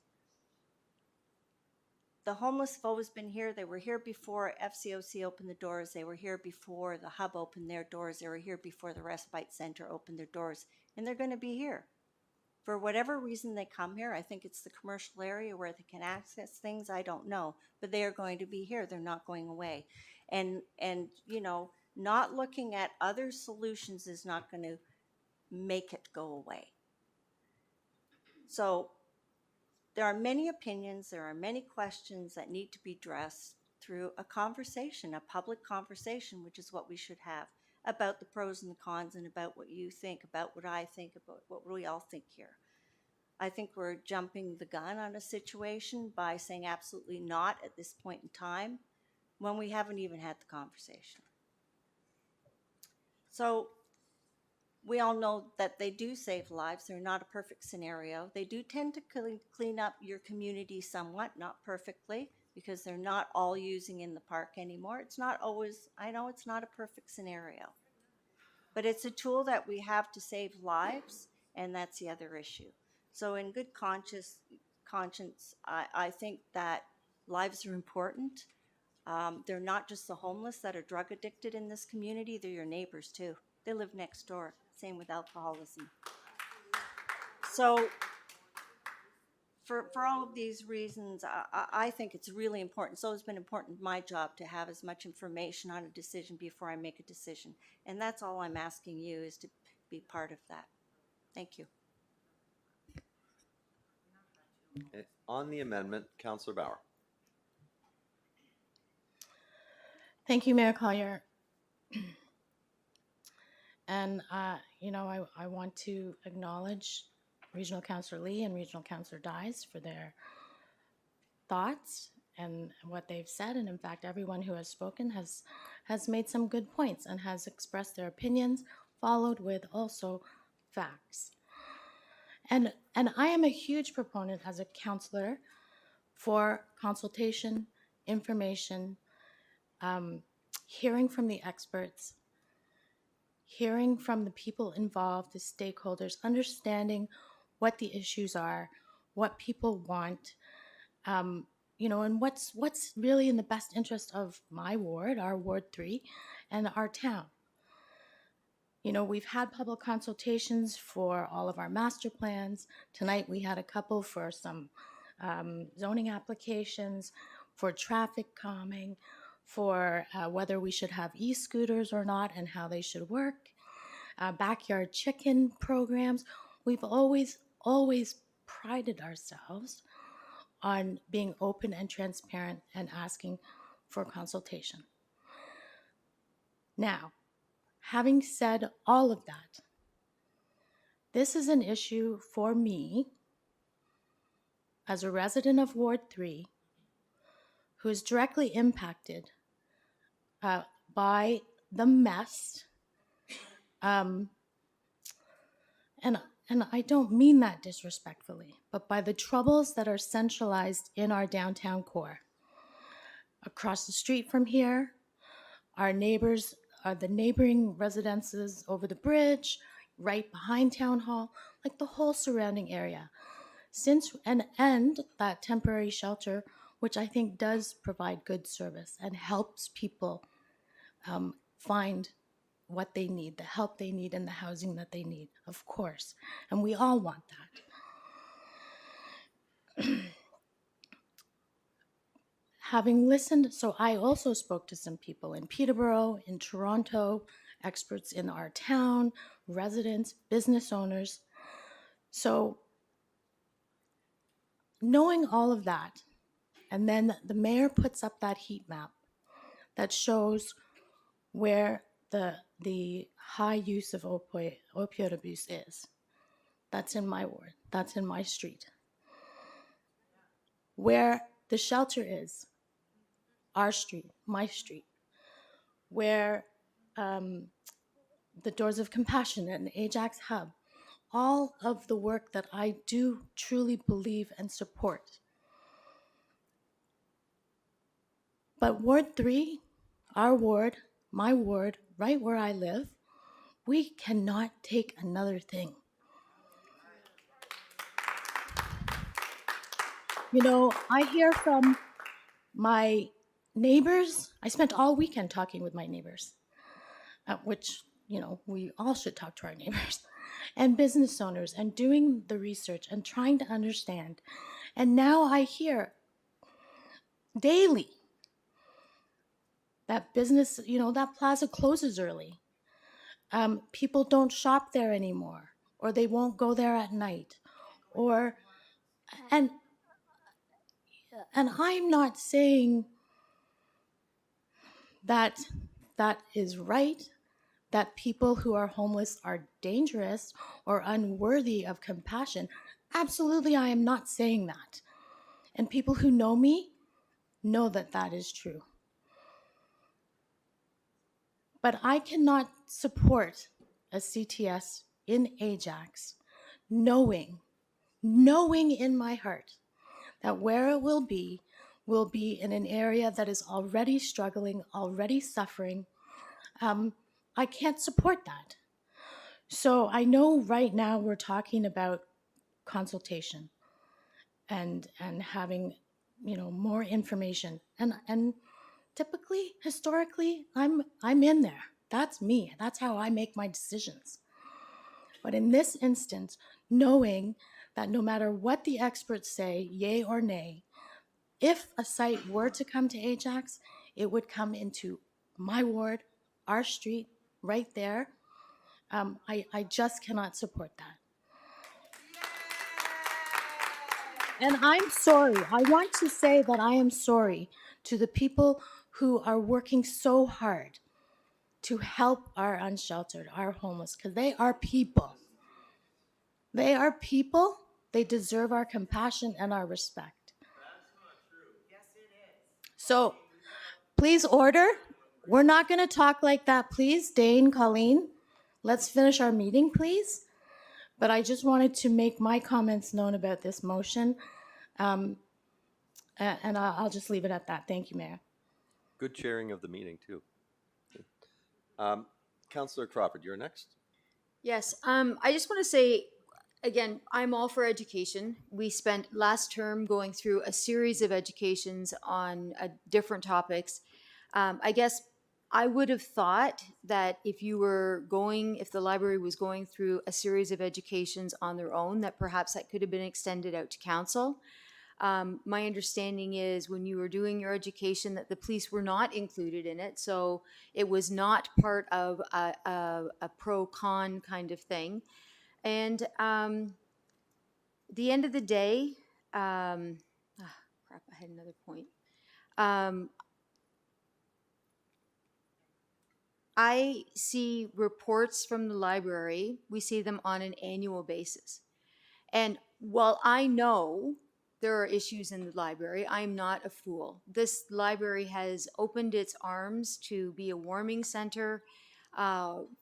The homeless have always been here. They were here before FCOC opened the doors. They were here before the hub opened their doors. They were here before the respite center opened their doors. And they're going to be here. For whatever reason they come here, I think it's the commercial area where they can access things, I don't know. But they are going to be here. They're not going away. And you know, not looking at other solutions is not going to make it go away. So there are many opinions, there are many questions that need to be addressed through a conversation, a public conversation, which is what we should have, about the pros and the cons and about what you think, about what I think, about what we all think here. I think we're jumping the gun on a situation by saying absolutely not at this point in time when we haven't even had the conversation. So we all know that they do save lives. They're not a perfect scenario. They do tend to clean up your community somewhat, not perfectly, because they're not all using in the park anymore. It's not always, I know it's not a perfect scenario, but it's a tool that we have to save lives, and that's the other issue. So in good conscience, I think that lives are important. They're not just the homeless that are drug addicted in this community, they're your neighbors too. They live next door, same with alcoholism. So for all of these reasons, I think it's really important. So it's been important in my job to have as much information on a decision before I make a decision. And that's all I'm asking you, is to be part of that. Thank you. Okay. On the amendment, Councillor Bauer. Thank you, Mayor Collier. And, you know, I want to acknowledge Regional Councillor Lee and Regional Councillor Dyes for their thoughts and what they've said. And in fact, everyone who has spoken has made some good points and has expressed their opinions, followed with also facts. And I am a huge proponent as a councillor for consultation, information, hearing from the experts, hearing from the people involved, the stakeholders, understanding what the issues are, what people want, you know, and what's really in the best interest of my ward, our Ward 3, and our town. You know, we've had public consultations for all of our master plans. Tonight we had a couple for some zoning applications, for traffic calming, for whether we should have e-scooters or not and how they should work, backyard chicken programs. We've always prided ourselves on being open and transparent and asking for consultation. Now, having said all of that, this is an issue for me as a resident of Ward 3 who is directly impacted by the mess. And I don't mean that disrespectfully, but by the troubles that are centralized in our downtown core. Across the street from here, our neighbors are the neighboring residences over the bridge, right behind Town Hall, like the whole surrounding area. And that temporary shelter, which I think does provide good service and helps people find what they need, the help they need, and the housing that they need, of course. And we all want that. Having listened, so I also spoke to some people in Peterborough, in Toronto, experts in our town, residents, business owners. So knowing all of that, and then the mayor puts up that heat map that shows where the high use of opioid abuse is. that's in my ward, that's in my street. Where the shelter is, our street, my street. Where the Doors of Compassion and Ajax Hub, all of the work that I do truly believe and support. But Ward 3, our ward, my ward, right where I live, we cannot take another thing. You know, I hear from my neighbors. I spent all weekend talking with my neighbors, which, you know, we all should talk to our neighbors, and business owners, and doing the research and trying to understand. And now I hear daily that business, you know, that plaza closes early. People don't shop there anymore, or they won't go there at night, or, and I'm not saying that that is right, that people who are homeless are dangerous or unworthy of compassion. Absolutely, I am not saying that. And people who know me know that that is true. But I cannot support a CTS in Ajax knowing in my heart that where it will be in an area that is already struggling, already suffering. I can't support that. So I know right now we're talking about consultation and having, you know, more information. And typically, historically, I'm in there. That's me. That's how I make my decisions. But in this instance, knowing that no matter what the experts say, yay or nay, if a site were to come to Ajax, it would come into my ward, our street, right there. I just cannot support that. And I'm sorry. I want to say that I am sorry to the people who are working so hard to help our unsheltered, our homeless, because they are people. They are people. They deserve our compassion and our respect. So please order. We're not going to talk like that, please. Dane, Colleen, let's finish our meeting, please. But I just wanted to make my comments known about this motion. And I'll just leave it at that. Thank you, Mayor. Good chairing of the meeting, too. Councillor Crawford, you're next. Yes, I just want to say, again, I'm all for education. We spent last term going through a series of educations on different topics. I guess I would have thought that if the library was going through a series of educations on their own, that perhaps that could have been extended out to council. My understanding is when you were doing your education that the police were not included in it, so it was not part of a pro-con kind of thing. And the end of the day, crap, I had another point. I see reports from the library, we see them on an annual basis. And while I know there are issues in the library, I'm not a fool. This library has opened its arms to be a warming center.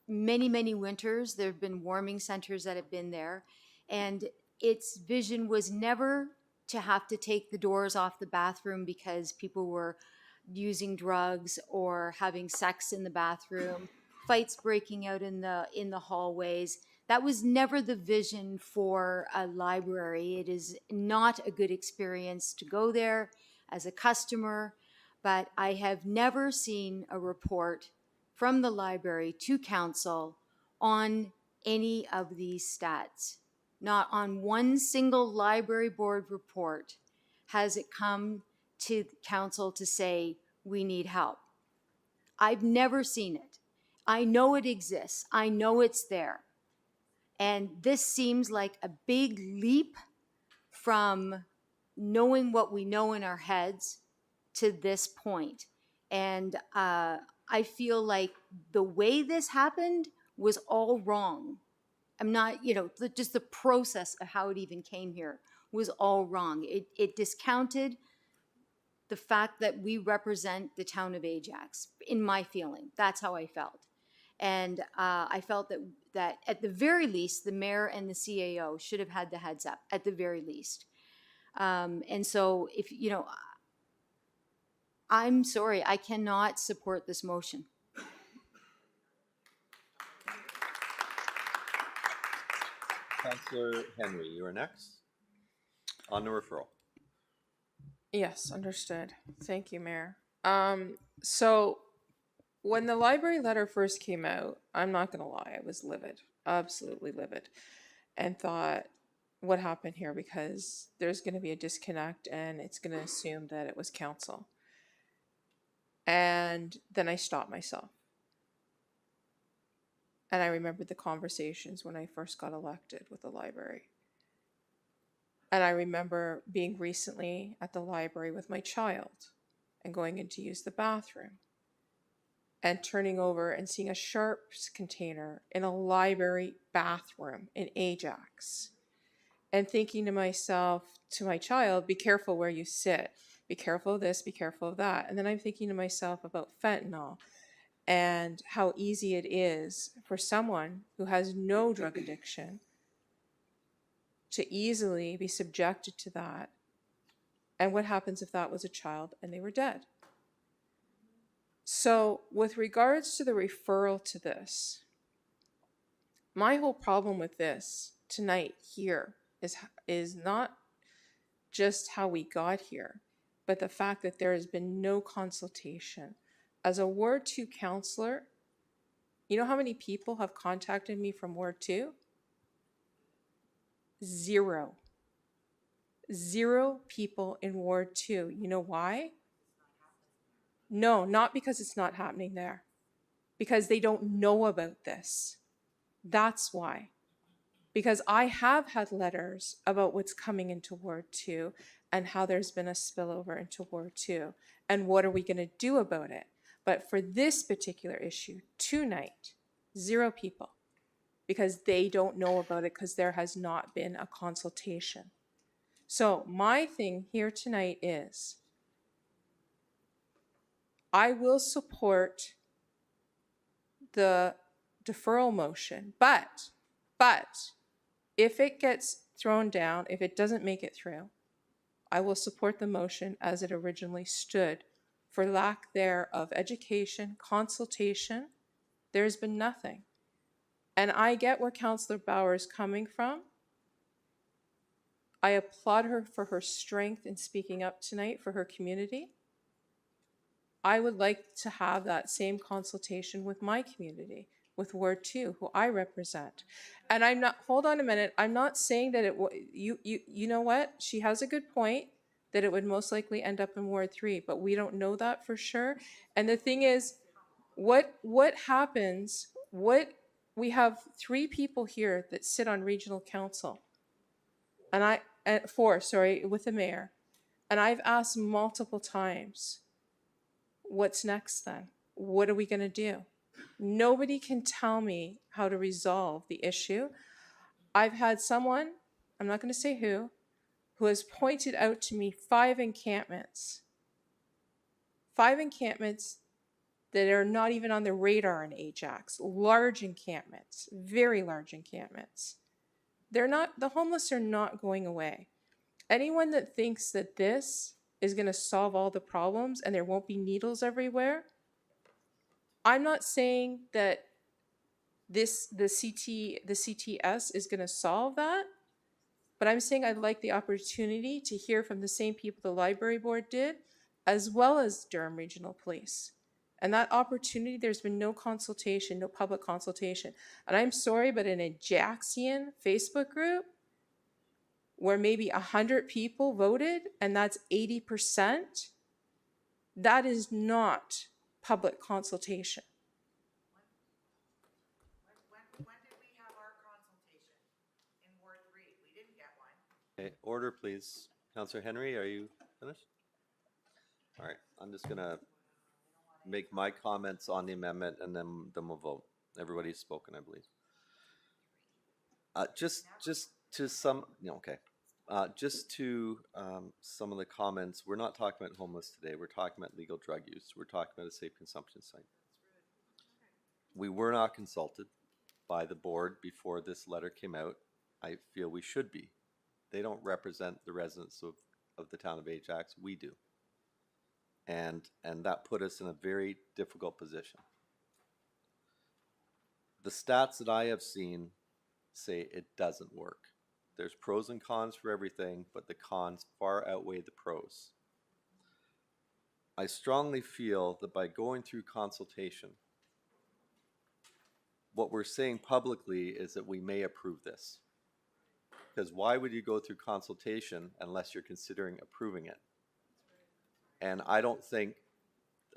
Many, many winters, there have been warming centers that have been there. And its vision was never to have to take the doors off the bathroom because people were using drugs or having sex in the bathroom, fights breaking out in the hallways. That was never the vision for a library. It is not a good experience to go there as a customer, but I have never seen a report from the library to council on any of these stats. Not on one single library board report has it come to council to say, we need help. I've never seen it. I know it exists. I know it's there. And this seems like a big leap from knowing what we know in our heads to this point. And I feel like the way this happened was all wrong. I'm not, you know, just the process of how it even came here was all wrong. It discounted the fact that we represent the town of Ajax, in my feeling. That's how I felt. And I felt that at the very least, the mayor and the CAO should have had the heads up, at the very least. And so if, you know, I'm sorry, I cannot support this motion. Councillor Henry, you are next. On the referral. Yes, understood. Thank you, Mayor. So when the library letter first came out, I'm not gonna lie, I was livid, absolutely livid, and thought, what happened here? Because there's gonna be a disconnect and it's gonna assume that it was council. And then I stopped myself. And I remembered the conversations when I first got elected with the library. And I remember being recently at the library with my child and going in to use the bathroom and turning over and seeing a sharps container in a library bathroom in Ajax and thinking to myself, to my child, be careful where you sit, be careful of this, be careful of that. And then I'm thinking to myself about fentanyl and how easy it is for someone who has no drug addiction to easily be subjected to that. And what happens if that was a child and they were dead? So with regards to the referral to this, my whole problem with this tonight here is not just how we got here, but the fact that there has been no consultation. As a Ward 2 councillor, you know how many people have contacted me from Ward 2? Zero. Zero people in Ward 2. You know why? No, not because it's not happening there. Because they don't know about this. That's why. Because I have had letters about what's coming into Ward 2 and how there's been a spillover into Ward 2 and what are we going to do about it. But for this particular issue, tonight, zero people. Because they don't know about it because there has not been a consultation. So my thing here tonight is I will support the deferral motion, but if it gets thrown down, if it doesn't make it through, I will support the motion as it originally stood. For lack there of education, consultation, there's been nothing. And I get where Councillor Bauer is coming from. I applaud her for her strength in speaking up tonight for her community. I would like to have that same consultation with my community, with Ward 2, who I represent. And I'm not, hold on a minute, I'm not saying that you know what? She has a good point that it would most likely end up in Ward 3, but we don't know that for sure. And the thing is, what happens, we have 3 people here that sit on regional council. And 4, sorry, with the mayor. And I've asked multiple times, what's next then? What are we going to do? Nobody can tell me how to resolve the issue. I've had someone, I'm not going to say who has pointed out to me 5 encampments. 5 encampments that are not even on the radar in Ajax. Large encampments, very large encampments. The homeless are not going away. Anyone that thinks that this is going to solve all the problems and there won't be needles everywhere, I'm not saying that the CTS is going to solve that, but I'm saying I'd like the opportunity to hear from the same people the library board did, as well as Durham Regional Police. And that opportunity, there's been no consultation, no public consultation. And I'm sorry, but in a Ajaxian Facebook group, where maybe 100 people voted, and that's 80%, that is not public consultation. When did we have our consultation in Ward 3? We didn't get one. Okay, order please. Councillor Henry, are you finished? All right, I'm just gonna make my comments on the amendment and then we'll vote. Everybody's spoken, I believe. Just to some, okay. Just to some of the comments, we're not talking about homeless today. We're talking about legal drug use. We're talking about a safe consumption site. We were not consulted by the board before this letter came out. I feel we should be. They don't represent the residents of the town of Ajax. We do. And that put us in a very difficult position. The stats that I have seen say it doesn't work. There's pros and cons for everything, but the cons far outweigh the pros. I strongly feel that by going through consultation, what we're saying publicly is that we may approve this. Because why would you go through consultation unless you're considering approving it? And I don't think,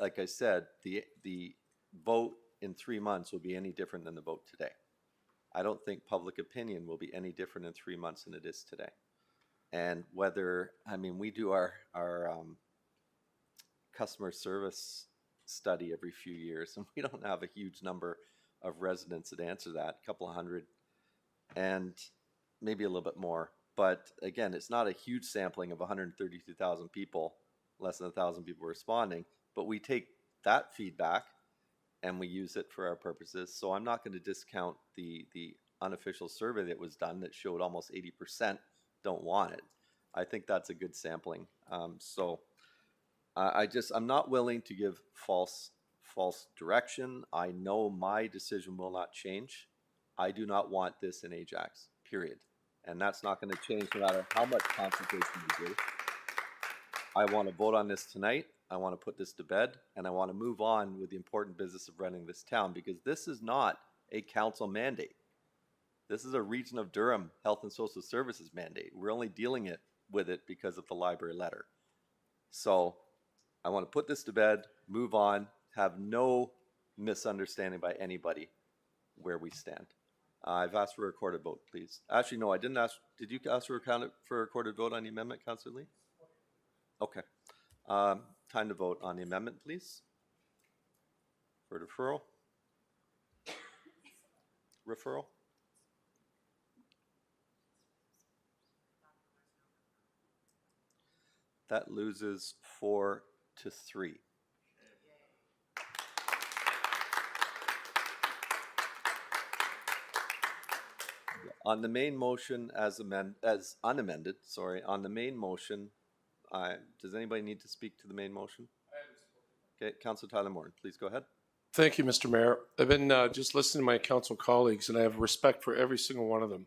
like I said, the vote in 3 months will be any different than the vote today. I don't think public opinion will be any different in 3 months than it is today. And whether, I mean, we do our customer service study every few years, and we don't have a huge number of residents that answer that, a couple of hundred, and maybe a little bit more. But again, it's not a huge sampling of 132,000 people, less than 1,000 people responding, but we take that feedback and we use it for our purposes. So I'm not going to discount the unofficial survey that was done that showed almost 80% don't want it. I think that's a good sampling. I'm not willing to give false direction. I know my decision will not change. I do not want this in Ajax, period. And that's not going to change no matter how much consultation we do. I want to vote on this tonight. I want to put this to bed, and I want to move on with the important business of running this town, because this is not a council mandate. This is a Region of Durham Health and Social Services mandate. We're only dealing with it because of the library letter. So I want to put this to bed, move on, have no misunderstanding by anybody where we stand. I've asked for a recorded vote, please. Actually, no, I didn't ask. Did you ask for a recorded vote on the amendment, Councillor Lee? Okay. Time to vote on the amendment, please. For deferral. Referral. That loses 4-3. On the main motion as unamended, on the main motion, does anybody need to speak to the main motion? Okay, Councillor Tyler Morton, please go ahead. Thank you, Mr. Mayor. I've been just listening to my council colleagues, and I have respect for every single one of them.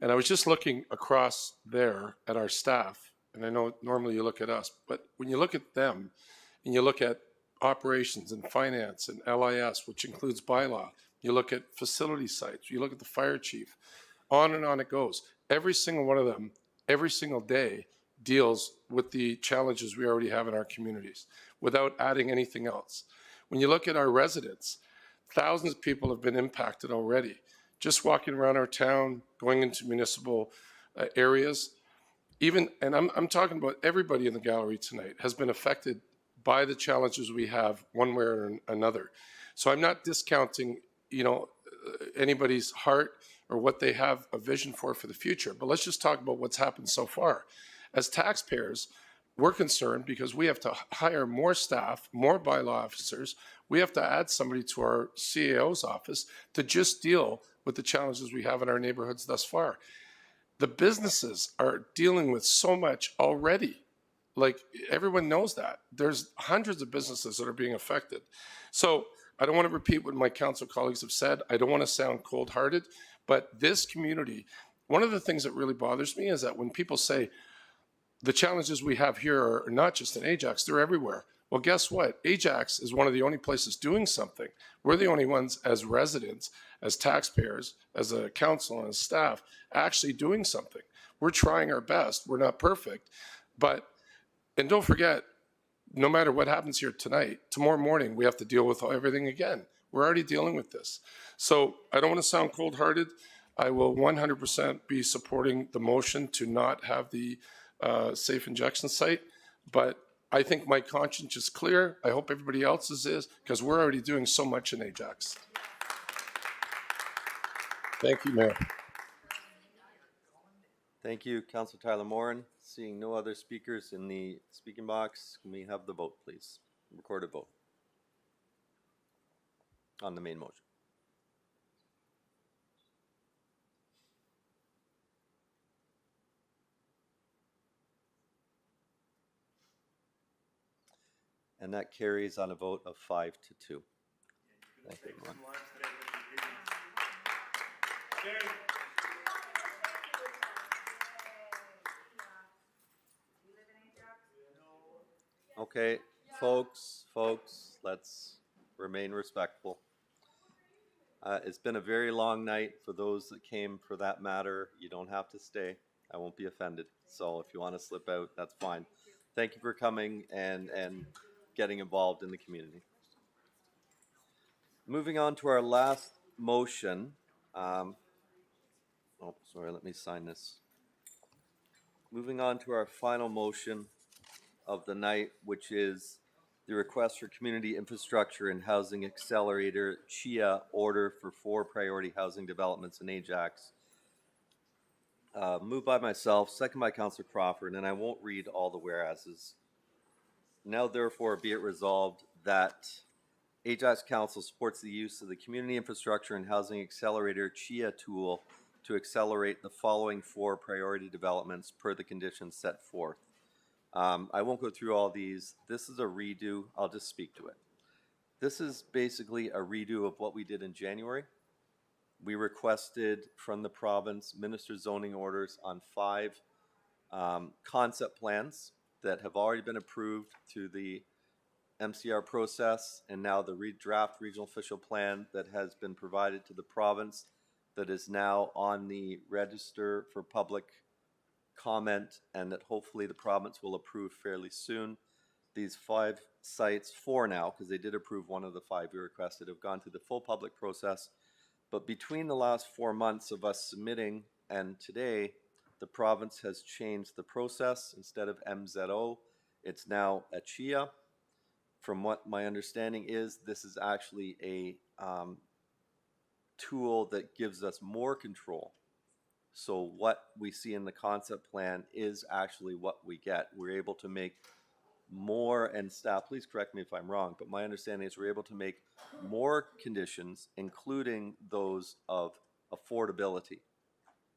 And I was just looking across there at our staff, and I know normally you look at us, but when you look at them, and you look at operations and finance and LIS, which includes bylaw, you look at facility sites, you look at the fire chief, on and on it goes. Every single one of them, every single day, deals with the challenges we already have in our communities without adding anything else. When you look at our residents, thousands of people have been impacted already. Just walking around our town, going into municipal areas, even, and I'm talking about everybody in the gallery tonight, has been affected by the challenges we have one way or another. So I'm not discounting, anybody's heart or what they have a vision for the future, but let's just talk about what's happened so far. As taxpayers, we're concerned because we have to hire more staff, more bylaw officers. We have to add somebody to our CAO's office to just deal with the challenges we have in our neighborhoods thus far. The businesses are dealing with so much already. Like, everyone knows that. There's hundreds of businesses that are being affected. So I don't want to repeat what my council colleagues have said. I don't want to sound cold-hearted, but this community, one of the things that really bothers me is that when people say, the challenges we have here are not just in Ajax, they're everywhere. Well, guess what? Ajax is one of the only places doing something. We're the only ones as residents, as taxpayers, as a council and as staff, actually doing something. We're trying our best. We're not perfect. And don't forget, no matter what happens here tonight, tomorrow morning, we have to deal with everything again. We're already dealing with this. So I don't want to sound cold-hearted. I will 100% be supporting the motion to not have the safe injection site, but I think my conscience is clear. I hope everybody else's is, because we're already doing so much in Ajax. Thank you, Mayor. Thank you, Councilor Tyler Moran. Seeing no other speakers in the speaking box, can we have the vote, please? Recorded vote on the main motion. And that carries on a vote of 5-2. Thank you, everyone. Okay, folks, let's remain respectful. It's been a very long night for those that came for that matter. You don't have to stay. I won't be offended. So if you want to slip out, that's fine. Thank you for coming and getting involved in the community. Moving on to our last motion. Oh, sorry, let me sign this. Moving on to our final motion of the night, which is the request for Community Infrastructure and Housing Accelerator CHIA order for 4 priority housing developments in Ajax. Moved by myself, second by Councillor Crawford, and I won't read all the whereases. Now therefore be it resolved that Ajax Council supports the use of the Community Infrastructure and Housing Accelerator CHIA tool to accelerate the following 4 priority developments per the conditions set forth. I won't go through all these. This is a redo. I'll just speak to it. This is basically a redo of what we did in January. We requested from the province minister zoning orders on 5 concept plans that have already been approved through the MCR process, and now the draft regional official plan that has been provided to the province that is now on the register for public comment, and that hopefully the province will approve fairly soon. These 5 sites, 4 now, because they did approve one of the 5 we requested, have gone through the full public process. But between the last 4 months of us submitting and today, the province has changed the process. Instead of MZO, it's now a CHIA. From what my understanding is, this is actually a tool that gives us more control. So what we see in the concept plan is actually what we get. We're able to make more, and staff, please correct me if I'm wrong, but my understanding is we're able to make more conditions, including those of affordability,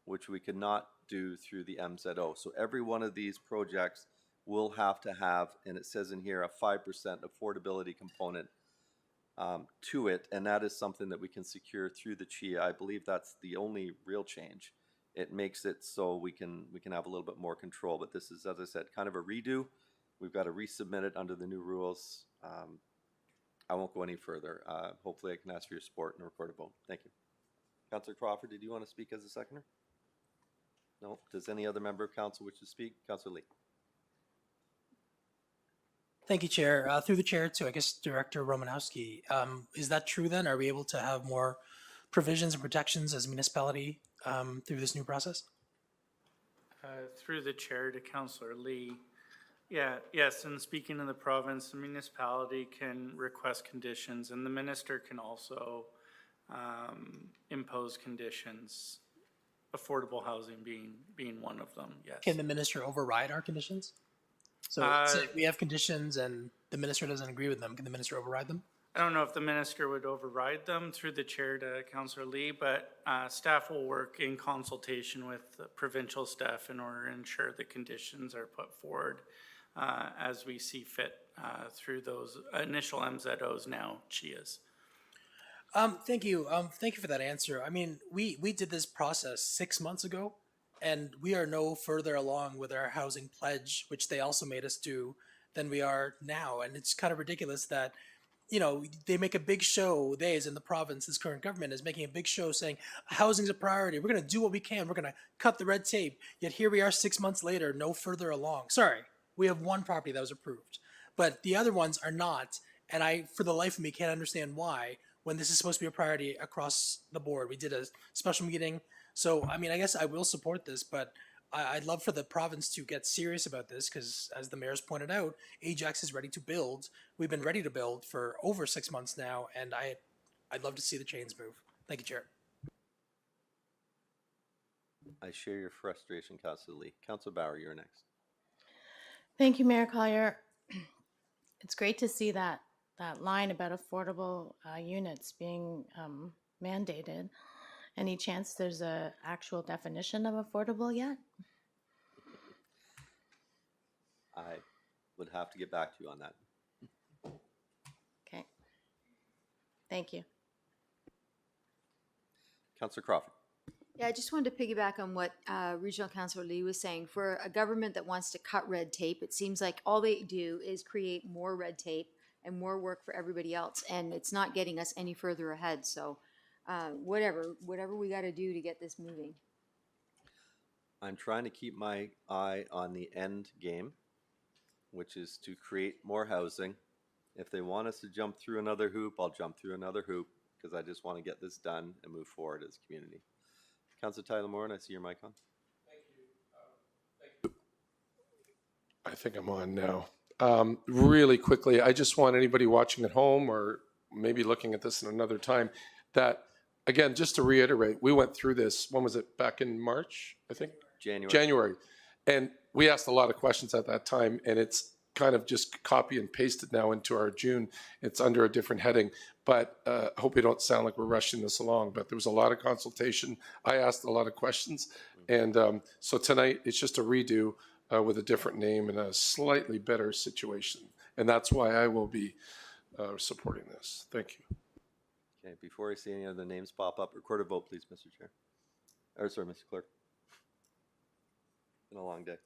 which we could not do through the MZO. So every one of these projects will have to have, and it says in here, a 5% affordability component to it, and that is something that we can secure through the CHIA. I believe that's the only real change. It makes it so we can have a little bit more control, but this is, as I said, kind of a redo. We've got to resubmit it under the new rules. I won't go any further. Hopefully I can ask for your support and record a vote. Thank you. Councillor Crawford, did you want to speak as a seconder? No. Does any other member of council wish to speak? Councillor Lee. Thank you, Chair. Through the chair to, I guess, Director Romanowski. Is that true then? Are we able to have more provisions and protections as a municipality through this new process? Through the chair to Councillor Lee. Yes, and speaking of the province, the municipality can request conditions, and the minister can also impose conditions, affordable housing being one of them, yes. Can the minister override our conditions? So say we have conditions and the minister doesn't agree with them, can the minister override them? I don't know if the minister would override them through the chair to Councillor Lee, but staff will work in consultation with the provincial staff in order to ensure the conditions are put forward as we see fit through those initial MZOs, now CHIAs. Thank you. Thank you for that answer. I mean, we did this process 6 months ago, and we are no further along with our housing pledge, which they also made us do, than we are now. And it's kind of ridiculous that, you know, they make a big show, they as in the province, this current government is making a big show saying housing's a priority. We're going to do what we can. We're going to cut the red tape. Yet here we are 6 months later, no further along. Sorry, we have one property that was approved, but the other ones are not. And I, for the life of me, can't understand why, when this is supposed to be a priority across the board. We did a special meeting. So, I mean, I guess I will support this, but I'd love for the province to get serious about this because, as the mayor's pointed out, Ajax is ready to build. We've been ready to build for over 6 months now, and I'd love to see the chains move. Thank you, Chair. I share your frustration, Councilor Lee. Councilor Bauer, you're next. Thank you, Mayor Collier. It's great to see that line about affordable units being mandated. Any chance there's a actual definition of affordable yet? I would have to get back to you on that. Okay. Thank you. Councilor Crawford. Yeah, I just wanted to piggyback on what Regional Councilor Lee was saying. For a government that wants to cut red tape, it seems like all they do is create more red tape and more work for everybody else, and it's not getting us any further ahead. So, whatever we got to do to get this moving. I'm trying to keep my eye on the end game, which is to create more housing. If they want us to jump through another hoop, I'll jump through another hoop because I just want to get this done and move forward as a community. Councilor Tyler Moore, and I see your mic on. I think I'm on now. Really quickly, I just want anybody watching at home or maybe looking at this in another time that, again, just to reiterate, we went through this, when was it, back in March, I think? January. And we asked a lot of questions at that time, and it's kind of just copy and pasted now into our June. It's under a different heading, but I hope we don't sound like we're rushing this along, but there was a lot of consultation. I asked a lot of questions, and so tonight it's just a redo with a different name and a slightly better situation. And that's why I will be supporting this. Thank you. Okay, before I see any other names pop up, record a vote, please, Mr. Chair. Or, sorry, Mr. Clerk. Been a long day.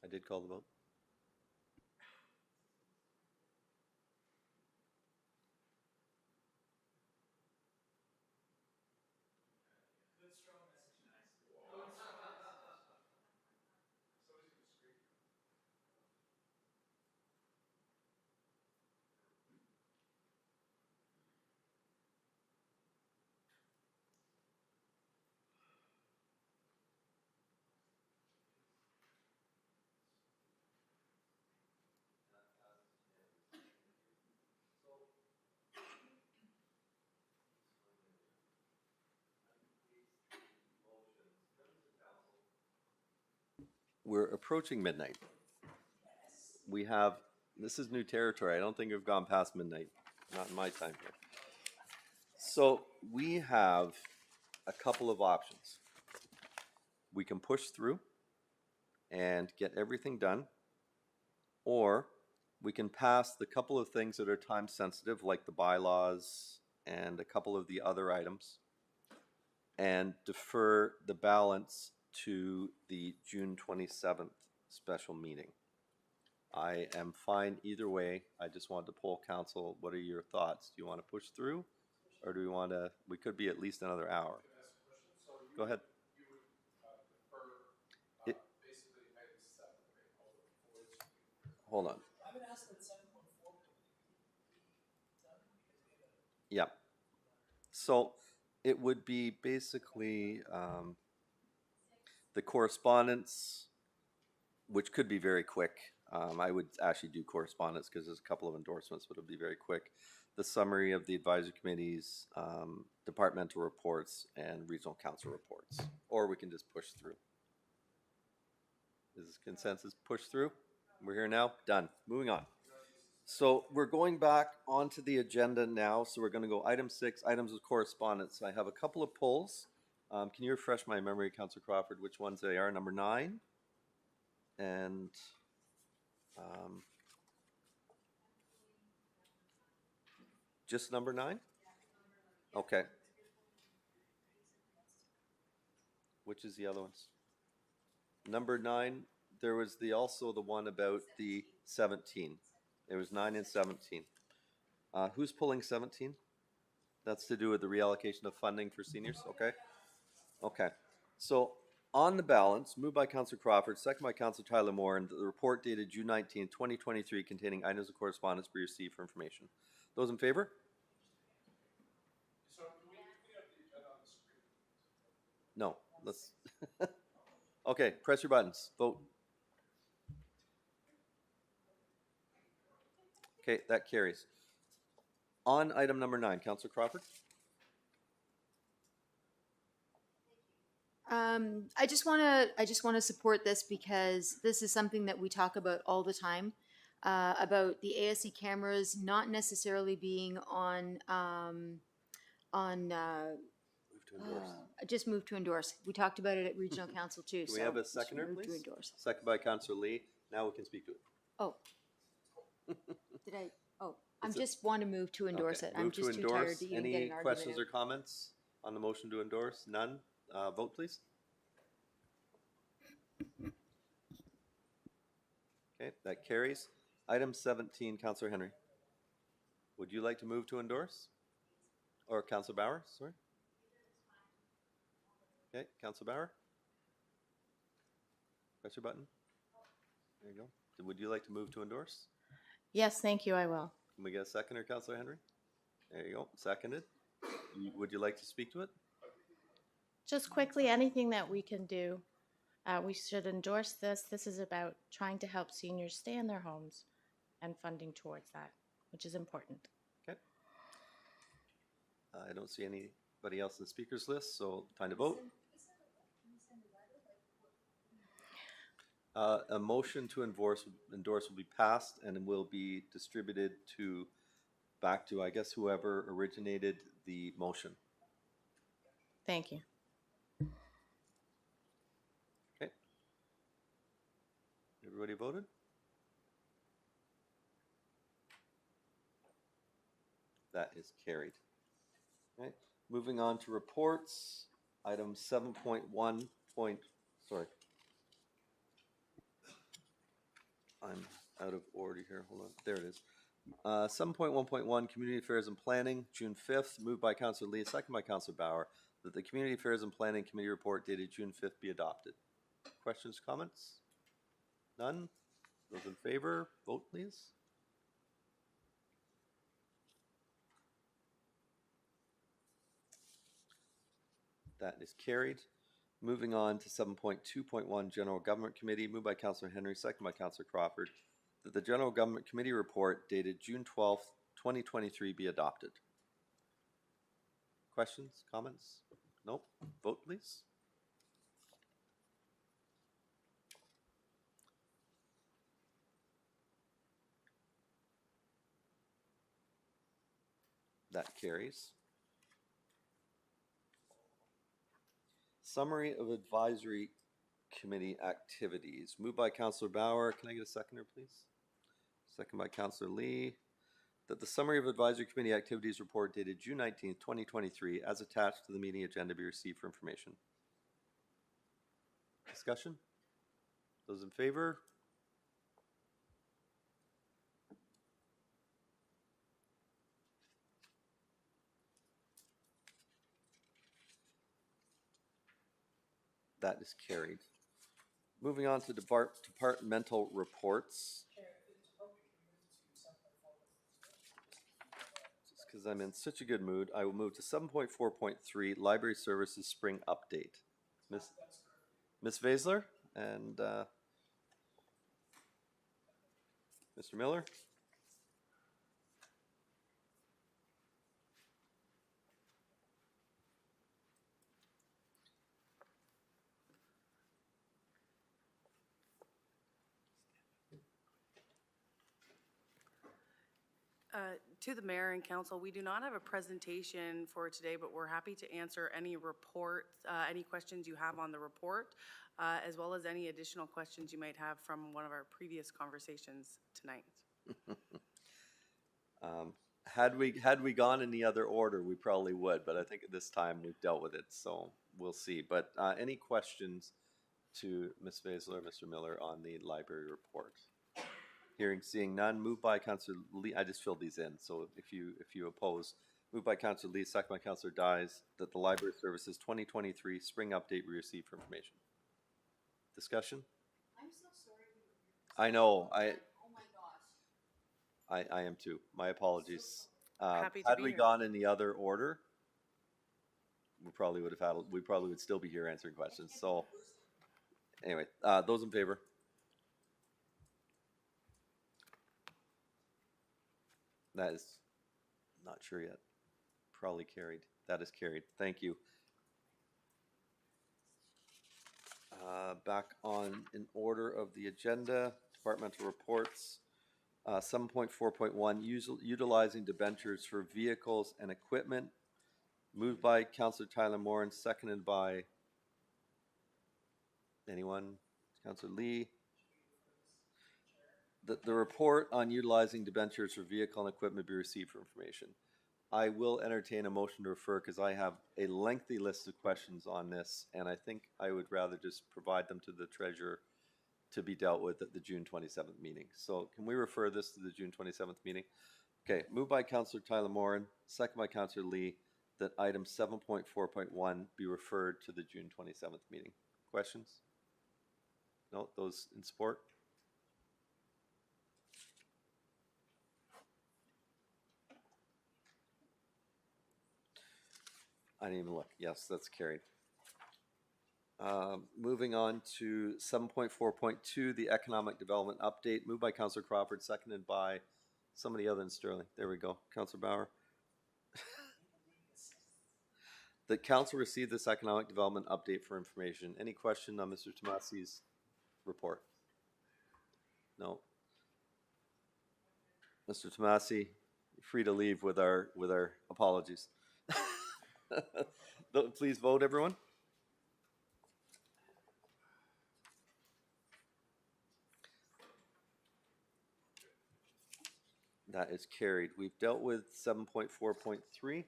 I did call the vote. We're approaching midnight. We have, this is new territory. I don't think we've gone past midnight. Not in my time here. So we have a couple of options. We can push through and get everything done, or we can pass the couple of things that are time sensitive, like the bylaws and a couple of the other items, and defer the balance to the June 27th special meeting. I am fine either way. I just wanted to poll council. What are your thoughts? Do you want to push through, or do we want to, we could be at least another hour. Go ahead. Hold on. Yeah. So it would be basically the correspondence, which could be very quick. I would actually do correspondence because there's a couple of endorsements, but it'll be very quick. The summary of the advisory committees, departmental reports, and regional council reports. Or we can just push through. Is consensus push through? We're here now? Done. Moving on. So we're going back onto the agenda now. So we're going to go item 6, items of correspondence. I have a couple of polls. Can you refresh my memory, Councillor Crawford, which ones they are? Number 9 and just number 9? Okay. Which is the other ones? Number 9, there was also the one about the 17. There was 9 and 17. Who's pulling 17? That's to do with the reallocation of funding for seniors, okay? Okay. So on the balance, moved by Councillor Crawford, second by Councillor Tyler Moore, and the report dated June 19, 2023, containing items of correspondence be received for information. Those in favor? No. Let's. Okay, press your buttons. Vote. Okay, that carries. On item number 9, Councillor Crawford. I just want to support this because this is something that we talk about all the time, about the ASC cameras not necessarily being on Move to endorse. just move to endorse. We talked about it at regional council too. Do we so have a just seconder, move to please? endorse. Second by Councillor Lee. Now we can speak to it. Oh, did I? Oh, I'm Is it- just want to move to endorse Okay, it. I'm move to just too tired endorse. to even Any get an argument questions out. or comments on the motion to endorse? None. Vote, please. Okay, that carries. Item 17, Councillor Henry. Would you like to move to endorse? Or Councillor Bauer, sorry? Okay, Councillor Bauer? Press your button. There you go. Would you like to move to endorse? Yes, thank you, I will. Can we get a seconder, Councillor Henry? There you go, seconded. Would you like to speak to it? Just quickly, anything that we can do, we should endorse this. This is about trying to help seniors stay in their homes and funding towards that, which is important. Okay. I don't see anybody else in the speakers list, so time to vote. A motion to endorse will be passed and will be distributed to back to, I guess, whoever originated the motion. Thank you. Okay. Everybody voted? That is carried. Okay. Moving on to reports. Item 7.1 sorry. I'm out of order here. Hold on. There it is. 7.1.1 Community Affairs and Planning, June 5th, moved by Councillor Lee, second by Councillor Bauer, that the Community Affairs and Planning Committee report dated June 5th be adopted. Questions, comments? None? Those in favor, vote please. That is carried. Moving on to 7.2.1 General Government Committee, moved by Councillor Henry, second by Councillor Crawford, that the General Government Committee report dated June 12th, 2023 be adopted. Questions, comments? Nope. Vote please. That carries. Summary of Advisory Committee activities. Moved by Councillor Bauer. Can I get a seconder, please? Second by Councillor Lee. That the Summary of Advisory Committee activities report dated June 19th, 2023, as attached to the meeting agenda be received for information. Discussion? Those in favor? That is carried. Moving on to departmental reports. Just because I'm in such a good mood, I will move to 7.4.3 Library Services Spring Update. Ms. Vaisler and Mr. Miller. To the mayor and council, we do not have a presentation for today, but we're happy to answer any report, any questions you have on the report, as well as any additional questions you might have from one of our previous conversations tonight. Had we gone in the other order, we probably would, but I think at this time we've dealt with it, so we'll see. But any questions to Ms. Vaisler, Mr. Miller on the library report? Hearing, seeing none. Moved by Councillor Lee. I just filled these in, so if you oppose. Moved by Councillor Lee, second by Councillor Dyes, that the Library Services 2023 Spring Update be received for information. Discussion? I'm so sorry. I know. Oh my gosh. I am too. My apologies. Happy to Had be we here. gone in the other order, we probably would still be here answering questions. So anyway, those in favor? That is, not sure yet. Probably carried. That is carried. Thank you. Back on in order of the agenda, departmental reports. 7.4.1, utilizing debentures for vehicles and equipment. Moved by Councillor Tyler Moore and seconded by anyone? Councillor Lee. The report on utilizing debentures for vehicle and equipment be received for information. I will entertain a motion to refer because I have a lengthy list of questions on this, and I think I would rather just provide them to the treasurer to be dealt with at the June 27th meeting. So can we refer this to the June 27th meeting? Okay, moved by Councillor Tyler Moran, second by Councillor Lee, that item 7.4.1 be referred to the June 27th meeting. Questions? No, those in support? I didn't even look. Yes, that's carried. Moving on to 7.4.2, the economic development update, moved by Councillor Crawford, seconded by somebody other than Sterling. There we go. Councillor Bauer. The council received this economic development update for information. Any question on Mr. Tomasi's report? No. Mr. Tomasi, free to leave with our apologies. Please vote, everyone. That is carried. We've dealt with 7.4.3.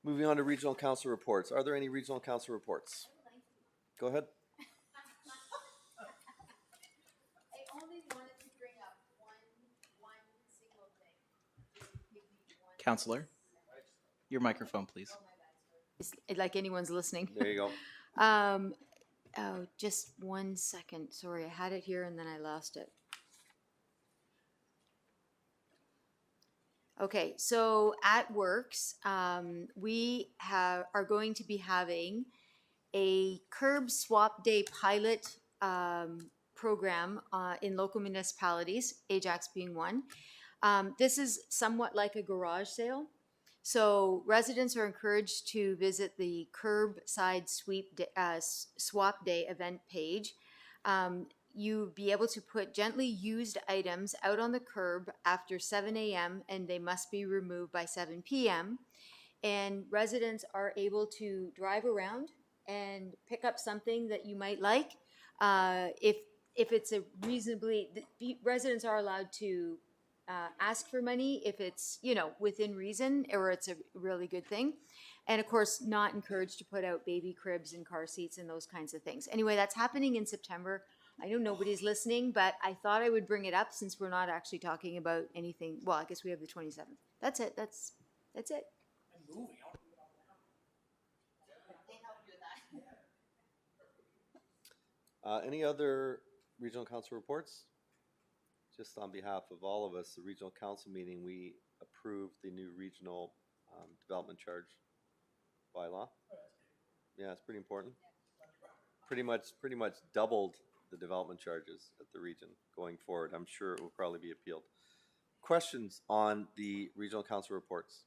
Moving on to regional council reports. Are there any regional council reports? Go ahead. I only wanted to bring up one single thing. Counselor, your microphone, please. Like anyone's listening. There you go. Oh, just 1 second. Sorry, I had it here and then I lost it. Okay, so at Works, we are going to be having a curb swap day pilot program in local municipalities, Ajax being one. This is somewhat like a garage sale. So residents are encouraged to visit the curbside swap day event page. You'll be able to put gently used items out on the curb after 7 a.m. and they must be removed by 7 p.m. And residents are able to drive around and pick up something that you might like. If it's a residents are allowed to ask for money if it's, within reason or it's a really good thing. And of course, not encouraged to put out baby cribs and car seats and those kinds of things. Anyway, that's happening in September. I know nobody's listening, but I thought I would bring it up since we're not actually talking about anything. Well, I guess we have the 27th. That's it. That's it. Any other regional council reports? Just on behalf of all of us, the regional council meeting, we approved the new regional development charge bylaw. Yeah, it's pretty important. Pretty much doubled the development charges at the region going forward. I'm sure it will probably be appealed. Questions on the regional council reports?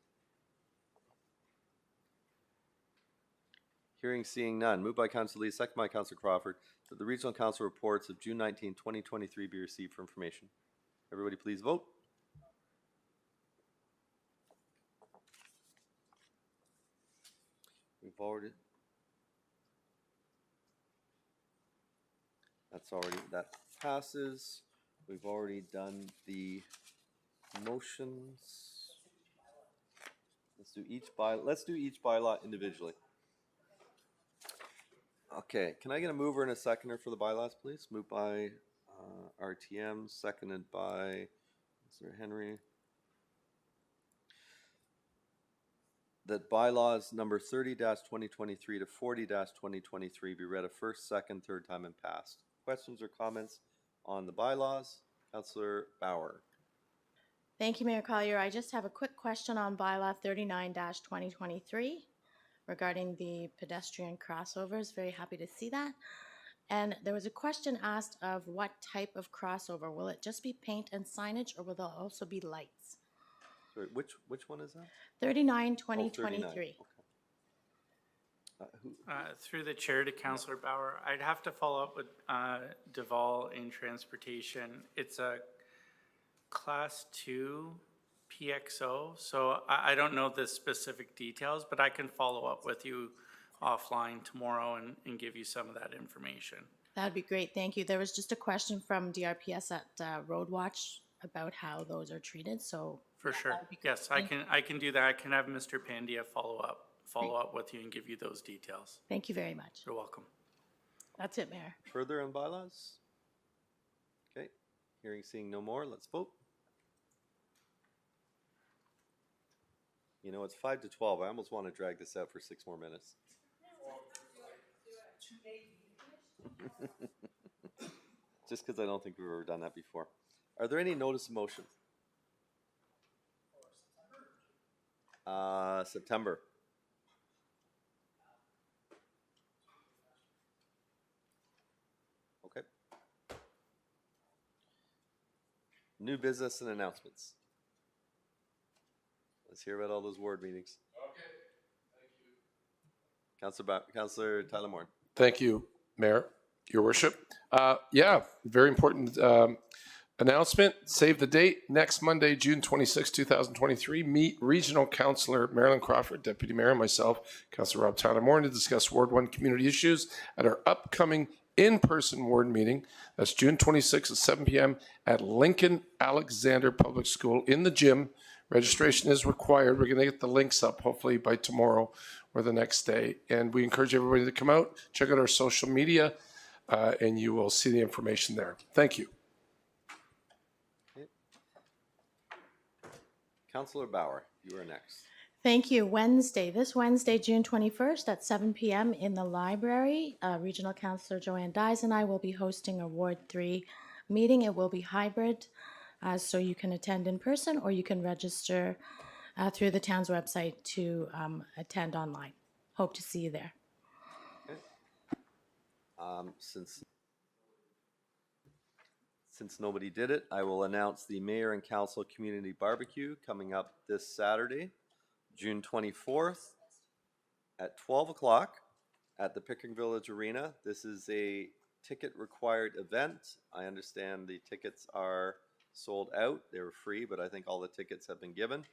Hearing, seeing none. Moved by Councillor Lee, second by Councillor Crawford, that the regional council reports of June 19, 2023 be received for information. Everybody please vote. We've already... that passes. We've already done the motions. Let's do each bylaw individually. Okay, can I get a mover and a seconder for the bylaws, please? Moved by RTM, seconded by Mr. Henry. That bylaws number 30-2023 to 40-2023 be read a first, second, third time and passed. Questions or comments on the bylaws? Councillor Bauer. Thank you, Mayor Collier. I just have a quick question on bylaw 39-2023 regarding the pedestrian crossovers. Very happy to see that. And there was a question asked of what type of crossover. Will it just be paint and signage, or will there also be lights? Sorry, which one is that? 39, Oh, 39. 2023. Through the chair to Councillor Bauer, I'd have to follow up with Deval in transportation. It's a class 2 PXO, so I don't know the specific details, but I can follow up with you offline tomorrow and give you some of that information. That'd be great. Thank you. There was just a question from DRPS at Road Watch about how those are treated. So For sure. Yes, I can do that. I can have Mr. Pandia follow up with you and give you those details. thank you very much. You're welcome. That's it, Mayor. Further on bylaws? Okay, hearing seeing no more, let's vote. You know, it's 5 to 12. I almost want to drag this out for 6 more minutes. Just because I don't think we've ever done that before. Are there any notice of motion? September. Okay. New business and announcements. Let's hear about all those ward meetings. Okay, Councillor Tyler Moore. Thank you, Mayor, Your Worship. Yeah, very important announcement. Save the date. Next Monday, June 26, 2023, meet Regional Councillor Marilyn Crawford, Deputy Mayor, and myself, Councillor Rob Tyler Moore, to discuss Ward 1 community issues at our upcoming in-person ward meeting. That's June 26 at 7 p.m. at Lincoln Alexander Public School in the gym. Registration is required. We're going to get the links up hopefully by tomorrow or the next day. And we encourage everybody to come out, check out our social media, and you will see the information there. Thank you. Okay. Councillor Bauer, you are next. Thank you. This Wednesday, June 21st at 7 p.m. in the library, Regional Councillor Joanne Dyes and I will be hosting a Ward 3 meeting. It will be hybrid, so you can attend in person or you can register through the town's website to attend online. Hope to see you there. Okay. Since nobody did it, I will announce the Mayor and Council Community Barbecue coming up this Saturday, June 24th at 12 o'clock at the Pickering Village Arena. This is a ticket-required event. I understand the tickets are sold out. They were free, but I think all the tickets have been given.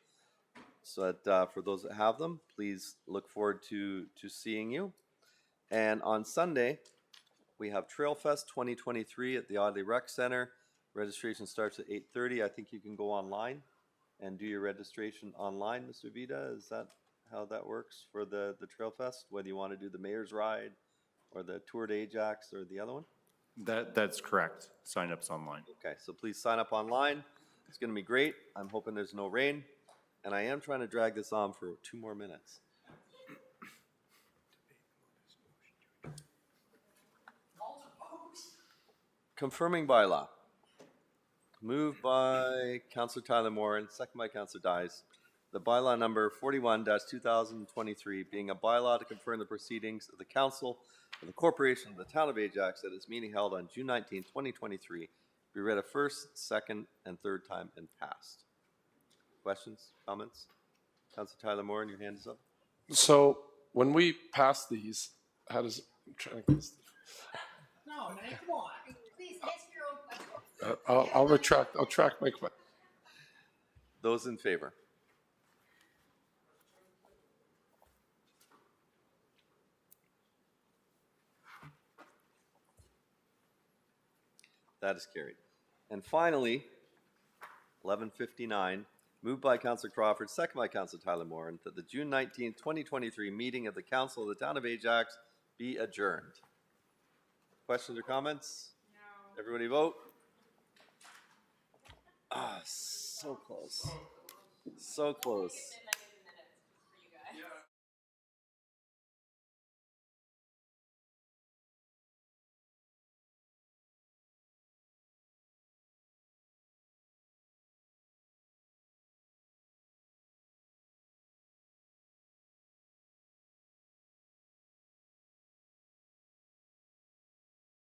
So that for those that have them, please look forward to seeing you. And on Sunday, we have Trail Fest 2023 at the Audit Rec Center. Registration starts at 8:30. I think you can go online and do your registration online, Mr. Vida. Is that how that works for the Trail Fest? Whether you want to do the Mayor's Ride or the Tour de Ajax or the other one? That's correct. Sign-up's online. Okay, so please sign up online. It's going to be great. I'm hoping there's no rain. And I am trying to drag this on for 2 more minutes. Confirming bylaw. Moved by Councillor Tyler Moore and second by Councillor Dyes. The bylaw number 41-2023 being a bylaw to confirm the proceedings of the Council of the Corporation of the Town of Ajax at its meeting held on June 19, 2023, be read a first, second, and third time and passed. Questions, comments? Councillor Tyler Moore, and your hand is up. So when we pass these, how does I'm trying to get this? No, man, come on. Please answer your own question. I'll retract my question. Those in favor? That is carried. And finally, 11:59, moved by Councillor Crawford, second by Councillor Tyler Moore, and that the June 19, 2023 meeting of the Council of the Town of Ajax be adjourned. Questions or comments? No. Everybody vote. Ah, so close. So close.